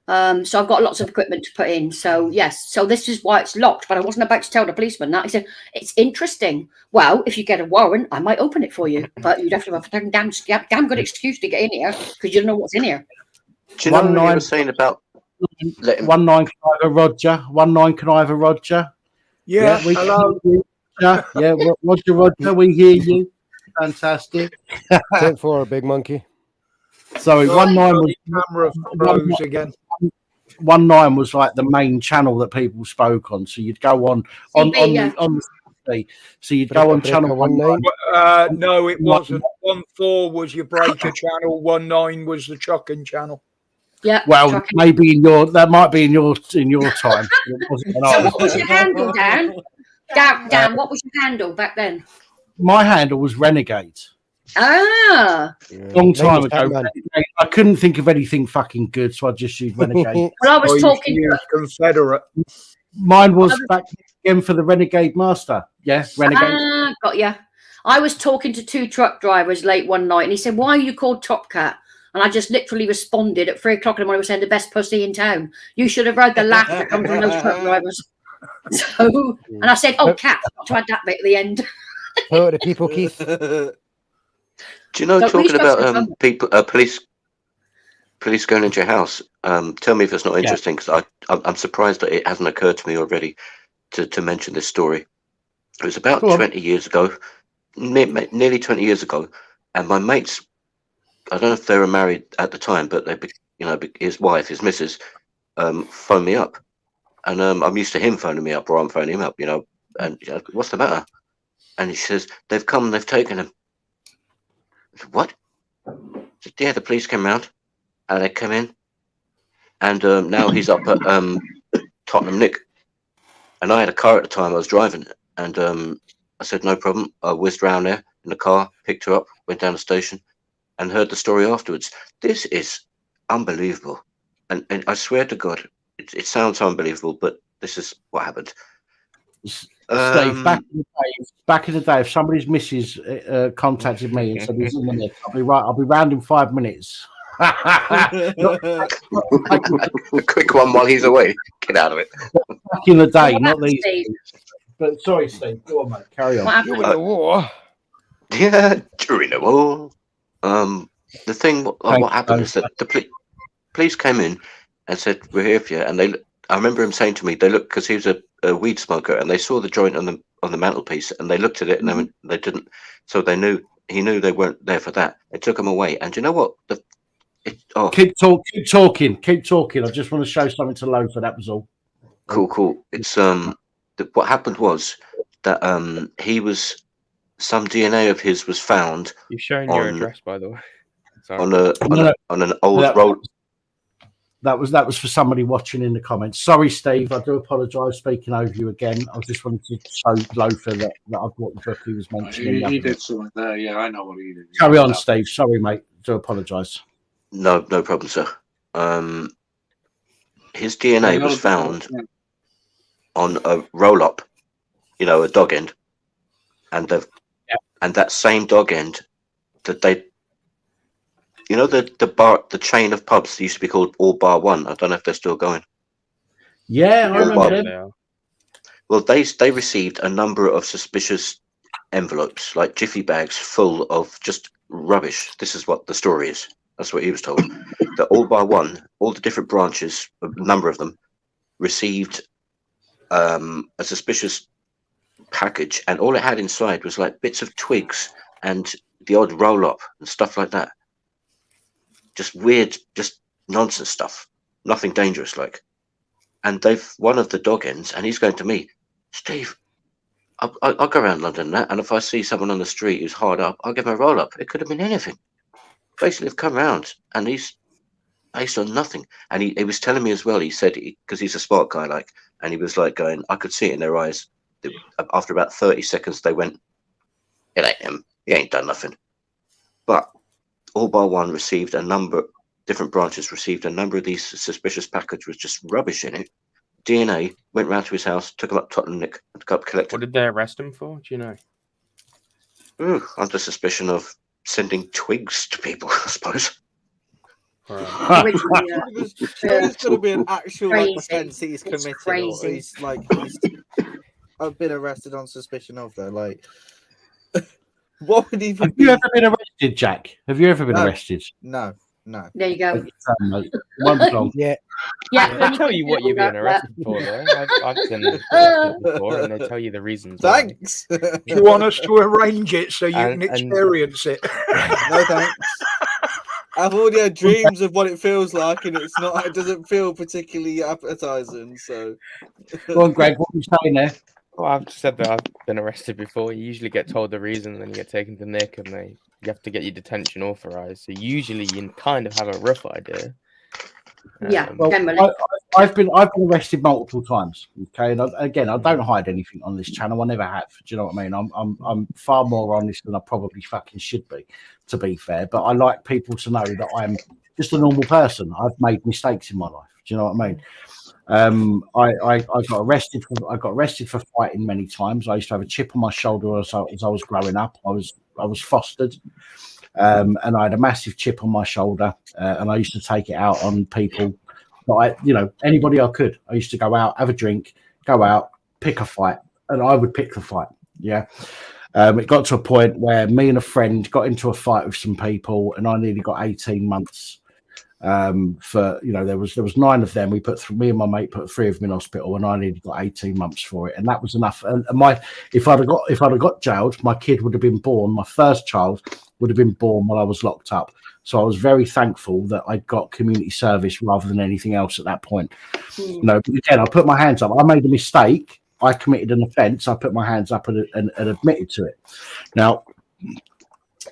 So I've got lots of equipment to put in. So yes, so this is why it's locked. But I wasn't about to tell the policeman that. He said, it's interesting. Well, if you get a warrant, I might open it for you. But you'd have to have a damn good excuse to get in here because you don't know what's in here. Do you know what you were saying about 19 can I have a Roger? 19 can I have a Roger? Yeah, we hello. Yeah, Roger, we hear you. Fantastic. 10-4, big monkey. Sorry, 19 was camera froze again. 19 was like the main channel that people spoke on. So you'd go on the TV. So you'd go on channel 19. No, it wasn't. 14 was your breaker channel. 19 was the chucking channel. Yeah. Well, maybe that might be in your time. So what was your handle, Dan? Dan, what was your handle back then? My handle was Renegade. Ah. Long time ago. I couldn't think of anything fucking good, so I just used Renegade. Well, I was talking to Confederate. Mine was back again for the Renegade Master. Yeah, Renegade. Ah, got ya. I was talking to 2 truck drivers late one night, and he said, "Why are you called Top Cat?" And I just literally responded at 3 o'clock in the morning, saying, "The best pussy in town." You should have heard the laugh that comes from those truck drivers. So, and I said, "Oh, cat," got to add that bit at the end. Oh, the people, Keith. Do you know, talking about people, police going into your house? Tell me if it's not interesting, because I'm surprised that it hasn't occurred to me already to mention this story. It was about 20 years ago, nearly 20 years ago, and my mates, I don't know if they were married at the time, but they, his wife, his missus, phoned me up, and I'm used to him phoning me up, or I'm phoning him up, and what's the matter? And he says, "They've come, they've taken him." I said, "What?" I said, "Yeah, the police came round, and they came in, and now he's up at Tottenham Nick." And I had a car at the time, I was driving, and I said, "No problem." I whizzed round there in the car, picked her up, went down the station, and heard the story afterwards. This is unbelievable, and I swear to God, it sounds unbelievable, but this is what happened. Steve, back in the day, if somebody's missus contacted me and said he's in the nick, I'll be round in 5 minutes. A quick one while he's away. Get out of it. Back in the day, not these days. But sorry, Steve. Go on, mate. Carry on. During the war. Yeah, during the war. The thing, what happened is that the police came in and said, "We're here for you." And I remember him saying to me, they looked, because he was a weed smoker, and they saw the joint on the mantelpiece, and they looked at it, and they didn't. So he knew they weren't there for that. It took them away. And you know what? Keep talking. I just want to show something to Lothar. That was all. Cool. It's what happened was that he was, some DNA of his was found. You've shown your address, by the way. Sorry. On an old road. That was for somebody watching in the comments. Sorry, Steve. I do apologise speaking over you again. I just wanted to show Lothar that I've got the book he was mentioning. He did something there. Yeah, I know what he did. Carry on, Steve. Sorry, mate. Do apologise. No problem, sir. His DNA was found on a roll-up, a dog end, and that same dog end that they. The chain of pubs used to be called All Bar One. I don't know if they're still going. Yeah, I remember them. Well, they received a number of suspicious envelopes, like jiffy bags full of just rubbish. This is what the story is. That's what he was told. That All Bar One, all the different branches, a number of them, received a suspicious package, and all it had inside was like bits of twigs and the odd roll up and stuff like that. Just weird, just nonsense stuff. Nothing dangerous, like. And one of the dog ends, and he's going to me, Steve, I'll go around London and if I see someone on the street who's hard up, I'll give him a roll up. It could have been anything. Basically, they've come around, and he's based on nothing. And he was telling me as well, he said, because he's a smart guy, like, and he was like going, I could see it in their eyes. After about 30 seconds, they went, it ain't him. He ain't done nothing. But all bar one received a number, different branches received a number of these suspicious packages with just rubbish in it. DNA went round to his house, took him up Tottenham Nick, and got collected. What did they arrest him for? Do you know? Under suspicion of sending twigs to people, I suppose. There's going to be an actual offence he's committed. Or he's been arrested on suspicion of, though. Like, what would even Have you ever been arrested, Jack? Have you ever been arrested? No. There you go. Yeah. They tell you what you're being arrested for, though. I've been arrested before, and they tell you the reasons. Thanks. Do you want us to arrange it so you can experience it? No thanks. I've already had dreams of what it feels like, and it's not. It doesn't feel particularly appetizing. So, go on, Greg. What are you saying there? Well, I've said that I've been arrested before. You usually get told the reason, and then you get taken to Nick, and you have to get your detention authorized. So usually you kind of have a rough idea. Yeah, generally. I've been arrested multiple times. Okay, and I don't hide anything on this channel. I never have. Do you know what I mean? I'm far more honest than I probably fucking should be, to be fair. But I like people to know that I'm just a normal person. I've made mistakes in my life. Do you know what I mean? I got arrested for fighting many times. I used to have a chip on my shoulder as I was growing up. I was fostered, and I had a massive chip on my shoulder, and I used to take it out on people. But anybody I could. I used to go out, have a drink, go out, pick a fight, and I would pick the fight. Yeah. It got to a point where me and a friend got into a fight with some people, and I nearly got 18 months. There was 9 of them. Me and my mate put 3 of them in hospital, and I nearly got 18 months for it, and that was enough. And if I'd have got jailed, my kid would have been born. My first child would have been born while I was locked up. So I was very thankful that I got community service rather than anything else at that point. But again, I put my hands up. I made a mistake. I committed an offence. I put my hands up and admitted to it. Now,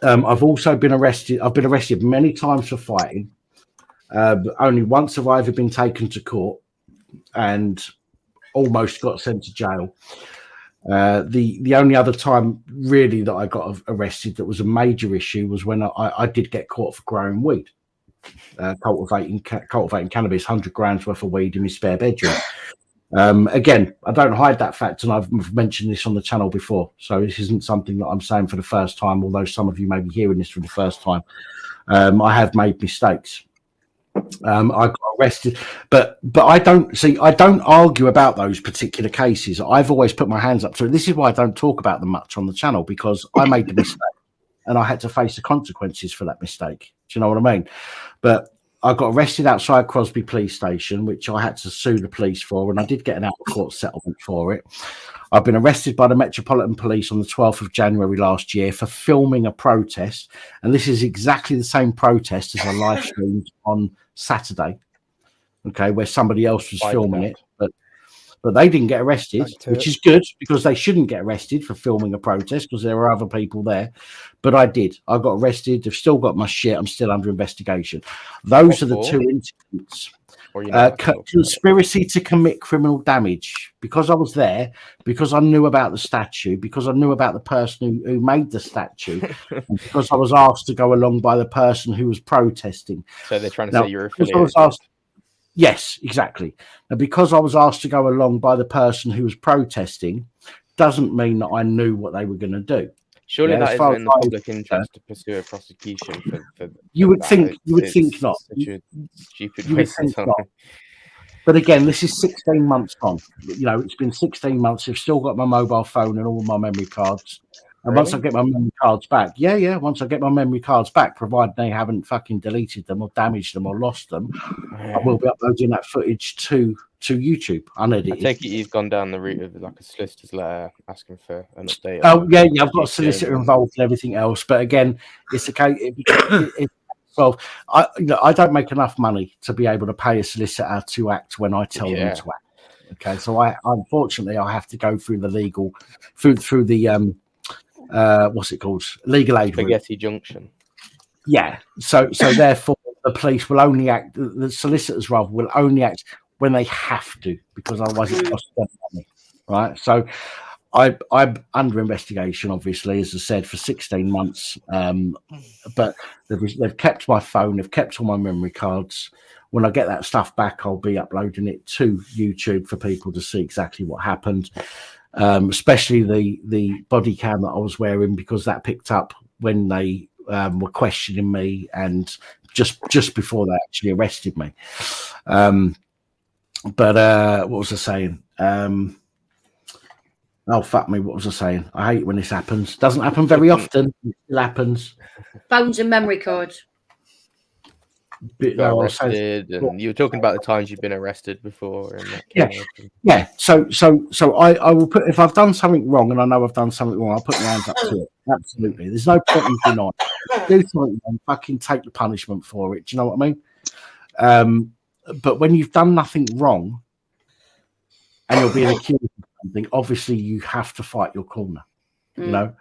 I've also been arrested. I've been arrested many times for fighting. Only once have I ever been taken to court and almost got sent to jail. The only other time really that I got arrested that was a major issue was when I did get caught for growing weed, cultivating cannabis, 100 grams worth of weed in my spare bedroom. Again, I don't hide that fact, and I've mentioned this on the channel before, so this isn't something that I'm saying for the first time, although some of you may be hearing this for the first time. I have made mistakes. I got arrested, but I don't argue about those particular cases. I've always put my hands up to it. This is why I don't talk about them much on the channel, because I made the mistake and I had to face the consequences for that mistake. Do you know what I mean? But I got arrested outside Crosby Police Station, which I had to sue the police for, and I did get an out-of-court settlement for it. I've been arrested by the Metropolitan Police on the 12th of January last year for filming a protest, and this is exactly the same protest as I live streamed on Saturday, okay, where somebody else was filming it, but they didn't get arrested, which is good, because they shouldn't get arrested for filming a protest because there were other people there. But I did. I got arrested. They've still got my shit. I'm still under investigation. Those are the 2 incidents. Conspiracy to commit criminal damage, because I was there, because I knew about the statue, because I knew about the person who made the statue, and because I was asked to go along by the person who was protesting. So they're trying to say you're affiliated. Yes, exactly. And because I was asked to go along by the person who was protesting, doesn't mean that I knew what they were going to do. Surely that is in the public interest to pursue a prosecution for you would think not. Such a stupid you would waste of think time. not. But again, this is 16 months on. It's been 16 months. I've still got my mobile phone and all my memory cards. And once I get my memory cards back, once I get my memory cards back, provided they haven't fucking deleted them or damaged them or lost them, I will be uploading that footage to to YouTube unedited. I take it you've gone down the route of like a solicitor's letter asking for an update. Oh yeah, I've got a solicitor involved and everything else. But again, it's a case. Well, I don't make enough money to be able to pay a solicitor to act when I tell them to act. Okay, so unfortunately I have to go through the legal, through the what's it called, legal aid route. Spaghetti junction. Yeah. So therefore the police will only act. The solicitors rather will only act when they have to, because otherwise it costs them money. Right. So I'm under investigation, obviously, as I said, for 16 months. But they've kept my phone, they've kept all my memory cards. When I get that stuff back, I'll be uploading it to YouTube for people to see exactly what happened. Especially the body cam that I was wearing, because that picked up when they were questioning me, and just before they actually arrested me. But what was I saying? Oh, fuck me. What was I saying? I hate when this happens. Doesn't happen very often. It still happens. Phones and memory cards. Arrested, and you were talking about the times you've been arrested before. And that yeah. So I will put, if I've done something wrong, and I know I've done something wrong, I'll put my hands up to it. Absolutely. There's no point in denying it. Do something wrong, fucking take the punishment for it. Do you know what I mean? But when you've done nothing wrong and you're being accused of something, obviously you have to fight your corner. You know,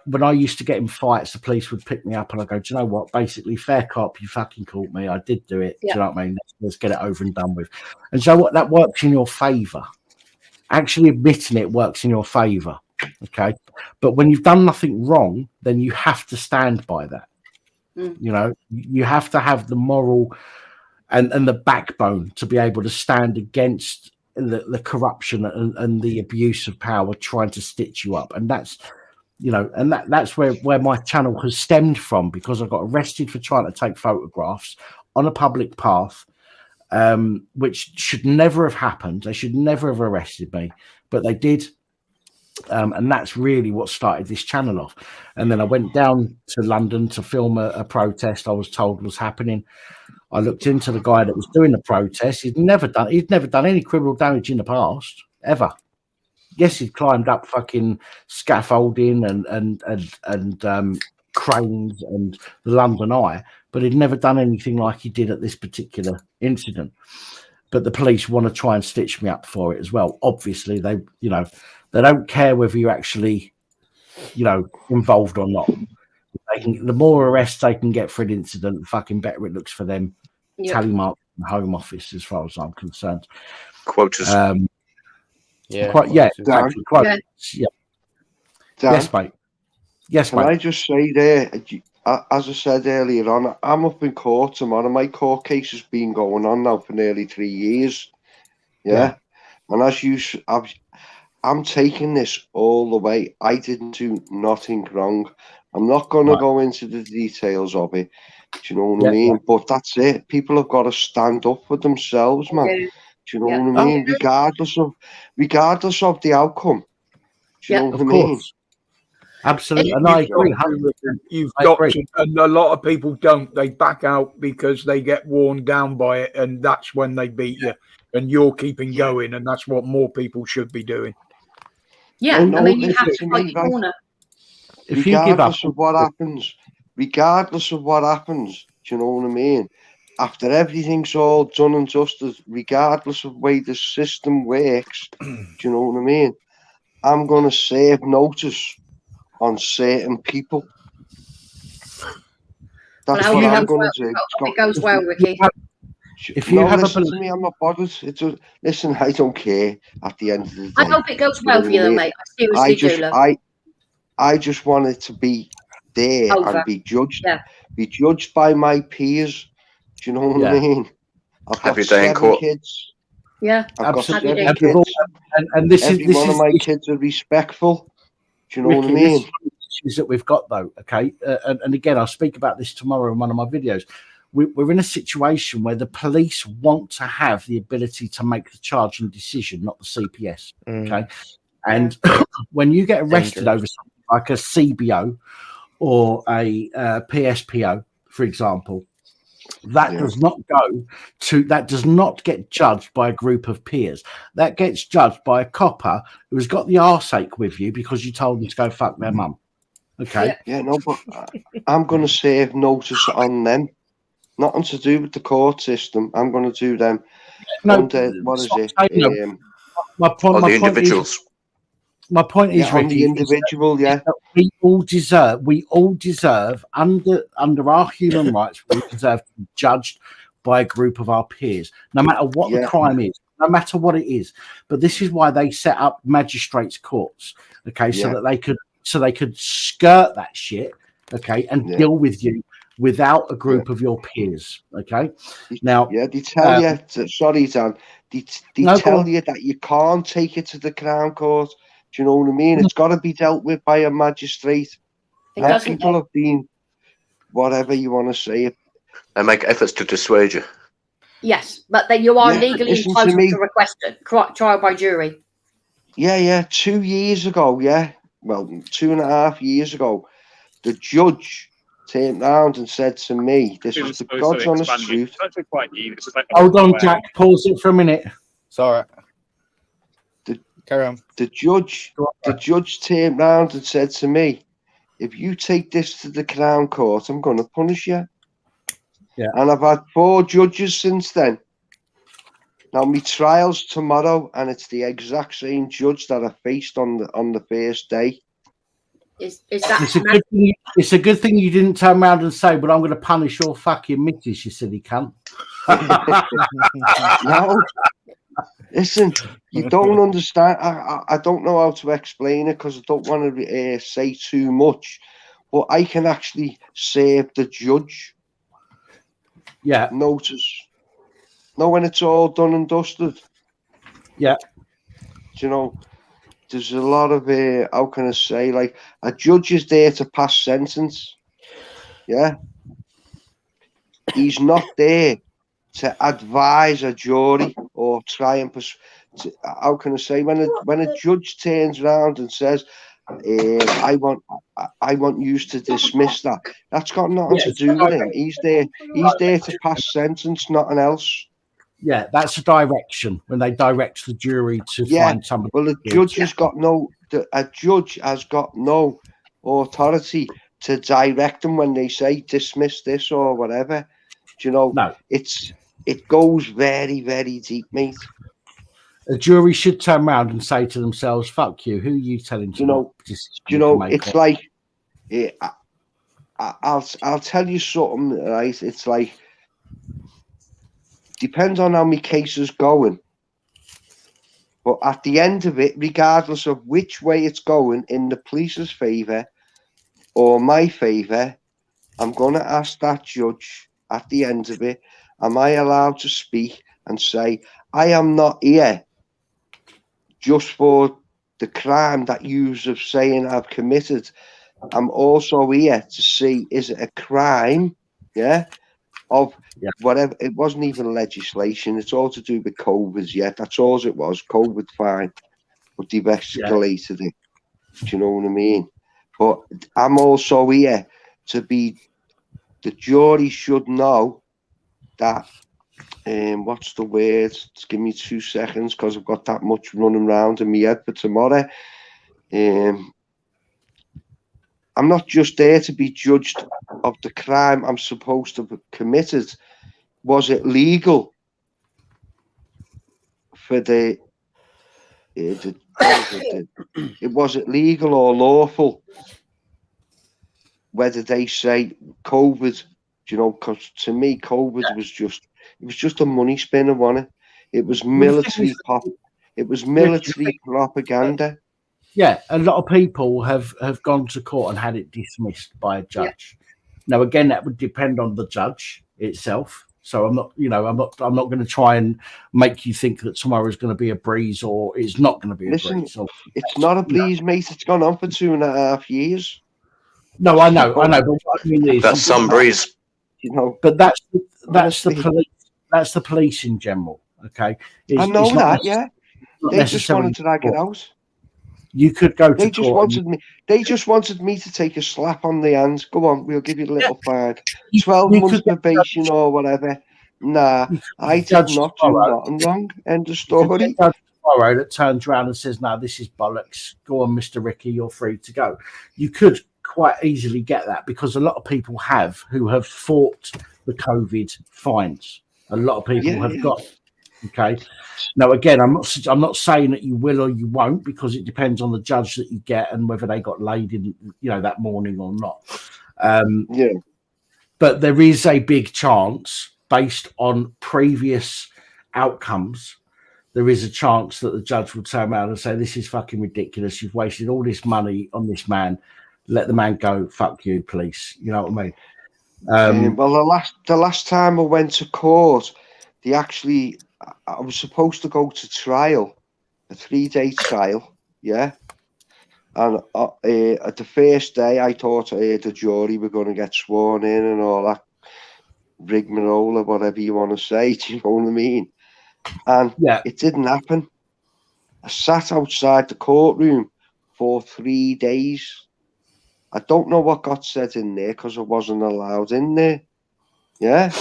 when I used to get in fights, the police would pick me up and I go, do you know what? Basically, fair cop, you fucking caught me. I did do it. Do you know what I mean? Let's get it over and done with. And so what? That works in your favour. Actually admitting it works in your favour. Okay. But when you've done nothing wrong, then you have to stand by that. You know, you have to have the moral and the backbone to be able to stand against the corruption and the abuse of power trying to stitch you up. And that's, you know, and that's where my channel has stemmed from, because I got arrested for trying to take photographs on a public path, which should never have happened. They should never have arrested me, but they did. And that's really what started this channel off. And then I went down to London to film a protest I was told was happening. I looked into the guy that was doing the protest. He'd never done any criminal damage in the past, ever. Yes, he'd climbed up fucking scaffolding and cranes and the London Eye, but he'd never done anything like he did at this particular incident. But the police want to try and stitch me up for it as well. Obviously, they don't care whether you're actually, involved or not. The more arrests they can get for an incident, the fucking better it looks for them. Tally mark in the Home Office, as far as I'm concerned. Quotas. Exactly. Quotas. Yeah. Dan, yes, mate. Yes, can mate. I just say there, as I said earlier on, I'm up in court tomorrow. My court case has been going on now for nearly 3 years. Yeah. And I'm taking this all the way. I didn't do nothing wrong. I'm not going to go into the details of it. Do you know what I mean? But that's it. People have got to stand up for themselves, man. Do you know what I mean? Regardless of the outcome. Do you know what I mean? Absolutely. And I agree. You've got to, and a lot of people don't. They back out because they get worn down by it, and that's when they beat you. And you're keeping going, and that's what more people should be doing. Yeah, I mean, you have to fight your corner. If you give up, regardless of what happens, do you know what I mean? After everything's all done and dusted, regardless of the way the system works, do you know what I mean? I'm going to serve notice on certain people. That's what I'm going to do. It goes well, Ricky. If you listen to me, I'm not bothered. Listen, I don't care at the end of the day. I hope it goes well for you, though, mate. I seriously do, love. I just want it to be there and be judged by my peers. Do you know what I mean? I've got 7 kids. Yeah, I've got 7 kids. And every one of my kids are respectful. Do you know what I mean? This is the issues that we've got, though. Okay, and again, I'll speak about this tomorrow in one of my videos. We're in a situation where the police want to have the ability to make the charging decision, not the CPS. Okay, and when you get arrested over something like a CBO or a PSPO, for example, That does not go to, that does not get judged by a group of peers. That gets judged by a copper who's got the arseache with you because you told them to go fuck their mum. Okay. Yeah, no, but I'm going to serve notice on them. Nothing to do with the court system. I'm going to do them. No, under, what is it? My point. The individuals. My point is, on Ricky, the individual, is that we all deserve under our human rights, we deserve to be judged by a group of our peers, no matter what the crime is, no matter what it is. But this is why they set up magistrates' courts, okay, so that they could skirt that shit, okay, and deal with you without a group of your peers, okay. Now, they tell you. Sorry, Dan. They tell you that you can't take it to the Crown Court. Do you know what I mean? It's got to be dealt with by a magistrate. And people have been, whatever you want to say. They make efforts to dissuade you. Yes, but then you are legally entitled to request a trial by jury. Yeah. 2 years ago, well, 2.5 years ago, the judge turned round and said to me, "This is the God's honest truth." Hold on, Jack. Pause it for a minute. Sorry. Carry on. The judge turned round and said to me, "If you take this to the Crown Court, I'm going to punish you." Yeah. And I've had 4 judges since then. Now my trial's tomorrow, and it's the exact same judge that I faced on the first day. Is that it's a good thing you didn't turn around and say, "But I'm going to punish your fucking missus, you silly cunt." No. Listen, you don't understand. I don't know how to explain it because I don't want to say too much, but I can actually serve the judge. Yeah. Notice. No, when it's all done and dusted. Yeah. Do you know, there's a lot of, how can I say, like, a judge is there to pass sentence. Yeah. He's not there to advise a jury or try and how can I say, when a judge turns around and says, I want you to dismiss that, that's got nothing to do with him. He's there to pass sentence, nothing else. Yeah, that's a direction when they direct the jury to find somebody. Well, a judge has got no authority to direct them when they say dismiss this or whatever. Do you know? No. It goes very, very deep, mate. A jury should turn around and say to themselves, "Fuck you. Who are you telling to?" It's like, I'll tell you something, right? It's like, depends on how my case is going. But at the end of it, regardless of which way it's going, in the police's favour or my favour, I'm going to ask that judge at the end of it, am I allowed to speak and say, I am not here just for the crime that you have saying I've committed. I'm also here to see, is it a crime, whatever. It wasn't even legislation. It's all to do with COVID, that's all it was. COVID, fine. But they've escalated it. Do you know what I mean? But I'm also here to be, the jury should know that, what's the word? Just give me 2 seconds because I've got that much running around in my head for tomorrow. I'm not just there to be judged of the crime I'm supposed to have committed. Was it legal for was it legal or lawful? Whether they say COVID, because to me, COVID was just a money spinner, wasn't it? It was military propaganda. Yeah, a lot of people have gone to court and had it dismissed by a judge. Now, again, that would depend on the judge itself. So I'm not going to try and make you think that tomorrow is going to be a breeze or it's not going to be a breeze. So, it's not a breeze, mate. It's gone on for 2.5 years. No, I know. But what I mean is that's some breeze. But that's the police. That's the police in general. Okay, I know that. Yeah, they just wanted to drag it out. You could go to They just court. wanted me. They just wanted me to take a slap on the hands. Go on, we'll give you a little fine. You 12 could months get probation or whatever. Nah, I did judge not do tomorrow. nothing wrong. End of You could story. get judge tomorrow that turns around and says, "No, this is bollocks. Go on, Mr. Ricky, you're free to go." You could quite easily get that because a lot of people who have fought the COVID fines. A lot of people have got. Okay. Now, again, I'm not saying that you will or you won't because it depends on the judge that you get and whether they got laid in, that morning or not. But there is a big chance, based on previous outcomes, there is a chance that the judge will turn around and say, "This is fucking ridiculous. You've wasted all this money on this man. Let the man go. Fuck you, police." You know what I mean? Well, the last time I went to court, I was supposed to go to trial, a 3-day trial, yeah. And at the first day, I thought the jury were going to get sworn in and all that rigmarole, whatever you want to say. Do you know what I mean? And it didn't happen. I sat outside the courtroom for 3 days. I don't know what got said in there because I wasn't allowed in there. Yeah.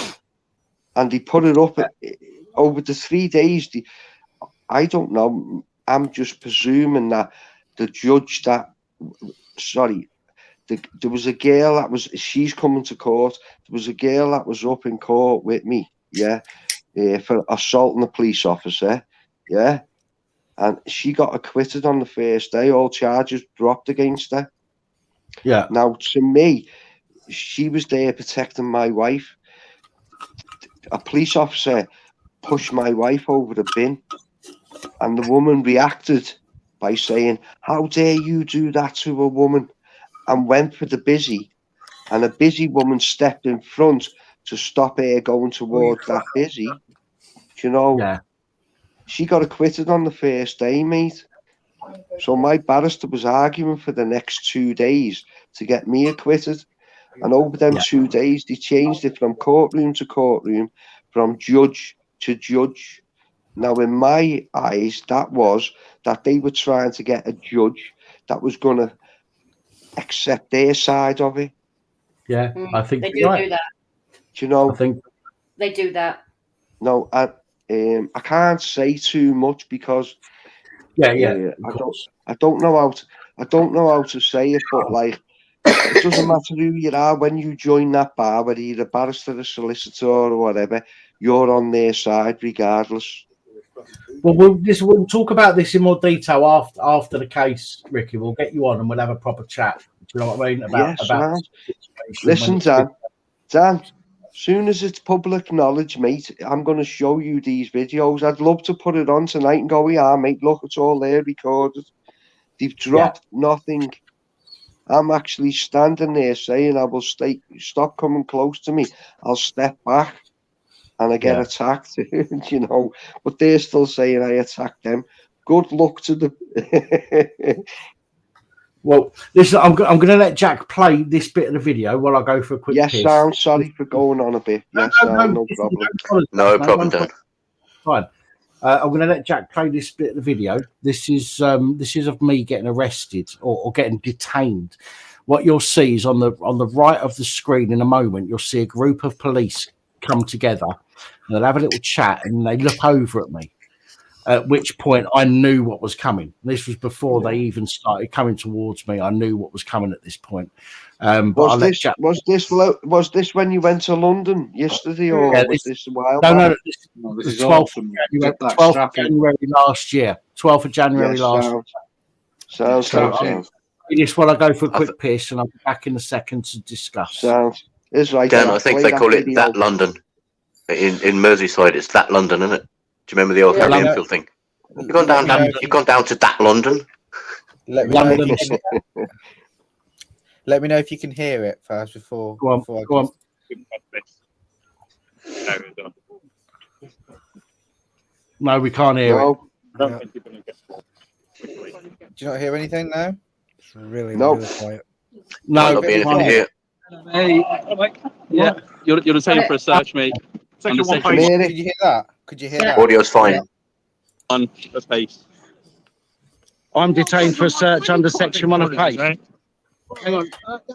And he put it up over the 3 days. I don't know. I'm just presuming that the judge there was a girl she's coming to court. There was a girl that was up in court with me, for assaulting a police officer, and she got acquitted on the first day. All charges dropped against her. Yeah. Now, to me, she was there protecting my wife. A police officer pushed my wife over the bin, and the woman reacted by saying, "How dare you do that to a woman?" and went for the busy. And a busy woman stepped in front to stop her going towards that busy. Do you know? Yeah. She got acquitted on the first day, mate. So my barrister was arguing for the next 2 days to get me acquitted. And over them 2 days, they changed it from courtroom to courtroom, from judge to judge. Now, in my eyes, that they were trying to get a judge that was going to accept their side of it. Yeah, I think they do that. Do you know? I think they do that. No, I can't say too much because I don't know how to say it, but like it doesn't matter who you are when you join that bar, whether you're a barrister, a solicitor, or whatever, you're on their side regardless. Well, we'll talk about this in more detail after the case, Ricky. We'll get you on and we'll have a proper chat. Do you know what I mean? About Listen, Dan, soon as it's public knowledge, mate, I'm going to show you these videos. I'd love to put it on tonight and go, "Yeah, mate, look, it's all there recorded." They've dropped nothing. I'm actually standing there saying, "I will stop coming close to me. I'll step back." And I get attacked, you know, but they're still saying I attacked them. Good luck to them. Well, listen, I'm going to let Jack play this bit of the video while I go for a quick piss. Yes, I'm sorry for going on a bit. Yes, no problem. No problem, Dan. Fine. I'm going to let Jack play this bit of the video. This is of me getting arrested or getting detained. What you'll see is on the right of the screen in a moment, you'll see a group of police come together and they'll have a little chat and they look over at me, at which point I knew what was coming. This was before they even started coming towards me. I knew what was coming at this point. Was this when you went to London yesterday, or was this a while back? No, this is 12th of January last year. 12th of January last year. Sounds. Just while I go for a quick piss and I'll be back in a second to discuss. Sounds. It's right. Dan, I think they call it that London. In Merseyside, it's that London, isn't it? Do you remember the old Harry Enfield thing? You've gone down to that London. Let me know if you can hear it first before. Go on. No, we can't hear it. Do you not hear anything now? It's really quiet. No, here. Hey, yeah, you're the same for a search, mate. Could you hear that? Audio's fine. On the pace. I'm detained for a search under Section 1 of PACE. Hang on.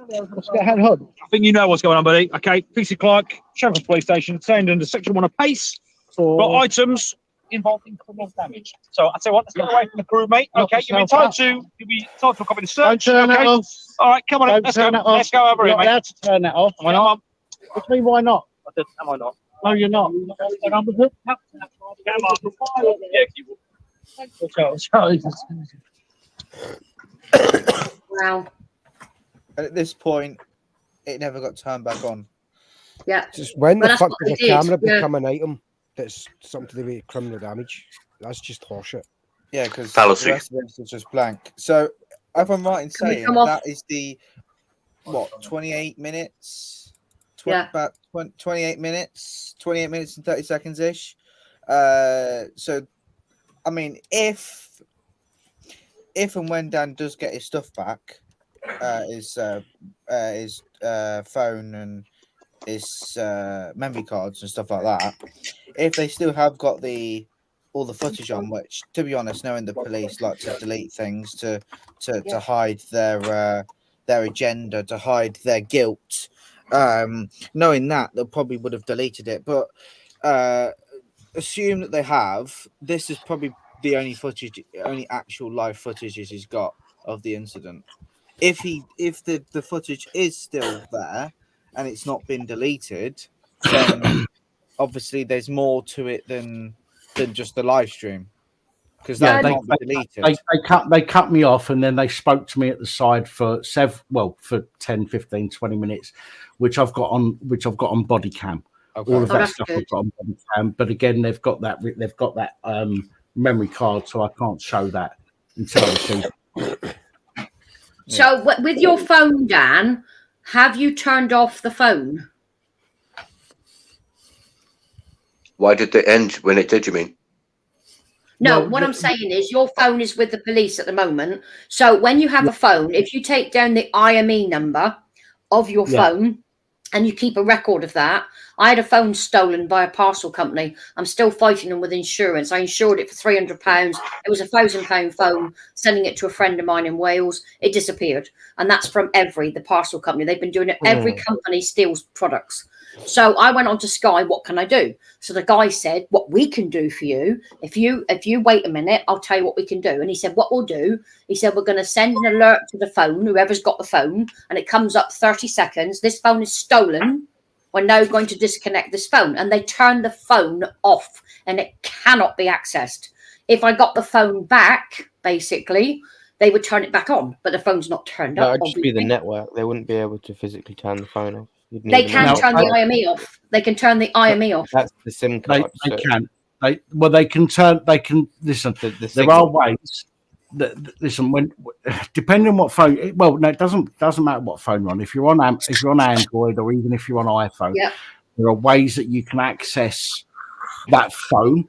Let's get hand hold. I think you know what's going on, buddy. Okay, PC Clark, Sheriff Police Station, detained under Section 1 of PACE for items involving criminal damage. So I tell you what, let's get away from the crew, mate. Okay, you'll be entitled to a copy of the search. Don't turn that off. All right, come on, let's go. Let's go over here, mate. You're allowed to turn that off. Why not? What do you mean, why not? Am I not? No, you're not. Wow. At this point, it never got turned back on. Yeah. Just when But the that's fuck what does they a did, camera yeah. become an item that's something to do with criminal damage? That's just horseshit. Yeah, because the Fallacy. rest of this is just blank. So, if I'm right in Can we saying come off? that is the 28 minutes? Yeah. About 28 minutes, 28 minutes and 30 seconds ish. So, I mean, if and when Dan does get his stuff back, his phone and his memory cards and stuff like that, if they still have got all the footage on, which, to be honest, knowing the police like to delete things to hide their agenda, to hide their guilt, knowing that, they probably would have deleted it. But assume that they have. This is probably the only actual live footage he's got of the incident. If the footage is still there and it's not been deleted, then obviously there's more to it than just the live stream, because that can't be deleted. They cut me off, and then they spoke to me at the side for 10, 15, 20 minutes, which I've got on body cam. Okay. All of that that's stuff good. I've got on body cam. But again, they've got that memory card, so I can't show that until I see. So with your phone, Dan, have you turned off the phone? Why did it end when it did, you mean? No, Well, what I'm saying is your phone is with the police at the moment. So when you have a phone, if you take down the IME number of your phone and you keep a record of that. I had a phone stolen by a parcel company. I'm still fighting them with insurance. I insured it for £300. It was a £1,000 phone, sending it to a friend of mine in Wales. It disappeared. And that's from the parcel company. They've been doing it. Every company steals products. So I went on to Sky, what can I do? So the guy said, what we can do for you, if you wait a minute, I'll tell you what we can do. And he said, what we'll do, he said, we're going to send an alert to the phone, whoever's got the phone, and it comes up 30 seconds. This phone is stolen. We're now going to disconnect this phone. And they turn the phone off and it cannot be accessed. If I got the phone back, basically, they would turn it back on, but the phone's not turned up. That would just be the network. They wouldn't be able to physically turn the phone off. They can turn the IME off. They can turn the IME off. That's the SIM card. They can. They can listen. There are ways. Listen, when depending on what phone. Well, no, it doesn't matter what phone you're on. If you're on Android or even if you're on iPhone, there are ways that you can access that phone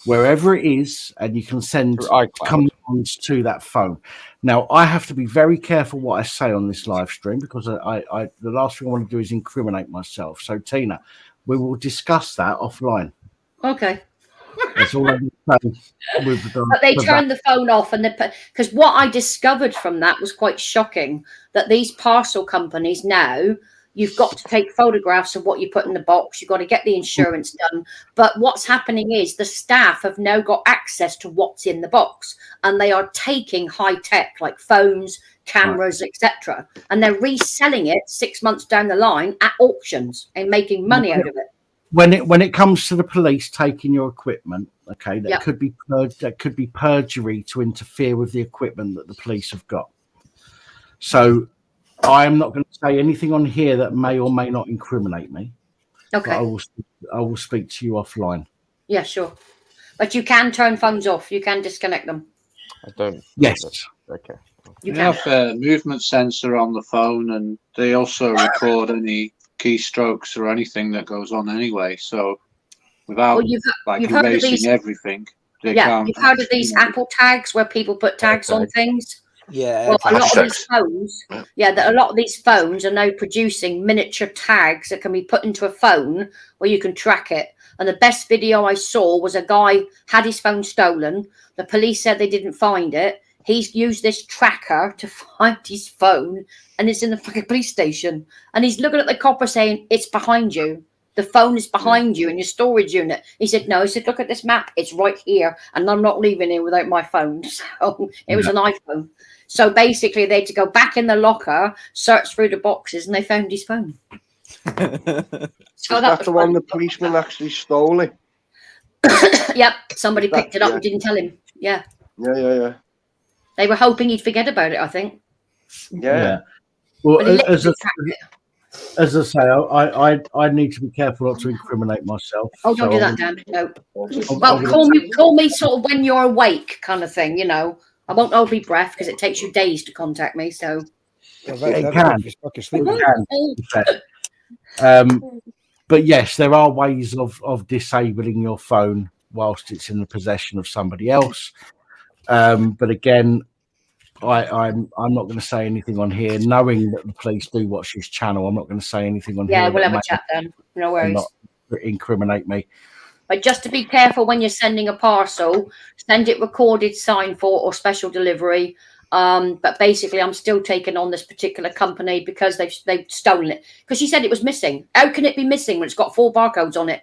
wherever it is, and you can send commands to that phone. Now, I have to be very careful what I say on this live stream because the last thing I want to do is incriminate myself. So, Tina, we will discuss that offline. Okay. That's all I'm saying. But they turned the phone off, and because what I discovered from that was quite shocking. That these parcel companies now, you've got to take photographs of what you put in the box. You've got to get the insurance done. But what's happening is the staff have now got access to what's in the box, and they are taking high tech like phones, cameras, etc., and they're reselling it 6 months down the line at auctions and making money out of it. When it comes to the police taking your equipment, okay, that could be perjury to interfere with the equipment that the police have got. So I am not going to say anything on here that may or may not incriminate me. Okay. I will speak to you offline. Yeah, sure. But you can turn phones off. You can disconnect them. I don't. Yes. Okay. You They have a movement sensor on the phone, and they also record any keystrokes or anything that goes on anyway. So without you've heard of erasing these, everything, they can't. You've heard of these Apple tags where people put tags on things. Yeah. Well, a lot of these phones, a lot of these phones are now producing miniature tags that can be put into a phone where you can track it. And the best video I saw was a guy had his phone stolen. The police said they didn't find it. he's used this tracker to find his phone, and it's in the fucking police station. And he's looking at the copper saying, it's behind you. The phone is behind you in your storage unit. He said, no. He said, look at this map. It's right here. And I'm not leaving here without my phone. So it was an iPhone. So basically, they had to go back in the locker, search through the boxes, and they found his phone. So that's the one the policeman actually stole it. Yep. Somebody picked it up and didn't tell him. Yeah. Yeah. They were hoping he'd forget about it, I think. Yeah. Well, But he as I say, I need to be careful not to incriminate myself. Oh, don't do that, Dan. No. Well, call me sort of when you're awake, kind of thing. You know, I won't hold my breath because it takes you days to contact me. So it can. But yes, there are ways of disabling your phone whilst it's in the possession of somebody else. But again, I'm not going to say anything on here, knowing that the police do watch this channel. I'm not going to say anything on here. yeah, we'll have a chat then. No worries. Not incriminate me. But just to be careful when you're sending a parcel, send it recorded, signed for, or special delivery. But basically, I'm still taking on this particular company because they've stolen it. Because she said it was missing. How can it be missing when it's got 4 barcodes on it?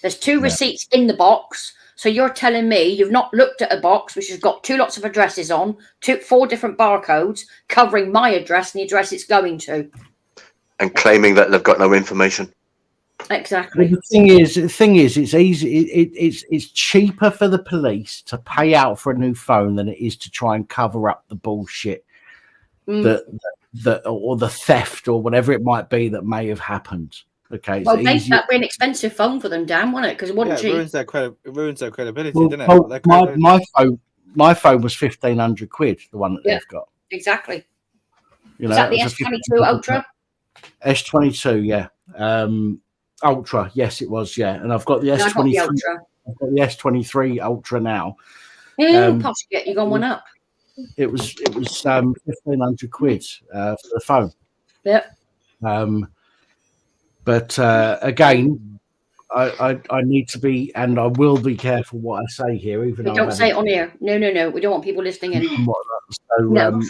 There's 2 receipts in the box. So you're telling me you've not looked at a box which has got 2 lots of addresses on, 4 different barcodes covering my address and the address it's going to, and claiming that they've got no information. Exactly. The thing is, it's easy. It's cheaper for the police to pay out for a new phone than it is to try and cover up the bullshit that or the theft or whatever it might be that may have happened. Okay. Well, that'd be an expensive phone for them, Dan, wouldn't it? Because it wasn't cheap. It ruins their credibility, Well, doesn't it? my phone was £1,500, the one that they've got. Exactly. You know, is that the S22 Ultra? S22, yeah. Ultra, yes, it was, yeah. And I've got the No, I got the S23. Ultra. I've got the S23 Ultra now. Possibly you got one up. It was £1,500 for the phone. Yep. But again, I need to be, and I will be careful what I say here. Even We don't say it on here. No. We don't want people listening in. So No.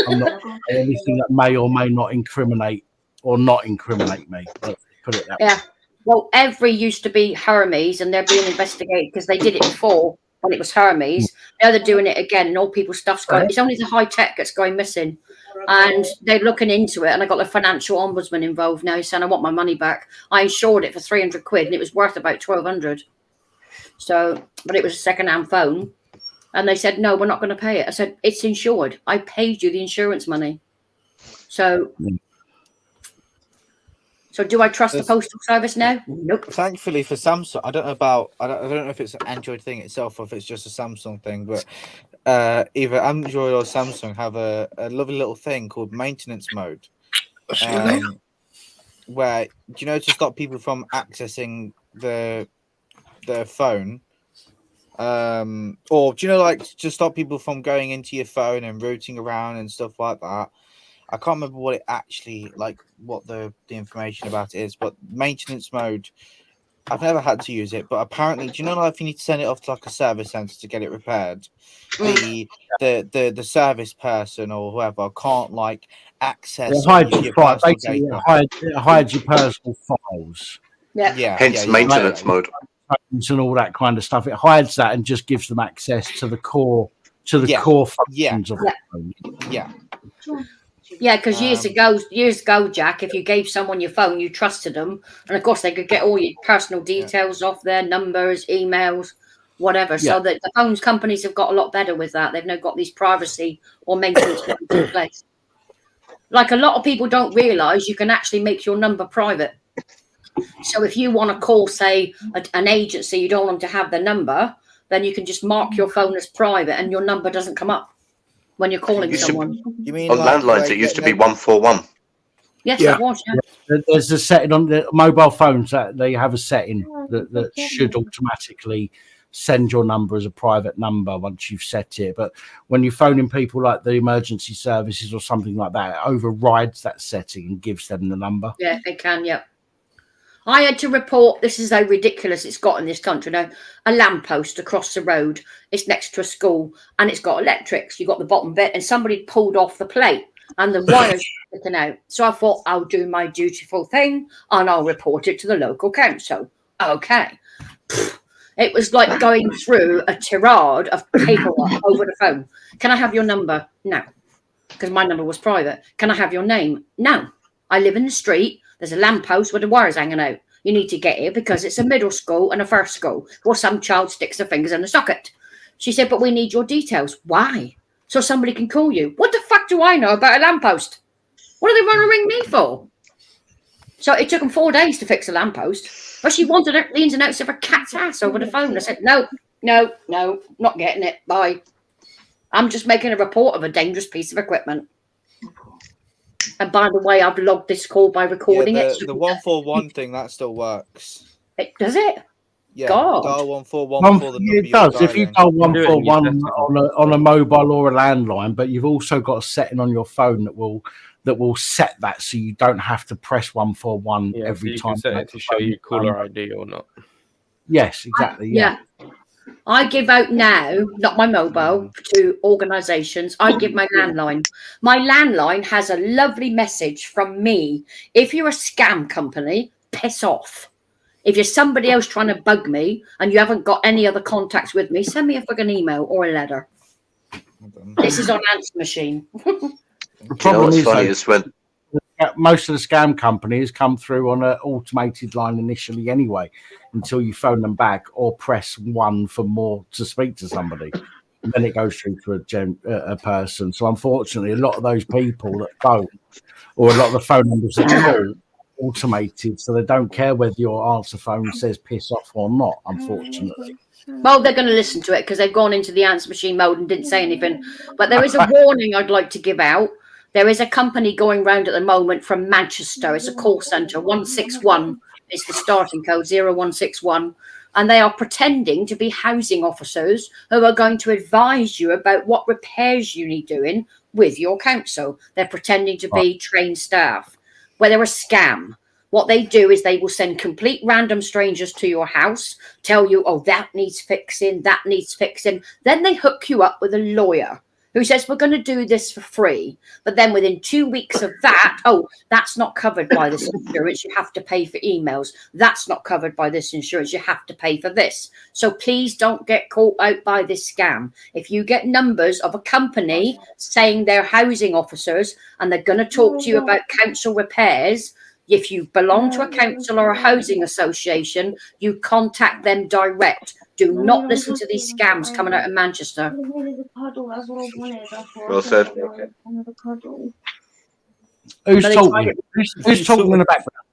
I'm not saying anything that may or may not incriminate or not incriminate me. Let's put it that way. Yeah. Well, every used to be Hermes, and they're being investigated because they did it before when it was Hermes. Now they're doing it again, and all people's stuff's going. It's only the high tech that's going missing, and they're looking into it. And I got the financial ombudsman involved now, saying I want my money back. I insured it for £300, and it was worth about £1,200. So, but it was a second-hand phone, and they said no, we're not going to pay it. I said it's insured. I paid you the insurance money. So. So do I trust the postal service now? Nope. Thankfully for Samsung, I don't know if it's an Android thing itself or if it's just a Samsung thing, but either Android or Samsung have a lovely little thing called maintenance mode, where to stop people from accessing their phone, or to stop people from going into your phone and rooting around and stuff like that. I can't remember what it actually what the information about it is, but maintenance mode, I've never had to use it, but apparently, do you know if you need to send it off to a service center to get it repaired, the service person or whoever can't access It hides your your personal basically data. it hides your personal files. Yeah. Hence maintenance mode. And all that kind of stuff. It hides that and just gives them access to the core core functions of the phone. Yeah. Yeah, because years ago, Jack, if you gave someone your phone, you trusted them, and of course they could get all your personal details off their numbers, emails, whatever. Yeah. So that the phones companies have got a lot better with that. They've now got these privacy or maintenance plans in place. Like a lot of people don't realise, you can actually make your number private. So if you want to call, say, an agency, you don't want them to have their number, then you can just mark your phone as private, and your number doesn't come up when you're calling someone. You mean on landlines? It used to be 141. Yes, it was. Yeah. There's a setting on the mobile phones that they have a setting that should automatically send your number as a private number once you've set it. But when you're phoning people like the emergency services or something like that, it overrides that setting and gives them the number. Yeah, they can. Yeah. I had to report, this is how ridiculous it's got in this country now, a lamppost across the road. It's next to a school and it's got electrics. You got the bottom bit and somebody pulled off the plate and the wires sticking out. So I thought I'll do my dutiful thing and I'll report it to the local council. Okay. It was like going through a tirade of paperwork over the phone. Can I have your number? No. Because my number was private. Can I have your name? No. I live in the street. There's a lamppost with the wires hanging out. You need to get here because it's a middle school and a first school or some child sticks their fingers in the socket. She said, but we need your details. Why? So somebody can call you. What the fuck do I know about a lamppost? What do they want to ring me for? So it took them 4 days to fix a lamppost. But she wanted the ins and outs of her cat's ass over the phone. I said, no, not getting it. Bye. I'm just making a report of a dangerous piece of equipment. And by the way, I've logged this call by recording it. The 141 thing, that still works. Does it? Yeah, God. dial 141 for the number It does. If you dialing. dial 141 on a mobile or a landline, but you've also got a setting on your phone that will set that so you don't have to press 141 every so you time. can set it to show you caller ID or not. Yes, exactly. Yeah. I give out now, not my mobile, to organisations. I give my landline. My landline has a lovely message from me. If you're a scam company, piss off. If you're somebody else trying to bug me and you haven't got any other contacts with me, send me a fucking email or a letter. This is on answer machine. The problem is when most of the scam companies come through on an automated line initially anyway, until you phone them back or press 1 for more to speak to somebody. And then it goes through to a person. So unfortunately, a lot of those people that phone, or a lot of the phone numbers that call, automated, so they don't care whether your answer phone says piss off or not, unfortunately. Well, they're going to listen to it because they've gone into the answer machine mode and didn't say anything. But there is a warning I'd like to give out. There is a company going round at the moment from Manchester. It's a call centre. 161 is the starting code, 0161. And they are pretending to be housing officers who are going to advise you about what repairs you need doing with your council. They're pretending to be trained staff. Well, they're a scam. What they do is they will send complete random strangers to your house, tell you, oh, that needs fixing, that needs fixing. Then they hook you up with a lawyer who says, we're going to do this for free. But then within 2 weeks of that, oh, that's not covered by this insurance. You have to pay for emails. That's not covered by this insurance. You have to pay for this. So please don't get caught out by this scam. If you get numbers of a company saying they're housing officers and they're going to talk to you about council repairs, if you belong to a council or a housing association, you contact them direct. Do not listen to these scams coming out of Manchester. Well said. Who's talking? Who's talking in the background?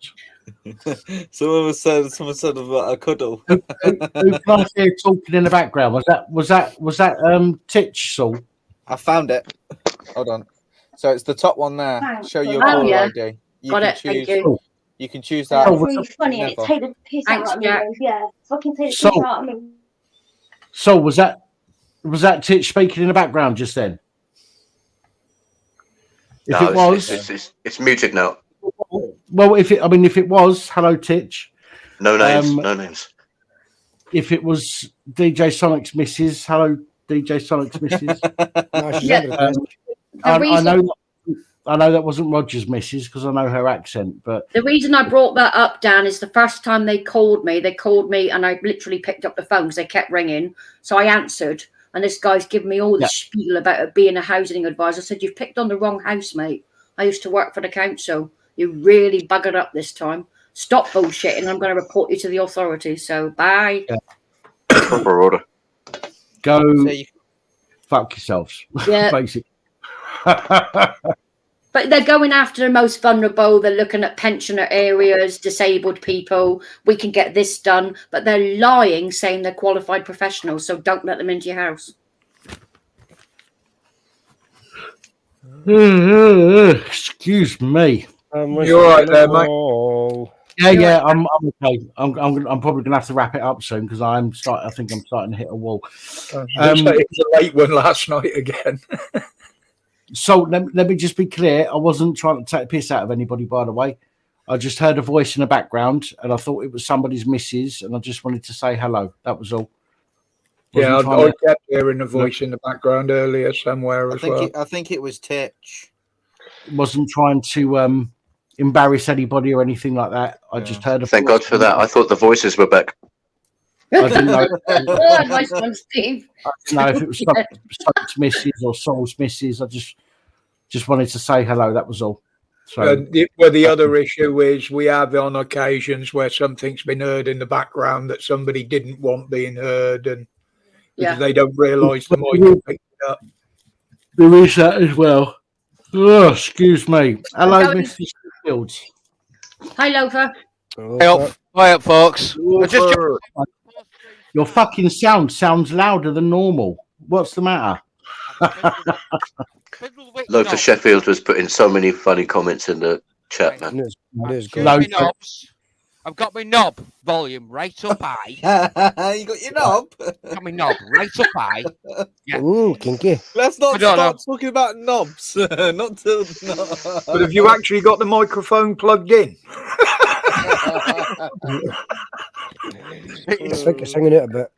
Someone said about a cuddle. Who can I hear talking in the background? Was that Titch Saul? I found it. Hold on. So it's the top one there. Show your Oh, caller yeah. ID. You Got can it. Thank choose. you. You can choose that. That's really funny and it Never. take the piss Thanks, out of Jack. me. Yeah, fucking take the So- piss out of me. So was that Titch speaking in the background just then? If No, it was, it's muted now. well, if it was, hello Titch. No names. Um, No names. If it was DJ Sonic's missus, hello DJ Sonic's missus. No, she's Yeah. under the desk. I know that wasn't Roger's missus because I know her accent, but The reason I brought that up, Dan, is the first time they called me and I literally picked up the phone because they kept ringing. So I answered, and this guy's giving me all the spiel about it being a housing advisor. I said, you've picked on the wrong house, mate. I used to work for the council. You really buggered up this time. Stop bullshitting. I'm going to report you to the authorities. So bye. Proper order. go fuck yourselves. Yeah. Basically. But they're going after the most vulnerable. They're looking at pensioner areas, disabled people. We can get this done. But they're lying, saying they're qualified professionals. So don't let them into your house. Excuse me. You're all right there, mate. Yeah, I'm okay. I'm probably gonna have to wrap it up soon because I think I'm starting to hit a wall. It was a late one last night again. So let me just be clear. I wasn't trying to take the piss out of anybody, by the way. I just heard a voice in the background, and I thought it was somebody's missus, and I just wanted to say hello. That was all. Yeah, I kept hearing a voice in the background earlier somewhere as well. I think it was Titch. Wasn't trying to embarrass anybody or anything like that. I just heard a Thank voice. God for that. I thought the voices were back. I didn't know. Nice one, Steve. I didn't know if it was Soap's missus or Sol's missus. I just wanted to say hello. That was all. So, the other issue is we have on occasions where something's been heard in the background that somebody didn't want being heard, and because they don't realise the mic will pick it up. There is that as well. Oh, excuse me. Hello, Mr. Fields. Hi, Lofa. Hi up, folks. Your fucking sounds louder than normal. What's the matter? Lothar Sheffield was putting so many funny comments in the chat, man. I've got my knob volume right up high. You got your knob? Got my knob right up high. Yeah. Ooh, kinky. Let's not start talking about knobs. Not till. But have you actually got the microphone plugged in? I think it's hanging out a bit.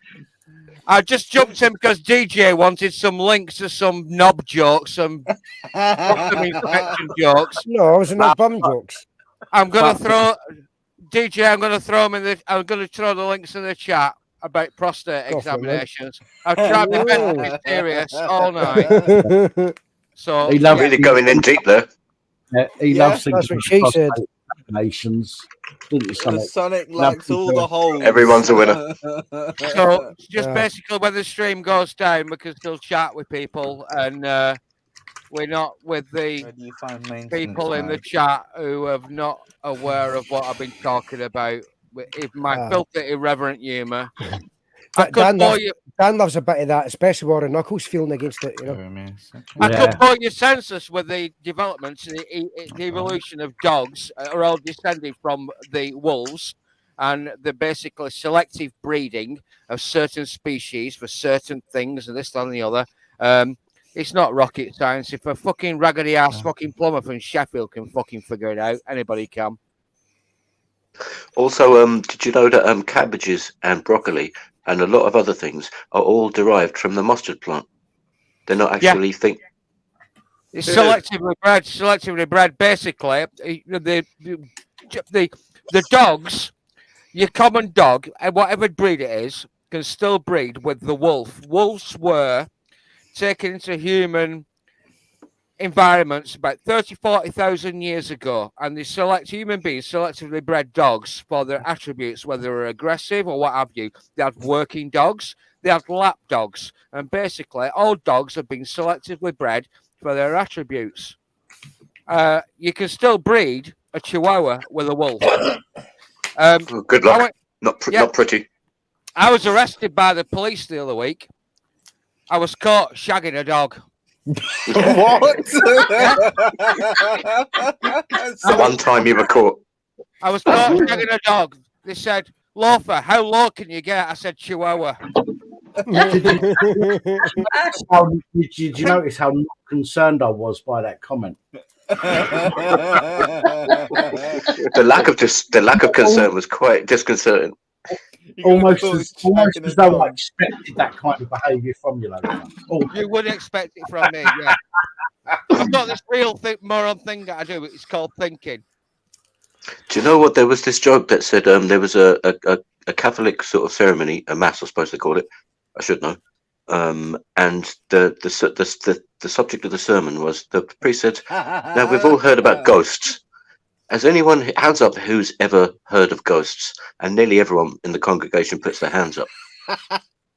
I just jumped in because DJ wanted some links to some knob jokes, some bottom infection jokes. No, I was in bum jokes. I'm gonna throw DJ. I'm gonna throw them in the. I'm gonna throw the links in the chat about prostate examinations. I've tried my best to be serious all night. So He loves really going in deep there. He loves that's what she said. Examinations. Sonic likes all the holes. Everyone's a winner. So just basically when the stream goes down, we can still chat with people, and we're not with the people in the chat who are not aware of what I've been talking about. With my filthy irreverent humour. Dan loves a bit of that, especially Warren Knuckles feeling against it. You know, I could bore you senseless with the developments, the evolution of dogs are all descended from the wolves, and the basically selective breeding of certain species for certain things, and this, that, and the other. It's not rocket science. If a fucking raggedy ass fucking plumber from Sheffield can fucking figure it out, anybody can. Also, did you know that cabbages and broccoli and a lot of other things are all derived from the mustard plant? They're not actually It's selectively bred. Basically, the dogs, your common dog, and whatever breed it is, can still breed with the wolf. Wolves were taken into human environments about 40,000 years ago, and they human beings selectively bred dogs for their attributes, whether they're aggressive or what have you. They have working dogs, they have lap dogs, and basically all dogs have been selectively bred for their attributes. You can still breed a Chihuahua with a wolf. Good luck. Not pretty. I was arrested by the police the other week. I was caught shagging a dog. What? One time you were caught. I was caught shagging a dog. They said, Lothar, how low can you get? I said, Chihuahua. Did you notice how not concerned I was by that comment? The lack of concern was quite disconcerting. Almost as though I expected that kind of behaviour from you, You would expect it from me, yeah. I've got this real moron thing that I do. It's called thinking. Do you know what? There was this joke that said there was a Catholic sort of ceremony, a mass, I suppose they call it. I should know. And the subject of the sermon was the priest said, "Now we've all heard about ghosts. Has anyone, hands up, who's ever heard of ghosts?" And nearly everyone in the congregation puts their hands up.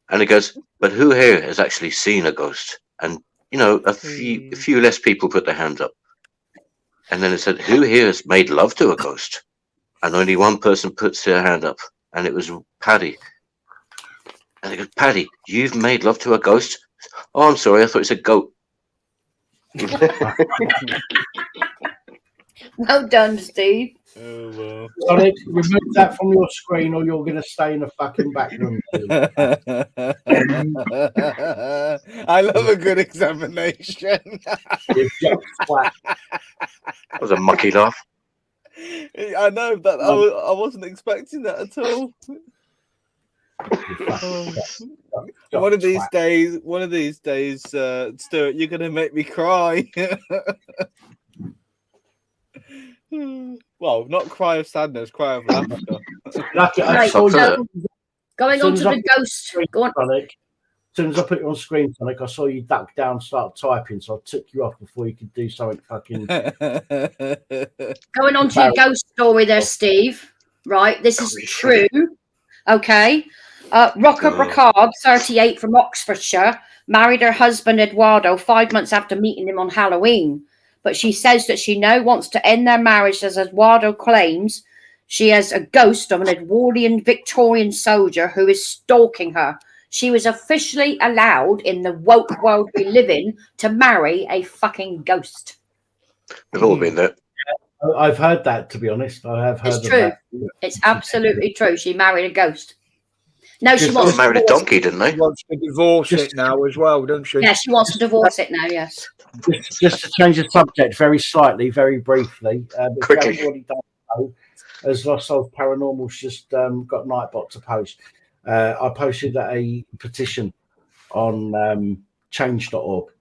And he goes, "But who here has actually seen a ghost?" And a few less people put their hands up. And then it said, "Who here has made love to a ghost?" And only one person puts their hand up, and it was Paddy. And he goes, "Paddy, you've made love to a ghost?" "Oh, I'm sorry, I thought it said goat." Well done, Steve. Oh, Sonic, remove that from your screen or you're going to stay in the fucking back room. I love a good examination. That was a mucky laugh. I know, but I wasn't expecting that at all. One of these days, Stuart, you're gonna make me cry. Well, not cry of sadness, cry of laughter. Right, so going on to the ghost. Go on. Sonic, as soon as I put you on screen, Sonic, I saw you duck down, start typing, so I took you off before you could do something fucking. Going on to your ghost story there, Steve. Right, this is true. Okay. Rocket Ricard, 38, from Oxfordshire, married her husband Eduardo 5 months after meeting him on Halloween. But she says that she now wants to end their marriage, as Eduardo claims she has a ghost of an Edwardian Victorian soldier who is stalking her. She was officially allowed in the woke world we live in to marry a fucking ghost. We've all been there. I've heard that, to be honest. I have heard It's true. that. It's absolutely true. She married a ghost. No, she wants married a donkey, didn't they? She wants to divorce it now as well, doesn't she? Yeah, she wants to divorce it now, yes. Just to change the subject very slightly, very briefly. If you haven't already done so, as Lost Souls Paranormal's just got Nightbot to post, I posted a petition on change.org.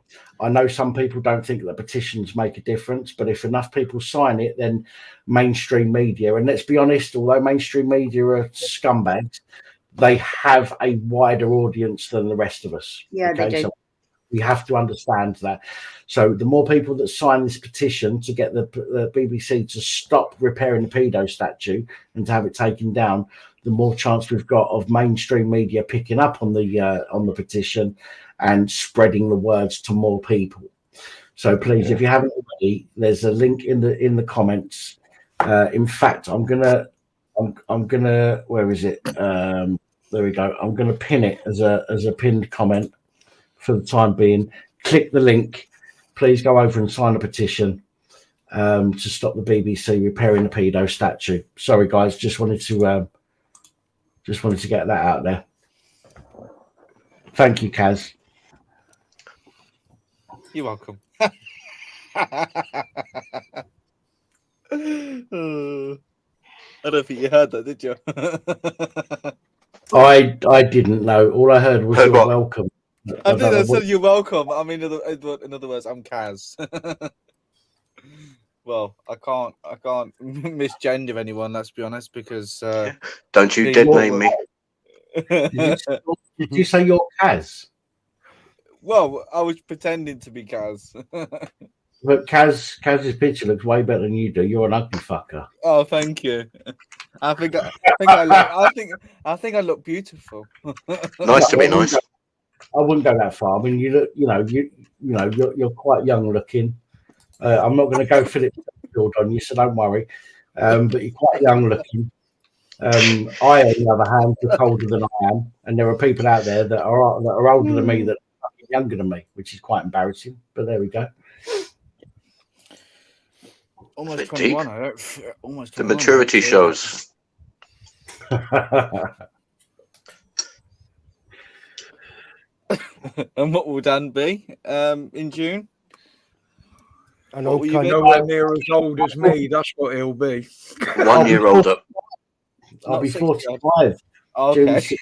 I know some people don't think that petitions make a difference, but if enough people sign it, then mainstream media, and let's be honest, although mainstream media are scumbags, they have a wider audience than the rest of us. Yeah, they do. So we have to understand that. So the more people that sign this petition to get the BBC to stop repairing the pedo statue and to have it taken down, the more chance we've got of mainstream media picking up on the petition and spreading the words to more people. So please, if you haven't already, there's a link in the comments. In fact, I'm gonna where is it? There we go. I'm gonna pin it as a pinned comment for the time being. Click the link. Please go over and sign a petition to stop the BBC repairing the pedo statue. Sorry, guys, just wanted to get that out there. Thank you, Kaz. You're welcome. I don't think you heard that, did you? I didn't know. All I heard was you're welcome. I think I said you're welcome. I mean, in other words, I'm Kaz. Well, I can't misgender anyone. Let's be honest, because don't you dead name me. Did you say you're Kaz? Well, I was pretending to be Kaz. But Kaz's picture looks way better than you do. You're an ugly fucker. Oh, thank you. I think I look beautiful. Nice to be nice. I wouldn't go that far. I mean, you look, you're quite young looking. I'm not going to go Philip Field on you, so don't worry. But you're quite young looking. I, on the other hand, look older than I am, and there are people out there that are older than me that are younger than me, which is quite embarrassing. But there we go. Almost 21. Almost 21. The maturity shows. And what will Dan be in June? I know nowhere near as old as me. That's what he'll be. 1 year older. I'll be 45. Okay.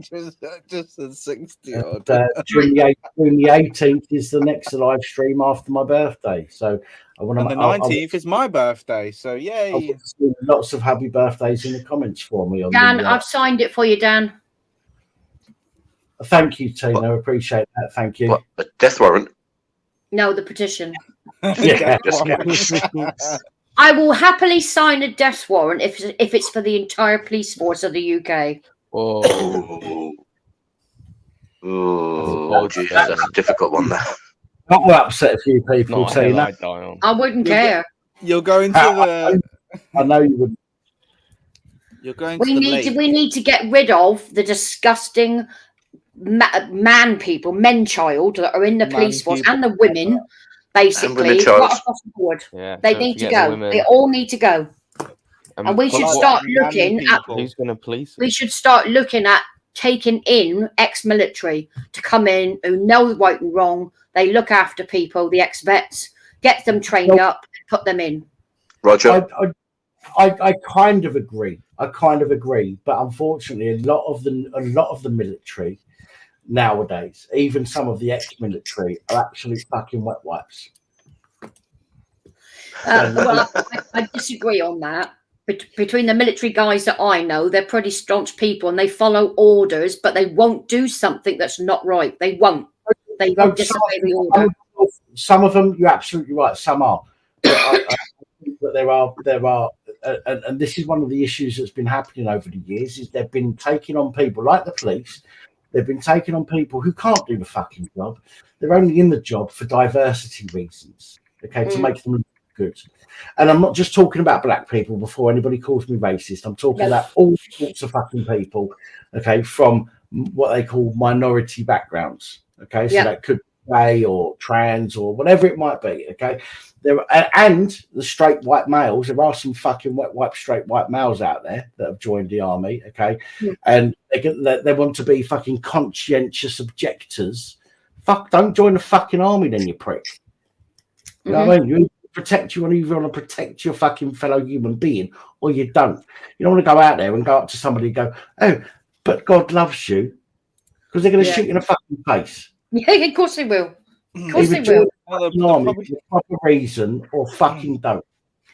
Just a 60 odd. June the 18th is the next live stream after my birthday. So I want to. And the 19th is my birthday. So yay! Lots of happy birthdays in the comments for me. Dan, I've signed it for you, Dan. Thank you, Tina. I appreciate that. Thank you. What, a death warrant? No, the petition. Yeah. I will happily sign a death warrant if it's for the entire police force of the UK. Oh, Jesus, that's a difficult one there. That will upset a few people, Tina. I wouldn't care. You're going to the. I know you wouldn't. You're going. We need to get rid of the disgusting men child that are in the police force and the women. Basically, right across the board. Yeah, they need to go. They all need to go. And we should start looking at who's going to police it. We should start looking at taking in ex-military to come in who know right and wrong. They look after people, the ex-vets, get them trained up, put them in. Roger. I kind of agree. But unfortunately, a lot of the military nowadays, even some of the ex-military, are absolute fucking wet wipes. Well, I disagree on that. Between the military guys that I know, they're pretty staunch people and they follow orders, but they won't do something that's not right. They won't. They won't disobey the order. Some of them, you're absolutely right. Some are. But I think that there are, and this is one of the issues that's been happening over the years, is they've been taking on people like the police. They've been taking on people who can't do the fucking job. They're only in the job for diversity reasons, okay, to make them look good. And I'm not just talking about black people before anybody calls me racist. I'm talking about all sorts of fucking people, okay, from what they call minority backgrounds, okay? So that could be gay or trans or whatever it might be, okay? And the straight white males, there are some fucking wet wipe straight white males out there that have joined the army, okay? And they want to be fucking conscientious objectors. Fuck, don't join the fucking army then, you prick. You know what I mean? You either want to protect your fucking fellow human being or you don't. You don't want to go out there and go up to somebody and go, oh, but God loves you, because they're going to shoot you in the fucking face. Yeah, of course they will. Of course they will. For proper reason or fucking don't.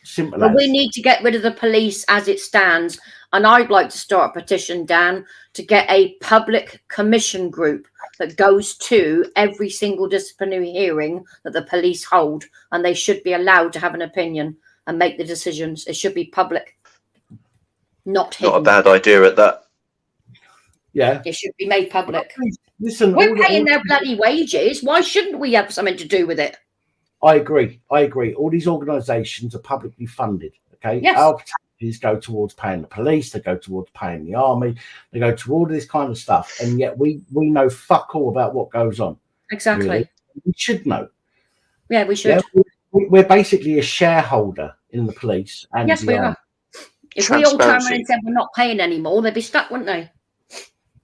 Simple But as. we need to get rid of the police as it stands. And I'd like to start a petition, Dan, to get a public commission group that goes to every single disciplinary hearing that the police hold. And they should be allowed to have an opinion and make the decisions. It should be public, not hidden. Not a bad idea at that. Yeah. It should be made public. Listen, we're paying their bloody wages. Why shouldn't we have something to do with it? I agree. All these organisations are publicly funded. Okay. Yes. Our taxes go towards paying the police, they go towards paying the army, they go to all this kind of stuff. And yet we know fuck all about what goes on. Exactly. Really. We should know. Yeah, we should. Yeah, we're basically a shareholder in the police. And Yes, we are. If we all turned around and said we're not paying anymore, they'd be stuck, wouldn't they?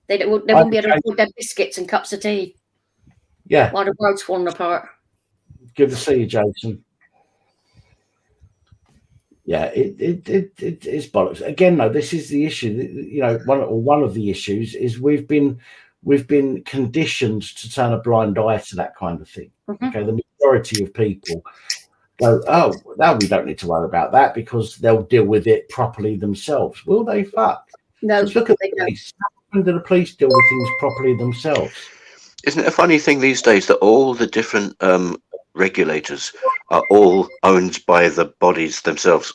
They wouldn't be able to afford their biscuits and cups of tea. Yeah. While the world's falling apart. Good to see you, Jason. Yeah, it's bollocks. Again, though, this is the issue. You know, one of the issues is we've been conditioned to turn a blind eye to that kind of thing. Okay, the majority of people go, oh, no, we don't need to worry about that because they'll deal with it properly themselves. Will they? Fuck. No. Just look at the police. How do the police deal with things properly themselves? Isn't it a funny thing these days that all the different regulators are all owned by the bodies themselves?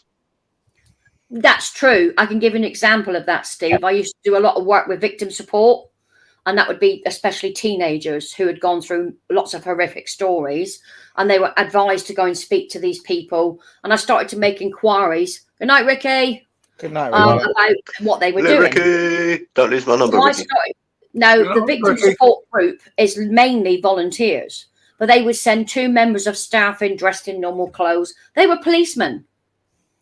That's true. I can give you an example of that, Steve. I used to do a lot of work with victim support, and that would be especially teenagers who had gone through lots of horrific stories, and they were advised to go and speak to these people. And I started to make inquiries. Good night, Ricky. Good night, about what they were doing. Ricky, don't lose my number. So Ricky. The victim support group is mainly volunteers, but they would send 2 members of staff in dressed in normal clothes. They were policemen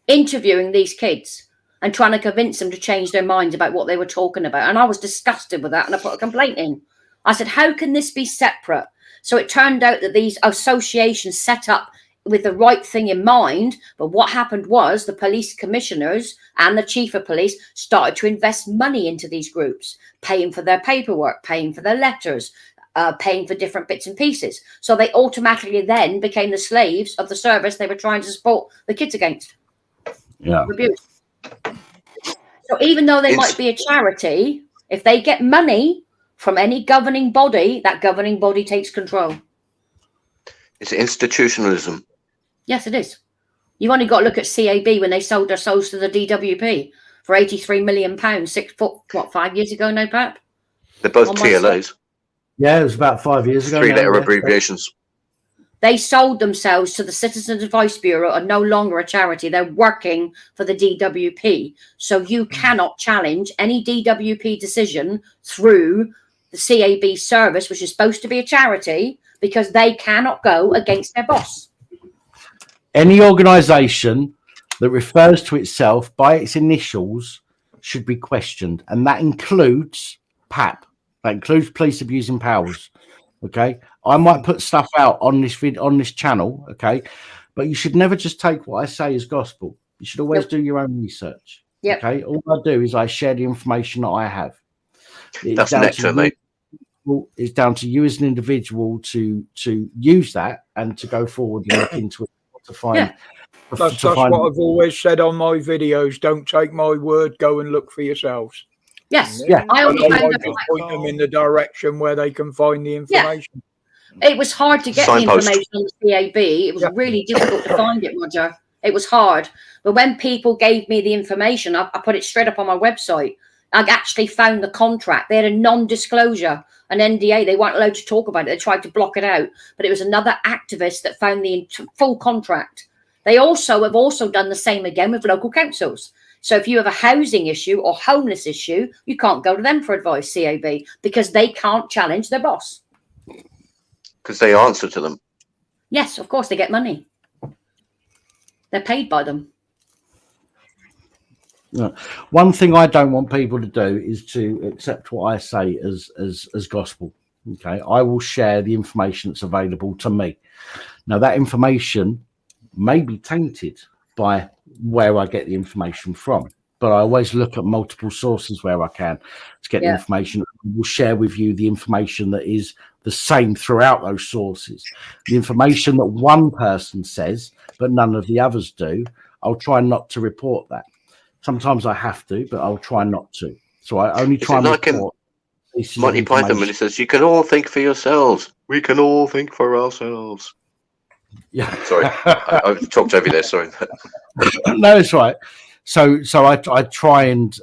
interviewing these kids and trying to convince them to change their minds about what they were talking about. And I was disgusted with that, and I put a complaint in. I said, how can this be separate? So it turned out that these associations set up with the right thing in mind, but what happened was the police commissioners and the chief of police started to invest money into these groups, paying for their paperwork, paying for their letters, paying for different bits and pieces. So they automatically then became the slaves of the service they were trying to support the kids against. Yeah. Abuse. So even though they might be a charity, if they get money from any governing body, that governing body takes control. It's institutionalism. Yes, it is. You've only got to look at CAB when they sold their souls to the DWP for £83 million, 5 years ago, no, Pat? They're both TLAs. Yeah, it was about 5 years ago. 3-letter now, abbreviations. They sold themselves to the Citizens Advice Bureau, are no longer a charity. They're working for the DWP. So you cannot challenge any DWP decision through the CAB service, which is supposed to be a charity, because they cannot go against their boss. Any organisation that refers to itself by its initials should be questioned, and that includes PAP. That includes police abusing powers. Okay, I might put stuff out on this channel. Okay, But you should never just take what I say as gospel. You should always do your own research. Yep. Okay. All I do is I share the information that I have. That's nectar, mate. It's down to you as an individual to use that and to go forward and look into it to find. That's what I've always said on my videos. Don't take my word. Go and look for yourselves. Yes. Yeah. I only found out point them in the direction where they can find the information. it was hard to get Signpost. the information on the CAB. It was really difficult to find it, Roger. It was hard. But when people gave me the information, I put it straight up on my website. I actually found the contract. They had a non-disclosure, an NDA. They weren't allowed to talk about it. They tried to block it out. But it was another activist that found the full contract. They have also done the same again with local councils. So if you have a housing issue or homeless issue, you can't go to them for advice, CAB, because they can't challenge their boss. Because they answer to them. Yes, of course, they get money. They're paid by them. No. One thing I don't want people to do is to accept what I say as gospel. Okay, I will share the information that's available to me. Now, that information may be tainted by where I get the information from, but I always look at multiple sources where I can to get the information. I will share with you the information that is the same throughout those sources. The information that one person says, but none of the others do, I'll try not to report that. Sometimes I have to, but I'll try not to. So I only try and report. Monty Python, when he says, "You can all think for yourselves. We can all think for ourselves." Yeah. Sorry, I've talked over there. Sorry. No, it's right. So I try and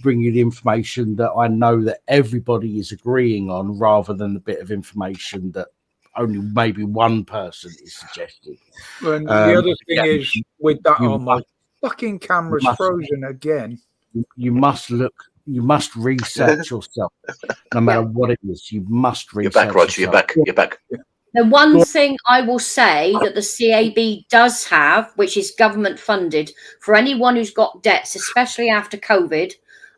bring you the information that I know that everybody is agreeing on, rather than the bit of information that only maybe one person is suggesting. And the other thing is, with that, my fucking camera's frozen again. You must look. You must research yourself, no matter what it is. You must research. You're back, Roger. You're back. You're back. The one thing I will say that the CAB does have, which is government funded, for anyone who's got debts, especially after COVID,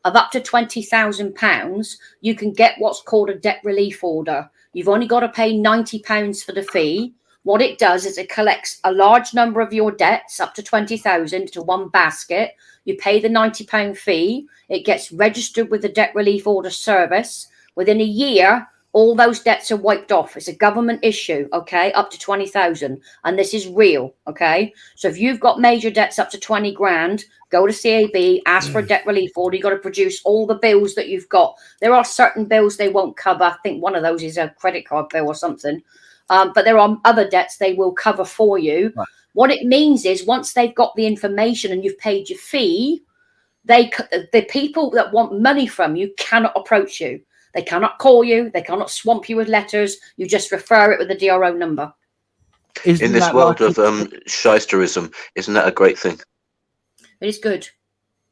of up to £20,000, you can get what's called a debt relief order. You've only got to pay £90 for the fee. What it does is it collects a large number of your debts, up to 20,000, to one basket. You pay the £90 fee. It gets registered with the Debt Relief Order Service. Within a year, all those debts are wiped off. It's a government issue, okay, up to 20,000. And this is real, okay? So if you've got major debts up to 20 grand, go to CAB, ask for a debt relief order. You've got to produce all the bills that you've got. There are certain bills they won't cover. I think one of those is a credit card bill or something. But there are other debts they will cover for you. Right. What it means is once they've got the information and you've paid your fee, the people that want money from you cannot approach you. They cannot call you. They cannot swamp you with letters. You just refer it with the DRO number. In this world of shysterism, isn't that a great thing? It is good.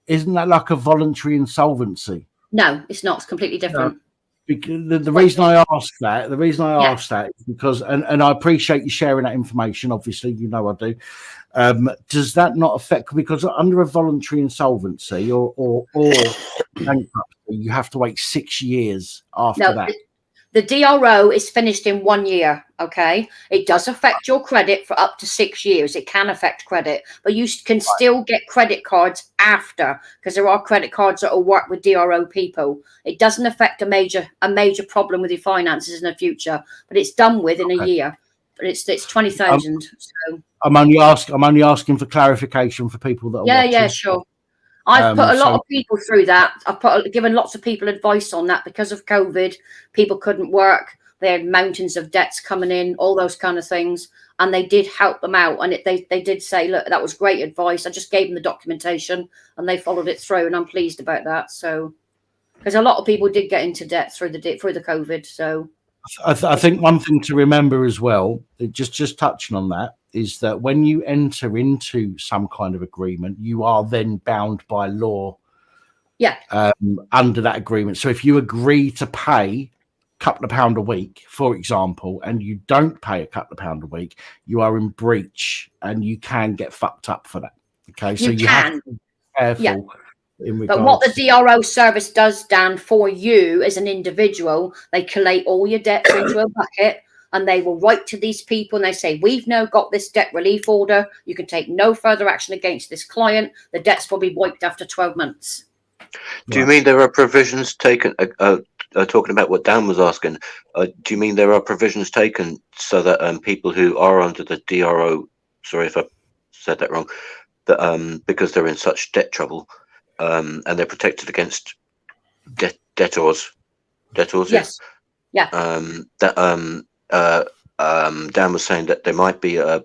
Isn't that like a voluntary insolvency? No, it's not. It's completely different. No. The reason I ask that, is because, and I appreciate you sharing that information. Obviously, you know I do. Does that not affect, because under a voluntary insolvency or bankruptcy, you have to wait 6 years after that? The DRO is finished in 1 year, okay? It does affect your credit for up to 6 years. It can affect credit, but you can still get credit cards after, because there are credit cards that will work with DRO people. It doesn't affect a major problem with your finances in the future, but it's done with in a year. But it's 20,000. So I'm only asking for clarification for people that are watching. Yeah, sure. I've put a lot of people through that. I've given lots of people advice on that because of COVID. People couldn't work. They had mountains of debts coming in, all those kind of things. And they did help them out. And they did say, look, that was great advice. I just gave them the documentation and they followed it through. And I'm pleased about that. So, because a lot of people did get into debt through the COVID. So I think one thing to remember as well, just touching on that, is that when you enter into some kind of agreement, you are then bound by law under that agreement. So if you agree to pay a couple of pounds a week, for example, and you don't pay a couple of pounds a week, you are in breach and you can get fucked up for that. Okay, so you have to be careful. But what the DRO service does, Dan, for you as an individual, they collate all your debts into a bucket. and they will write to these people and they say, we've now got this debt relief order. You can take no further action against this client. The debts will be wiped after 12 months. Do you mean there are provisions taken, talking about what Dan was asking, do you mean there are provisions taken so that people who are under the DRO, sorry if I said that wrong, that because they're in such debt trouble and they're protected against debtors, Yes. Yeah. Dan was saying that there might be a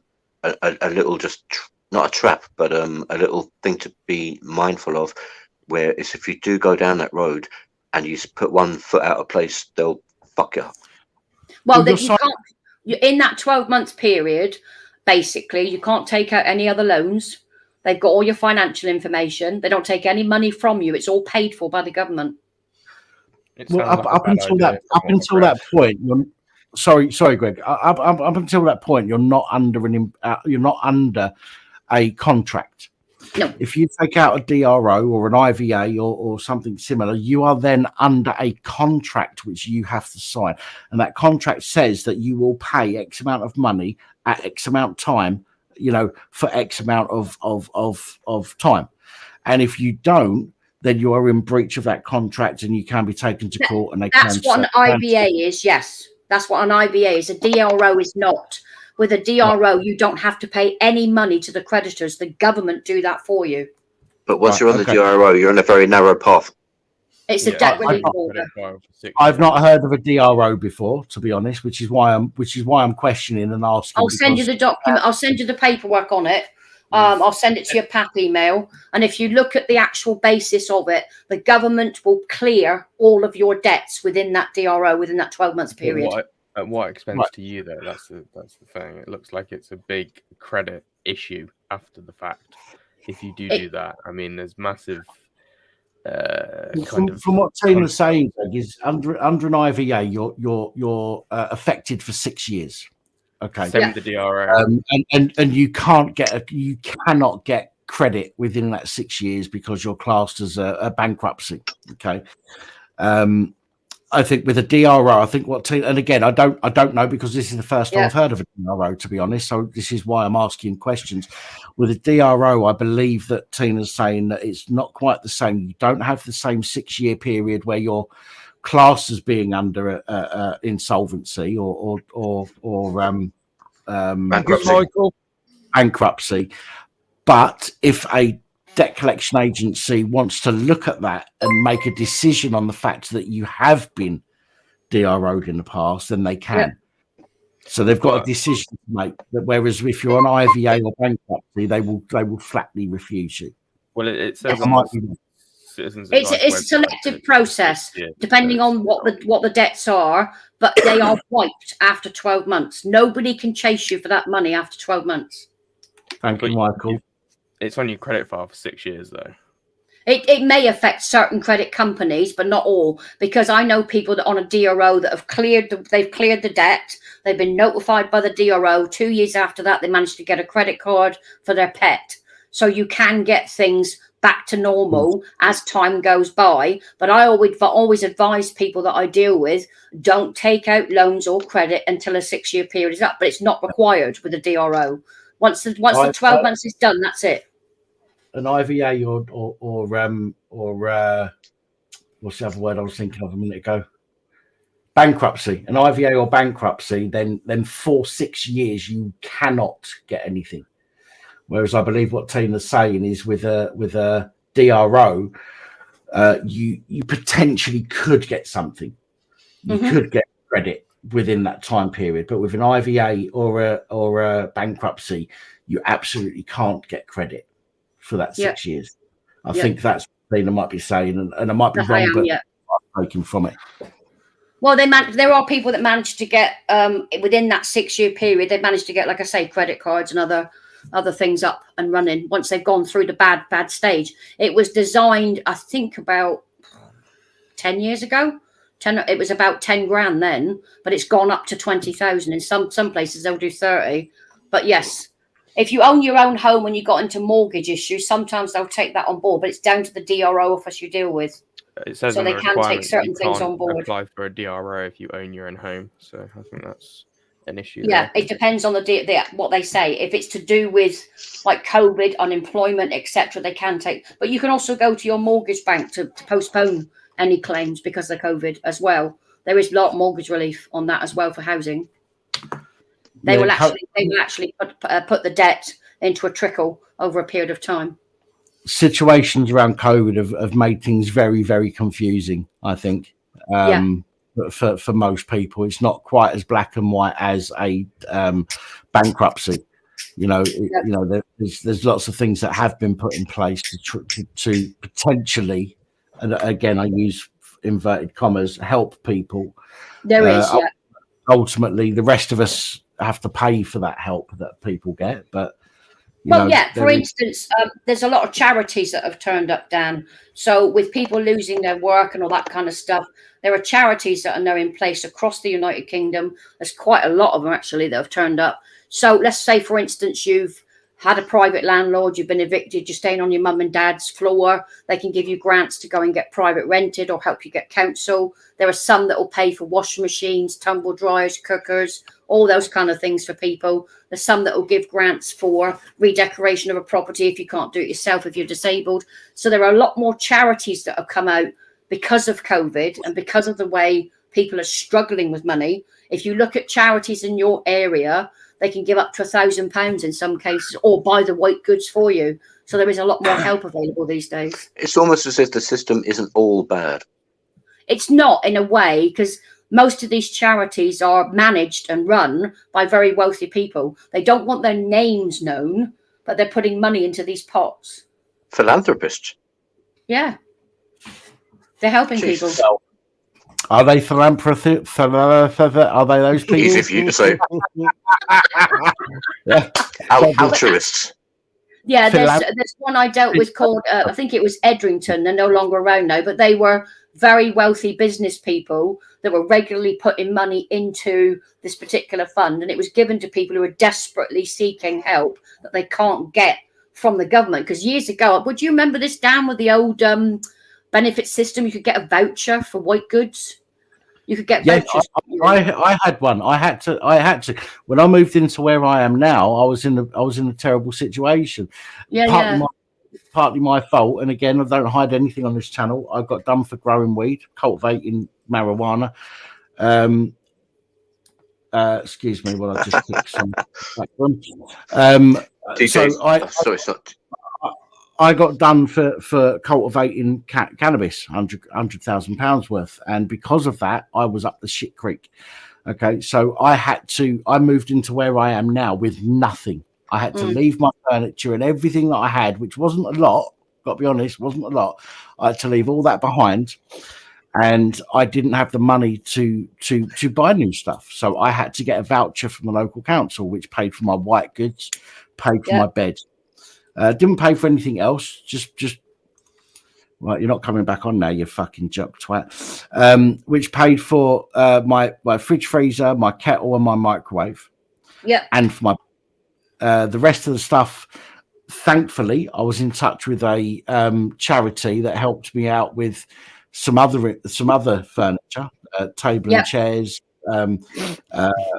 little, just not a trap, but a little thing to be mindful of, where it's if you do go down that road and you put one foot out of place, they'll fuck you up. Well, you can't. In that 12 months period, basically, you can't take out any other loans. They've got all your financial information. They don't take any money from you. It's all paid for by the government. Well, up until that point, sorry, Greg. Up until that point, you're not under a contract. No. If you take out a DRO or an IVA or something similar, you are then under a contract which you have to sign, and that contract says that you will pay X amount of money at X amount of time, for X amount of time, and if you don't, then you are in breach of that contract, and you can be taken to court. And that's what an IVA is. Yes, that's what an IVA is. A DRO is not. With a DRO, you don't have to pay any money to the creditors. The government do that for you. But once you're on the DRO, you're on a very narrow path. It's a debt relief order. I've not heard of a DRO before, to be honest, which is why I'm questioning and asking. I'll send you the document. I'll send you the paperwork on it. I'll send it to your PAP email. And if you look at the actual basis of it, the government will clear all of your debts within that DRO, within that 12 months period. At what expense to you, though? That's the thing. It looks like it's a big credit issue after the fact. If you do that, I mean, there's massive. From what Tina's saying, Greg, is under an IVA, you're affected for 6 years. Okay. Same with the DRO. And you cannot get credit within that 6 years because you're classed as a bankruptcy. Okay. I think with a DRO, I think and again, I don't know, because this is the first time I've heard of a DRO, to be honest. So this is why I'm asking questions. With a DRO, I believe that Tina's saying that it's not quite the same. You don't have the same 6 year period where you're classed as being under insolvency or bankruptcy. But if a debt collection agency wants to look at that and make a decision on the fact that you have been DRO'd in the past, then they can. So they've got a decision to make. Whereas if you're on IVA or bankruptcy, they will flatly refuse you. Well, it says it's a selective process, depending on what the debts are, but they are wiped after 12 months. Nobody can chase you for that money after 12 months. Thank you, Michael. It's on your credit file for 6 years, though. It may affect certain credit companies, but not all, because I know people that on a DRO that have cleared the debt. They've been notified by the DRO. 2 years after that, they managed to get a credit card for their pet. So you can get things back to normal as time goes by. But I always advise people that I deal with, don't take out loans or credit until a 6 year period is up. But it's not required with a DRO. Once the 12 months is done, that's it. An IVA or what's the other word I was thinking of a minute ago? Bankruptcy. An IVA or bankruptcy, then for 6 years you cannot get anything. Whereas I believe what Tina's saying is with a DRO, you potentially could get something. You could get credit within that time period, but with an IVA or a bankruptcy, you absolutely can't get credit for that 6 years. I think that's what Tina might be saying, and I might be wrong, but I'm taking from it. Well, there are people that manage to get within that 6 year period. They managed to get, like I say, credit cards and other things up and running once they've gone through the bad stage. It was designed, I think, about 10 years ago. It was about 10 grand then, but it's gone up to 20,000. In some places they'll do 30. But yes, if you own your own home and you got into mortgage issues, sometimes they'll take that on board. But it's down to the DRO office you deal with. It says so they can take certain things on board. Apply for a DRO if you own your own home. So I think that's an issue. Yeah, there. it depends on what they say. If it's to do with like COVID, unemployment, etc., they can take. But you can also go to your mortgage bank to postpone any claims because of COVID as well. There is a lot of mortgage relief on that as well for housing. They will actually put the debt into a trickle over a period of time. Situations around COVID have made things very, very confusing, I think. For most people, it's not quite as black and white as a bankruptcy. There's lots of things that have been put in place to potentially, and again I use inverted commas, help people. There is, ultimately the rest of us have to pay for that help that people get, but for instance, there's a lot of charities that have turned up, Dan. So with people losing their work and all that kind of stuff, there are charities that are now in place across the United Kingdom. There's quite a lot of them actually that have turned up. So let's say, for instance, you've had a private landlord, you've been evicted, you're staying on your mum and dad's floor. They can give you grants to go and get private rented or help you get council. There are some that will pay for washing machines, tumble dryers, cookers, all those kind of things for people. There's some that will give grants for redecoration of a property if you can't do it yourself, if you're disabled. So there are a lot more charities that have come out because of COVID and because of the way people are struggling with money. If you look at charities in your area, they can give up to £1,000 in some cases or buy the white goods for you. So there is a lot more help available these days. It's almost as if the system isn't all bad. It's not, in a way, because most of these charities are managed and run by very wealthy people. They don't want their names known, but they're putting money into these pots. Philanthropists. Yeah. They're helping people. Are they philanthropists? Are they those people? Easy for you to say. Altruists. Yeah, there's one I dealt with called, I think it was Edrington. They're no longer around now, but they were very wealthy business people that were regularly putting money into this particular fund. And it was given to people who are desperately seeking help that they can't get from the government. Because years ago, would you remember this, Dan, with the old benefit system? You could get a voucher for white goods. You could get vouchers. I had one. I had to. When I moved into where I am now, I was in a terrible situation. Partly my fault. And again, I don't hide anything on this channel. I got done for growing weed, cultivating marijuana. Excuse me while I just click some background. I got done for cultivating cannabis, £100,000 worth, and because of that, I was up the shit creek. Okay, so I moved into where I am now with nothing. I had to leave my furniture and everything that I had, which wasn't a lot. Got to be honest, wasn't a lot. I had to leave all that behind, and I didn't have the money to buy new stuff. So I had to get a voucher from the local council, which paid for my white goods, paid for my bed. Didn't pay for anything else. Just well, you're not coming back on now, you fucking jerk twat. Which paid for my fridge, freezer, my kettle, and my microwave. Yeah. And for my the rest of the stuff. Thankfully, I was in touch with a charity that helped me out with some other furniture, table and chairs,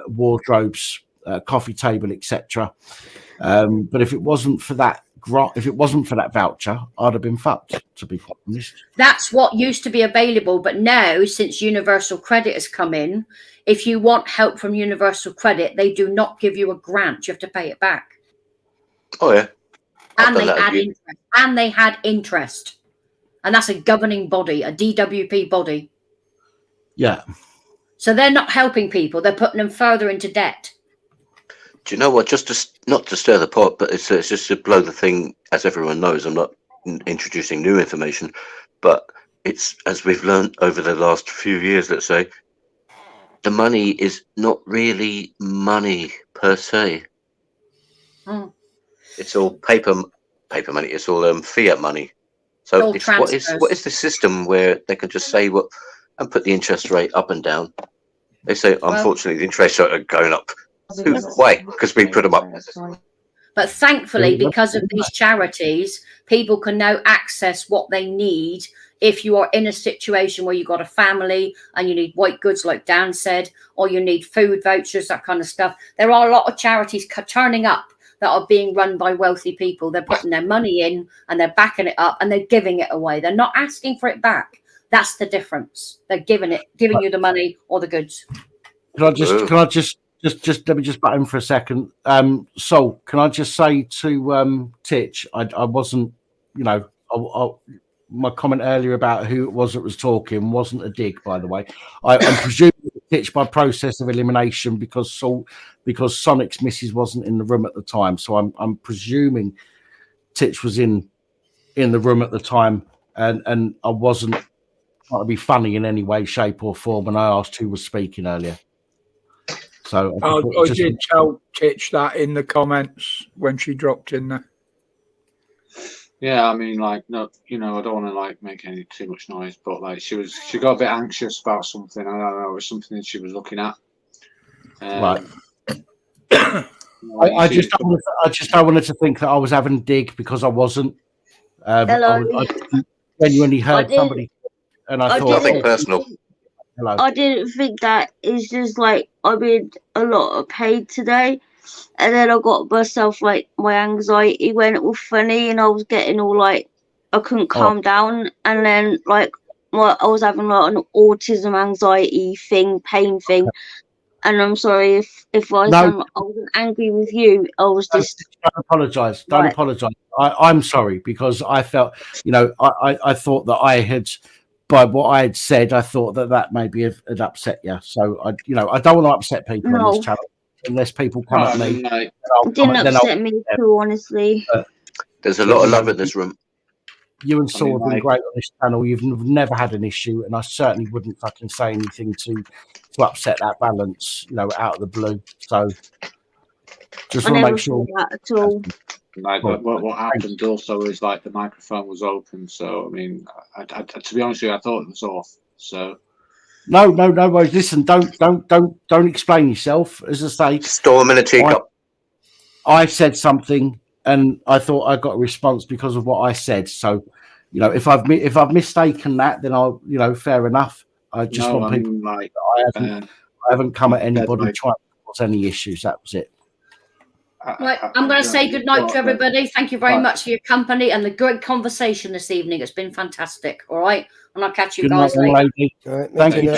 wardrobes, coffee table, etc. But if it wasn't for that voucher, I'd have been fucked, to be quite honest. That's what used to be available, but now, since Universal Credit has come in, if you want help from Universal Credit, they do not give you a grant. You have to pay it back. Oh yeah. And they had interest. And that's a governing body, a DWP body. Yeah. So they're not helping people. They're putting them further into debt. Do you know what? Not to stir the pot, but it's just to blow the thing. As everyone knows, I'm not introducing new information, but it's, as we've learned over the last few years, let's say, the money is not really money per se. It's all paper money. It's all fiat money. So it's what is the system where they can just say what and put the interest rate up and down? They say, unfortunately, the interest rate are going up. Why? Because we put them up. But thankfully, because of these charities, people can now access what they need If you are in a situation where you've got a family and you need white goods, like Dan said, or you need food vouchers, that kind of stuff, there are a lot of charities turning up that are being run by wealthy people. They're putting their money in and they're backing it up and they're giving it away. They're not asking for it back. That's the difference. They're giving you the money or the goods. Can I just let me just butt in for a second. So can I just say to Titch, I wasn't, my comment earlier about who it was that was talking wasn't a dig, by the way. I'm presuming Titch by process of elimination because Sonic's missus wasn't in the room at the time. So I'm presuming Titch was in the room at the time, and I wasn't trying to be funny in any way, shape, or form when I asked who was speaking earlier. So I did tell Titch that in the comments when she dropped in there. Yeah, I mean, like, no, I don't want to like make any too much noise, but like, she got a bit anxious about something. I don't know, it was something that she was looking at. Right. I just don't want her to think that I was having a dig because I wasn't. Hello. I genuinely heard somebody, and I thought nothing personal. Hello. I didn't think that. It's just like I'm in a lot of pain today. And then I got myself, like, my anxiety went all funny and I was getting all, like, I couldn't calm down. And then, like, I was having, like, an autism anxiety thing, pain thing. And I'm sorry if I wasn't angry with you. I was just... Don't apologise. Don't apologise. I'm sorry because I felt, I thought that I had... By what I had said, I thought that maybe had upset you. So, I don't want to upset people on this channel. Unless people come at me. It didn't upset me too, honestly. There's a lot of love in this room. You and Saul have been great on this channel. You've never had an issue, and I certainly wouldn't fucking say anything to upset that balance, out of the blue. So just want to make sure that at all. Like what happened also is like the microphone was open, so I mean, I to be honest with you, I thought it was off. So. No worries. Listen, don't explain yourself. As I say, storm in a teacup. I said something, and I thought I got a response because of what I said. So, if I've mistaken that, then I'll, fair enough. I just want people. Like, I haven't come at anybody trying to cause any issues. That was it. Right, I'm going to say good night to everybody. Thank you very much for your company and the great conversation this evening. It's been fantastic. All right, and I'll catch you guys later. Thank you.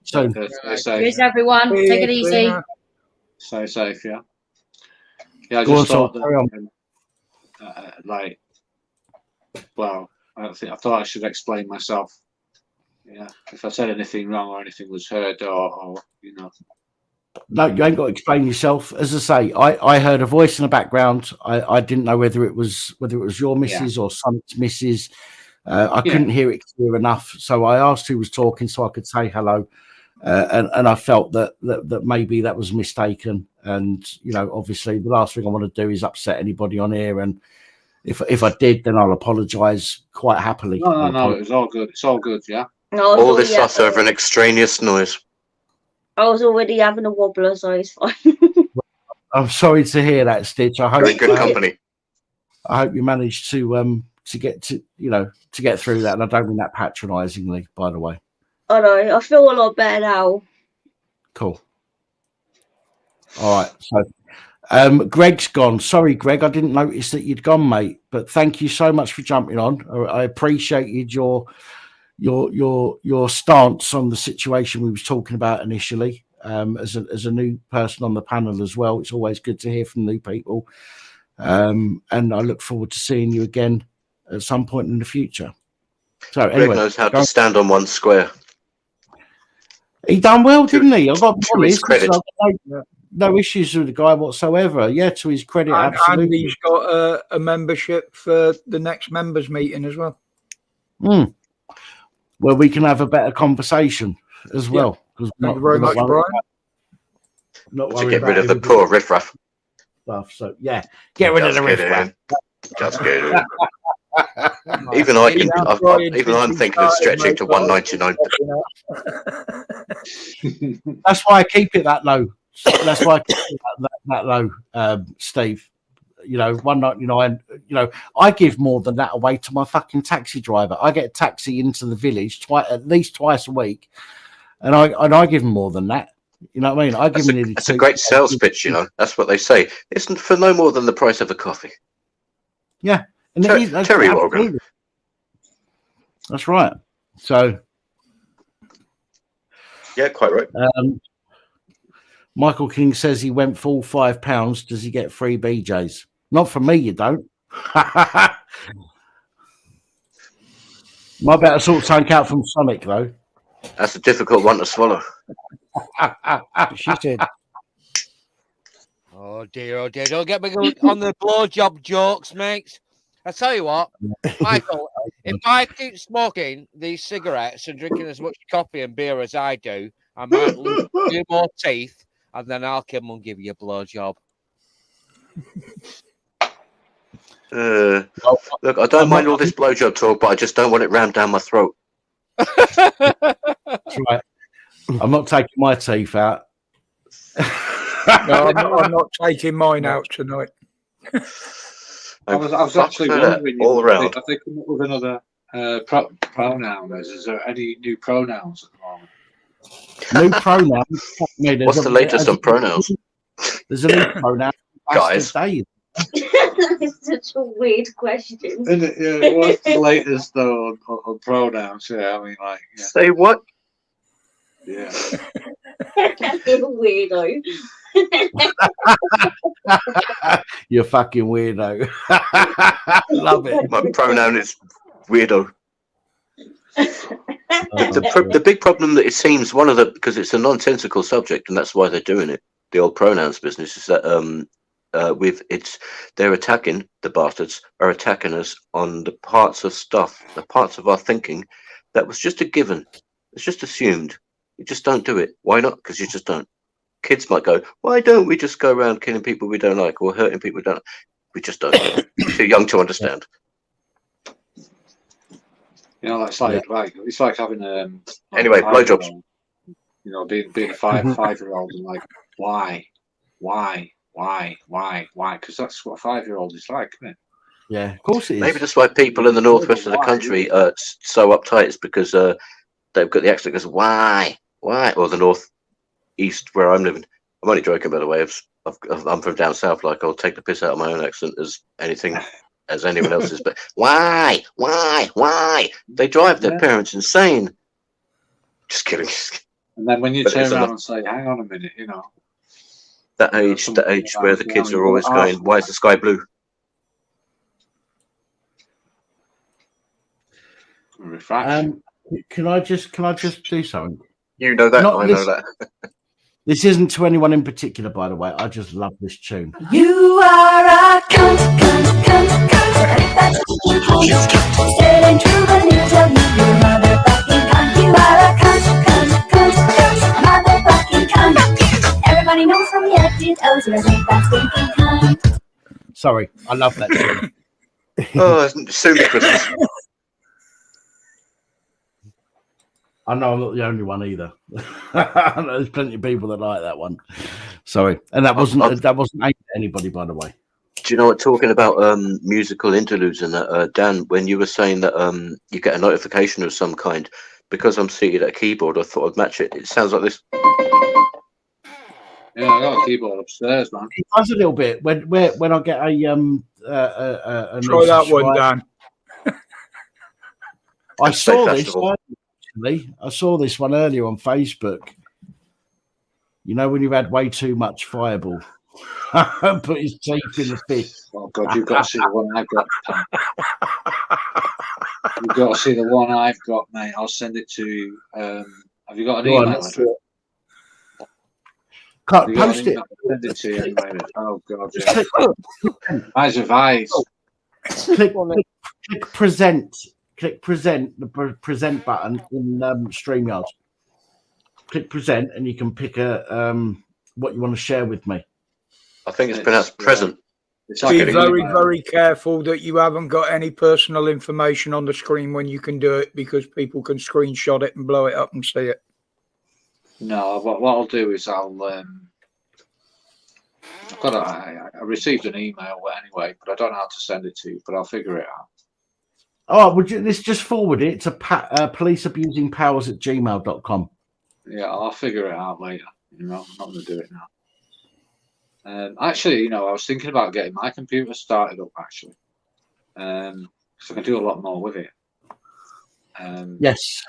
Soon. Cheers, everyone. Take it easy. Stay safe, yeah. Yeah, I just thought that, I thought I should explain myself. Yeah, if I said anything wrong or anything was heard, or No, you ain't got to explain yourself. As I say, I heard a voice in the background. I didn't know whether it was your missus or Sonic's missus. I couldn't hear it clear enough, so I asked who was talking so I could say hello. And I felt that maybe that was mistaken. And obviously, the last thing I want to do is upset anybody on here. And if I did, then I'll apologise quite happily. No, it was all good. It's all good, yeah. All this fuss over an extraneous noise. I was already having a wobbler, so it's fine. I'm sorry to hear that, Stitch. I hope you're in good company. I hope you managed to get through that, and I don't mean that patronisingly, by the way. I know. I feel a lot better now. Cool. All right. So, Greg's gone. Sorry, Greg. I didn't notice that you'd gone, mate. But thank you so much for jumping on. I appreciated your stance on the situation we was talking about initially. As a new person on the panel as well, it's always good to hear from new people. And I look forward to seeing you again at some point in the future. So Greg knows how to stand on one square. He done well, didn't he? I've got to his credit. No issues with the guy whatsoever. Yeah, to his credit, absolutely. And he's got a membership for the next members meeting as well. Where we can have a better conversation as well. Thank you very much, Brian. To get rid of the poor riffraff. Stuff. So yeah, get rid of the riffraff. Just get it. Even I'm thinking of stretching to 199. That's why I keep it that low. That's why I keep it that low, Steve. 199. I give more than that away to my fucking taxi driver. I get a taxi into the village at least twice a week, and I give them more than that. You know what I mean? I give them. That's a great sales pitch. That's what they say. It's for no more than the price of a coffee. Yeah, and Terry Wogan. That's right. So. Yeah, quite right. Michael King says he went full £5. Does he get free BJs? Not from me, you don't. Might better sort something out from Sonic, though. That's a difficult one to swallow. She said. Oh dear, don't get me on the blowjob jokes, mates. I tell you what, Michael, if I keep smoking these cigarettes and drinking as much coffee and beer as I do, I might lose a few more teeth, and then I'll come and give you a blowjob. Look, I don't mind all this blowjob talk, but I just don't want it rammed down my throat. That's right. I'm not taking my teeth out. No, I'm not taking mine out tonight. I was actually wondering, all around. Have they come up with another pronoun? Is there any new pronouns at the moment? New pronouns? What's the latest on pronouns? There's a new pronoun. Guys. That is such a weird question. Isn't it? Yeah, what's the latest though on pronouns? Yeah, I mean, like. Yeah. Say what? Yeah. You're a weirdo. You fucking weirdo. Love it. My pronoun is weirdo. The big problem that it seems because it's a nonsensical subject, and that's why they're doing it. The old pronouns business is that they're attacking, the bastards are attacking us on the parts of our thinking that was just a given. It's just assumed. You just don't do it. Why not? Because you just don't. Kids might go, why don't we just go around killing people we don't like or hurting people we don't like? We just don't. Too young to understand. You know, it's like it's like having anyway, blowjobs. You know, being a five-year-old and like, why? Because that's what a 5-year-old is like, isn't it? Yeah, of course it is. Maybe that's why people in the northwest of the country are so uptight. It's because they've got the accent that goes, why? Or the northeast where I'm living. I'm only joking, by the way. I'm from down south. Like, I'll take the piss out of my own accent as anyone else's. But why? They drive their parents insane. Just kidding. And then when you turn around and say, hang on a minute, you know. That age where the kids are always going, why is the sky blue? Can I just do something? You know that. I know that. This isn't to anyone in particular, by the way. I just love this tune. You are a cunt. Staying true when you tell me you're motherfucking cunt. You are a cunt, motherfucking cunt. Everybody knows from your head to toes you're a big fat stinking cunt. Sorry, I love that tune. Oh, soon Christmas. I know I'm not the only one either. There's plenty of people that like that one. Sorry, and that wasn't aimed at anybody, by the way. Do you know what? Talking about musical interludes and that, Dan, when you were saying that you get a notification of some kind, because I'm seated at a keyboard, I thought I'd match it. It sounds like this. Yeah, I got a keyboard upstairs, man. It does a little bit when I get a try that one, Dan. I saw this. I saw this one earlier on Facebook. You know when you've had way too much Fireball, put his teeth in the fist. Oh God, you've got to see the one I've got. You've got to see the one I've got, mate. I'll send it to you. Have you got an email address? Can't post it. Send it to you anyway. Oh God, yeah. Eyes of eyes. Click present. Click present, the present button in StreamYard. Click present, and you can pick what you want to share with me. I think it's pronounced present. Be very careful that you haven't got any personal information on the screen when you can do it, because people can screenshot it and blow it up and see it. No, what I'll do is I'll I received an email anyway, but I don't know how to send it to you, but I'll figure it out. Oh, would you just forward it to policeabusingpowers@gmail.com? Yeah, I'll figure it out later. I'm not going to do it now. Actually, I was thinking about getting my computer started up, actually. Because I can do a lot more with it. Yes.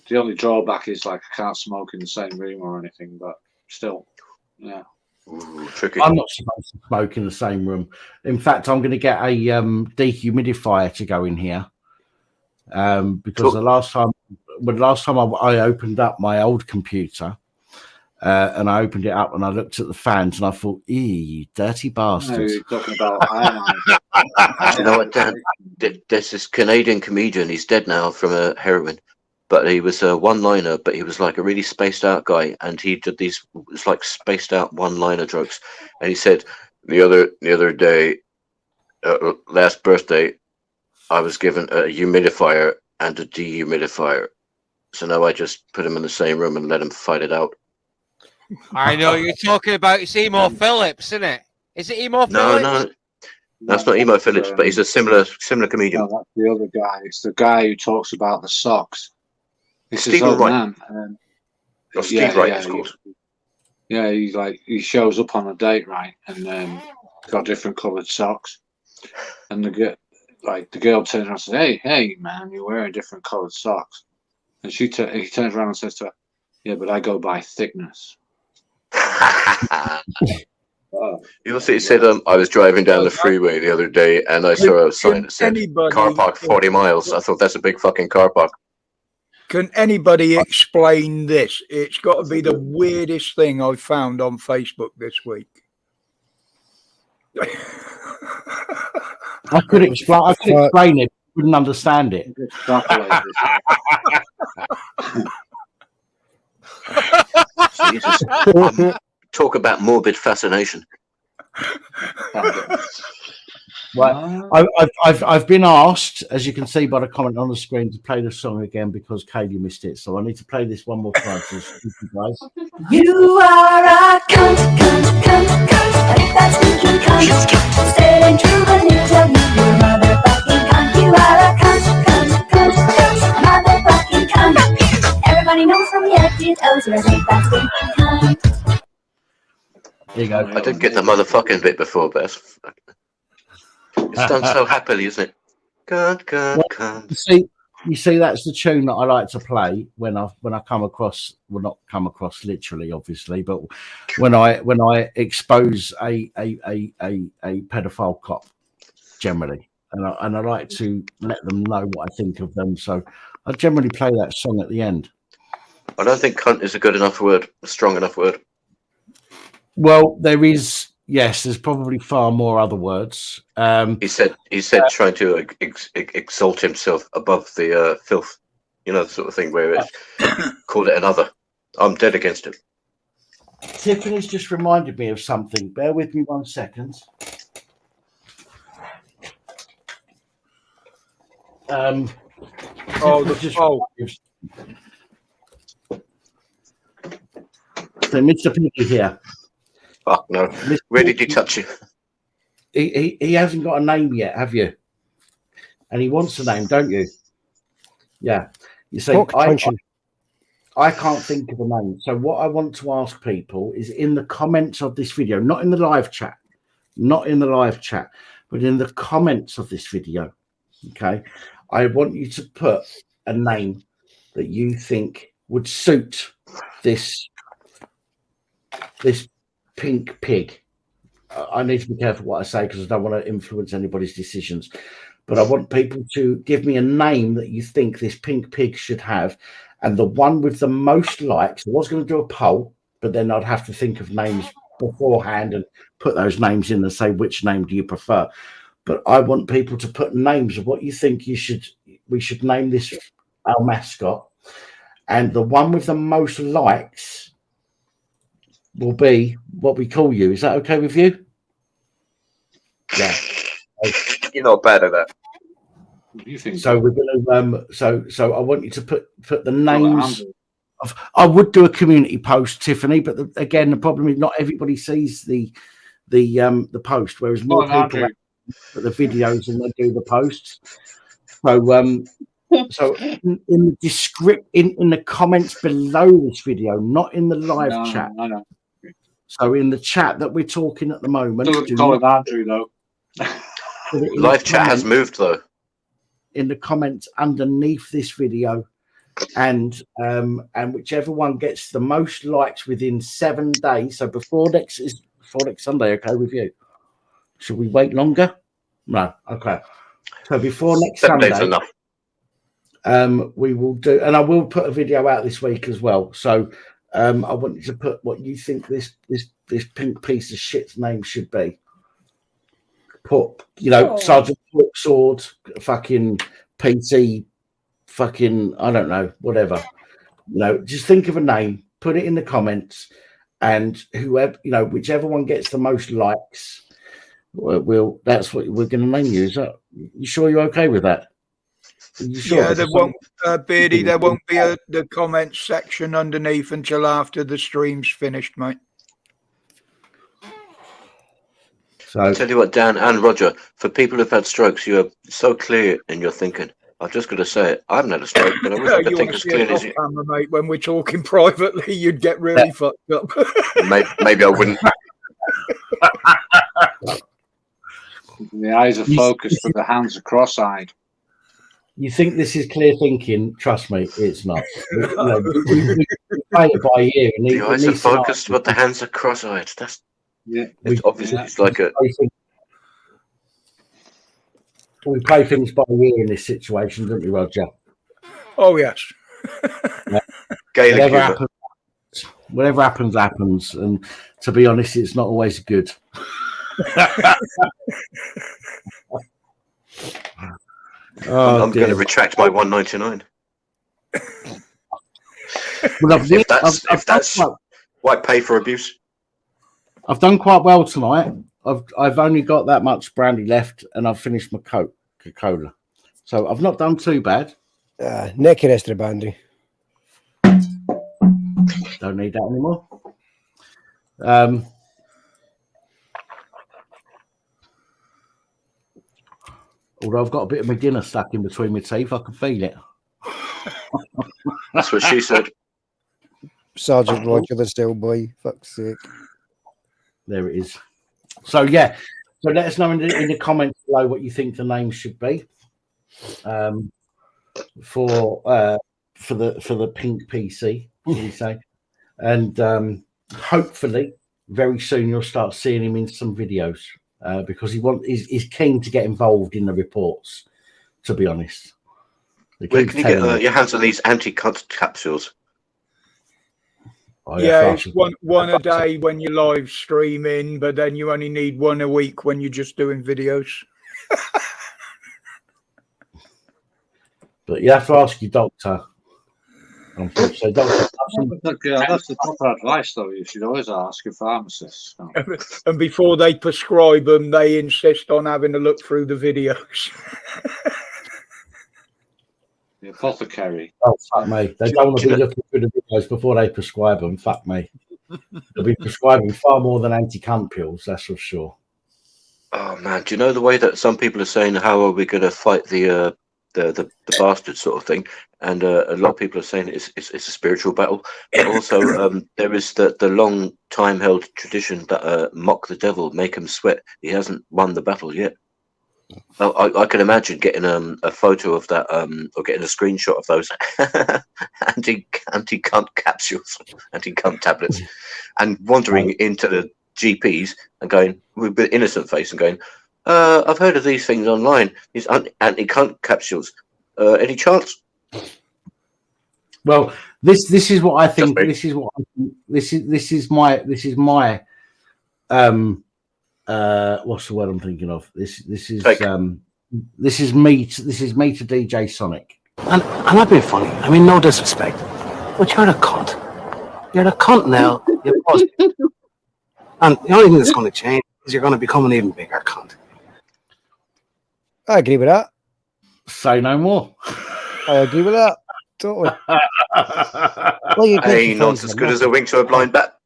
The only drawback is, I can't smoke in the same room or anything, but still, yeah. Ooh, tricky. I'm not supposed to smoke in the same room. In fact, I'm going to get a dehumidifier to go in here because the last time I opened up my old computer and I opened it up and I looked at the fans and I thought, "Eee, dirty bastards!" You're talking about iron. You know what, Dan? There's this Canadian comedian. He's dead now from a heroin. But he was a one-liner, but he was like a really spaced out guy, and he did these like spaced out one-liner jokes. And he said, the other day, last birthday, I was given a humidifier and a dehumidifier. So now I just put him in the same room and let him fight it out. I know you're talking about. It's Emo Phillips, isn't it? Is it Emo Phillips? No, that's not Emo Phillips, but he's a similar comedian. No, that's the other guy. It's the guy who talks about the socks. It's his Stephen old Wright. man. Or Steve Wright, it's called. Yeah, he shows up on a date, right, and got different coloured socks, and the girl turns around and says, "Hey, man, you're wearing different coloured socks," and he turns around and says to her, "Yeah, but I go by thickness." You also said I was driving down the freeway the other day and I saw a sign that said car park 40 miles. I thought that's a big fucking car park. Can anybody explain this? It's got to be the weirdest thing I've found on Facebook this week. I could explain it, wouldn't understand it. Jesus. Talk about morbid fascination. Right. I've been asked, as you can see by the comment on the screen, to play the song again because Kaylee missed it. So I need to play this one more time for you guys. You are a cunt. And if that stinking cunt staying true, then you tell me you're motherfucking cunt. You are a cunt. Motherfucking cunt. Everybody knows from the head to your toes you're a big fat stinking cunt. There you go. I didn't get the motherfucking bit before, but it's done so happily, isn't it? You see, that's the tune that I like to play when I come across, well, not come across literally, obviously, but when I expose a pedophile cop generally, and I like to let them know what I think of them. So I generally play that song at the end. I don't think cunt is a good enough word, a strong enough word. Well, there's probably far more other words. He said trying to exalt himself above the filth, the sort of thing where it's called it another. I'm dead against it. Tiffany's just reminded me of something. Bear with me 1 second. So Mr. Piggy here. Fuck no. Where did he touch you? He hasn't got a name yet, have you? And he wants a name, don't you? Yeah. You say, I can't think of a name. So what I want to ask people is in the comments of this video, not in the live chat, but in the comments of this video, okay? I want you to put a name that you think would suit this pink pig. I need to be careful what I say because I don't want to influence anybody's decisions. But I want people to give me a name that you think this pink pig should have. And the one with the most likes, I was going to do a poll, but then I'd have to think of names beforehand and put those names in and say, which name do you prefer? But I want people to put names of what you think we should name this, our mascot. And the one with the most likes will be what we call you. Is that okay with you? Yeah. You're not bad at that. You think so? We're going to so I want you to put the names. I would do a community post, Tiffany, but again, the problem is not everybody sees the post, whereas more people put the videos than they do the posts. So in the in the comments below this video, not in the live chat. I know. So in the chat that we're talking at the moment, Doesn't call it Andrew though. Live chat has moved though. In the comments underneath this video, and whichever one gets the most likes within 7 days. So before next Sunday, okay with you? Should we wait longer? No, okay. So before next 7 days Sunday, enough. we will do, and I will put a video out this week as well. So I want you to put what you think this pink piece of shit's name should be. Put, Sergeant Sword, fucking PT, fucking, I don't know, whatever. Just think of a name, put it in the comments, and whoever, whichever one gets the most likes, that's what we're going to name you. Is that, you sure you're okay with that? Sure? Yeah, there won't, Beardy, there won't be the comments section underneath until after the stream's finished, mate. So I tell you what, Dan and Roger, for people who've had strokes, you are so clear in your thinking. I'm just going to say it. I haven't had a stroke, but I wish I could think as clearly as you. Camera, mate, when we're talking privately, you'd get really fucked up. Maybe I wouldn't. The eyes are focused, but the hands are cross-eyed. You think this is clear thinking? Trust me, it's not. We play it by ear. The eyes are focused, but the hands are cross-eyed. That's It's obviously it's like a. We play things by ear in this situation, don't we, Roger? Oh yes. Whatever happens, and to be honest, it's not always good. I'm going to retract my 199. Well, if that's why pay for abuse. I've done quite well tonight. I've only got that much brandy left, and I've finished my Coca-Cola, so I've not done too bad. Neck extra brandy. Don't need that anymore. Although I've got a bit of my dinner stuck in between my teeth, I can feel it. That's what she said. Sergeant Roger, the still boy. Fuck's sake. There it is. So yeah. So let us know in the comments below what you think the name should be. For the pink PC, shall we say? And hopefully very soon you'll start seeing him in some videos. Because he's keen to get involved in the reports, to be honest. Where can you get your hands on these anti-cunt capsules? Yeah, it's one a day when you're live streaming, but then you only need one a week when you're just doing videos. But you have to ask your doctor. Unfortunately, that's the proper advice, though. You should always ask your pharmacist. And before they prescribe them, they insist on having a look through the videos. The apothecary. Oh, fuck me. They don't want to be looking through the videos before they prescribe them. Fuck me. They'll be prescribing far more than anti-cunt pills, that's for sure. Oh, man. Do you know the way that some people are saying, how are we going to fight the bastard sort of thing? And a lot of people are saying it's a spiritual battle. But also, there is the long time held tradition that mock the devil, make him sweat. He hasn't won the battle yet. I can imagine getting a photo of that, or getting a screenshot of those anti-cunt capsules, anti-cunt tablets, and wandering into the GPs and going with an innocent face and going, I've heard of these things online, these anti-cunt capsules. Any chance? Well, this is what I think. This is my what's the word I'm thinking of? This is me to DJ Sonic. And I'm not being funny. I mean, no disrespect, but you're a cunt. You're a cunt now. You're positive. And the only thing that's going to change is you're going to become an even bigger cunt. I agree with that. Say no more. I agree with that. Totally. Well, you Hey, good not as good as a wink to a blind bat.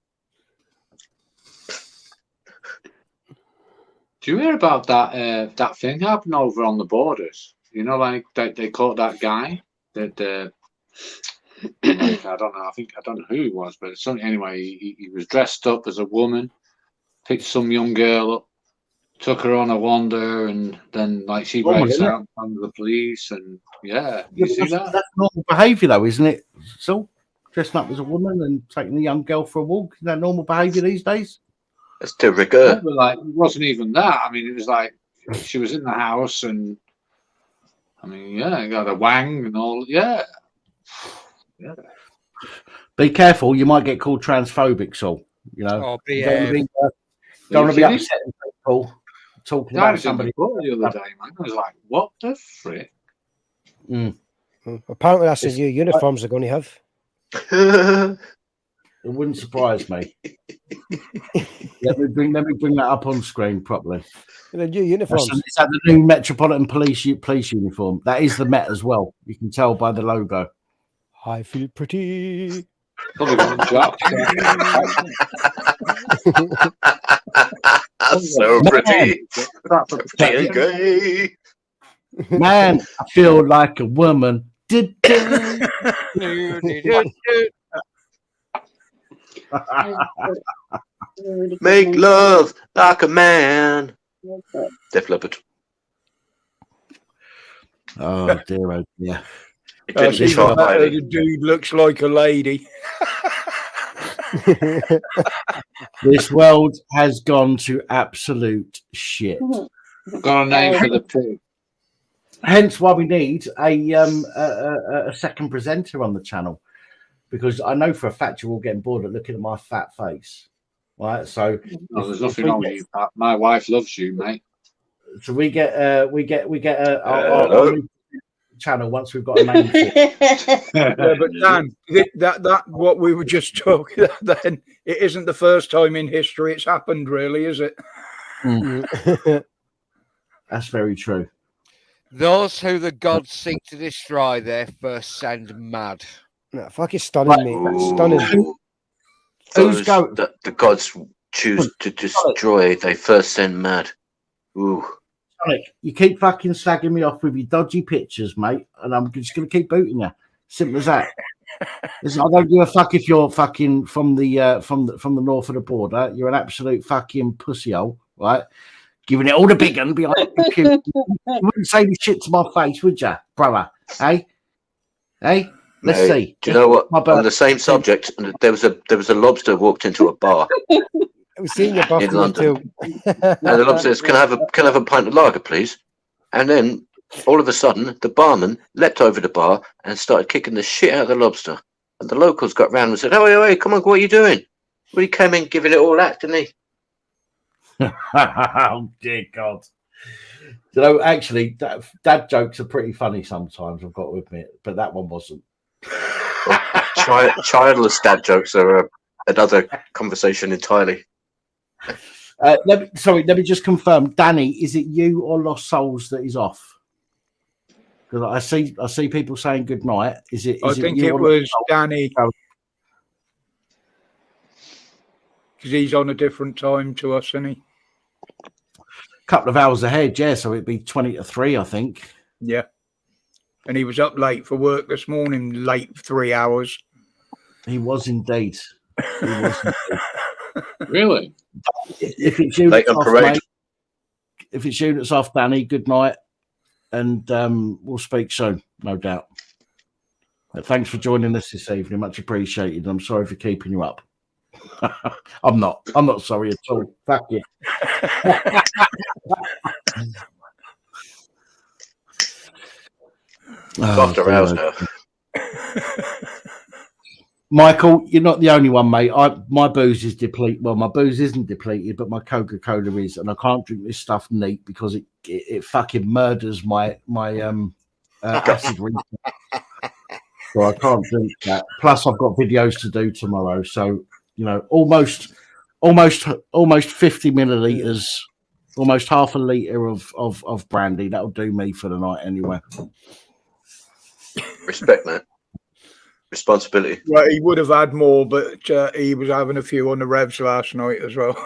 Do you hear about that that thing happened over on the borders? You know, like they caught that guy that like, I don't know. I don't know who he was, but something anyway. He was dressed up as a woman, picked some young girl up, took her on a wander, and then like she Normal, breaks isn't it? out in front of the police, and yeah, you see that? That's normal behaviour, though, isn't it? So, dressing up as a woman and taking a young girl for a walk, is that normal behaviour these days? That's de rigueur. But like, it wasn't even that. I mean, it was like she was in the house, and I mean, yeah, got a wang and all. Yeah, yeah. Be careful, you might get called transphobic, so, you know. Oh, You don't behave. want to be kidding? upsetting people talking I about was in somebody. the court the other day, man. I was like, what the frick? Apparently, that's the new uniforms they're going to have. It wouldn't surprise me. let me bring that up on screen properly. The new uniforms. Is that the new Metropolitan Police uniform? That is the Met as well. You can tell by the logo. I feel pretty. Probably got jocks. So pretty. Pretty and gay. Man, I feel like a woman. Make love like a man. Def Leppard. Oh dear, oh dear. That's even better. The dude looks like a lady. This world has gone to absolute shit. Got a name for the pig. Hence why we need a second presenter on the channel, because I know for a fact you're all getting bored of looking at my fat face, right? So No, there's nothing wrong with you, Pat. My wife loves you, mate. So we get our new channel once we've got a name for it. Yeah, but Dan, that what we were just talking about then, it isn't the first time in history it's happened, really, is it? That's very true. Those who the gods seek to destroy, they first send mad. No, fucking stunning, mate. Stunning. Those that the gods choose to destroy, they first send mad. Ooh. Sonic, you keep fucking slagging me off with your dodgy pictures, mate, and I'm just going to keep booting you. Simple as that. Listen, I don't give a fuck if you're fucking from the north of the border. You're an absolute fucking pussyhole, right? Giving it all the big one behind the computer. You wouldn't say this shit to my face, would you, brother? Hey, hey. Let's see. Do you know what? On the same subject, there was a lobster walked into a bar We've seen your in London, too. and the lobster says, "Can I have a pint of lager, please?" And then all of a sudden, the barman leapt over the bar and started kicking the shit out of the lobster. And the locals got round and said, "Oh, come on, what are you doing?" Well, he came in giving it all that, didn't he? Oh dear God! You know, actually, dad jokes are pretty funny sometimes. I've got to admit, but that one wasn't. Childless dad jokes are another conversation entirely. Let me just confirm, Danny. Is it you or Lost Souls that is off? Because I see people saying good night. Is it? I think it was Danny, because he's on a different time to us, isn't he? Couple of hours ahead, yeah. So it'd be 20 to 3, I think. Yeah. And he was up late for work this morning, late 3 hours. He was indeed. He was indeed. Really? If it's you, late on parade. Mate, if it's you that's off, Danny, good night, and we'll speak soon, no doubt. But thanks for joining us this evening, much appreciated. I'm sorry for keeping you up. I'm not sorry at all. Fuck you. After hours now. Michael, you're not the only one, mate. My booze is depleted. Well, my booze isn't depleted, but my Coca-Cola is, and I can't drink this stuff neat because it fucking murders my acid reflux. So I can't drink that. Plus, I've got videos to do tomorrow, so you know, almost 50 milliliters, almost half a liter of brandy. That'll do me for the night anyway. Respect, man. responsibility. Well, he would have had more, but he was having a few on the revs last night as well.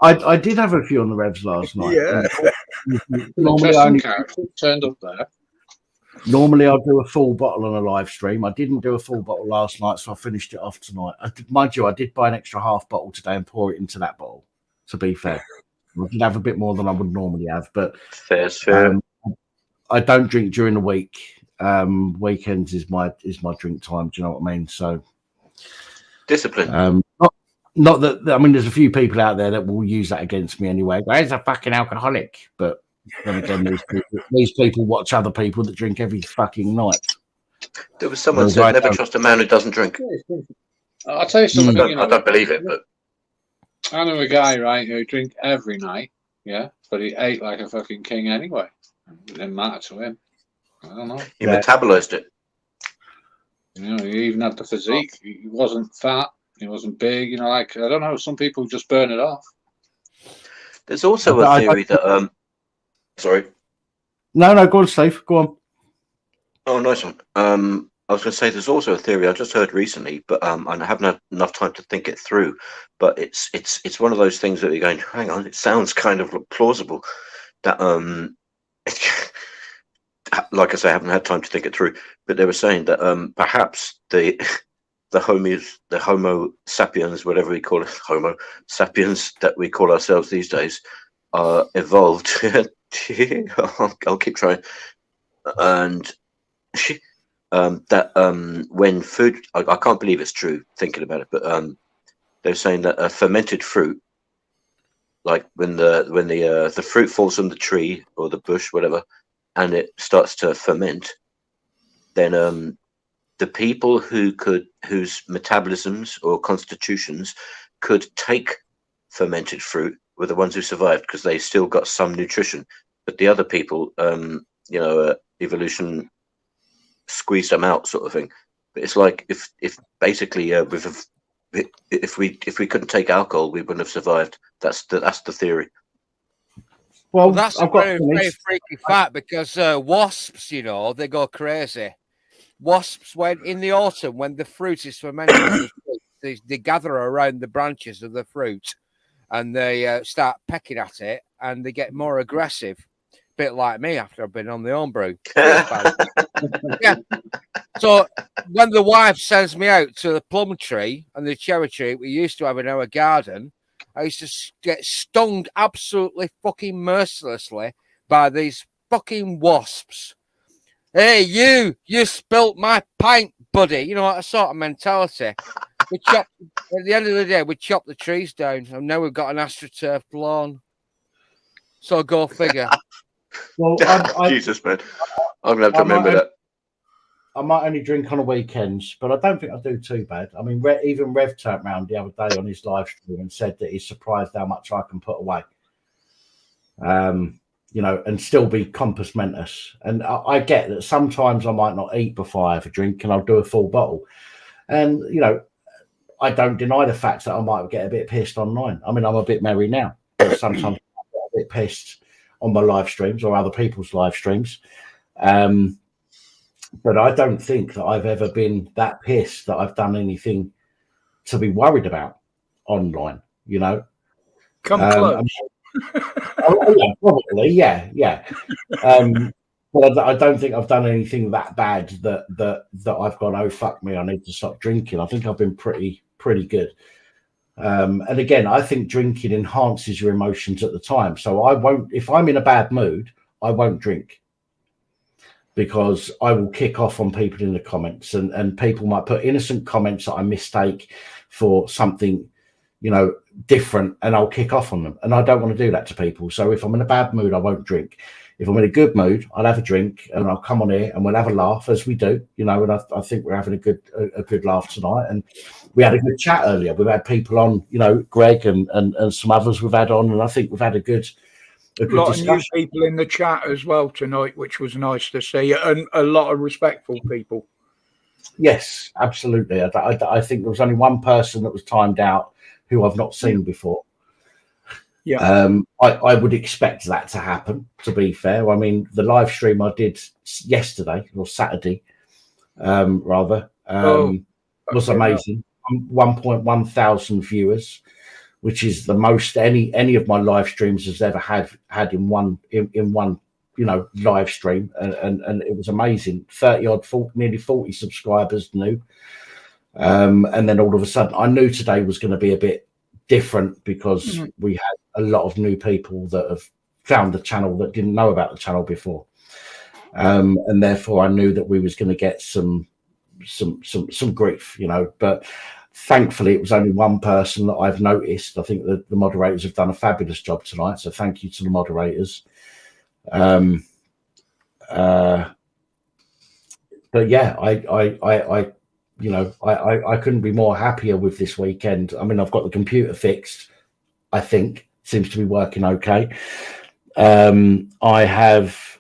I did have a few on the revs last night. Yeah. Normally, I only turned up there. Normally, I'll do a full bottle on a live stream. I didn't do a full bottle last night, so I finished it off tonight. Mind you, I did buy an extra half bottle today and pour it into that bottle, to be fair. I did have a bit more than I would normally have, but fair. I don't drink during the week. Weekends is my drink time. Do you know what I mean? So discipline. Not that, I mean, there's a few people out there that will use that against me anyway. Where's a fucking alcoholic? But then again, these people watch other people that drink every fucking night. There was someone said, never trust a man who doesn't drink. I'll tell you something. I don't believe it, but I know a guy, right, who drink every night, yeah, but he ate like a fucking king anyway. It didn't matter to him. I don't know. He metabolized it. You know, he even had the physique. He wasn't fat. He wasn't big. You know, like, I don't know. Some people just burn it off. There's also a theory that sorry. No, go on, Steve. Go on. Oh, nice one. I was going to say there's also a theory I just heard recently, but I haven't had enough time to think it through. But it's one of those things that you're going, hang on, it sounds kind of plausible. That like I say, I haven't had time to think it through. But they were saying that perhaps the Homo sapiens, whatever we call it, Homo sapiens that we call ourselves these days, are evolved. I'll keep trying. And that when food, I can't believe it's true thinking about it, but they're saying that a fermented fruit, like when the fruit falls from the tree or the bush, whatever, and it starts to ferment, then the people whose metabolisms or constitutions could take fermented fruit were the ones who survived because they still got some nutrition, but the other people, evolution squeezed them out, sort of thing. But it's like if basically if we couldn't take alcohol, we wouldn't have survived. That's the theory. Well, that's a very freaky fact because wasps, you know, they go crazy. Wasps, when in the autumn, when the fruit is fermented, they gather around the branches of the fruit and they start pecking at it and they get more aggressive. Bit like me after I've been on the homebrew. Yeah. So when the wife sends me out to the plum tree and the cherry tree we used to have in our garden, I used to get stung absolutely fucking mercilessly by these fucking wasps. Hey, you spilt my pint, buddy. You know, that sort of mentality. We chopped, at the end of the day, we chopped the trees down and now we've got an astroturfed lawn. So go figure. Well, Jesus, man. I'm going to have to remember that. I might only drink on the weekends, but I don't think I do too bad. I mean, even Rev turned around the other day on his live stream and said that he's surprised how much I can put away. You know, and still be compass mentis. And I get that sometimes I might not eat before I have a drink and I'll do a full bottle. And, you know, I don't deny the fact that I might get a bit pissed online. I mean, I'm a bit merry now, but sometimes I get a bit pissed on my live streams or other people's live streams. But I don't think that I've ever been that pissed that I've done anything to be worried about online, you know. Come close. Yeah, probably, yeah. But I don't think I've done anything that bad that I've gone, oh fuck me, I need to stop drinking. I think I've been pretty good. And again, I think drinking enhances your emotions at the time. So I won't, if I'm in a bad mood, I won't drink because I will kick off on people in the comments and people might put innocent comments that I mistake for something, you know, different, and I'll kick off on them. And I don't want to do that to people. So if I'm in a bad mood, I won't drink. If I'm in a good mood, I'll have a drink and I'll come on here and we'll have a laugh as we do, you know, and I think we're having a good laugh tonight. And we had a good chat earlier. We've had people on, you know, Greg and some others we've had on, and I think we've had a good lot discussion. of new people in the chat as well tonight, which was nice to see, and a lot of respectful people. Yes, absolutely. I think there was only one person that was timed out who I've not seen before. Yeah. I would expect that to happen, to be fair. I mean, the live stream I did yesterday or Saturday, rather. Was amazing. 1.1 thousand viewers, which is the most any of my live streams has ever had in one live stream, and it was amazing. nearly 40 subscribers new, and then all of a sudden I knew today was going to be a bit different because we had a lot of new people that have found the channel that didn't know about the channel before, and therefore I knew that we was going to get some grief, but thankfully it was only one person that I've noticed. I think that the moderators have done a fabulous job tonight, so thank you to the moderators. But yeah, I couldn't be more happier with this weekend. I mean, I've got the computer fixed. I think seems to be working okay. I have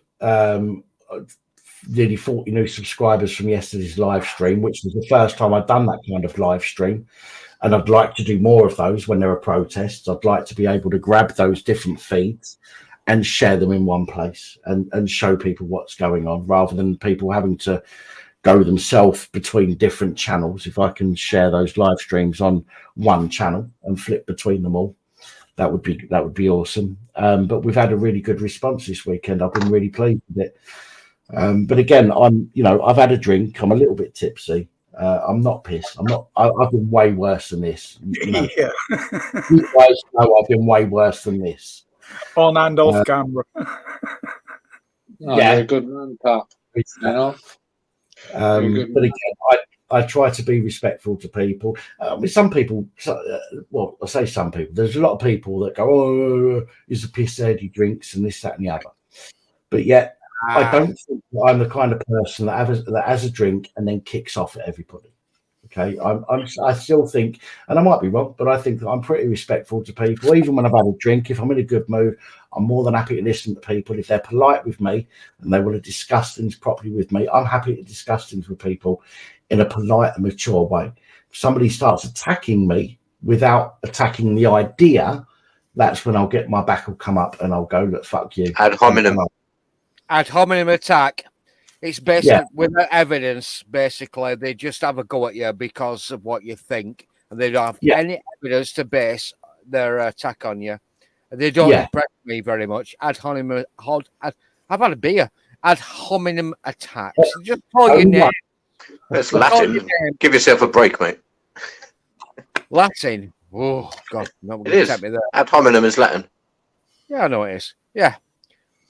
nearly 40 new subscribers from yesterday's live stream, which was the first time I'd done that kind of live stream, and I'd like to do more of those when there are protests. I'd like to be able to grab those different feeds and share them in one place and show people what's going on, rather than people having to go themselves between different channels. If I can share those live streams on one channel and flip between them all, that would be awesome. But we've had a really good response this weekend. I've been really pleased with it. But again, I've had a drink. I'm a little bit tipsy. I'm not pissed. I've been way worse than this. Yeah. You guys know I've been way worse than this. On and off camera. You're a good man, Pap. But again, I try to be respectful to people. Some people, I say some people. There's a lot of people that go, "Oh, he's a pisshead. He drinks and this, that, and the other." But yet, I don't think that I'm the kind of person that has a drink and then kicks off at everybody. Okay, I still think, and I might be wrong, but I think that I'm pretty respectful to people. Even when I've had a drink, if I'm in a good mood, I'm more than happy to listen to people. If they're polite with me and they want to discuss things properly with me, I'm happy to discuss things with people in a polite and mature way. If somebody starts attacking me without attacking the idea, that's when I'll get my back will come up and I'll go, "Look, fuck you." Ad hominem. Ad hominem attack. It's basically without evidence. Basically, they just have a go at you because of what you think, and they don't have any evidence to base their attack on you. They don't impress me very much. Ad hominem. I've had a beer. Ad hominem attacks. Just call your name. That's Latin. Give yourself a break, mate. Latin. Oh God, it is. Ad hominem is Latin. Yeah, I know it is. Yeah.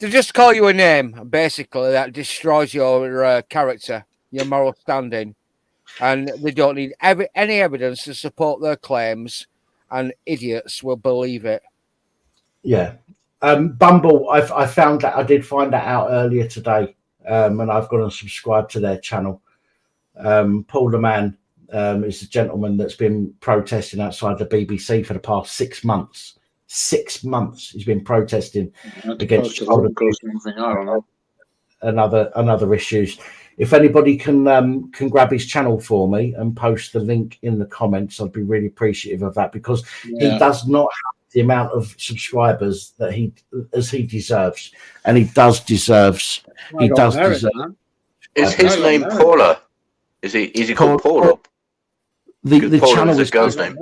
To just call you a name, basically, that destroys your character, your moral standing, and they don't need any evidence to support their claims, and idiots will believe it. Yeah. Bumble, I found that, I did find that out earlier today, and I've gone and subscribed to their channel. Paul the Man is the gentleman that's been protesting outside the BBC for the past 6 months. 6 months he's been protesting against another issues. If anybody can grab his channel for me and post the link in the comments, I'd be really appreciative of that, because he does not have the amount of subscribers that he deserves, and he does deserves. He does deserve. Is his name Paula? Is he called Paula? The Paula channel is a girl's name.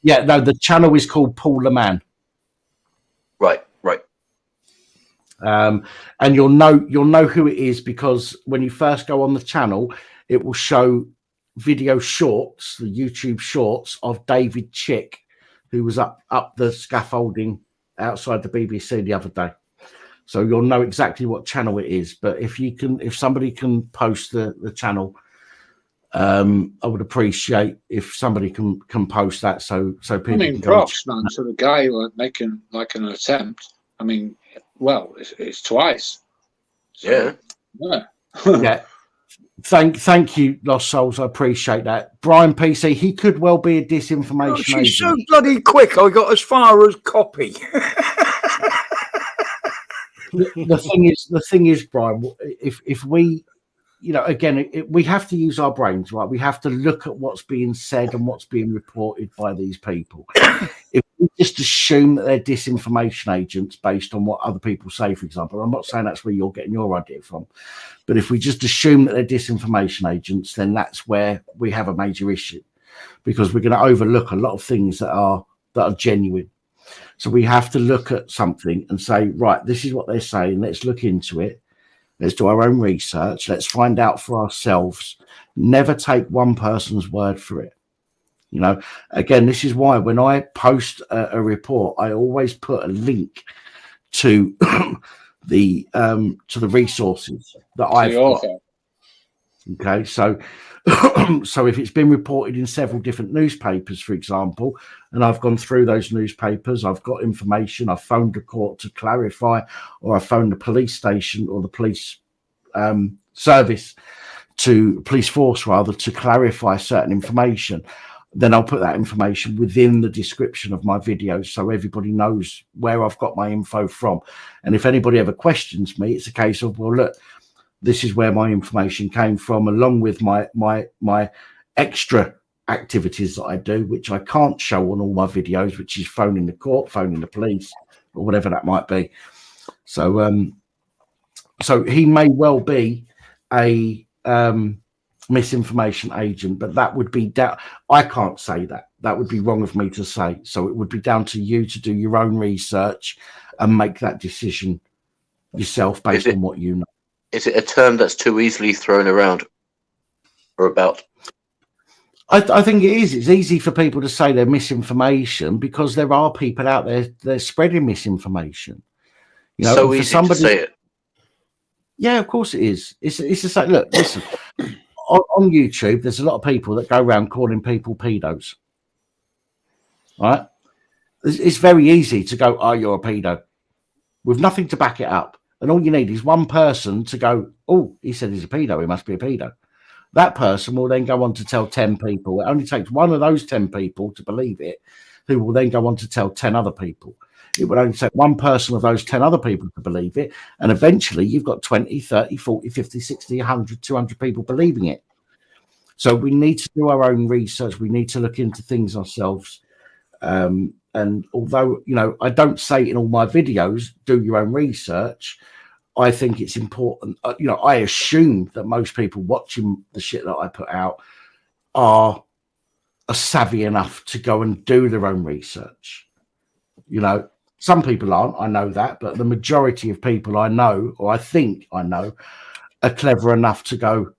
Yeah, no, the channel is called Paul the Man. Right. And you'll know who it is, because when you first go on the channel, it will show video shorts, the YouTube shorts of David Chick, who was up the scaffolding outside the BBC the other day. So you'll know exactly what channel it is. But if somebody can post the channel, I would appreciate if somebody can post that so people. I mean, can props, man, to the guy making like an attempt. I mean, well, it's twice. So, yeah. Thank you, Lost Souls. I appreciate that. Brian PC, he could well be a disinformation She's so bloody quick. I got as far as copy. The thing is, Brian, if we you know, again, we have to use our brains, right? We have to look at what's being said and what's being reported by these people. If we just assume that they're disinformation agents based on what other people say, for example, I'm not saying that's where you're getting your idea from, but if we just assume that they're disinformation agents, then that's where we have a major issue, because we're going to overlook a lot of things that are genuine. So we have to look at something and say, right, this is what they're saying. Let's look into it. Let's do our own research. Let's find out for ourselves. Never take one person's word for it. You know, again, this is why when I post a report, I always put a link to the resources that I've got. Okay, so so if it's been reported in several different newspapers, for example, and I've gone through those newspapers, I've got information, I've phoned the court to clarify, or I phoned the police station or the police service, to police force rather, to clarify certain information, then I'll put that information within the description of my videos so everybody knows where I've got my info from. And if anybody ever questions me, it's a case of, well, look, this is where my information came from, along with my extra activities that I do, which I can't show on all my videos, which is phoning the court, phoning the police, or whatever that might be. So, so he may well be a misinformation agent, but that would be down. I can't say that. That would be wrong of me to say. So it would be down to you to do your own research and make that decision yourself based on what you know. Is it a term that's too easily thrown around or about? I think it is. It's easy for people to say they're misinformation because there are people out there they're spreading misinformation. You know, so easy to say it. Yeah, of course it is. It's the same. Look, listen. On YouTube, there's a lot of people that go around calling people pedos. Right? It's very easy to go, "Oh, you're a pedo," with nothing to back it up. And all you need is one person to go, "Oh, he said he's a pedo. He must be a pedo." That person will then go on to tell 10 people. It only takes one of those 10 people to believe it, who will then go on to tell 10 other people. It would only take one person of those 10 other people to believe it. And eventually you've got 20, 30, 40, 50, 60, 100, 200 people believing it. So we need to do our own research. We need to look into things ourselves. And although, you know, I don't say in all my videos, do your own research, I think it's important. You know, I assume that most people watching the shit that I put out are savvy enough to go and do their own research. You know, some people aren't, I know that, but the majority of people I know, or I think I know, are clever enough to go,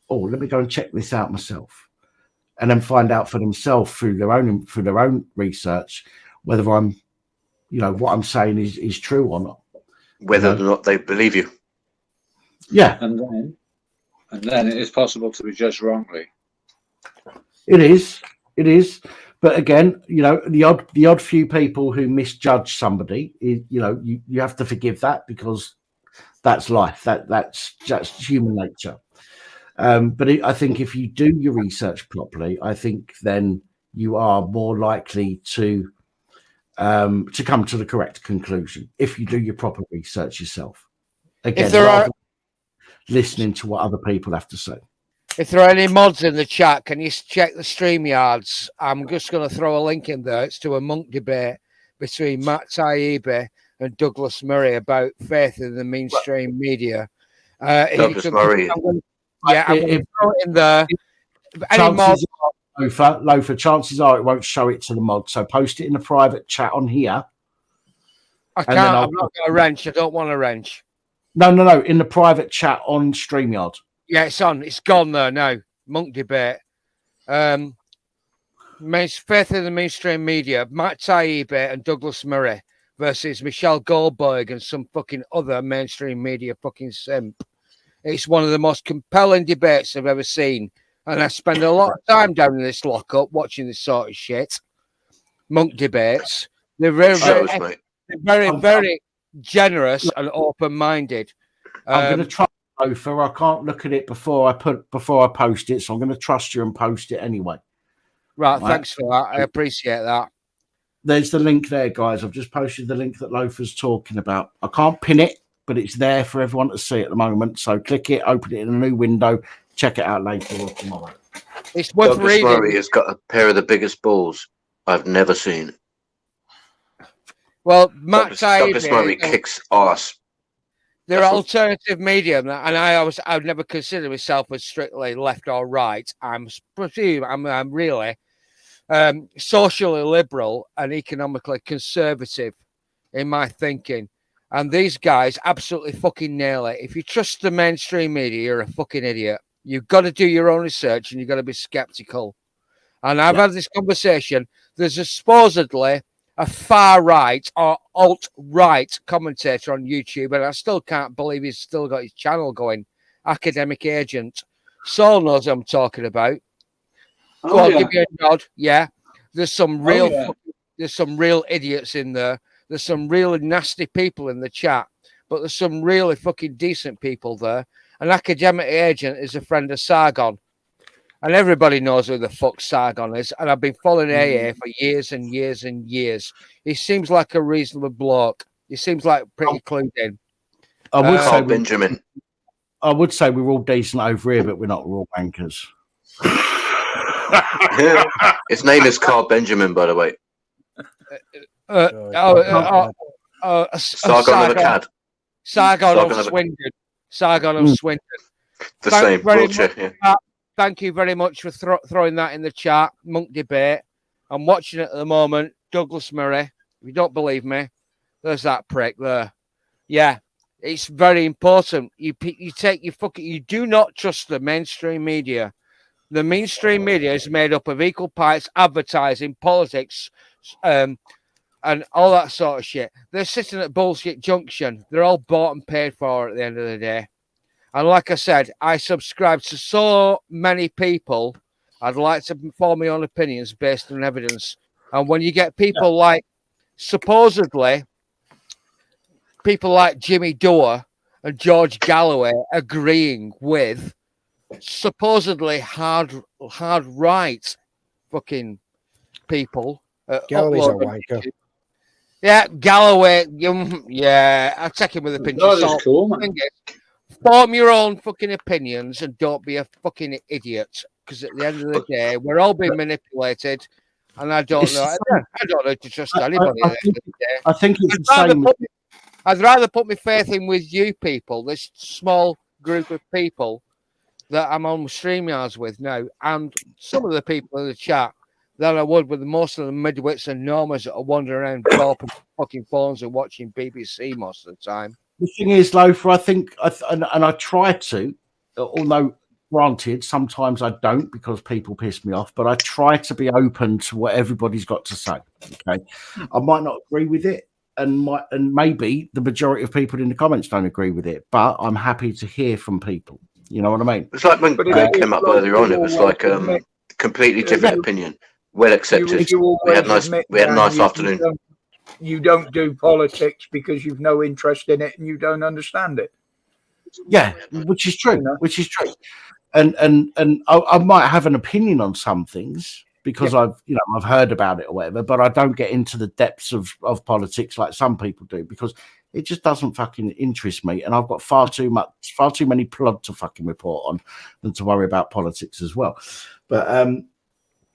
"Oh, let me go and check this out myself," and then find out for themselves through their own research whether I'm, you know, what I'm saying is true or not. Whether or not they believe you. Yeah. And then it is possible to be judged wrongly. It is. But again, you know, the odd few people who misjudge somebody, you know, you have to forgive that because that's life. That's just human nature. But I think if you do your research properly, I think then you are more likely to come to the correct conclusion if you do your proper research yourself. Again, rather than listening to what other people have to say. If there are any mods in the chat, can you check the StreamYards? I'm just going to throw a link in there. It's to a monk debate between Matt Taibbi and Douglas Murray about faith in the mainstream media. Douglas Murray. I'm going to throw it in there. Any mods? Loafer, chances are it won't show it to the mod. So post it in a private chat on here. I can't. I'm not going to wrench. I don't want to wrench. No. In the private chat on StreamYard. Yeah, it's on. It's gone there now. Monk debate. Faith in the mainstream media. Matt Taibbi and Douglas Murray versus Michelle Goldberg and some fucking other mainstream media fucking simp. It's one of the most compelling debates I've ever seen. And I spend a lot of time down in this lockup watching this sort of shit. Monk debates. They're very generous and open-minded. I'm going to try. Loafer, I can't look at it before I post it, so I'm going to trust you and post it anyway. Right, thanks for that. I appreciate that. There's the link there, guys. I've just posted the link that Loafer's talking about. I can't pin it but it's there for everyone to see at the moment. So click it, open it in a new window, check it out later or tomorrow. It's worth Douglas reading. Murray has got a pair of the biggest balls I've never seen. Well, Matt's Douglas Murray kicks ass. They're alternative medium, and I would never consider myself as strictly left or right. I'm really socially liberal and economically conservative in my thinking. And these guys absolutely fucking nail it. If you trust the mainstream media, you're a fucking idiot. You've got to do your own research and you've got to be skeptical. And I've had this conversation. There's supposedly a far right or alt right commentator on YouTube, and I still can't believe he's still got his channel going. Academic Agent. Saul knows what I'm talking about. Go on, give me a nod. Yeah. There's some real there's some real idiots in there. There's some really nasty people in the chat, but there's some really fucking decent people there. An Academic Agent is a friend of Sargon. And everybody knows who the fuck Sargon is. And I've been following AA for years and years and years. He seems like a reasonable bloke. He seems like pretty clued in. I would say Benjamin. I would say we're all decent over here, but we're not all bankers. His name is Carl Benjamin, by the way. Sargon of Akkad. Sargon of Swindon. Sargon of Swindon. The same. Wiltshire, yeah. Thank you very much for throwing that in the chat. Monk Debate. I'm watching it at the moment. Douglas Murray. If you don't believe me, there's that prick there. Yeah, it's very important. You take your fucking. You do not trust the mainstream media. The mainstream media is made up of equal parts advertising, politics, and all that sort of shit. They're sitting at bullshit junction. They're all bought and paid for at the end of the day. And like I said, I subscribe to so many people. I'd like to form my own opinions based on evidence. And when you get people like, supposedly, people like Jimmy Dore and George Galloway agreeing with supposedly hard right fucking people. Galloway's a wanker. Yeah, Galloway. Yeah, I'll take him with a pinch of salt. Cool, man. Form your own fucking opinions and don't be a fucking idiot. Because at the end of the day, we're all being manipulated, and I don't know. I don't know to trust anybody. At the end of the day. I think it's the same. I'd rather put my faith in with you people, this small group of people that I'm on StreamYards with now, and some of the people in the chat, than I would with most of the midwits and normies that are wandering around gulping fucking phones and watching BBC most of the time. The thing is, Lothar, I think, and I try to, although granted, sometimes I don't because people piss me off, but I try to be open to what everybody's got to say. Okay, I might not agree with it, and maybe the majority of people in the comments don't agree with it, but I'm happy to hear from people. You know what I mean? It's like when Greg came up earlier on. It was like completely different opinion, well accepted. We had a nice afternoon. You don't do politics because you've no interest in it and you don't understand it. Yeah, which is true. Which is true. And I might have an opinion on some things because I've heard about it or whatever, but I don't get into the depths of politics like some people do because it just doesn't fucking interest me, and I've got far too many plod to fucking report on than to worry about politics as well. But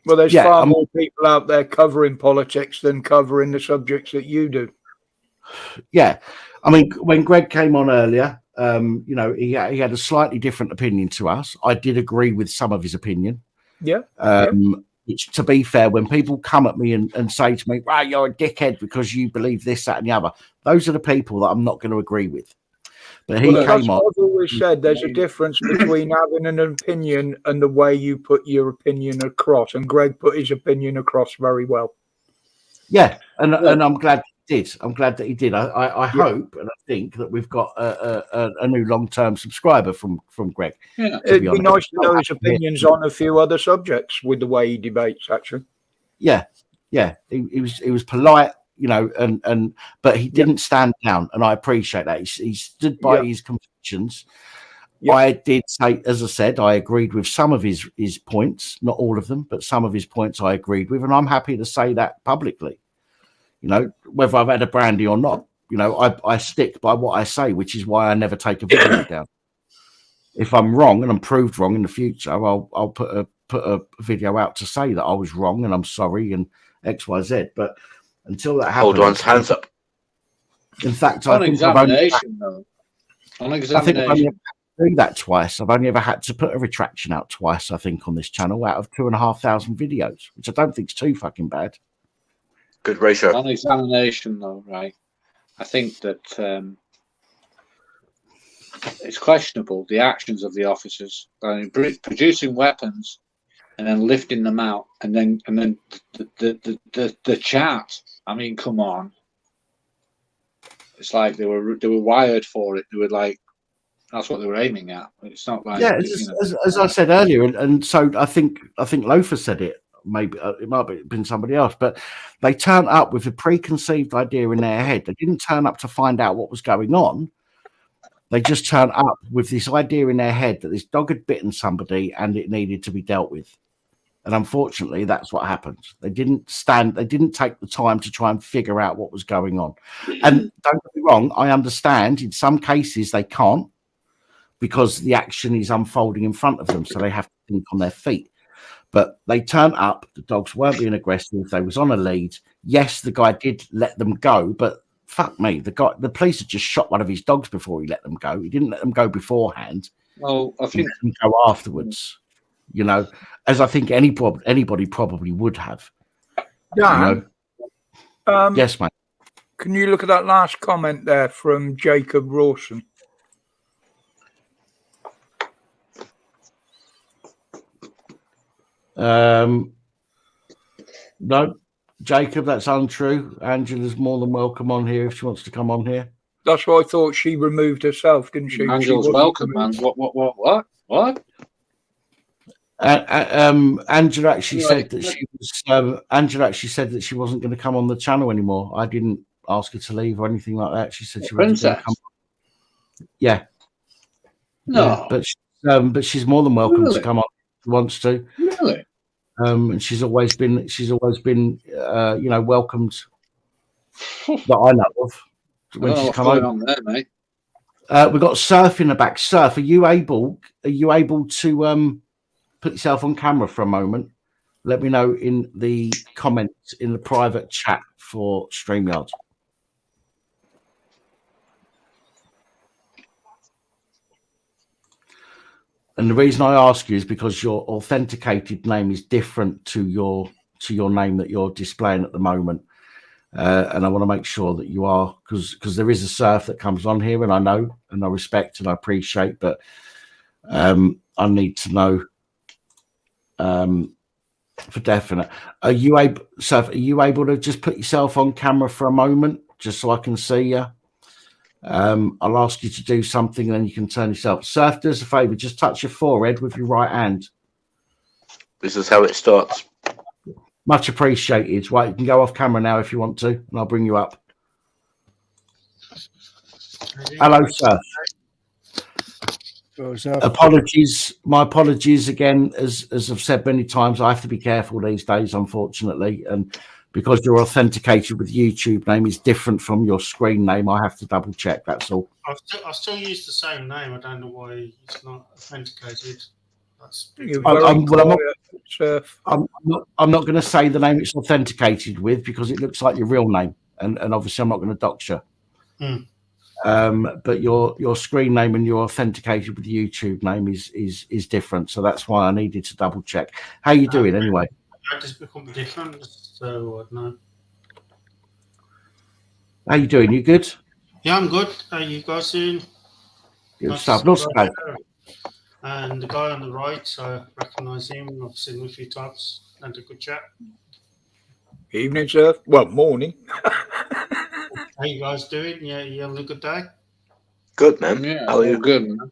well, there's far more people out there covering politics than covering the subjects that you do. Yeah, I mean, when Greg came on earlier, he had a slightly different opinion to us. I did agree with some of his opinion. Yeah. Which, to be fair, when people come at me and say to me, "Right, you're a dickhead because you believe this, that, and the other," those are the people that I'm not going to agree with. But he came on. I've always said there's a difference between having an opinion and the way you put your opinion across. And Greg put his opinion across very well. Yeah, and I'm glad he did. I'm glad that he did. I hope and I think that we've got a new long-term subscriber from Greg. Yeah. It'd be nice to know his opinions on a few other subjects with the way he debates, actually. Yeah. He was polite. But he didn't stand down, and I appreciate that. He stood by his convictions. I did say, as I said, I agreed with some of his points, not all of them, but some of his points I agreed with, and I'm happy to say that publicly. Whether I've had a brandy or not, You know, I stick by what I say, which is why I never take a video down. If I'm wrong and I'm proved wrong in the future, I'll put a video out to say that I was wrong and I'm sorry and X, Y, Z. But until that happens, Hold on, hands up. In fact, On I think I've only examination, though. On examination. do that twice. I've only ever had to put a retraction out twice, I think, on this channel out of 2,500 videos, which I don't think is too fucking bad. Good ratio. On examination, though, right? I think that it's questionable the actions of the officers. I mean, producing weapons and then lifting them out, and then the chat. I mean, come on. It's like they were wired for it. They were like, that's what they were aiming at. It's not like as I said earlier, and so I think Loafer said it. Maybe it might have been somebody else, but they turned up with a preconceived idea in their head. They didn't turn up to find out what was going on. They just turned up with this idea in their head that this dog had bitten somebody and it needed to be dealt with. And unfortunately, that's what happened. They didn't take the time to try and figure out what was going on. And don't get me wrong, I understand in some cases they can't because the action is unfolding in front of them, so they have to think on their feet. But they turned up, the dogs weren't being aggressive, they was on a lead. Yes, the guy did let them go, but fuck me, the police had just shot one of his dogs before he let them go. He didn't let them go beforehand. Well, I think he let them go afterwards. You know, as I think anybody probably would have. Dan, you know? Yes, mate. Can you look at that last comment there from Jacob Rawson? No, Jacob, that's untrue. Angela's more than welcome on here if she wants to come on here. That's what I thought. She removed herself, didn't she? Angela's welcome, man. What? Angela actually said that she was. Angela actually said that she wasn't going to come on the channel anymore. I didn't ask her to leave or anything like that. She said she wasn't going to come. Yeah. No. Yeah, but she's more than welcome Really? to come on if she wants to. Really? And she's always been you know, welcomed that I know of when she's come over. On there, mate. We've got Surf in the back. Surf, are you able to put yourself on camera for a moment? Let me know in the comments in the private chat for StreamYard. And the reason I ask you is because your authenticated name is different to your name that you're displaying at the moment. And I want to make sure that you are, because there is a Surf that comes on here, and I know and I respect and I appreciate, but I need to know for definite. Are you able, Surf? Are you able to just put yourself on camera for a moment, just so I can see you? I'll ask you to do something, and then you can turn yourself. Surf, do us a favor, just touch your forehead with your right hand. This is how it starts. Much appreciated. Right, you can go off camera now if you want to, and I'll bring you up. Hello, Surf. Apologies. My apologies again. As I've said many times, I have to be careful these days, unfortunately, and because you're authenticated with YouTube name is different from your screen name, I have to double check. That's all. I still use the same name. I don't know why it's not authenticated. I'm not going to say the name it's authenticated with because it looks like your real name, and obviously I'm not going to dox you. But your screen name and your authenticated with the YouTube name is different, so that's why I needed to double check. How you doing anyway? That has become different, so I don't know. How you doing? You good? Yeah, I'm good. How you guys doing? Good stuff. Not so bad. And the guy on the right, I recognise him. I've seen him a few times. Had a good chat. Evening, sir. Well, morning. How you guys doing? Yeah, you having a good day? Good, man. Yeah, how are you? Good, man.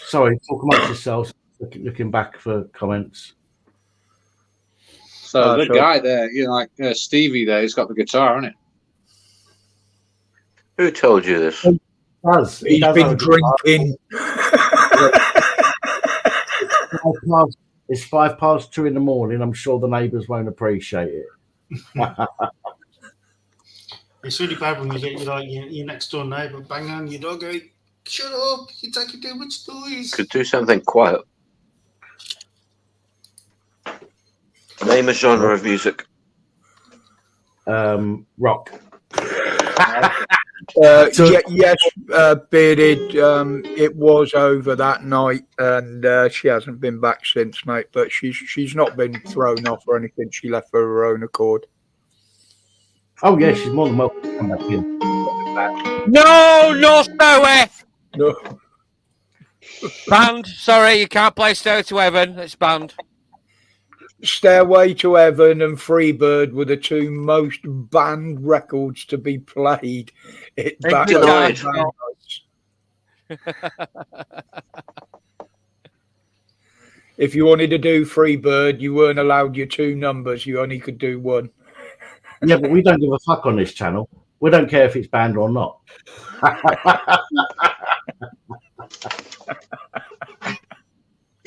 Sorry, talk amongst yourselves. Looking back for comments. So the guy there, you know, like Stevie there, he's got the guitar, hasn't it? Who told you this? He's been drinking. It's 2:05 in the morning. I'm sure the neighbours won't appreciate it. It's really bad when you get your next door neighbour bang on your dog going, shut up, you're taking too much noise. Could do something quiet. Name a genre of music. Rock. Yes, Bearded. It was over that night, and she hasn't been back since, mate. But she's not been thrown off or anything. She left for her own accord. Oh yeah, she's more than welcome to come back in. No, Stairway. No. Banned. Sorry, you can't play Stairway to Heaven. It's banned. Stairway to Heaven and Freebird were the two most banned records to be played. If you wanted to do Freebird, you weren't allowed your two numbers. You only could do one. Yeah, but we don't give a fuck on this channel. We don't care if it's banned or not.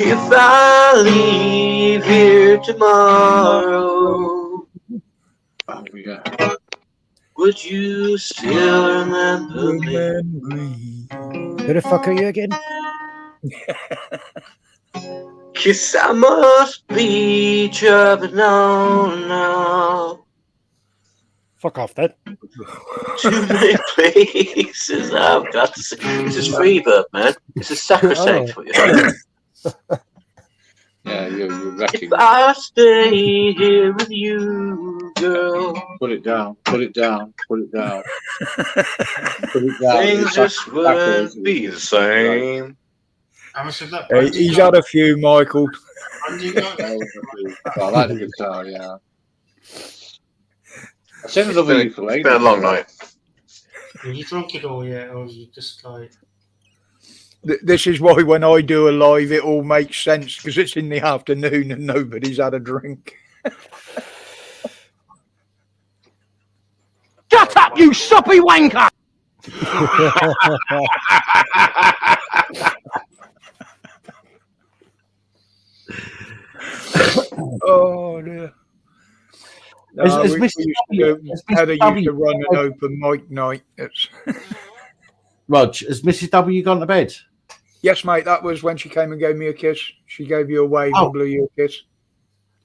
If I leave here tomorrow, would you still remember me? Who the fuck are you again? 'Cause I must be traveling on now. Fuck off then. Too many places I've got to see. This is Freebird, man. This is sacrosanct for you. Yeah, you're wrecking. If I stay here with you, girl. Put it down. Put it down. Put it down. Put it down. Things just wouldn't be the same. How much of that? He's had a few, Michael. I like the guitar, yeah. I sent another ukulele. It's been a long night. Have you drunk it all yet, or you just like? This is why when I do a live, it all makes sense because it's in the afternoon and nobody's had a drink. Shut up, you soppy wanker! Oh dear. No, we used to run an open mic night. Rog, has Mrs. W gone to bed? Yes, mate. That was when she came and gave me a kiss. She gave you a wave and blew you a kiss.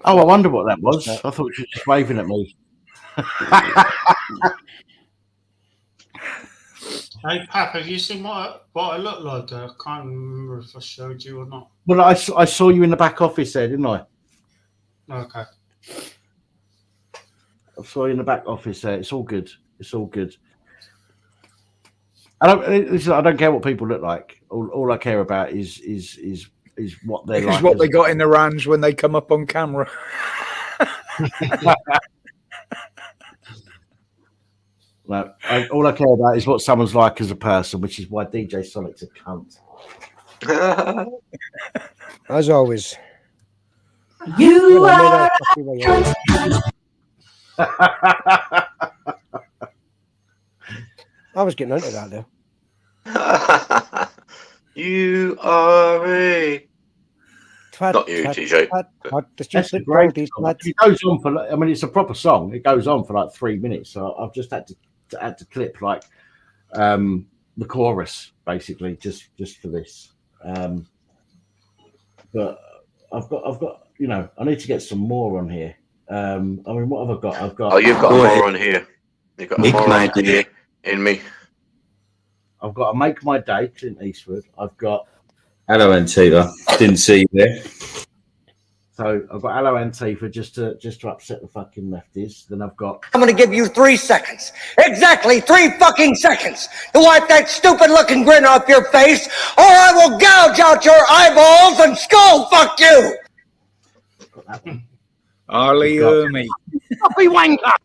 Oh, I wonder what that was. I thought she was just waving at me. Hey, Pap, have you seen what I look like? I can't remember if I showed you or not. Well, I saw you in the back office there, didn't I? Okay. I saw you in the back office there. It's all good. It's all good. I don't care what people look like. All I care about is what they're like. Is what they got in their hands when they come up on camera. No, all I care about is what someone's like as a person, which is why DJ Sonic's a cunt. As always. You are. I was getting into that there. You are a. Not you, TJ. That's a great song. It goes on for. I mean, it's a proper song. It goes on for like 3 minutes. So I've just had to clip like the chorus basically just for this. But I've got I need to get some more on here. I mean, what have I got? I've got. Oh, you've got more on here. You've got more on here in me. I've got to Make My Day, Clint Eastwood. I've got. Hello, Antifa. Didn't see you there. So I've got Hello Antifa just to upset the fucking lefties. Then I've got. I'm going to give you 3 seconds. Exactly 3 fucking seconds to wipe that stupid looking grin off your face, or I will gouge out your eyeballs and skull fuck you. Harley Ermy. Soppy wanker!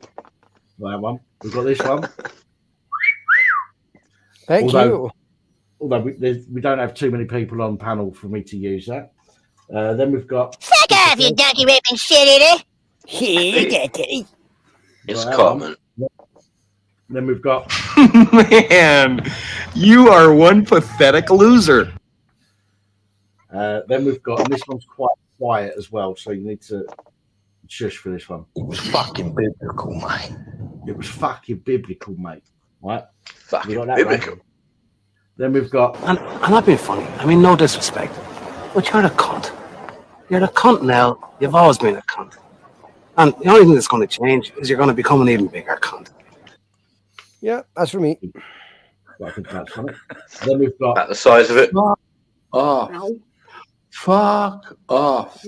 That one. We've got this one. Thank you. Although we don't have too many people on panel for me to use that. Then we've got. Fuck off, you donkey raping shit eater! It's common. Then we've got. Man, you are one pathetic loser. Then we've got, and this one's quite quiet as well, so you need to shush for this one. It was fucking biblical, mate. It was fucking biblical, mate. Right? Fucking We got that biblical. right. Then we've got... And I've been funny. I mean, no disrespect, but you're a cunt. You're a cunt now. You've always been a cunt. And the only thing that's going to change is you're going to become an even bigger cunt. Yeah, that's for me. I think that's on it. Then we've got... About the size of it. Fuck off. Fuck off.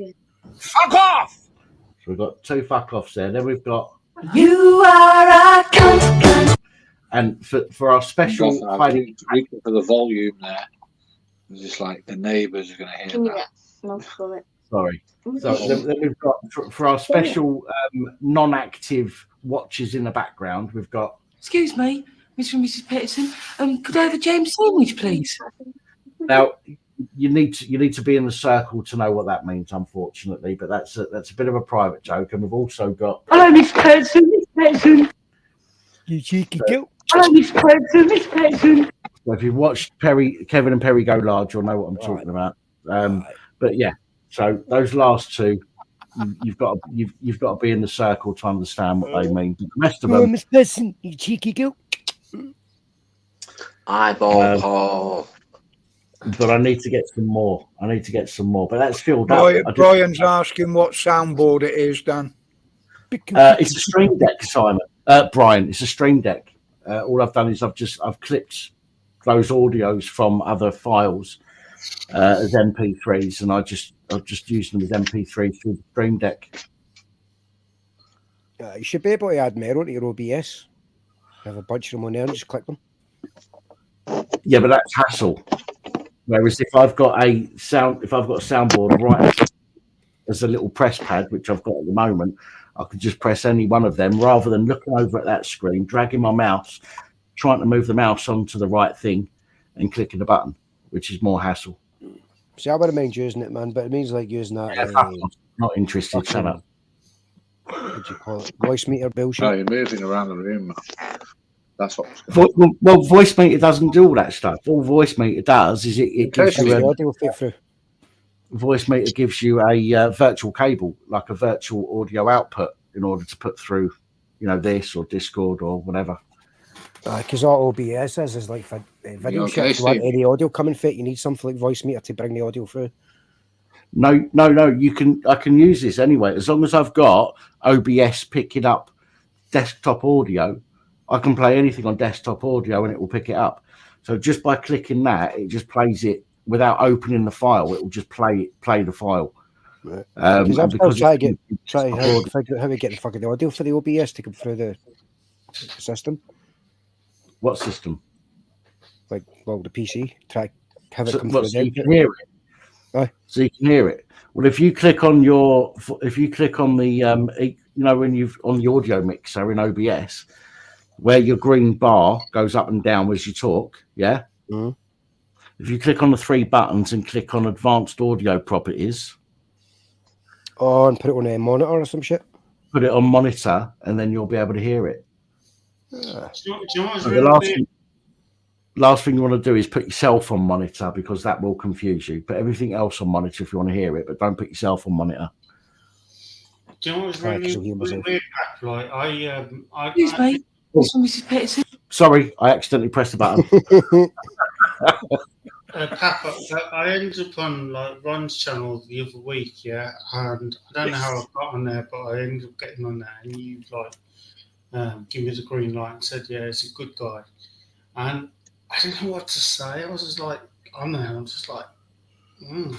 Fuck off! So we've got 2 fuck offs there. Then we've got... You are a cunt. And for our special... Reaching for the volume there. It's just like the neighbours are going to hear that. Sorry. So then we've got, for our special non-active watchers in the background, we've got... Excuse me, Mr. and Mrs. Peterson. Could I have a jam sandwich, please? Now, you need to be in the circle to know what that means, unfortunately, but that's a bit of a private joke. And we've also got... Hello, Miss Peterson, Miss Peterson. You cheeky goat. Hello, Miss Peterson, Miss Peterson. So if you've watched Kevin and Perry Go Large, you'll know what I'm talking about. But yeah, so those last 2, you've got to be in the circle to understand what they mean. But the rest of them, Miss Peterson, you cheeky goat. Eyeball hole. But I need to get some more. But that's filled up. Brian's asking what soundboard it is, Dan. It's a Stream Deck, Simon. Brian, it's a Stream Deck. All I've done is I've clipped those audios from other files as MP3s, and I've just used them as MP3s through the Stream Deck. You should be able to add Mero to your OBS. Have a bunch of them on there and just click them. Yeah, but that's hassle. Whereas if I've got a soundboard right as a little press pad, which I've got at the moment, I could just press any one of them rather than looking over at that screen, dragging my mouse, trying to move the mouse onto the right thing and clicking the button, which is more hassle. See, I wouldn't mind using it, man, but it means like using that. Yeah, not interested. Shut up. What do you call it? Voice meter bullshit. No, you're moving around the room, man. That's what. Well, voice meter doesn't do all that stuff. All voice meter does is it gives you a audio fit through. Voice meter gives you a virtual cable, like a virtual audio output, in order to put through, this or Discord or whatever. Because all OBS is like for video shit. If you want any audio coming fit, you need something like voice meter to bring the audio through. No. I can use this anyway, as long as I've got OBS picking up desktop audio. I can play anything on desktop audio and it will pick it up. So just by clicking that, it just plays it without opening the file. It will just play the file. Right. I'm still trying to figure out how we get the fucking audio for the OBS to come through the system. What system? Like, the PC. Try have it come so through. You can hear it. So you can hear it. Well, if you click on the, when you've on the audio mixer in OBS, where your green bar goes up and down as you talk, yeah. Mm-hmm. If you click on the 3 buttons and click on advanced audio properties, and put it on a monitor or some shit. Put it on monitor, and then you'll be able to hear it. The last thing you want to do is put yourself on monitor, because that will confuse you. Put everything else on monitor if you want to hear it, but don't put yourself on monitor. Do you know what's really weird? Like, Excuse me, Mrs. Peterson. Sorry, I accidentally pressed the button. Papa, I ended up on Ron's channel the other week, yeah, and I don't know how I got on there, but I ended up getting on there, and you give me the green light and said, yeah, he's a good guy, and I didn't know what to say. I was just like on there, I'm just like, and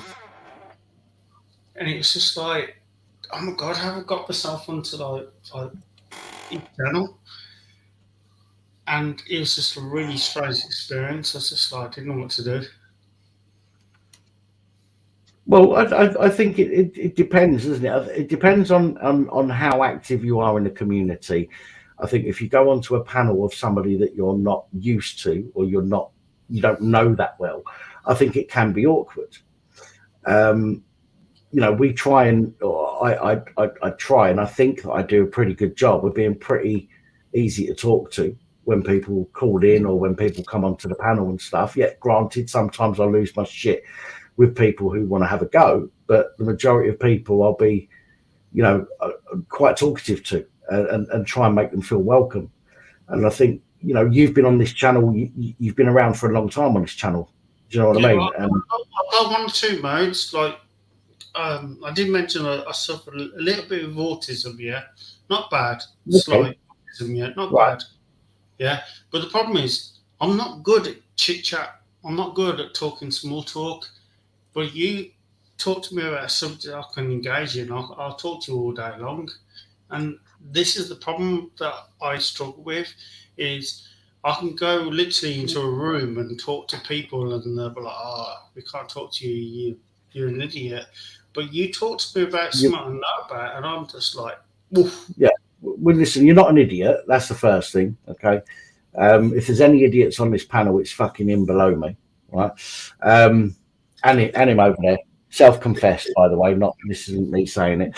it's just like, oh my god, how have I got myself onto his channel? And it was just a really strange experience. I was just like, I didn't know what to do. Well, I think it depends, doesn't it? It depends on how active you are in the community. I think if you go onto a panel of somebody that you're not used to, or you don't know that well, I think it can be awkward. We try and I try, and I think that I do a pretty good job of being pretty easy to talk to when people call in or when people come onto the panel and stuff. Yet, granted, sometimes I lose my shit. with people who want to have a go, but the majority of people I'll be, you know, quite talkative to, and try and make them feel welcome. And I think, you know, you've been on this channel, you've been around for a long time on this channel. Do you know what I mean? I've got 1 or 2 modes. Like, I did mention I suffer a little bit of autism, yeah. Not bad. Slight autism, yeah. Not bad. Yeah. But the problem is, I'm not good at chit chat. I'm not good at talking small talk. But you talk to me about a subject I can engage in, I'll talk to you all day long. And this is the problem that I struggle with, is I can go literally into a room and talk to people and they'll be like, oh, we can't talk to you, you're an idiot. But you talk to me about something I know about and I'm just like, oof. Yeah. Well, listen, you're not an idiot. That's the first thing, okay? If there's any idiots on this panel, it's fucking him below me, right? And him over there. Self-confessed, by the way, not this isn't me saying it.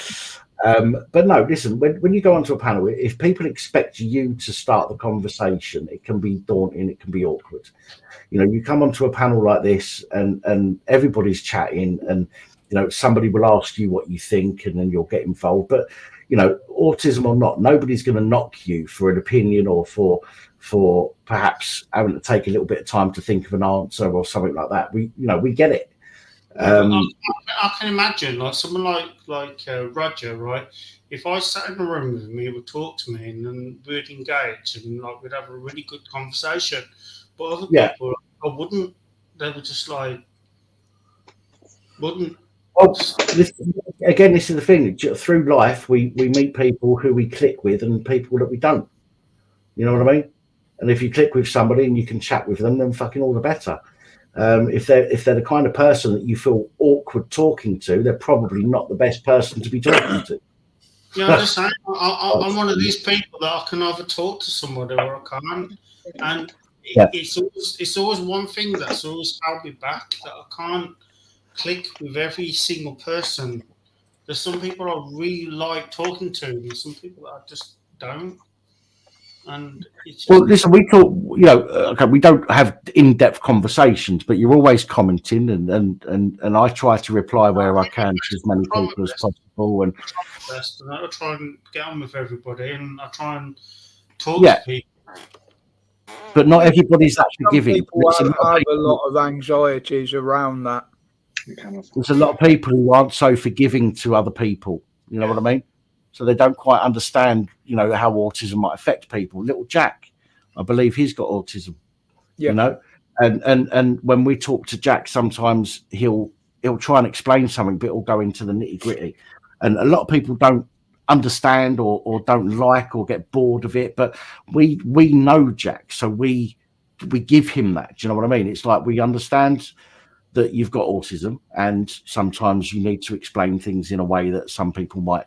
But no, listen, when you go onto a panel, if people expect you to start the conversation, it can be daunting, it can be awkward. You know, you come onto a panel like this and everybody's chatting and, you know, somebody will ask you what you think and then you'll get involved. But, you know, autism or not, nobody's going to knock you for an opinion or for perhaps having to take a little bit of time to think of an answer or something like that. We get it. I can imagine, like someone like Roger, right? If I sat in a room with him, he would talk to me, and then we'd engage, and like we'd have a really good conversation. But other people, I wouldn't. They were just like, wouldn't. Well, this is the thing. Through life, we meet people who we click with, and people that we don't. You know what I mean? And if you click with somebody and you can chat with them, then fucking all the better. If they're the kind of person that you feel awkward talking to, they're probably not the best person to be talking to. Yeah, I'm just saying, I'm one of these people that I can either talk to somebody or I can't, and it's always one thing that's always held me back, that I can't click with every single person. There's some people I really like talking to, and some people that I just don't. And it's Well, listen, we talk, you know, okay, we don't have in-depth conversations, but you're always commenting, and I try to reply where I can to as many people as possible. And I try and get on with everybody, and I try and talk to people. But not everybody's actually giving. People have a lot of anxieties around that. There's a lot of people who aren't so forgiving to other people. You know what I mean? So they don't quite understand, you know, how autism might affect people. Little Jack, I believe he's got autism. Yeah. You know, and when we talk to Jack, sometimes he'll try and explain something, but it'll go into the nitty gritty. And a lot of people don't understand or don't like or get bored of it. But we know Jack, so we give him that. Do you know what I mean? It's like we understand that you've got autism, and sometimes you need to explain things in a way that some people might,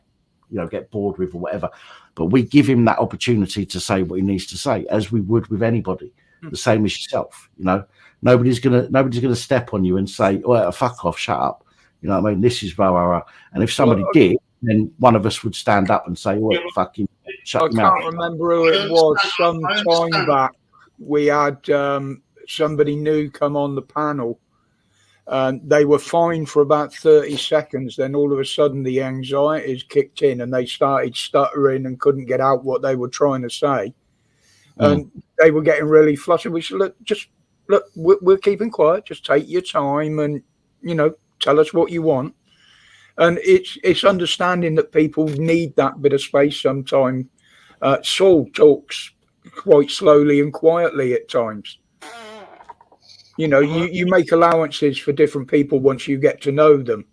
you know, get bored with or whatever. But we give him that opportunity to say what he needs to say, as we would with anybody. The same as yourself. You know, nobody's gonna step on you and say, "Well, fuck off, shut up." You know what I mean? This is rah rah rah. And if somebody did, then one of us would stand up and say, "Well, fucking shut I your mouth." can't remember who it was. Some time back, we had somebody new come on the panel. They were fine for about 30 seconds. Then all of a sudden, the anxieties kicked in, and they started stuttering and couldn't get out what they were trying to say. And they were getting really flustered. We said, look, we're keeping quiet. Just take your time, and you know, tell us what you want. And it's understanding that people need that bit of space sometimes. Saul talks quite slowly and quietly at times. You know, you make allowances for different people once you get to know them.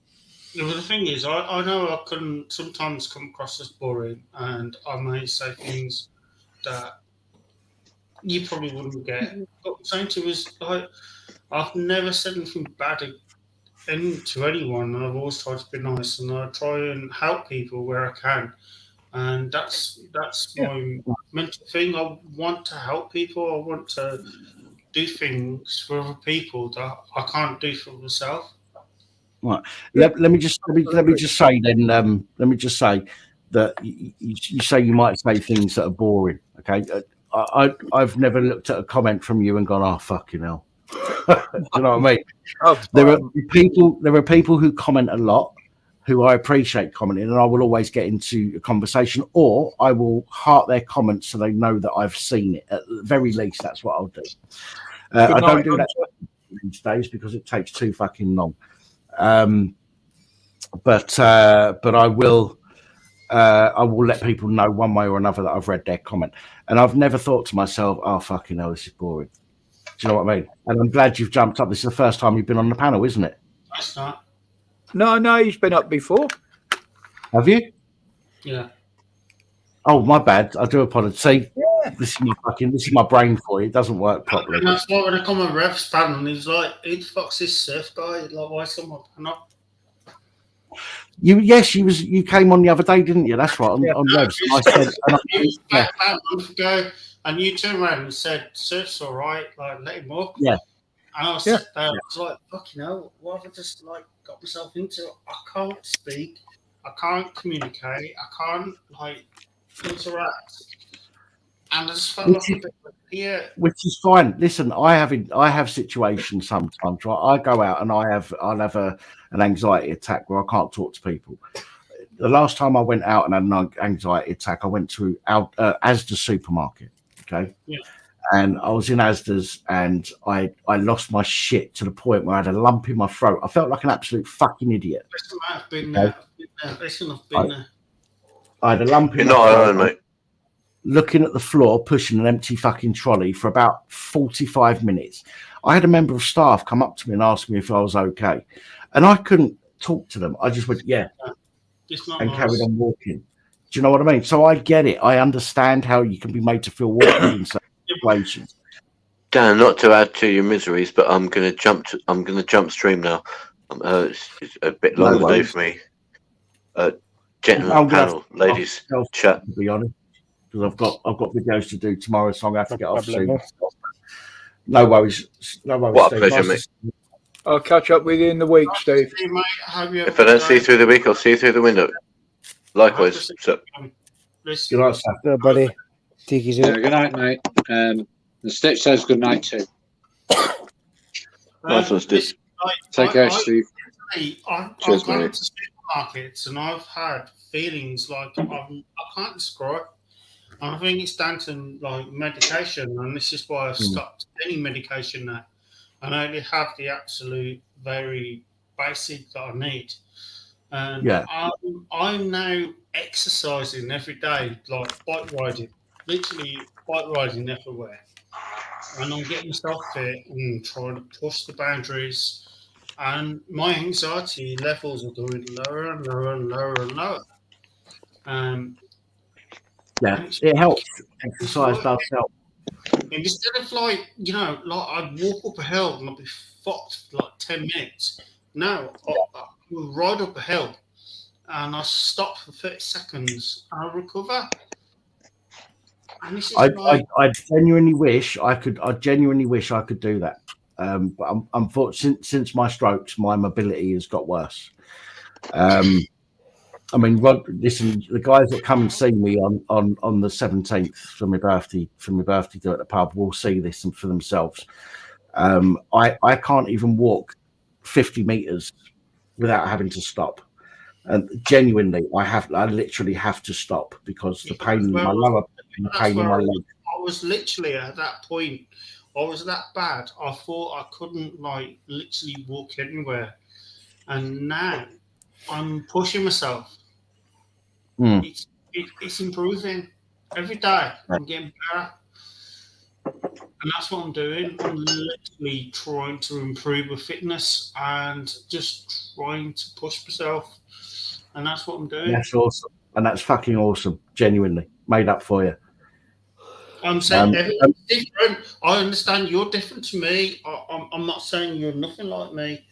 The thing is, I know I can sometimes come across as boring, and I may say things that you probably wouldn't get. But the same to is, like, I've never said anything bad to anyone, and I've always tried to be nice, and I try and help people where I can. And that's my mental thing. I want to help people. I want to do things for other people that I can't do for myself. Right. Let me just say then. Let me just say that you say you might say things that are boring. Okay. I've never looked at a comment from you and gone, "Oh, fucking hell." Do you know what I mean? There are people who comment a lot, who I appreciate commenting, and I will always get into a conversation, or I will heart their comments so they know that I've seen it. At the very least, that's what I'll do. I don't do that these days because it takes too fucking long. But I will let people know one way or another that I've read their comment, and I've never thought to myself, "Oh fucking hell, this is boring." Do you know what I mean? And I'm glad you've jumped up. This is the first time you've been on the panel, isn't it? That's not. No, he's been up before. Have you? Yeah. Oh, my bad. I do apologize. See, this is my brain for you. It doesn't work properly. And that's why when I come on Rev's panel, he's like, "Who the fuck's this surf guy? Like, why someone panel?" You came on the other day, didn't you? That's right. On Revs. I said, About a month ago, and you turned around and said, "Surf's all right. Like, let him up." Yeah. And I sat there. I was like, "Fucking hell, what have I just like got myself into? I can't speak. I can't communicate. I can't like interact." And I just felt like a bit here. Which is fine. Listen, I have situations sometimes, right? I go out and I'll have an anxiety attack where I can't talk to people. The last time I went out and had an anxiety attack, I went to Asda supermarket. Okay. Yeah. And I was in Asda's and I lost my shit to the point where I had a lump in my throat. I felt like an absolute fucking idiot. Listen, I've been there. Listen, I've been there. I had a lump in You're my not throat. alone, mate. Looking at the floor, pushing an empty fucking trolley for about 45 minutes. I had a member of staff come up to me and ask me if I was okay. And I couldn't talk to them. I just went, yeah, and carried on walking. Do you know what I mean? So I get it. I understand how you can be made to feel awkward in certain situations. Dan, not to add to your miseries, but I'm gonna jump stream now. It's a bit long No day for me. Gentlemen panel, ladies, chat. To be honest, because I've got videos to do tomorrow, so I'm gonna have to get off soon. No worries. What a Steve. pleasure, Nice mate. I'll catch up with you in the week, Steve. If I don't see you through the week, I'll see you through the window. Likewise. So. Good night, sir. Good, buddy. Take it easy. Good night, mate. The Stitch says good night too. Nice one, Stitch. Take care, Steve. I've Cheers, gone mate. into supermarkets and I've had feelings like I can't describe. And I think it's down to like medication, and this is why I've stopped any medication now. And I only have the absolute very basic that I need. And I'm now exercising every day, like bike riding, literally bike riding everywhere. And I'm getting myself fit and trying to push the boundaries. And my anxiety levels are going lower and lower and lower and lower. It helps. Exercise does help. And instead of like, like I'd walk up a hill and I'd be fucked for like 10 minutes. Now I will ride up a hill and I stop for 30 seconds and I recover. And this is I genuinely wish I could. I genuinely wish I could do that. But unfortunately, since my strokes, my mobility has got worse. I mean, listen, the guys that come and see me on the 17th for my birthday do at the pub will see this for themselves. I can't even walk 50 meters without having to stop. And genuinely, I literally have to stop because the pain in my lower back and the pain in my leg. I was literally at that point. I was that bad. I thought I couldn't like literally walk anywhere, and now I'm pushing myself. It's improving every day. I'm getting better, and that's what I'm doing. I'm literally trying to improve with fitness and just trying to push myself, and that's what I'm doing. That's awesome, and that's fucking awesome. Genuinely made up for you. I'm saying everyone's different. I understand you're different to me. I'm not saying you're nothing like me.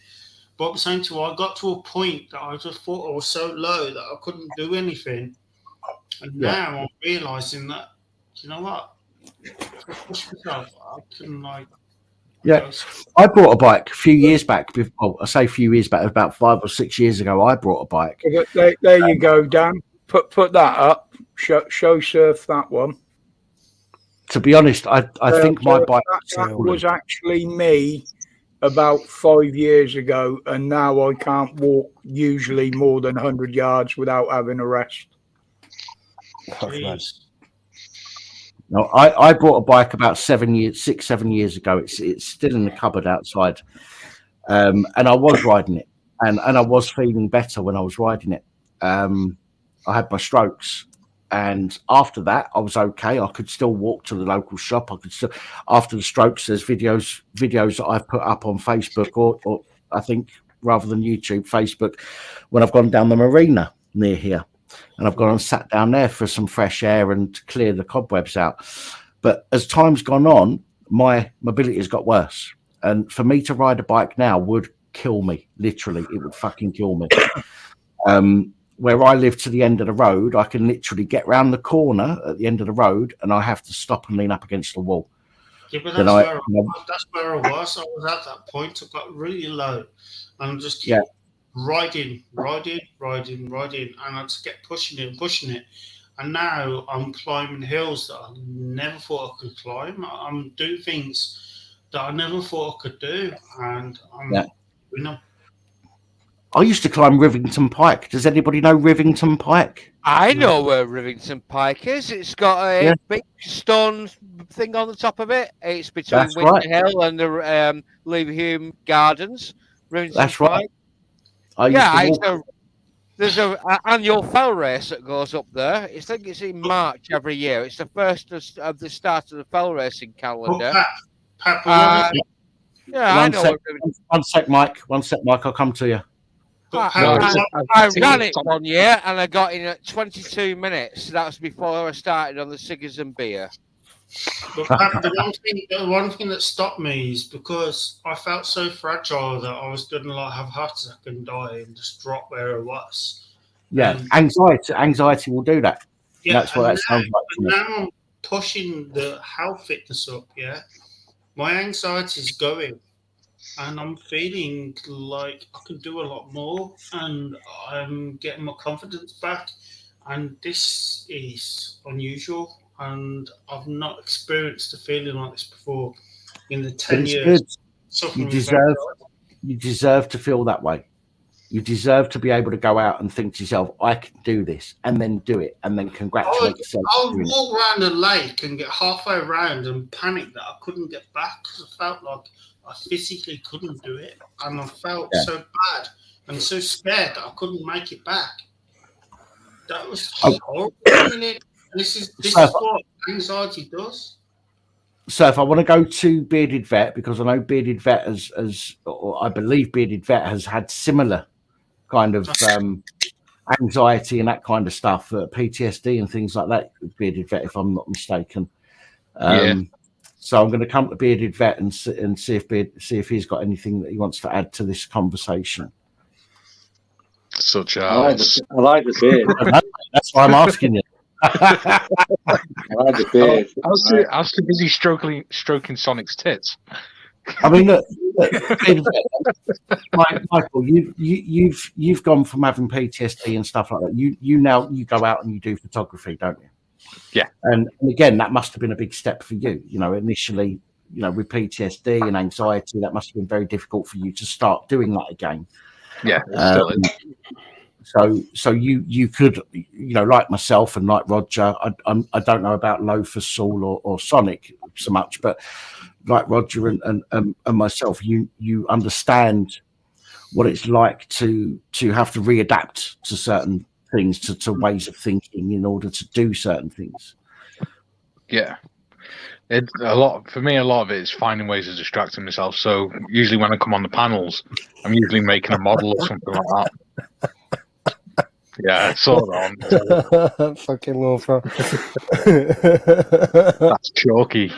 But I'm saying to you, I got to a point that I just thought I was so low that I couldn't do anything. And now I'm realising that, you know what? If I push myself, I can like... Yeah, I brought a bike a few years back. I say a few years back, about 5 or 6 years ago, I brought a bike. There you go, Dan. Put that up. Show surf that one. To be honest, I think my bike that was actually me about 5 years ago, and now I can't walk usually more than 100 yards without having a rest. No, I bought a bike about 7 years ago. It's still in the cupboard outside, and I was riding it, and I was feeling better when I was riding it. I had my strokes, and after that, I was okay. I could still walk to the local shop. I could still, after the strokes, there's videos that I've put up on Facebook, or I think rather than YouTube, Facebook, when I've gone down the marina near here. And I've gone and sat down there for some fresh air and to clear the cobwebs out. But as time's gone on, my mobility has got worse. And for me to ride a bike now would kill me. Literally, it would fucking kill me. Where I live to the end of the road, I can literally get round the corner at the end of the road and I have to stop and lean up against the wall. Yeah, but that's where I was. I was at that point. I got really low. And I just keep riding, and I just kept pushing it. And now I'm climbing hills that I never thought I could climb. I'm doing things that I never thought I could do, and I'm doing them. I used to climb Rivington Pike. Does anybody know Rivington Pike? I know where Rivington Pike is. It's got a big stone thing on the top of it. It's between Winter Hill and the Leverhulme Gardens. Rivington That's Pike. Right. There's an annual fell race that goes up there. I think it's in March every year. It's the first of the start of the fell racing calendar. I know. One sec, Mike. I'll come to you. I ran it 1 year and I got in at 22 minutes. That was before I started on the cigars and beer. But the one thing that stopped me is because I felt so fragile that I was going to have a heart attack and die and just drop where I was. Yeah, anxiety will do that. Yeah, that's what that sounds like. Now I'm pushing the health fitness up. Yeah, my anxiety is going. And I'm feeling like I can do a lot more, and I'm getting my confidence back. And this is unusual, and I've not experienced a feeling like this before in the 10 years. You deserve to feel that way. You deserve to be able to go out and think to yourself, I can do this, and then do it, and then congratulate yourself. I would walk around a lake and get halfway around and panic that I couldn't get back because I felt like I physically couldn't do it, and I felt so bad and so scared that I couldn't make it back. That was horrible. This is what anxiety does. So if I want to go to Bearded Vet, because I know Bearded Vet or I believe Bearded Vet has had similar kind of anxiety and that kind of stuff, PTSD and things like that. Bearded Vet, if I'm not mistaken. So I'm going to come to Bearded Vet and see if he's got anything that he wants to add to this conversation. Such I like the beard. That's why I'm asking you. I like the beard. I was too busy stroking Sonic's tits. I mean, look Michael, you've gone from having PTSD and stuff like that. You now go out and you do photography, don't you? Yeah. And again, that must have been a big step for you. You know, initially, with PTSD and anxiety, that must have been very difficult for you to start doing that again. Yeah. So you could, like myself and like Roger, I don't know about Loafer, Saul or Sonic so much, but like Roger and myself, you understand what it's like to have to readapt to certain things, to ways of thinking in order to do certain things. Yeah. It's a lot for me. A lot of it is finding ways of distracting myself. So usually when I come on the panels, I'm usually making a model or something like that. Yeah, sort of. Fucking loafer. That's chalky.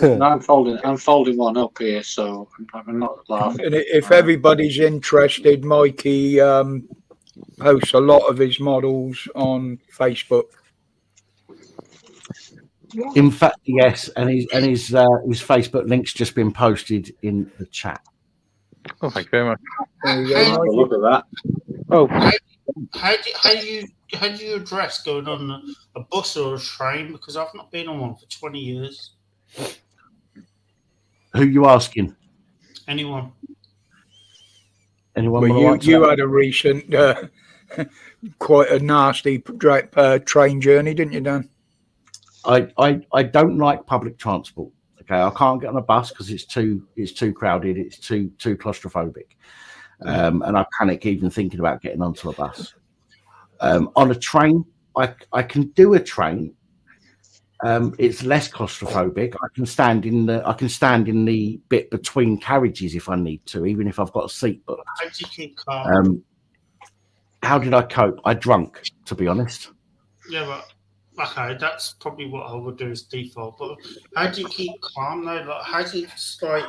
I'm folding one up here, so I'm not laughing. And if everybody's interested, Mikey posts a lot of his models on Facebook. In fact, yes, and his Facebook link's just been posted in the chat. Oh, thank you very much. Look at that. Oh, how do you address going on a bus or a train? Because I've not been on one for 20 years. Who you asking? Anyone? Anyone? Well, wanna answer you that? had a recent, quite a nasty train journey, didn't you, Dan? I don't like public transport. Okay, I can't get on a bus because it's too crowded. It's too claustrophobic, and I panic even thinking about getting onto a bus. On a train, I can do a train. It's less claustrophobic. I can stand in the bit between carriages if I need to, even if I've got a seat booked. How do you keep calm? How did I cope? I drunk, to be honest. Yeah, but okay, that's probably what I would do as default. But how do you keep calm though? Like, how do you just like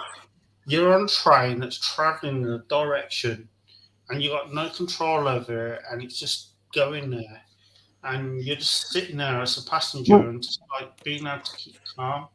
you're on a train that's traveling in a direction, and you got no control over it, and it's just going there, and you're just sitting there as a passenger Well- and just like being able to keep calm.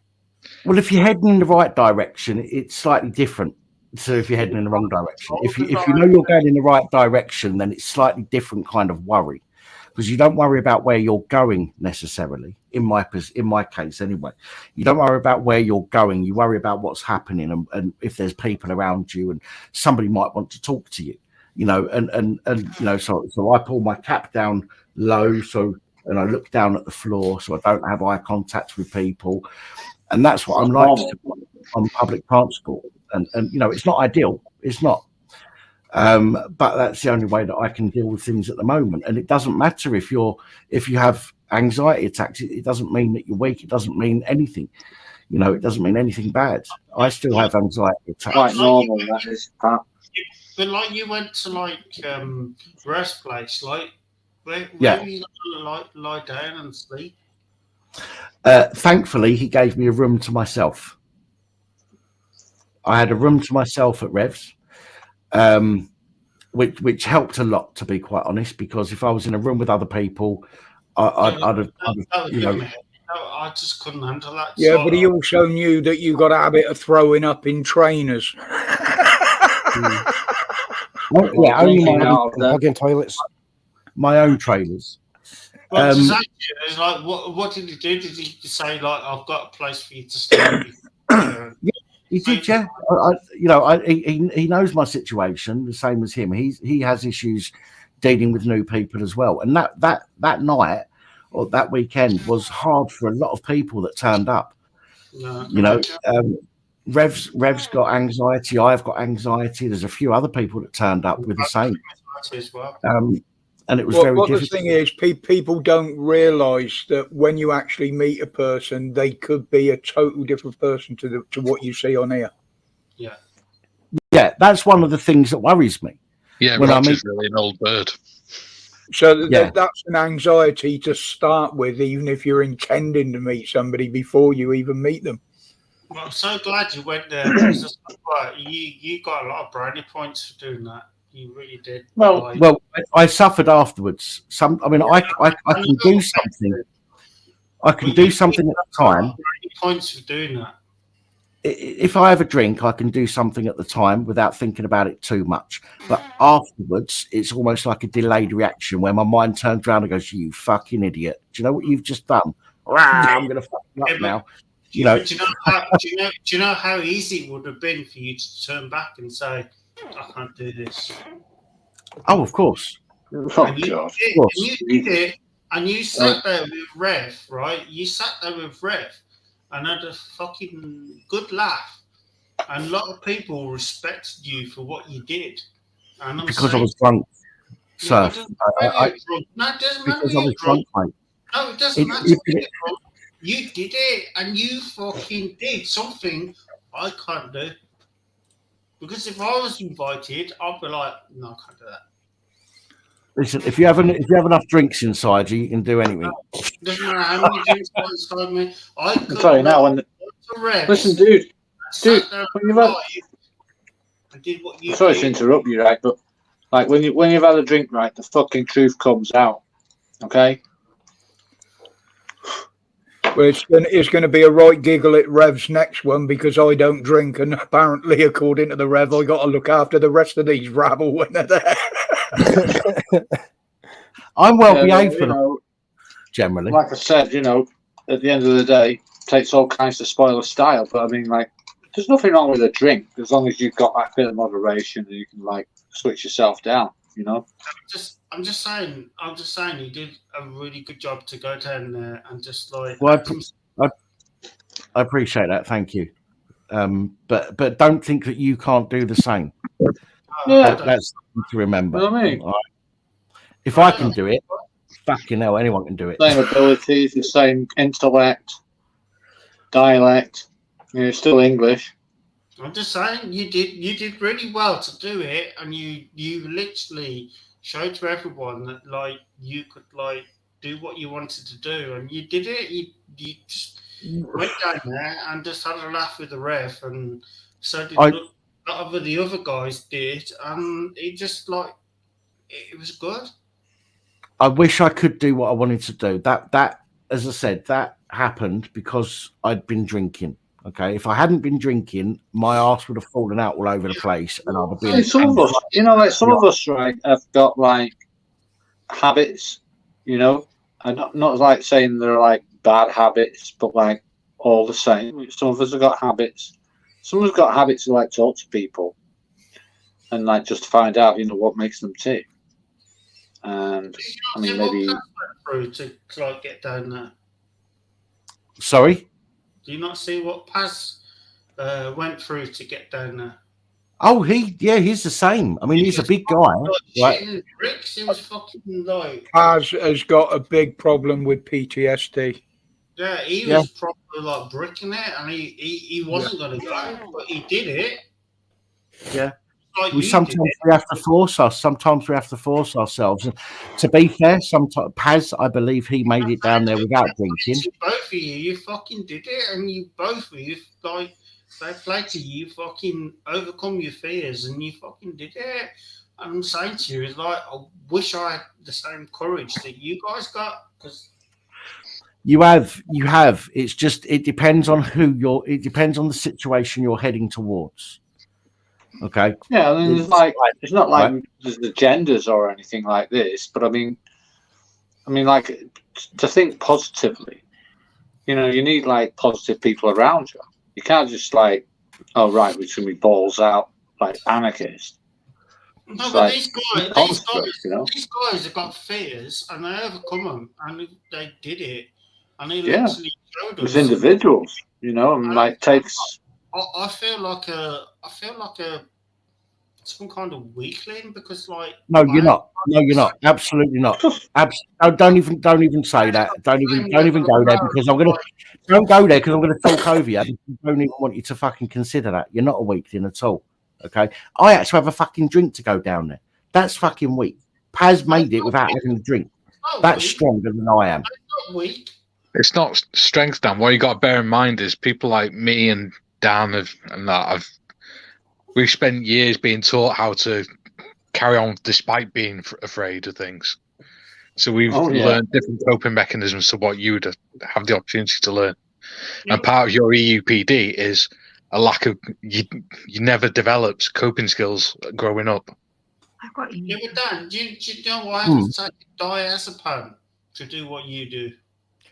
Well, if you're heading in the right direction, it's slightly different. So if you're heading in the wrong direction, if you know you're going in the right direction, then it's slightly different kind of worry, because you don't worry about where you're going necessarily. In my case, anyway, you don't worry about where you're going. You worry about what's happening and if there's people around you and somebody might want to talk to you. You know, and you know, so I pull my cap down low, and I look down at the floor so I don't have eye contact with people, and that's what I'm like on public transport. And you know, it's not ideal. It's not. But that's the only way that I can deal with things at the moment. And it doesn't matter if you have anxiety attacks. It doesn't mean that you're weak. It doesn't mean anything. You know, it doesn't mean anything bad. I still have anxiety attacks. Quite normal, that is. Pat. But like you went to like rest place, like where Yeah. were you gonna lie down and sleep? Thankfully, he gave me a room to myself. I had a room to myself at Revs, which helped a lot, to be quite honest. Because if I was in a room with other people, I'd have you know. I just couldn't handle that. Yeah, but he also knew that you got a habit of throwing up in trainers. Well, yeah, only hugging toilets. My own trailers. Well, it's like, what did he do? Did he say like, "I've got a place for you to stay"? Yeah, he did. Yeah, he knows my situation the same as him. He has issues dealing with new people as well. And that night or that weekend was hard for a lot of people that turned up. No. You know, Rev's got anxiety. I've got anxiety. There's a few other people that turned up with the same. As well. And it was very difficult. The thing is, people don't realise that when you actually meet a person, they could be a total different person to what you see on here. Yeah. Yeah, that's one of the things that worries me. Yeah, when Roger's really an old bird. So Yeah. that's an anxiety to start with, even if you're intending to meet somebody before you even meet them. Well, I'm so glad you went there. Because you got a lot of brownie points for doing that. You really did. Well, I suffered afterwards. I can do something. I can do something at the time. Brownie points for doing that. If I have a drink, I can do something at the time without thinking about it too much. But afterwards, it's almost like a delayed reaction where my mind turns around and goes, "You fucking idiot! Do you know what you've just done? I'm going to fuck you up now." You know. Do you know how easy it would have been for you to turn back and say, "I can't do this"? Oh, of course. And you did it, and you sat there with Rev, right? You sat there with Rev and had a fucking good laugh. And a lot of people respected you for what you did. And Because I was drunk, sir. No, it doesn't matter. Because I was drunk, mate. No, it doesn't matter. You did it, and you fucking did something I can't do. Because if I was invited, I'd be like, "No, I can't do that." Listen, if you have enough drinks inside you, you can do anything. Doesn't matter how many drinks are inside me. I I'm could sorry now. Listen, dude, when you've had, I did what you sorry did. to interrupt you, right? But like when you've had a drink, right, the fucking truth comes out. Okay. Well, it's going to be a right giggle at Rev's next one because I don't drink, and apparently, according to the Rev, I got to look after the rest of these rabble when they're there. I'm well behaved for them, generally. Like I said, at the end of the day, takes all kinds to spoil a style. But I mean, like, there's nothing wrong with a drink as long as you've got that bit of moderation and you can like switch yourself down. You know. I'm just saying you did a really good job to go down there and just like. Well, I appreciate that. Thank you. But don't think that you can't do the same. Yeah. That's something to remember. You know what I mean? All right? If I can do it, fucking hell, anyone can do it. Same abilities, the same intellect, dialect. You're still English. I'm just saying you did really well to do it, and you literally showed to everyone that like you could like do what you wanted to do, and you did it. You just went down there and just had a laugh with the ref, and so did a lot of the other guys did, and it just like it was good. I wish I could do what I wanted to do. That, as I said, that happened because I'd been drinking. Okay, if I hadn't been drinking, my arse would have fallen out all over the place, and I'd have been. Hey, some of us, you know, like some of us, right, have got like habits, you know, and not like saying they're like bad habits, but like all the same. Some of us have got habits. Some of us got habits to like talk to people, and like just find out, you know, what makes them tick. And I mean, maybe through to like get down there. Sorry. Do you not see what Paz went through to get down there? Oh, he's the same. I mean, he's a big guy. Right? Bricks, he was fucking like. Paz has got a big problem with PTSD. Yeah, he was probably like bricking it, and he wasn't going to go, but he did it. Yeah. Like Sometimes we have to force us. Sometimes we have to force ourselves. And to be fair, sometimes Paz, I believe he made it down there without drinking. Both of you fucking did it, and you both of you like they played to you, fucking overcome your fears, and you fucking did it. And I'm saying to you, is like I wish I had the same courage that you guys got, because You have. It's just it depends on it depends on the situation you're heading towards. Okay. yeah, I mean, it's not like there's agendas or anything like this, but I mean, like to think positively, you know, you need like positive people around you. You can't just like, oh right, we're gonna be balls out like anarchists. no, It's but like, these guys have got fears, and they overcome them, and they did it, and they yeah, literally showed it's us. individuals, you know, and like takes. I feel like a some kind of weakling because like No, you're not. No, you're not. Absolutely not. Don't even say that. Don't even go there because don't go there because I'm gonna talk over you. I don't even want you to fucking consider that. You're not a weakling at all. Okay. I had to have a fucking drink to go down there. That's fucking weak. Paz made it without having a drink. That's stronger than I am. It's not strength, Dan. What you got to bear in mind is people like me and Dan we've spent years being taught how to carry on despite being afraid of things. So we've learned different coping mechanisms to what you would have the opportunity to learn. And part of your EUPD is a lack of you never developed coping skills growing up. I've got you. Yeah, but Dan, do you know what happens to diazepam to do what you do?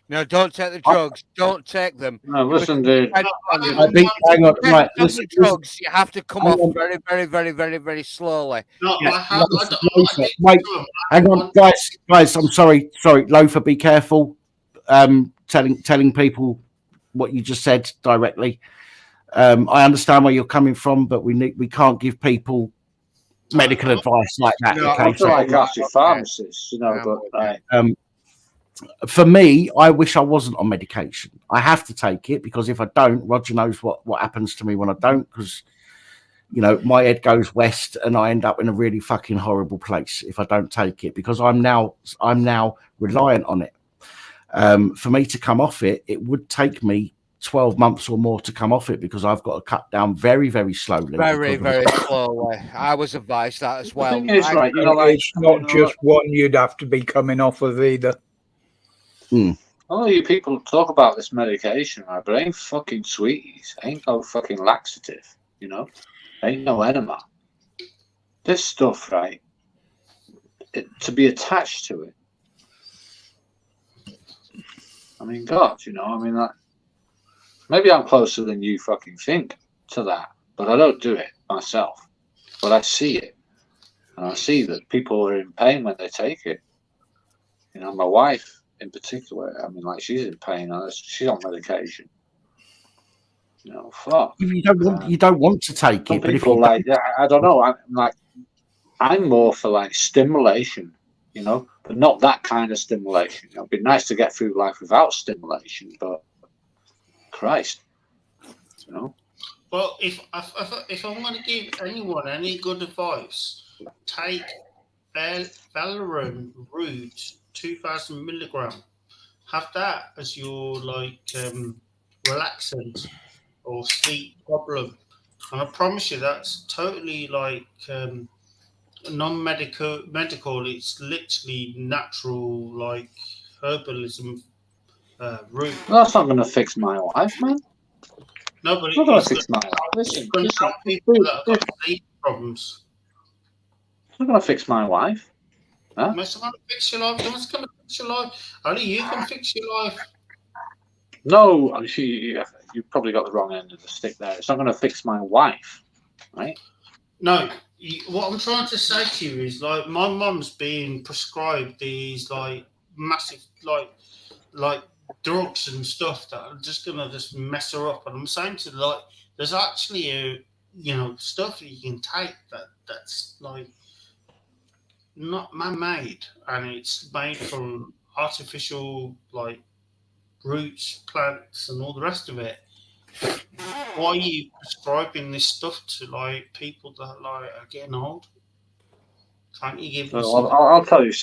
No, don't take the drugs. Don't take them. No, listen, dude. hang on, right? Listen, drugs. You have to come off very, very, very, very, very slowly. No, wait, hang on, guys. I'm sorry, Loafer. Be careful. Telling people what you just said directly. I understand where you're coming from, but we can't give people medical advice like that. No, I feel like actually pharmacists, you know, but like. For me, I wish I wasn't on medication. I have to take it because if I don't, Roger knows what happens to me when I don't. Because you know, my head goes west, and I end up in a really fucking horrible place if I don't take it. Because I'm now reliant on it. For me to come off it, it would take me 12 months or more to come off it because I've got to cut down very, very slowly. Very, very slowly. I was advised that as well. It's not just one you'd have to be coming off of either. All you people talk about this medication, right? But it ain't fucking sweeties. Ain't no fucking laxative, you know? Ain't no enema. This stuff, right? To be attached to it. I mean, God, you know, I mean, like, Maybe I'm closer than you fucking think to that, but I don't do it myself. But I see it, and I see that people are in pain when they take it. You know, my wife in particular. I mean, like, she's in pain. She's on medication. You know, fuck. You don't want to take Some it, but if people you like, I don't know. I'm more for like stimulation, you know, but not that kind of stimulation. It'd be nice to get through life without stimulation, but Christ, you know. Well, if I'm going to give anyone any good advice, take Valerian Root 2,000 milligram. Have that as your relaxant or sleep problem, and I promise you that's totally non-medical. It's literally natural, like herbalism root. Well, that's not going to fix my life, man. No, but It's not going it's to fix my life. Listen, going to help people that have got sleep problems. It's not going to fix my life. Huh? It's going to fix your life. It's going to fix your life. Only you can fix your life. No, you probably got the wrong end of the stick there. It's not going to fix my wife, right? No, what I'm trying to say to you is, like, my mum's being prescribed these massive drugs and stuff that are just gonna just mess her up. And I'm saying to her, there's actually stuff that you can take that's like not man-made, and it's made from artificial roots, plants, and all the rest of it. Why are you prescribing this stuff to people that are getting old? Can't you give them Well, I'll tell you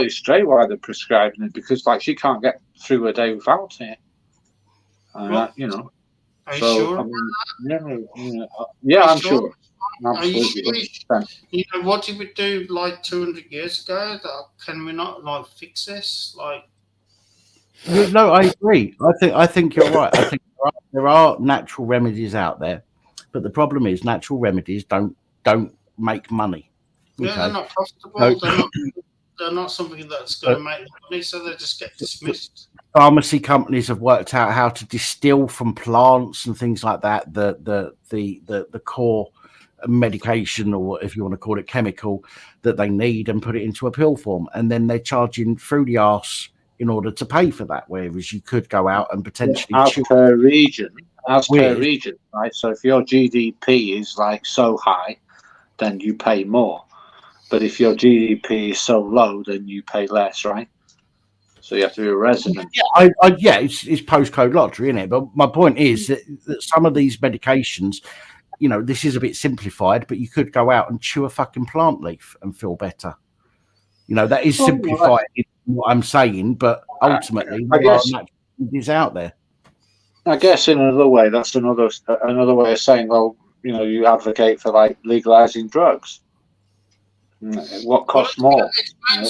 straight why they're prescribing it, because she can't get through a day without it. You know. Are you So, sure? I mean, yeah, I'm sure. Absolutely. You know, what did we do 200 years ago? Can we not fix this? No, I agree. I think you're right. I think there are natural remedies out there, but the problem is natural remedies don't make money. Yeah, they're not profitable. No. They're not something that's going to make money, so they just get dismissed. Pharmacy companies have worked out how to distill from plants and things like that the core medication, or if you want to call it chemical, that they need, and put it into a pill form, and then they're charging through the arse in order to pay for that, whereas you could go out and potentially as per region, right? So if your GDP is so high, then you pay more, but if your GDP is so low, then you pay less, right? So you have to be a resident. Yeah, it's postcode lottery, isn't it? But my point is that some of these medications, you know, this is a bit simplified, but you could go out and chew a fucking plant leaf and feel better. You know, that is simplified in what I'm saying, but ultimately there are natural remedies out there. I guess in another way, that's another way of saying, well, you know, you advocate for legalizing drugs. What costs more?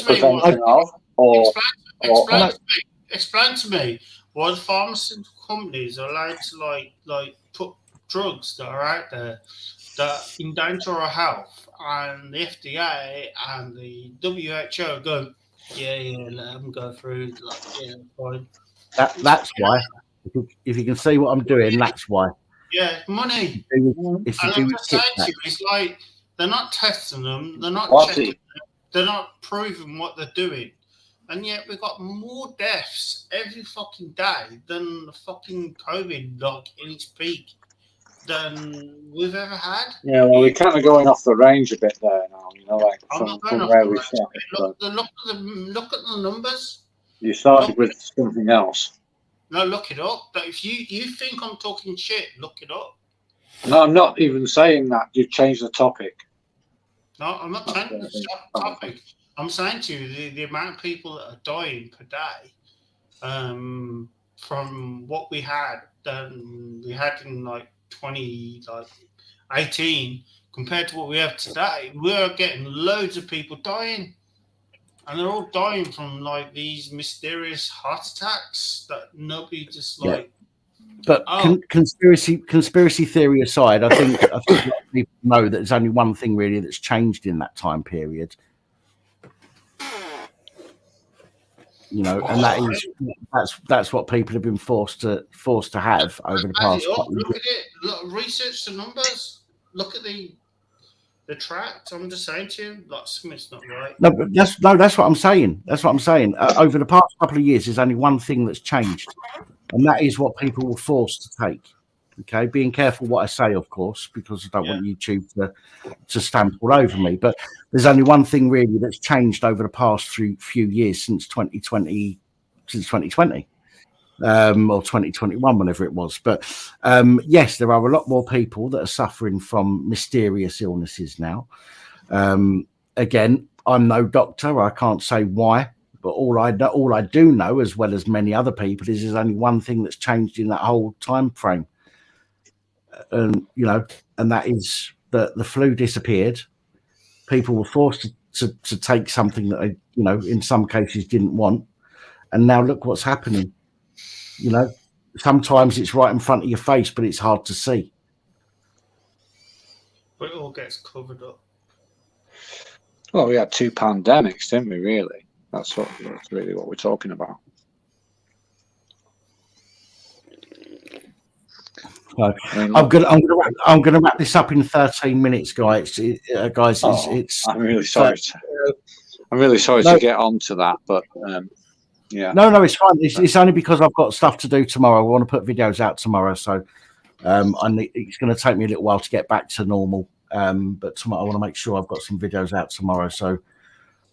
Prevention of, or explain to me why the pharmaceutical companies are allowed to put drugs that are out there that endanger our health, and the FDA and the WHO go, yeah, let them go through, fine. That's why. If you can see what I'm doing, that's why. Yeah, money. It's and to do I'm with just saying to you, it's they're not testing them, they're not checking them, they're not proving what they're doing. And yet we've got more deaths every fucking day than the fucking COVID, in its peak, than we've ever had. Yeah, well, we're kind of going off the range a bit there now, you know, from where we started. Look at the numbers. You started with something else. No, look it up. But if you think I'm talking shit, look it up. No, I'm not even saying that. You've changed the topic. No, I'm not changing the topic. I'm saying to you the amount of people that are dying per day from what we had in 2018 compared to what we have today. We're getting loads of people dying. And they're all dying from these mysterious heart attacks that nobody just But conspiracy theory aside, I think a lot of people know that there's only one thing really that's changed in that time period. you know, and that's what people have been forced to have over the Add past it up, couple of look years. at it, look, research the numbers, look at the tract. I'm just saying to you, like, something's not right. No, but that's what I'm saying. That's what I'm saying. Over the past couple of years, there's only one thing that's changed, and that is what people were forced to take. Okay, being careful what I say, of course, because I don't want YouTube to stamp all over me. But there's only one thing really that's changed over the past few years since 2020, or 2021, whenever it was. But yes, there are a lot more people that are suffering from mysterious illnesses now. Again, I'm no doctor. I can't say why, but all I do know, as well as many other people, is there's only one thing that's changed in that whole time frame. And you know, and that is that the flu disappeared. People were forced to take something that they, you know, in some cases didn't want, and now look what's happening. You know, sometimes it's right in front of your face, but it's hard to see. But it all gets covered up. Well, we had 2 pandemics, didn't we? Really, that's really what we're talking about. So I'm gonna wrap this up in 13 minutes, guys. I'm really sorry. I'm really sorry to get onto that, but yeah. No, it's fine. It's only because I've got stuff to do tomorrow. I want to put videos out tomorrow, so it's going to take me a little while to get back to normal. But tomorrow I want to make sure I've got some videos out tomorrow. So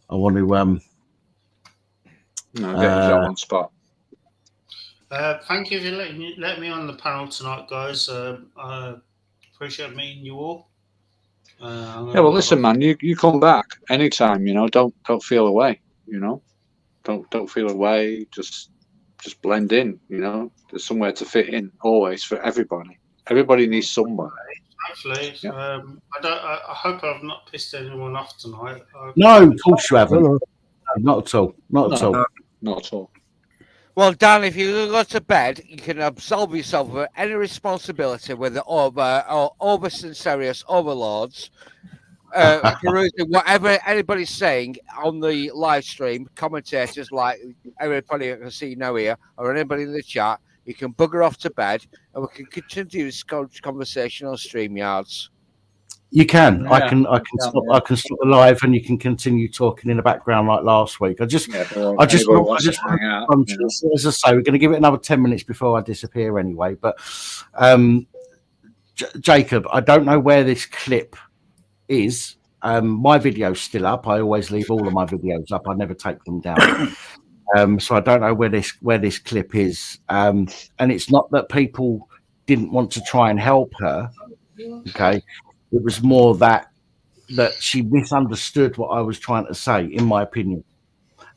I want to get the job on spot. Thank you for letting me on the panel tonight, guys. I appreciate meeting you all. Yeah, well, listen, man, you come back anytime. You know, don't feel away. You know, don't feel away. Just blend in. You know, there's somewhere to fit in always for everybody. Everybody needs somewhere. Hopefully, Yeah. I hope I've not pissed anyone off tonight. No, of course you haven't. No, not at all. Not at all. Not at all. Well, Dan, if you go to bed, you can absolve yourself of any responsibility with the over censorious overlords, perusing whatever anybody's saying on the live stream. Commentators like everybody I can see now here, or anybody in the chat. You can bugger off to bed, and we can continue this conversation on StreamYards. You can. Yeah. I can stop the live, and you can continue talking in the background like last week. I just want to, as I say, we're going to give it another 10 minutes before I disappear anyway. But Jacob, I don't know where this clip is. My video's still up. I always leave all of my videos up. I never take them down. So I don't know where this clip is. And it's not that people didn't want to try and help her. Okay. It was more that she misunderstood what I was trying to say, in my opinion.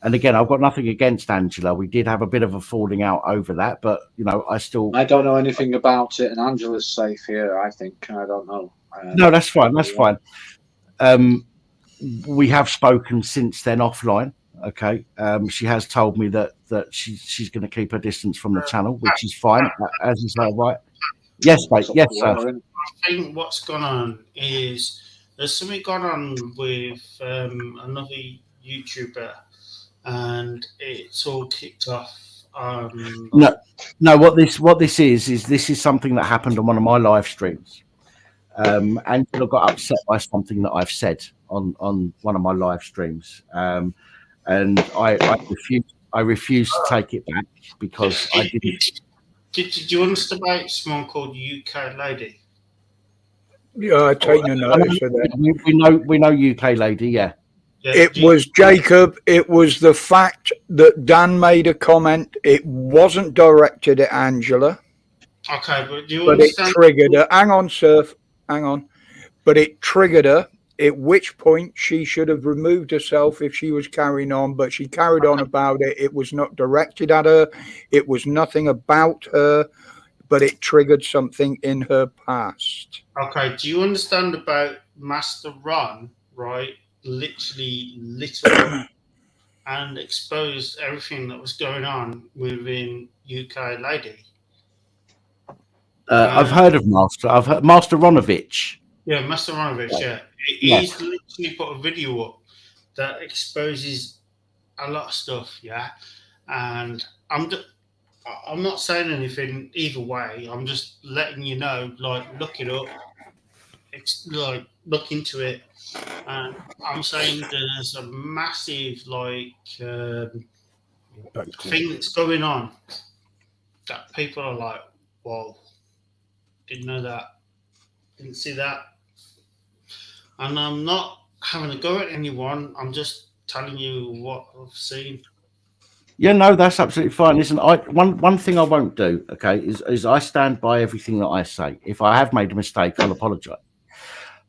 And again, I've got nothing against Angela. We did have a bit of a falling out over that, but you know, I don't know anything about it, and Angela's safe here. I think I don't know. No, that's fine. That's fine. We have spoken since then offline. Okay, she has told me that she's going to keep her distance from the channel, which is fine. As you say, right? Yes, mate. Yes, sir. I think what's gone on is there's something gone on with another YouTuber, and it's all kicked off. No. What this is something that happened on one of my live streams. Angela got upset by something that I've said on one of my live streams, and I refused to take it back because I didn't. Did you understand about someone called UK Lady? Yeah, I take no notice of that. We know UK Lady, yeah. It was Jacob. It was the fact that Dan made a comment. It wasn't directed at Angela. Okay, but do you But it understand? triggered her. Hang on, Surf. Hang on. But it triggered her, at which point she should have removed herself if she was carrying on. But she carried on about it. It was not directed at her. It was nothing about her. But it triggered something in her past. Okay, do you understand about Master Ron, right? Literally lit up and exposed everything that was going on within UK Lady. I've heard of Master. I've heard Master Ronovich. Yeah, Master Ronovich, yeah. Yeah. He's literally put a video up that exposes a lot of stuff, yeah. and I'm not saying anything either way. I'm just letting you know, like, look it up, like, look into it. And I'm saying there's a massive, like, thing that's going on that people are like, whoa, didn't know that, didn't see that. And I'm not having a go at anyone. I'm just telling you what I've seen. Yeah, no, that's absolutely fine. Listen, one thing I won't do, okay, is I stand by everything that I say. If I have made a mistake, I'll apologise.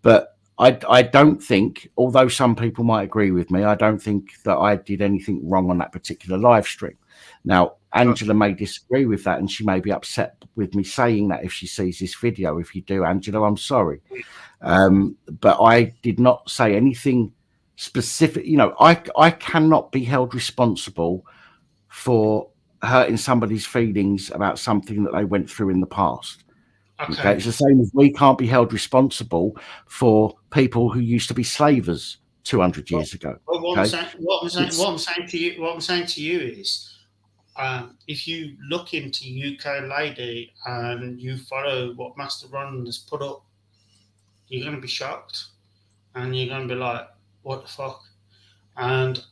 But I don't think, although some people might agree with me, I don't think that I did anything wrong on that particular live stream. Now, Angela may disagree with that, and she may be upset with me saying that if she sees this video. If you do, Angela, I'm sorry. But I did not say anything specific. You know, I cannot be held responsible for hurting somebody's feelings about something that they went through in the past. Okay. It's the same as we can't be held responsible for people who used to be slavers 200 years ago. What I'm saying to you is, if you look into UK Lady and you follow what Master Ron has put up, you're going to be shocked, and you're going to be like, "What the fuck?" And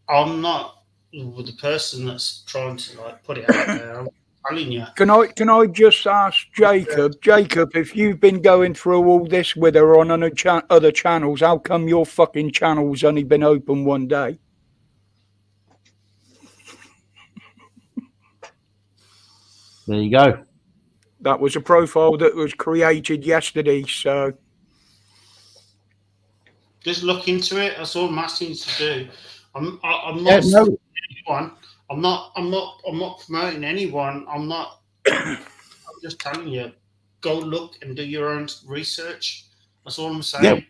I'm not the person that's trying to, like, put it out there. I'm telling you. Can I just ask Jacob, if you've been going through all this with her on other channels, how come your fucking channel's only been open one day? There you go. That was a profile that was created yesterday, so Just look into it. That's all I'm asking you to do. I'm not anyone. I'm not promoting anyone. I'm just telling you, go look and do your own research. That's all I'm saying. Yeah.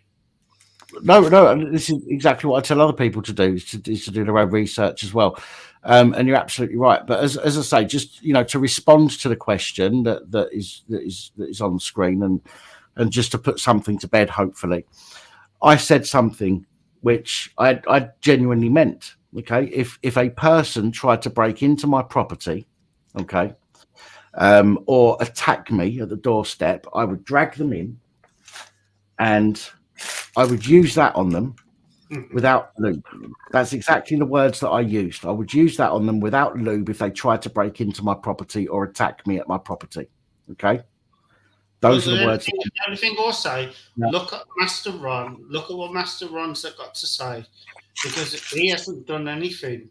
No, this is exactly what I tell other people to do, is to do their own research as well. And you're absolutely right. But as I say, just, you know, to respond to the question that is on the screen, and just to put something to bed, hopefully, I said something which I genuinely meant. Okay, if a person tried to break into my property, okay, or attack me at the doorstep, I would drag them in, and I would use that on them without lube. That's exactly the words that I used. I would use that on them without lube if they tried to break into my property or attack me at my property. Okay, those are the words. The only thing I'll say, look at Master Ron. Look at what Master Ron's got to say, because he hasn't done anything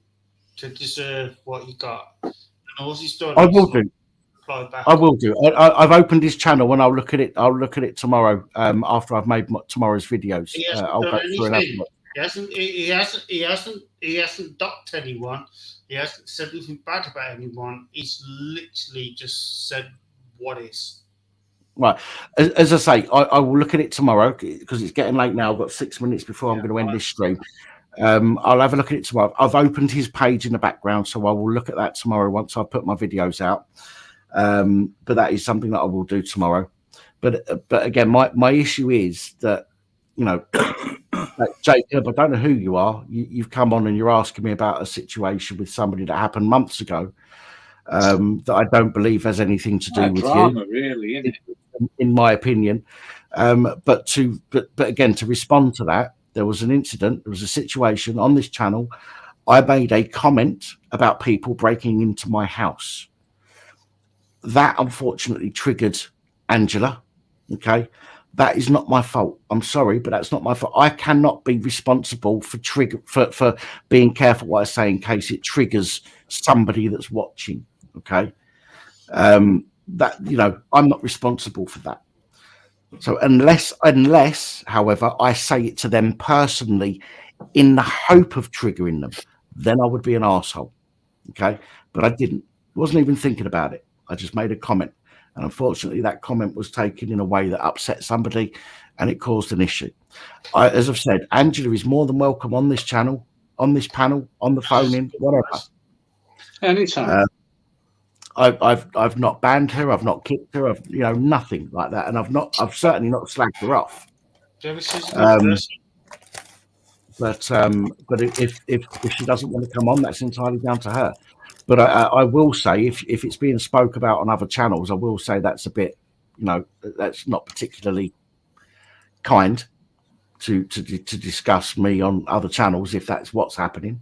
to deserve what he got. And all he's done I will do. Back. I will do. I've opened his channel, and I'll look at it. I'll look at it tomorrow. After I've made tomorrow's videos, He hasn't I'll done go through and have a anything. look. He hasn't docked anyone. He hasn't said anything bad about anyone. He's literally just said what is. Right. As I say, I will look at it tomorrow, because it's getting late now. I've got 6 minutes before I'm going to end this stream. I'll have a look at it tomorrow. I've opened his page in the background, so I will look at that tomorrow once I put my videos out. But that is something that I will do tomorrow. But again, my issue is that, you know, Jacob, I don't know who you are. You've come on and you're asking me about a situation with somebody that happened months ago, that I don't believe has anything to do with drama, you, really, isn't it? in my opinion. But again, to respond to that, there was an incident, there was a situation on this channel. I made a comment about people breaking into my house. That unfortunately triggered Angela. Okay, that is not my fault. I'm sorry, but that's not my fault. I cannot be responsible for being careful what I say in case it triggers somebody that's watching. Okay, that, you know, I'm not responsible for that. So unless, however, I say it to them personally in the hope of triggering them, then I would be an arsehole. Okay, but I didn't. Wasn't even thinking about it. I just made a comment, and unfortunately that comment was taken in a way that upset somebody, and it caused an issue. As I've said, Angela is more than welcome on this channel, on this panel, on the phone in, whatever. Anytime. I've not banned her, I've not kicked her, I've, you know, nothing like that, and I've certainly not slagged her off. But if she doesn't want to come on, that's entirely down to her. But I will say, if it's being spoke about on other channels, I will say that's a bit, that's not particularly kind to discuss me on other channels if that's what's happening.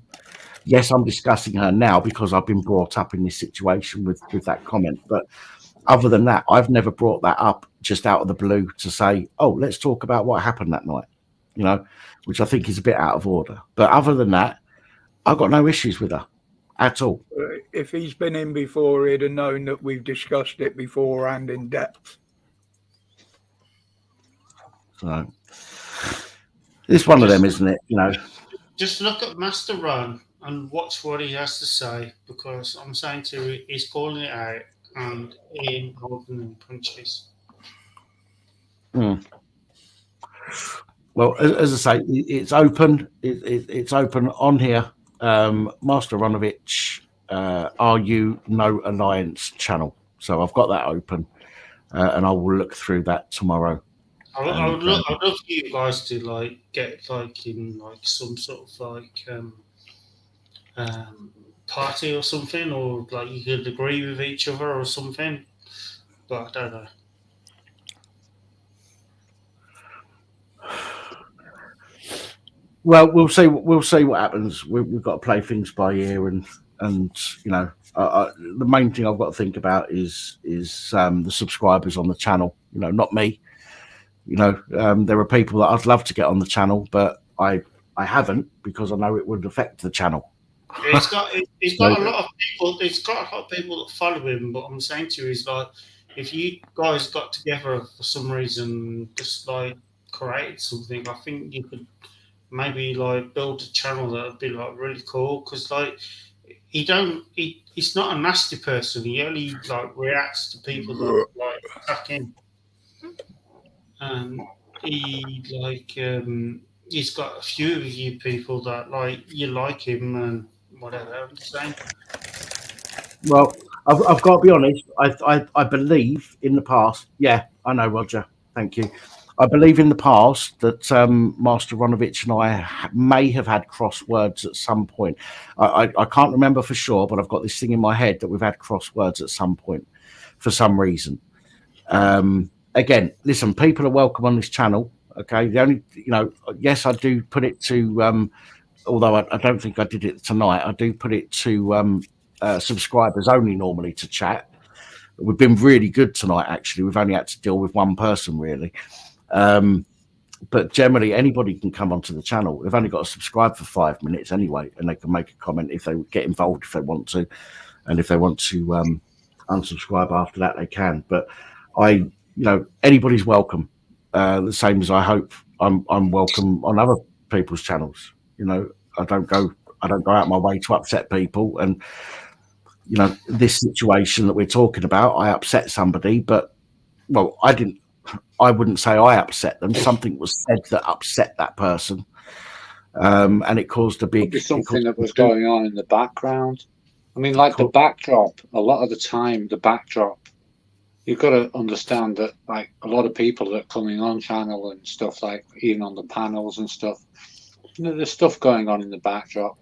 Yes, I'm discussing her now because I've been brought up in this situation with that comment. But other than that, I've never brought that up just out of the blue to say, oh, let's talk about what happened that night, which I think is a bit out of order. But other than that, I've got no issues with her at all. If he's been in before, he'd have known that we've discussed it before and in depth. So it's one of them, isn't it? Just look at Master Run and watch what he has to say, because I'm saying to you, he's calling it out and in holding in punches. Well, as I say, it's open. It's open on here. Master Ronovich, Are You No Alliance channel. So I've got that open, and I will look through that tomorrow. I would love for you guys to get in some sort of party or something, or you could agree with each other or something. But I don't know. Well, we'll see. We'll see what happens. We've got to play things by ear, and the main thing I've got to think about is the subscribers on the channel. Not me. There are people that I'd love to get on the channel, but I haven't, because I know it would affect the channel. Yeah, he's got a lot of people. He's got a lot of people that follow him. But I'm saying to you, is if you guys got together for some reason, just create something, I think you could maybe build a channel that would be really cool, because he's not a nasty person. He only reacts to people that attack him, and he's got a few of you people that you like him and whatever. I'm saying. Well, I've got to be honest. I believe in the past. Yeah, I know, Roger. Thank you. I believe in the past that Master Ronovich and I may have had crosswords at some point. I can't remember for sure, but I've got this thing in my head that we've had crosswords at some point for some reason. Again, listen, people are welcome on this channel. Okay, the only, yes, I do put it to, although I don't think I did it tonight, I do put it to subscribers only normally to chat. We've been really good tonight, actually. We've only had to deal with one person, really. But generally, anybody can come onto the channel. They've only got to subscribe for 5 minutes anyway, and they can make a comment if they get involved, if they want to. And if they want to unsubscribe after that, they can. But anybody's welcome. The same as I hope I'm welcome on other people's channels. I don't go out my way to upset people. And this situation that we're talking about, I upset somebody, but I wouldn't say I upset them. Something was said that upset that person, and it caused a big. Probably something that was going on in the background. I mean, the backdrop. A lot of the time, the backdrop. You've got to understand that, a lot of people that are coming on channel and stuff, even on the panels and stuff, there's stuff going on in the backdrop.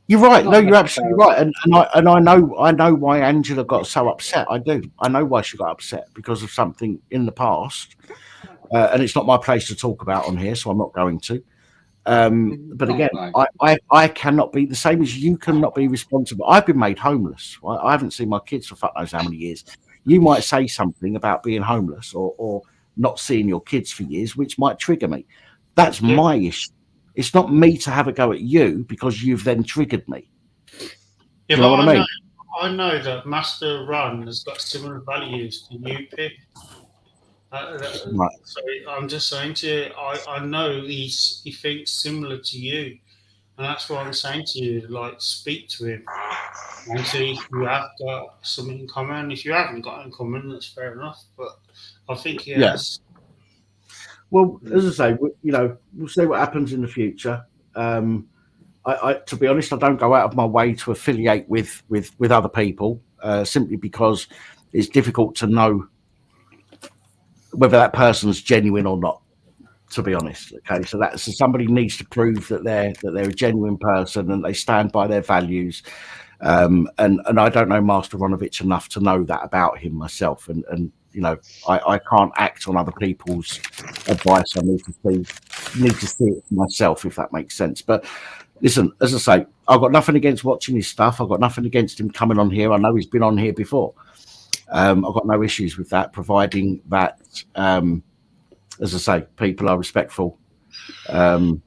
You're right. No, you're absolutely right. And I know why Angela got so upset. I do. I know why she got upset, because of something in the past. And it's not my place to talk about on here, so I'm not going to. But again, I cannot be the same as you cannot be responsible. I've been made homeless. Right? I haven't seen my kids for fuck knows how many years. You might say something about being homeless or not seeing your kids for years, which might trigger me. That's my issue. It's not me to have a go at you because you've then triggered me. Yeah, you know what I mean? I know that Master Run has got similar values to you, Pip. Right. So I'm just saying to you, I know he thinks similar to you, and that's what I'm saying to you. Speak to him and see if you have got something in common. If you haven't got in common, that's fair enough. But I think he has. Well, as I say, we'll see what happens in the future. To be honest, I don't go out of my way to affiliate with other people, simply because it's difficult to know whether that person's genuine or not. To be honest, okay, so somebody needs to prove that they're a genuine person and they stand by their values, And I don't know Master Ronovich enough to know that about him myself. And you know, I can't act on other people's advice. I need to see it for myself, if that makes sense. But listen, as I say, I've got nothing against watching his stuff. I've got nothing against him coming on here. I know he's been on here before. I've got no issues with that, providing that, as I say, people are respectful and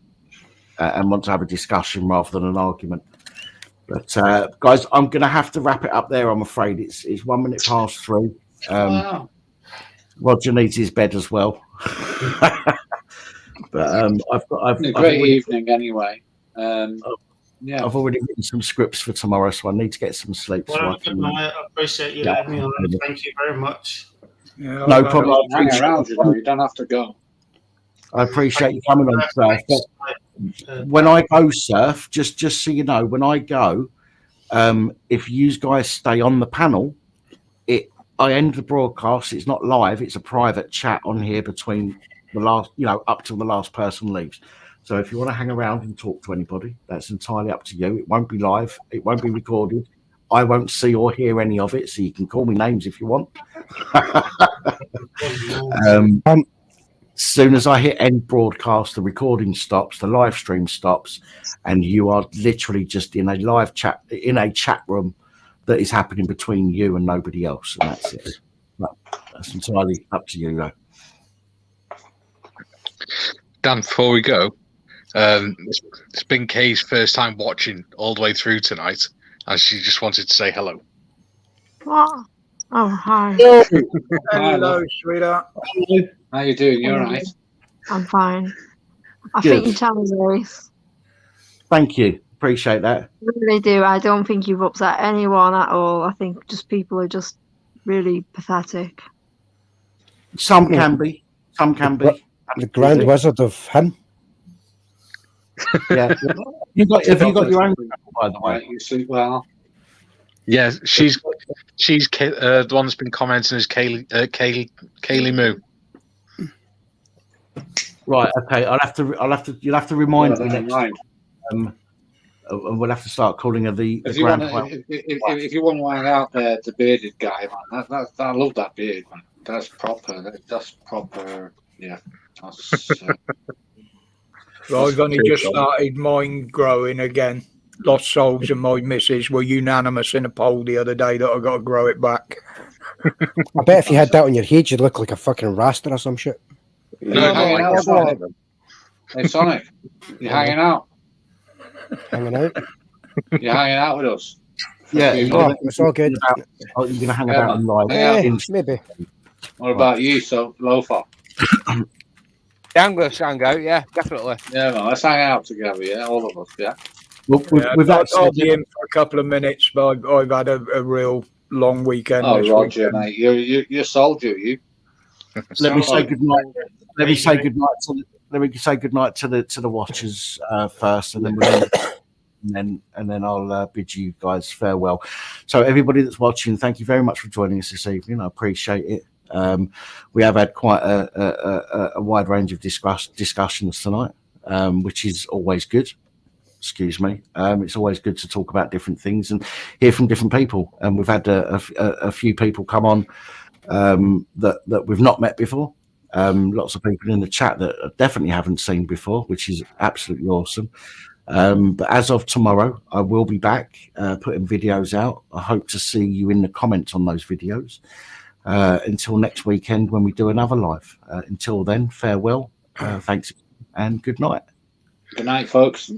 want to have a discussion rather than an argument. But guys, I'm going to have to wrap it up there. I'm afraid it's 1 minute past 3. Wow. Roger needs his bed as well. But I've a great evening anyway. Yeah, I've already written some scripts for tomorrow, so I need to get some sleep. Well, good night. I appreciate you letting me on. Thank you very much. Yeah, no problem. Hang around, you know. You don't have to go. I appreciate you coming on, Surf. But when I go, Surf, just so you know, when I go, if you guys stay on the panel, I end the broadcast. It's not live. It's a private chat on here between the last, up till the last person leaves. So if you want to hang around and talk to anybody, that's entirely up to you. It won't be live. It won't be recorded. I won't see or hear any of it, so you can call me names if you want. Soon as I hit end broadcast, the recording stops, the live stream stops, and you are literally just in a live chat, in a chat room that is happening between you and nobody else, and that's it. That's entirely up to you, though. Dan, before we go, it's been Kay's first time watching all the way through tonight, and she just wanted to say hello. What? Oh, hi. Hello, sweetheart. How you doing? You all right? I'm fine. I Good. think you tell me this. Thank you. Appreciate that. I really do. I don't think you've upset anyone at all. I think just people are just really pathetic. Some can be. Some can be. The Grand Wizard of him. Yeah. Have you got your own, by the way? You sleep well. Yeah, she's the one that's been commenting is Kaylee Moo. Right. Okay. You'll have to remind me next time. And we'll have to start calling her the If you Grand. if you want to hang out there, the bearded guy, man, I love that beard, man. That's proper. That's proper. Yeah. That's, Well, I've only just started mine growing again. Lost Souls and my missus were unanimous in a poll the other day that I got to grow it back. I bet if you had that on your head, you'd look like a fucking rasta or some shit. You're hanging out, Sonic. Hey, Sonic, you're hanging out. Hanging out? You're hanging out with us. Yeah, it's all good. You're going to hang about on live. Maybe. What about you, so Lofa? Yeah, I'm going to hang out, yeah, definitely. Yeah, man, let's hang out together, yeah, all of us, yeah. Well, I'll be in for a couple of minutes, but I've had a real long weekend. Oh, this Roger, weekend. mate, you're a soldier, you. Let me say good night. Let me say good night to the watchers first, and then I'll bid you guys farewell. So everybody that's watching, thank you very much for joining us this evening. I appreciate it. We have had quite a wide range of discussions tonight, which is always good. Excuse me. It's always good to talk about different things and hear from different people. And we've had a few people come on that we've not met before. Lots of people in the chat that I definitely haven't seen before, which is absolutely awesome. But as of tomorrow, I will be back putting videos out. I hope to see you in the comments on those videos. Until next weekend when we do another live. Until then, farewell. Thanks and good night. Good night, folks.